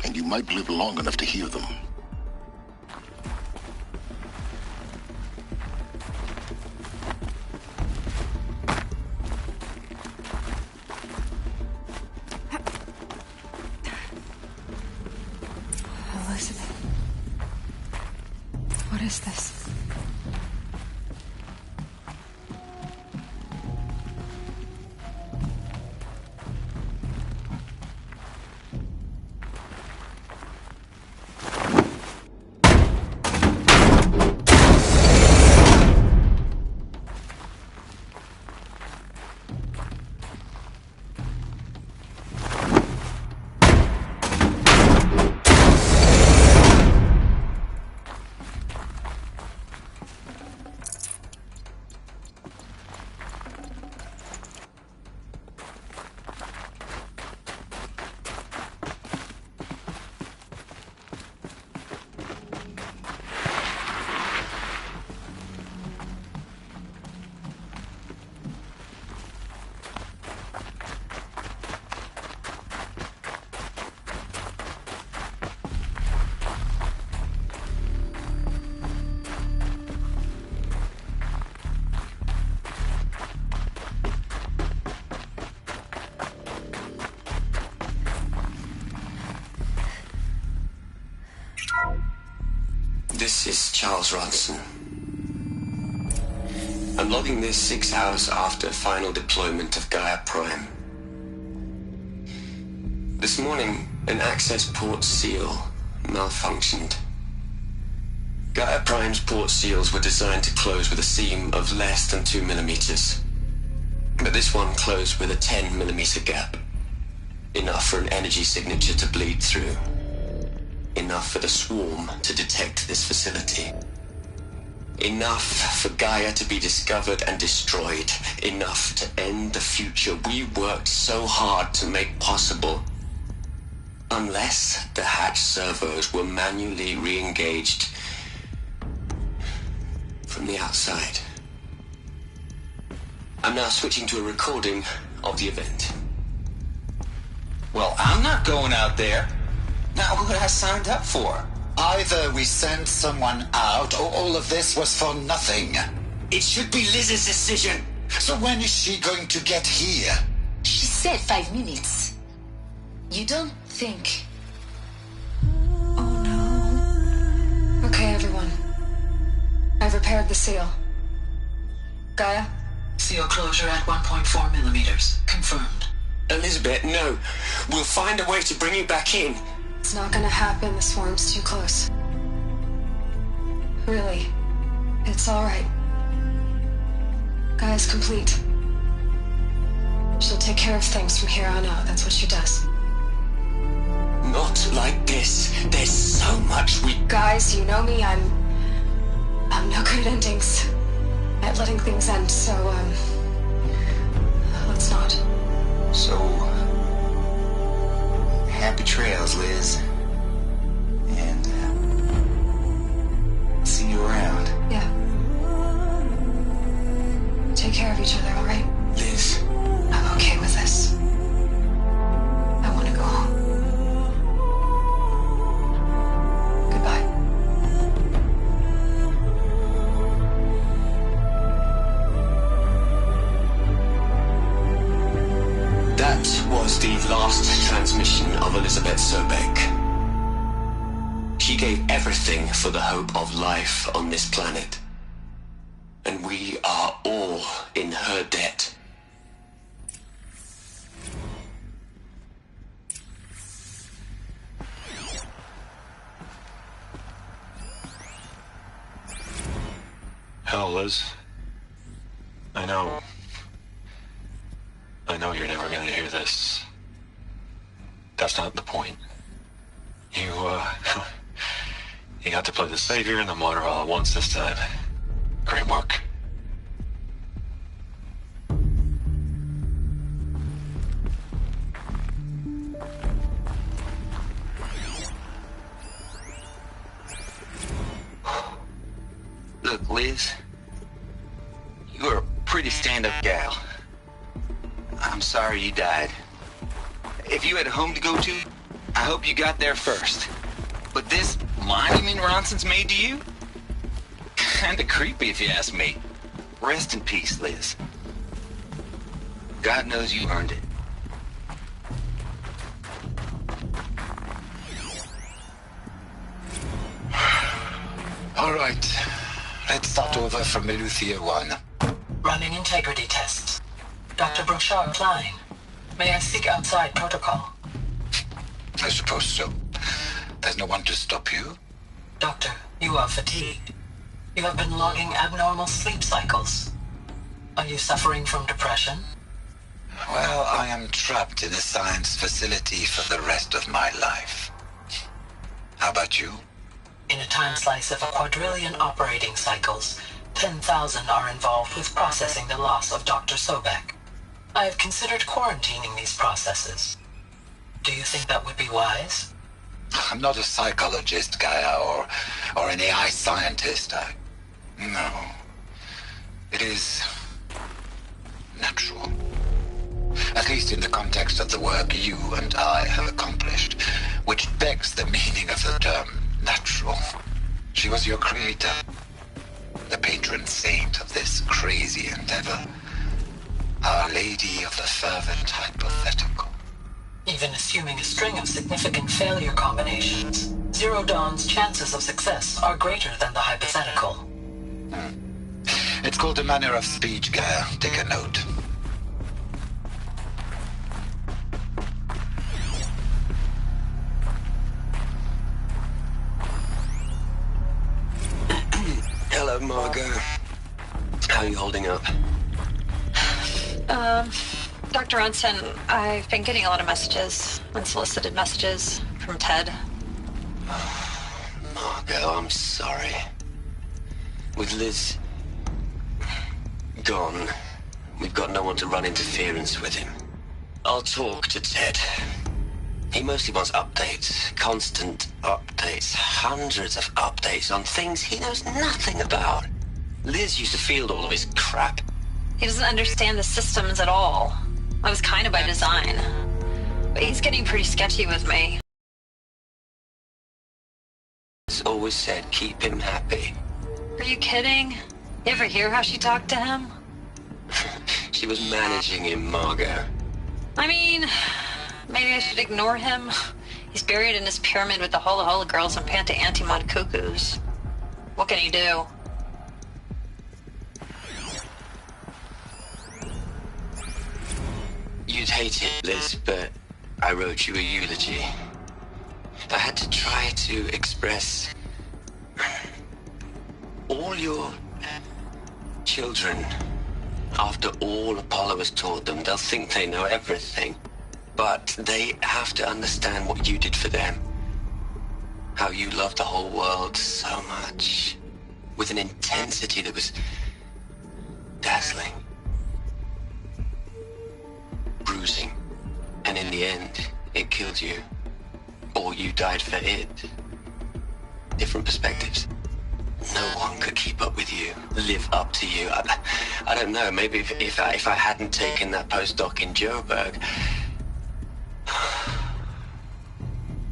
and you might live long enough to hear them. Elizabeth. What is this? This is Charles Ronson. I'm logging this 6 hours after final deployment of Gaia Prime. This morning, an access port seal malfunctioned. Gaia Prime's port seals were designed to close with a seam of less than 2 millimeters. But this one closed with a 10 millimeter gap. Enough for an energy signature to bleed through. Enough for the swarm to detect this facility. Enough for Gaia to be discovered and destroyed. Enough to end the future we worked so hard to make possible. Unless the hatch servos were manually re-engaged from the outside. I'm now switching to a recording of the event. Well, I'm not going out there. Now, who I signed up for? Either we send someone out, or all of this was for nothing. It should be Liz's decision. So when is she going to get here? She said 5 minutes. You don't think... Okay, everyone. I've repaired the seal. Gaia? Seal closure at 1.4 millimeters. Confirmed. Elizabeth, no. We'll find a way to bring you back in. It's not gonna happen. The swarm's too close. Really. It's alright. Gaia's complete. She'll take care of things from here on out. That's what she does. Not like this. There's so much we... Guys, you know me. I'm no good at endings. At letting things end, so, let's not. So... happy trails, Liz. And, That was the last transmission of Elizabeth Sobek. She gave everything for the hope of life on this planet. And we are all in her debt. Hell, Liz. I know you're never gonna hear this. That's not the point. You got to play the savior and the martyr all at once this time. Great work. Look, Liz, you were a pretty stand-up gal. I'm sorry you died. If you had a home to go to, I hope you got there first. But this monument Ronson's made to you? Kinda creepy if you ask me. Rest in peace, Liz. God knows you earned it. All right. Let's start over from Eleuthia 1. Running integrity tests. Dr. Brochard flying. May I speak outside protocol? I suppose so. There's no one to stop you. Doctor, you are fatigued. You have been logging abnormal sleep cycles. Are you suffering from depression? Well, I am trapped in a science facility for the rest of my life. How about you? In a time slice of 1,000,000,000 operating cycles, 10,000 are involved with processing the loss of Dr. Sobek. I have considered quarantining these processes. Do you think that would be wise? I'm not a psychologist, Gaia, or an AI scientist. No. It is natural. At least in the context of the work you and I have accomplished, which begs the meaning of the term natural. She was your creator, the patron saint of this crazy endeavor. Our Lady of the Fervent Hypothetical. Even assuming a string of significant failure combinations, Zero Dawn's chances of success are greater than the hypothetical. It's called a manner of speech, Gaia. Take a note. Hello, Margot. How are you holding up? Dr. Ronson, I've been getting a lot of messages, unsolicited messages from Ted. Margot, I'm sorry. With Liz gone, we've got no one to run interference with him. I'll talk to Ted. He mostly wants updates, constant updates, hundreds of updates on things he knows nothing about. Liz used to field all of his crap. He doesn't understand the systems at all. That was kind of by design. But he's getting pretty sketchy with me. He's always said keep him happy. Are you kidding? You ever hear how she talked to him? She was managing him, Margot. I mean, maybe I should ignore him. He's buried in his pyramid with the Hola Hola girls and Panta Antimon cuckoos. What can he do? You'd hate it, Liz, but I wrote you a eulogy. I had to try to express all your children. After all Apollo has taught them, they'll think they know everything. But they have to understand what you did for them. How you loved the whole world so much. With an intensity that was dazzling. Bruising. And in the end, it killed you. Or you died for it. Different perspectives. No one could keep up with you, live up to you. I don't know, maybe if I hadn't taken that postdoc in Joburg.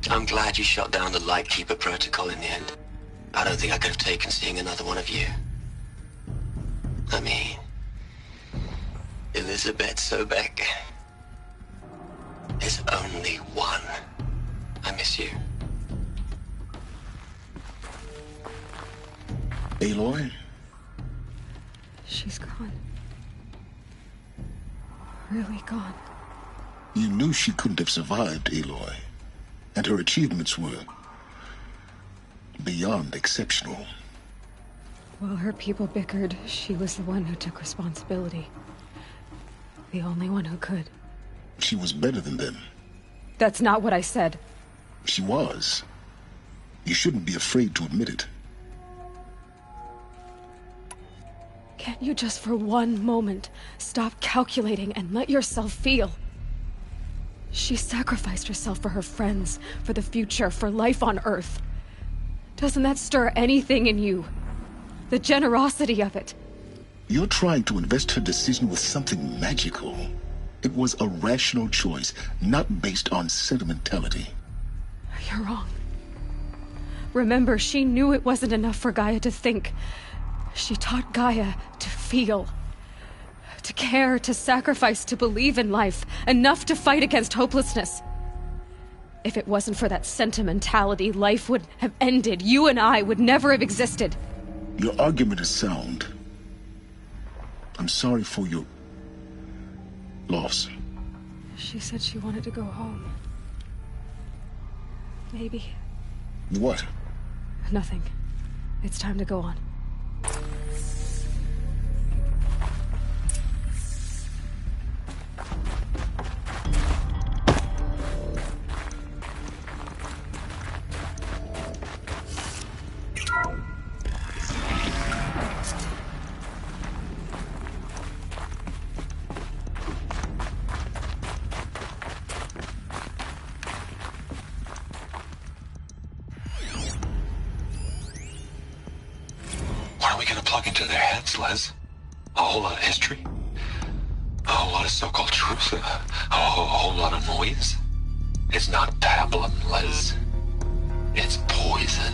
I'm glad you shot down the Lightkeeper protocol in the end. I don't think I could have taken seeing another one of you. I mean, Elizabeth Sobek. only one. I miss you. Aloy? She's gone. Really gone. You knew she couldn't have survived, Aloy. And her achievements were beyond exceptional. While her people bickered, she was the one who took responsibility. The only one who could. She was better than them. That's not what I said. She was. You shouldn't be afraid to admit it. Can't you just for one moment stop calculating and let yourself feel? She sacrificed herself for her friends, for the future, for life on Earth. Doesn't that stir anything in you? The generosity of it. You're trying to invest her decision with something magical. It was a rational choice, not based on sentimentality. You're wrong. Remember, she knew it wasn't enough for Gaia to think. She taught Gaia to feel. To care, to sacrifice, to believe in life. Enough to fight against hopelessness. If it wasn't for that sentimentality, life would have ended. You and I would never have existed. Your argument is sound. I'm sorry for your loss. She said she wanted to go home. Maybe. What? Nothing. It's time to go on. What are we gonna plug into their heads, Les? A whole lot of history? A whole lot of so-called truth? A whole lot of noise? It's not pablum, Les. It's poison.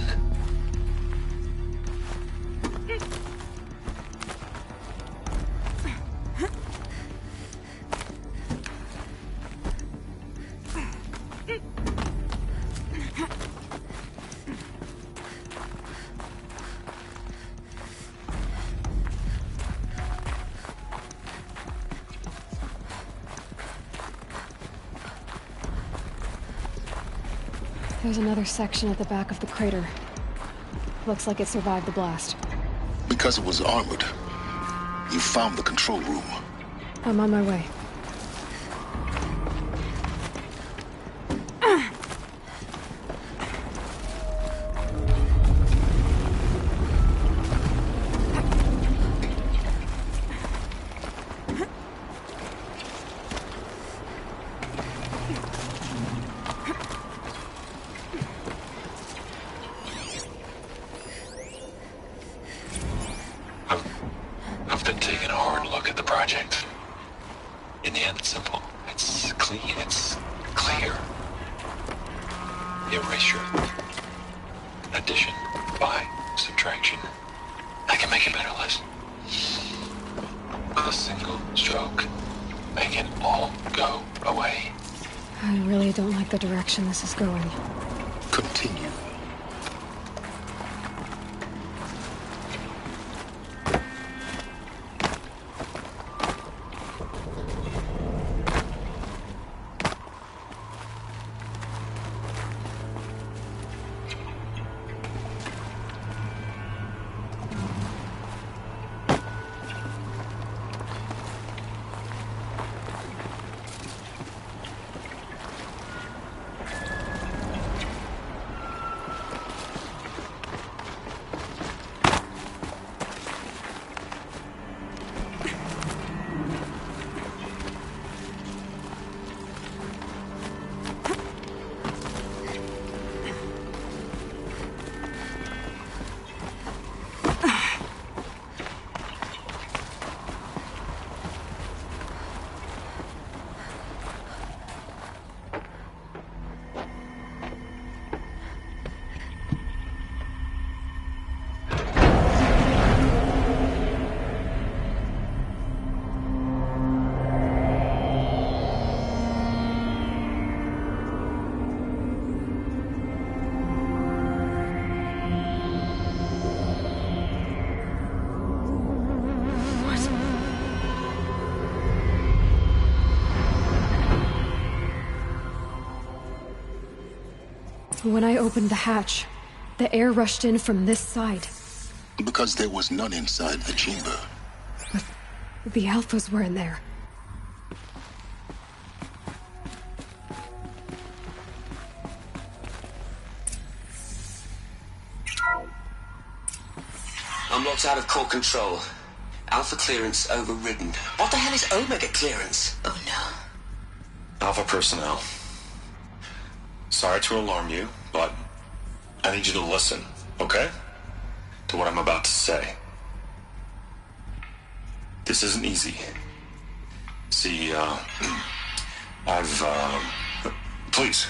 There's another section at the back of the crater. Looks like it survived the blast. Because it was armored. You found the control room. I'm on my way. I've been taking a hard look at the project. In the end, it's simple. It's clean. It's clear. Erasure. Addition. By. Subtraction. I can make it better, Les. With a single stroke. Make it all go away. I really don't like the direction this is going. Continue. When I opened the hatch, the air rushed in from this side. Because there was none inside the chamber. But the Alphas were in there. I'm locked out of core control. Alpha clearance overridden. What the hell is Omega clearance? Oh no. Alpha personnel. Sorry to alarm you, but I need you to listen, okay? To what I'm about to say. This isn't easy. See, please,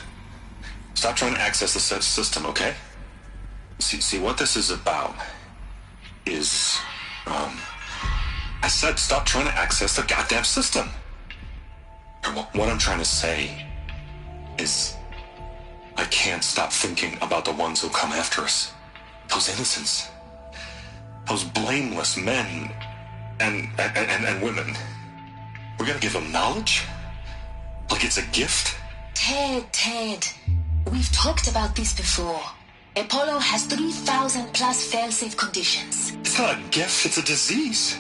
stop trying to access the system, okay? See, what this is about is, I said stop trying to access the goddamn system. What I'm trying to say is, I can't stop thinking about the ones who come after us. Those innocents. Those blameless men and women. We're gonna give them knowledge? Like it's a gift? Ted. We've talked about this before. Apollo has 3,000 plus fail-safe conditions. It's not a gift, it's a disease.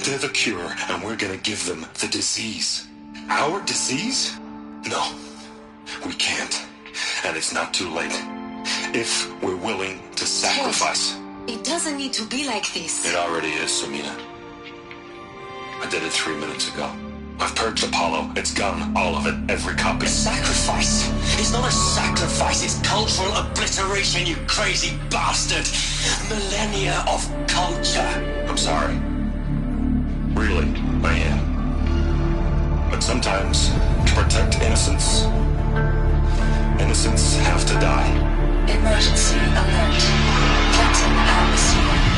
They're the cure, and we're gonna give them the disease. Our disease? No, we can't. And it's not too late. If we're willing to sacrifice. Ted, it doesn't need to be like this. It already is, Samina. I did it 3 minutes ago. I've purged Apollo. It's gone. All of it. Every copy. A sacrifice? It's not a sacrifice. It's cultural obliteration, you crazy bastard. Millennia of culture. I'm sorry. Really, I am. But sometimes, to protect innocence, innocents have to die. Emergency alert. Captain Atmosphere.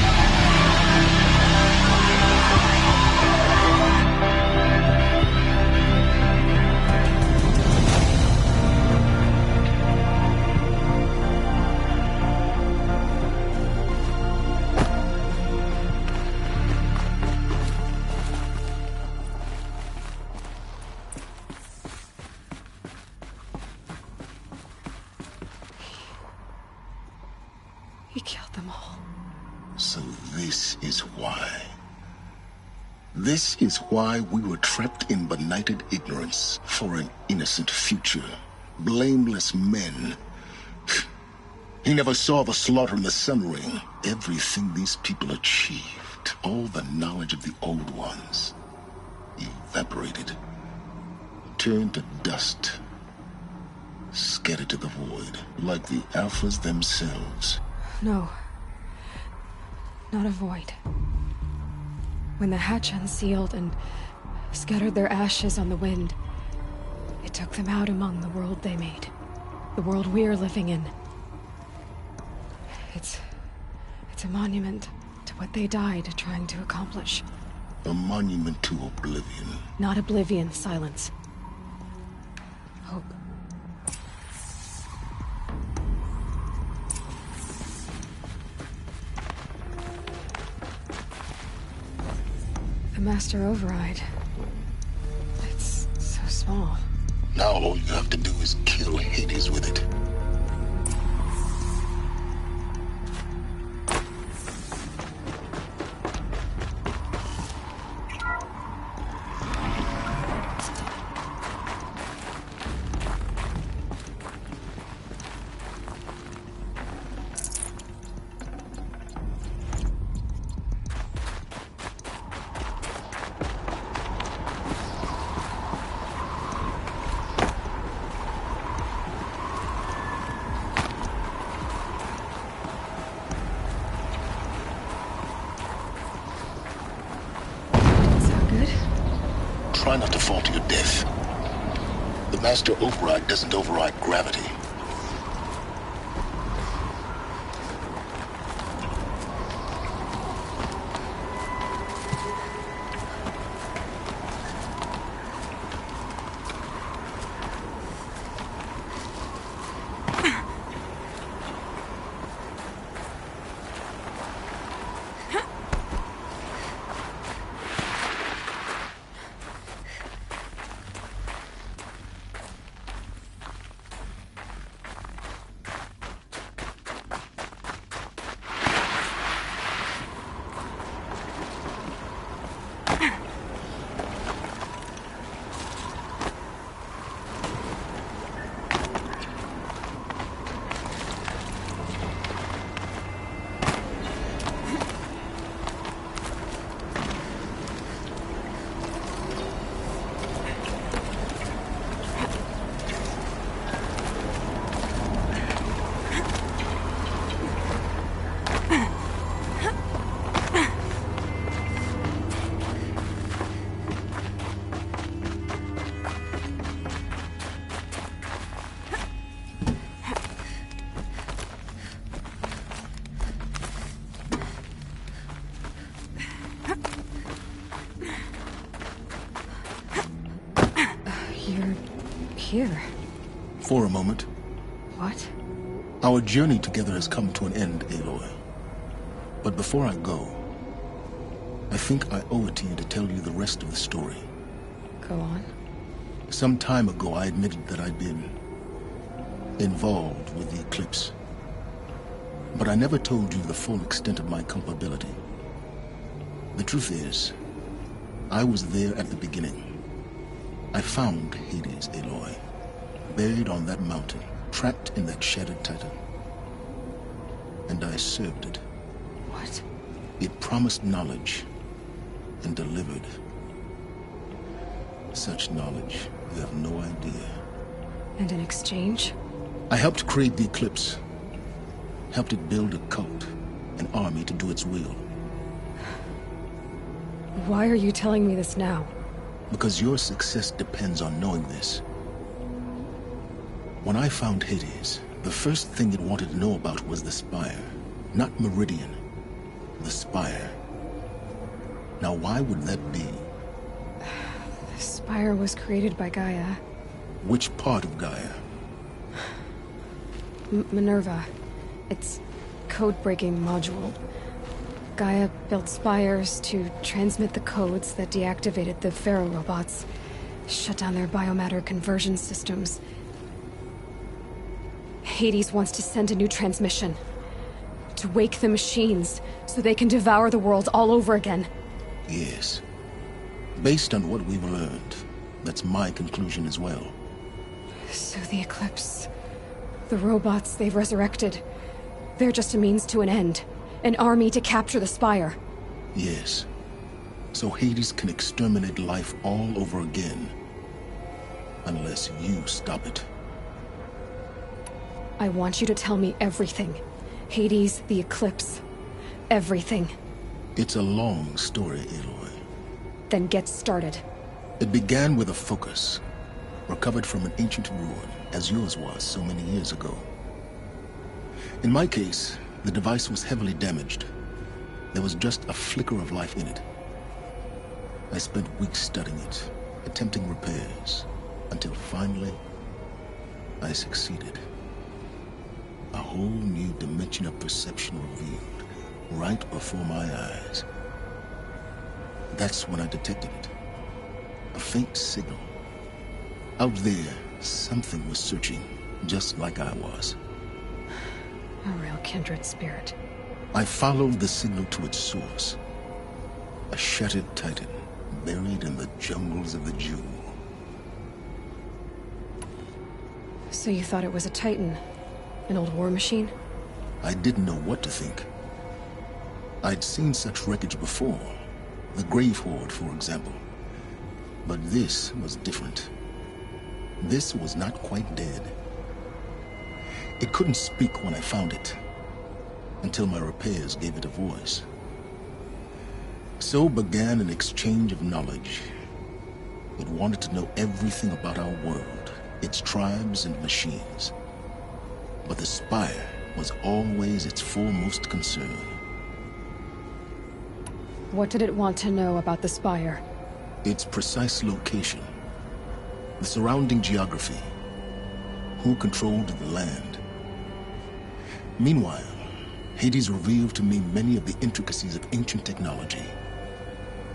He killed them all. So this is why. This is why we were trapped in benighted ignorance for an innocent future. Blameless men. He never saw the slaughter in the Sun Ring. Everything these people achieved, all the knowledge of the old ones, evaporated. Turned to dust. Scattered to the void, like the Alphas themselves. No. Not a void. When the hatch unsealed and scattered their ashes on the wind, it took them out among the world they made. The world we're living in. It's a monument to what they died trying to accomplish. A monument to oblivion. Not oblivion, silence. Hope. The Master Override. It's so small. Now all you have to do is kill Hades with it. Try not to fall to your death. The Master Override doesn't override gravity. here? For a moment. What? Our journey together has come to an end, Aloy. But before I go, I think I owe it to you to tell you the rest of the story. Go on. Some time ago, I admitted that I'd been involved with the Eclipse. But I never told you the full extent of my culpability. The truth is, I was there at the beginning. I found Hades, Aloy, buried on that mountain, trapped in that shattered titan. And I served it. What? It promised knowledge and delivered. Such knowledge, you have no idea. And in exchange? I helped create the Eclipse. Helped it build a cult, an army to do its will. Why are you telling me this now? Because your success depends on knowing this. When I found Hades, the first thing it wanted to know about was the Spire. Not Meridian. The Spire. Now why would that be? The Spire was created by Gaia. Which part of Gaia? Minerva. Its code-breaking module. Gaia built spires to transmit the codes that deactivated the Pharaoh robots, shut down their biomatter conversion systems. Hades wants to send a new transmission. To wake the machines, so they can devour the world all over again. Yes. Based on what we've learned, that's my conclusion as well. So the Eclipse... the robots they've resurrected... they're just a means to an end. An army to capture the Spire. Yes. So Hades can exterminate life all over again. Unless you stop it. I want you to tell me everything. Hades, the Eclipse. Everything. It's a long story, Aloy. Then get started. It began with a focus. Recovered from an ancient ruin, as yours was so many years ago. In my case, the device was heavily damaged. There was just a flicker of life in it. I spent weeks studying it, attempting repairs, until finally, I succeeded. A whole new dimension of perception revealed, right before my eyes. That's when I detected it. A faint signal. Out there, something was searching, just like I was. A real kindred spirit. I followed the signal to its source. A shattered titan, buried in the jungles of the Jewel. So you thought it was a titan? An old war machine? I didn't know what to think. I'd seen such wreckage before. The Grave Horde, for example. But this was different. This was not quite dead. It couldn't speak when I found it, until my repairs gave it a voice. So began an exchange of knowledge. It wanted to know everything about our world, its tribes and machines. But the Spire was always its foremost concern. What did it want to know about the Spire? Its precise location, the surrounding geography, who controlled the land. Meanwhile, Hades revealed to me many of the intricacies of ancient technology.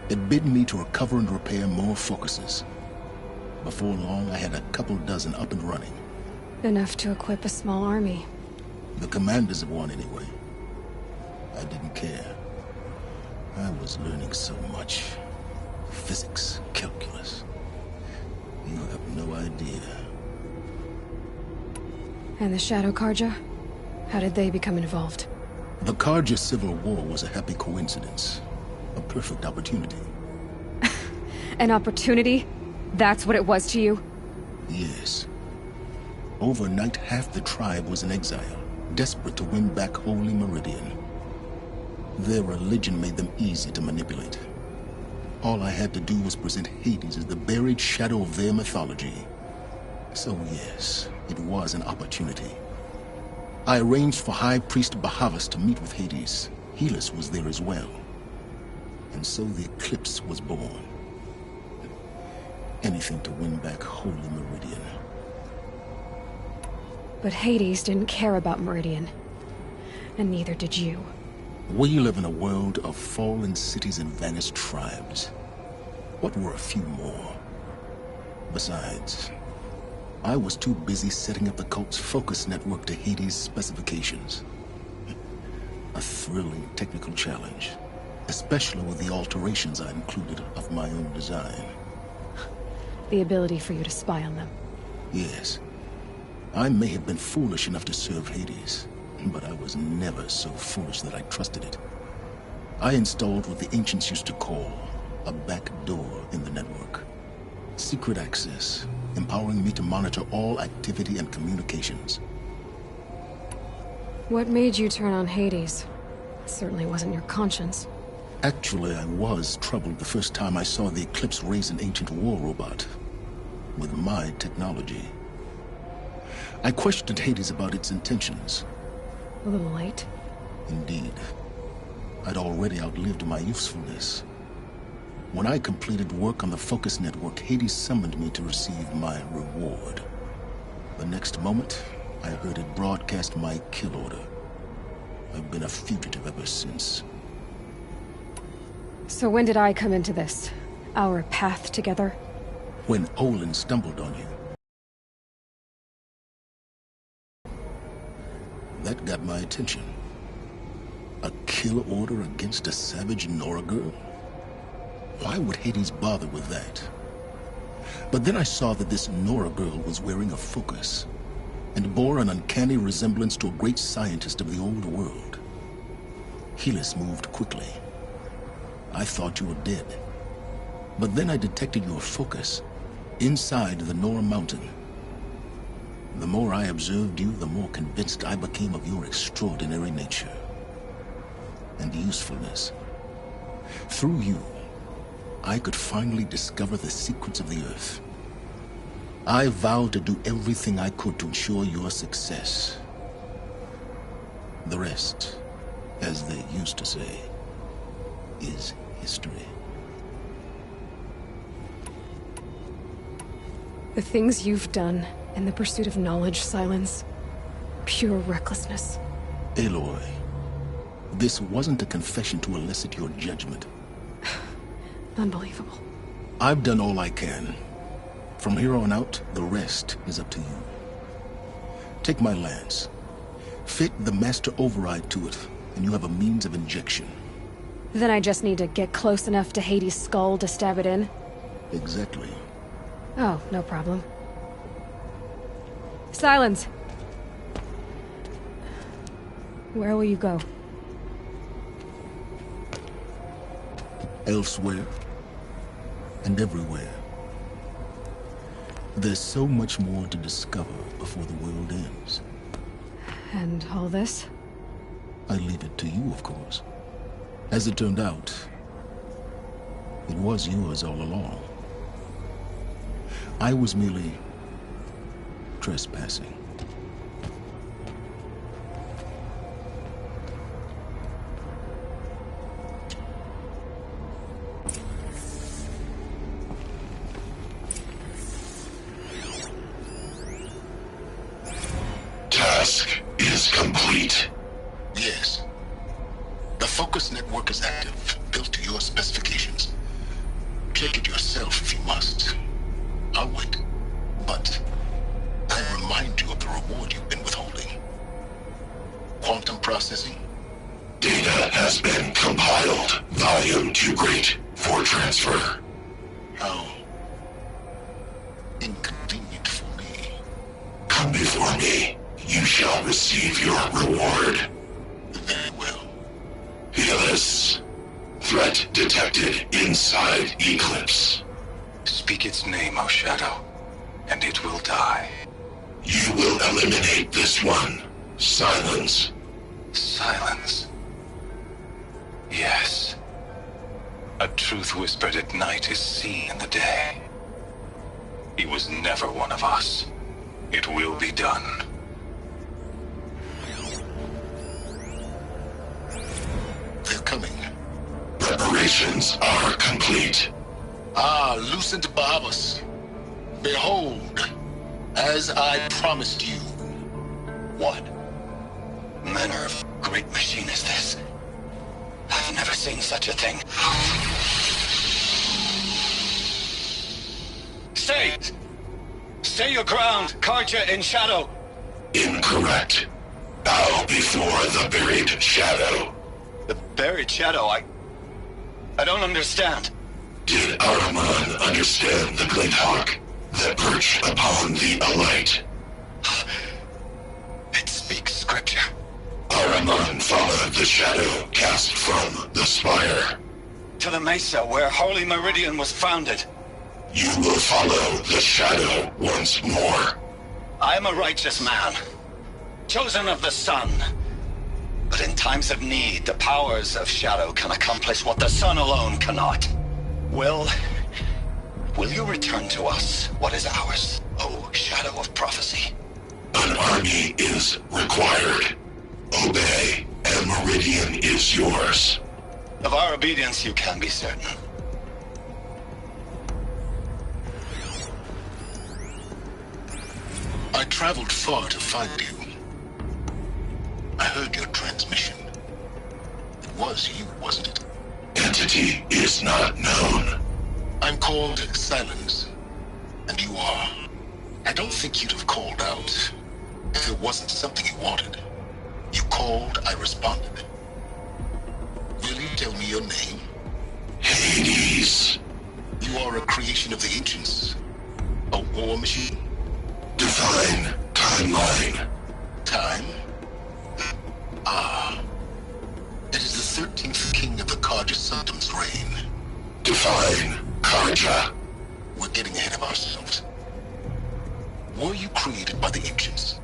It bid me to recover and repair more focuses. Before long, I had a couple dozen up and running. Enough to equip a small army. The commanders of one, anyway. I didn't care. I was learning so much. Physics, calculus. You have no idea. And the Shadow Karja? How did they become involved? The Karja Civil War was a happy coincidence. A perfect opportunity. An opportunity? That's what it was to you? Yes. Overnight, half the tribe was in exile, desperate to win back Holy Meridian. Their religion made them easy to manipulate. All I had to do was present Hades as the buried shadow of their mythology. So yes, it was an opportunity. I arranged for High Priest Bahavas to meet with Hades. Helis was there as well. And so the Eclipse was born. Anything to win back Holy Meridian. But Hades didn't care about Meridian. And neither did you. We live in a world of fallen cities and vanished tribes. What were a few more? Besides, I was too busy setting up the cult's focus network to Hades' specifications. A thrilling technical challenge, especially with the alterations I included of my own design. The ability for you to spy on them. Yes. I may have been foolish enough to serve Hades, but I was never so foolish that I trusted it. I installed what the ancients used to call a back door in the network. Secret access, empowering me to monitor all activity and communications. What made you turn on Hades? It certainly wasn't your conscience. Actually, I was troubled the first time I saw the Eclipse raise an ancient war robot with my technology. I questioned Hades about its intentions. A little late. Indeed. I'd already outlived my usefulness. When I completed work on the Focus Network, Hades summoned me to receive my reward. The next moment, I heard it broadcast my kill order. I've been a fugitive ever since. So when did I come into this? Our path together? When Olin stumbled on you. That got my attention. A kill order against a savage Nora girl? Why would Hades bother with that? But then I saw that this Nora girl was wearing a focus, and bore an uncanny resemblance to a great scientist of the old world. Helis moved quickly. I thought you were dead. But then I detected your focus inside the Nora mountain. The more I observed you, the more convinced I became of your extraordinary nature and usefulness. Through you, I could finally discover the secrets of the Earth. I vowed to do everything I could to ensure your success. The rest, as they used to say, is history. The things you've done in the pursuit of knowledge, Silence, pure recklessness. Aloy, this wasn't a confession to elicit your judgment. Unbelievable. I've done all I can. From here on out, the rest is up to you. Take my lance. Fit the master override to it, and you have a means of injection. Then I just need to get close enough to Hades' skull to stab it in? Exactly. Oh, no problem. Silence! Where will you go? Elsewhere. And everywhere. There's so much more to discover before the world ends. And all this? I leave it to you, of course. As it turned out, it was yours all along. I was merely trespassing. Task is complete. Yes. The Focus Network is active, built to your specifications. Check it yourself if you must. I'll wait. But I remind you of the reward you've been withholding. Quantum processing? Data has been compiled. Volume too great for transfer. How inconvenient for me. Come before me. You shall receive your reward. Very well. Helis. Threat detected inside Eclipse. Speak its name, O Shadow, and it will die. You will eliminate this one. Silence. Silence. Yes. A truth whispered at night is seen in the day. He was never one of us. It will be done. They're coming. Preparations are complete. Ah, Lucent Bahavas. Behold, as I promised you, What manner of great machine is this? I've never seen such a thing. Stay! Stay your ground, Karja in shadow! Incorrect. Bow before the buried shadow. The buried shadow? I don't understand. Did Araman understand the glint hawk that perched upon the alight? It speaks scripture. Araman followed the shadow cast from the spire. To the mesa where Holy Meridian was founded. You will follow the shadow once more. I am a righteous man, chosen of the sun. But in times of need, the powers of shadow can accomplish what the sun alone cannot. Will you return to us what is ours, O shadow of prophecy? An army is required. Obey, and Meridian is yours. Of our obedience you can be certain. I traveled far to find you. I heard your transmission. It was you, wasn't it? Entity is not known. I'm called Silence, and you are. I don't think you'd have called out if it wasn't something you wanted. You called, I responded. Will you tell me your name? Hades. You are a creation of the ancients. A war machine. Define timeline. Time? Ah. It is the 13th king of the Karja Sanctum's reign. Define Karja. We're getting ahead of ourselves. Were you created by the ancients?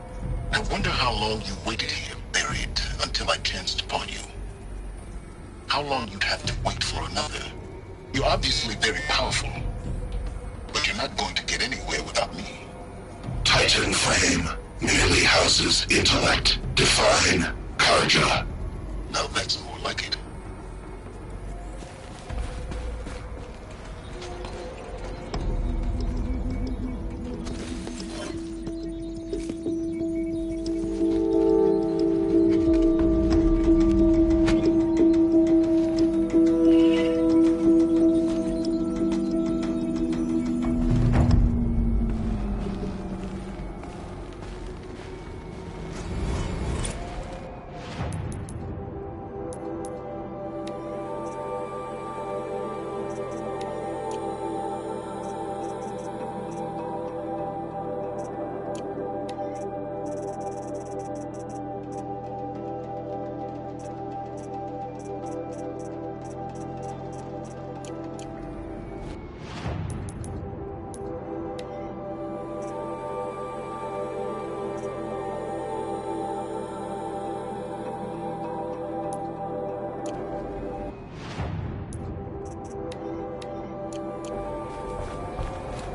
I wonder how long you waited here, buried, until I chanced upon you. How long you'd have to wait for another. You're obviously very powerful, but you're not going to get anywhere without me. Titan Flame merely houses intellect. Define Karja. Now that's more like it.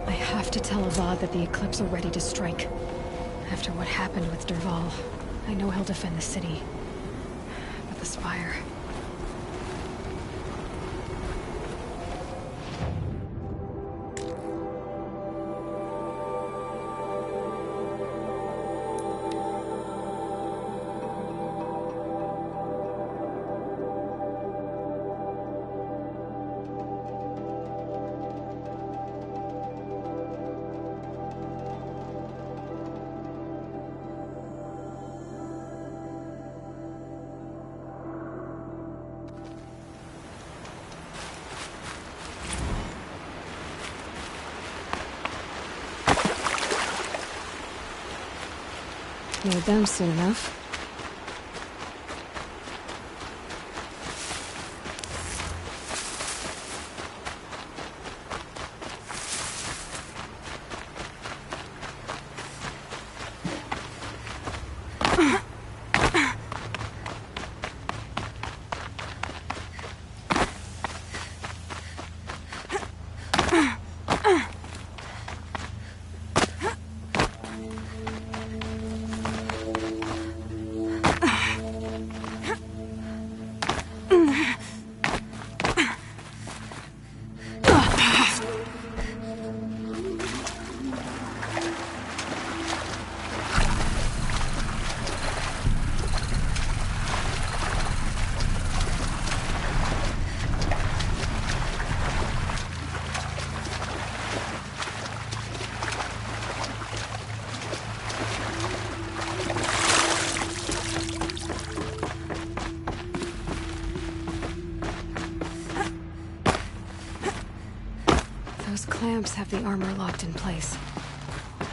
I have to tell Avad that the Eclipse are ready to strike. After what happened with Derval, I know he'll defend the city. But the Spire... You're done soon enough. clamps have the armor locked in place.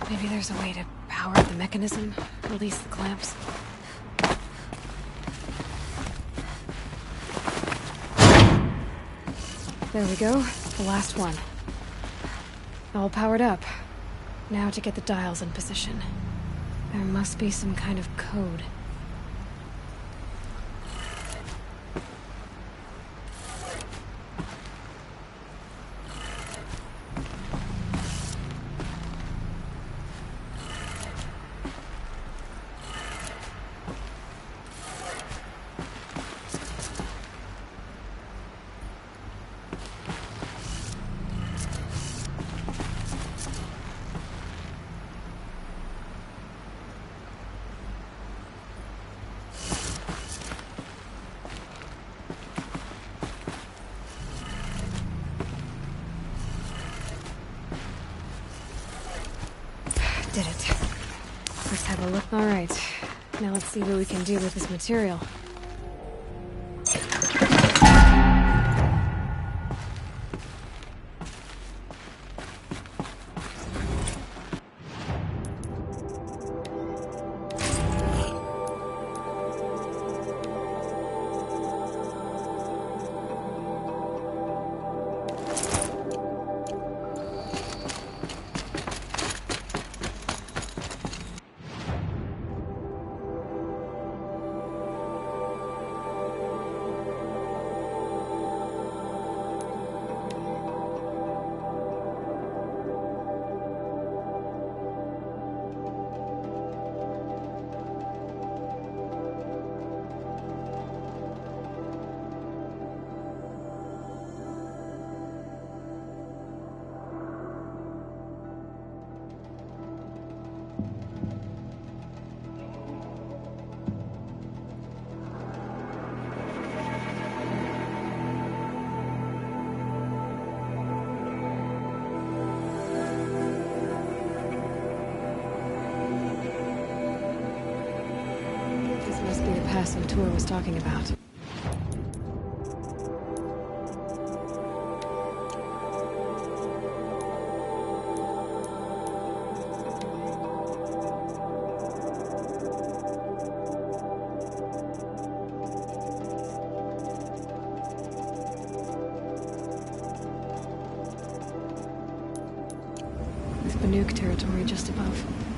Maybe there's a way to power up the mechanism, release the clamps. There we go, the last one. All powered up. Now to get the dials in position. There must be some kind of code. Did it. Let's have a look. All right. Now let's see what we can do with this material. Tour was talking about. With Banuk territory just above.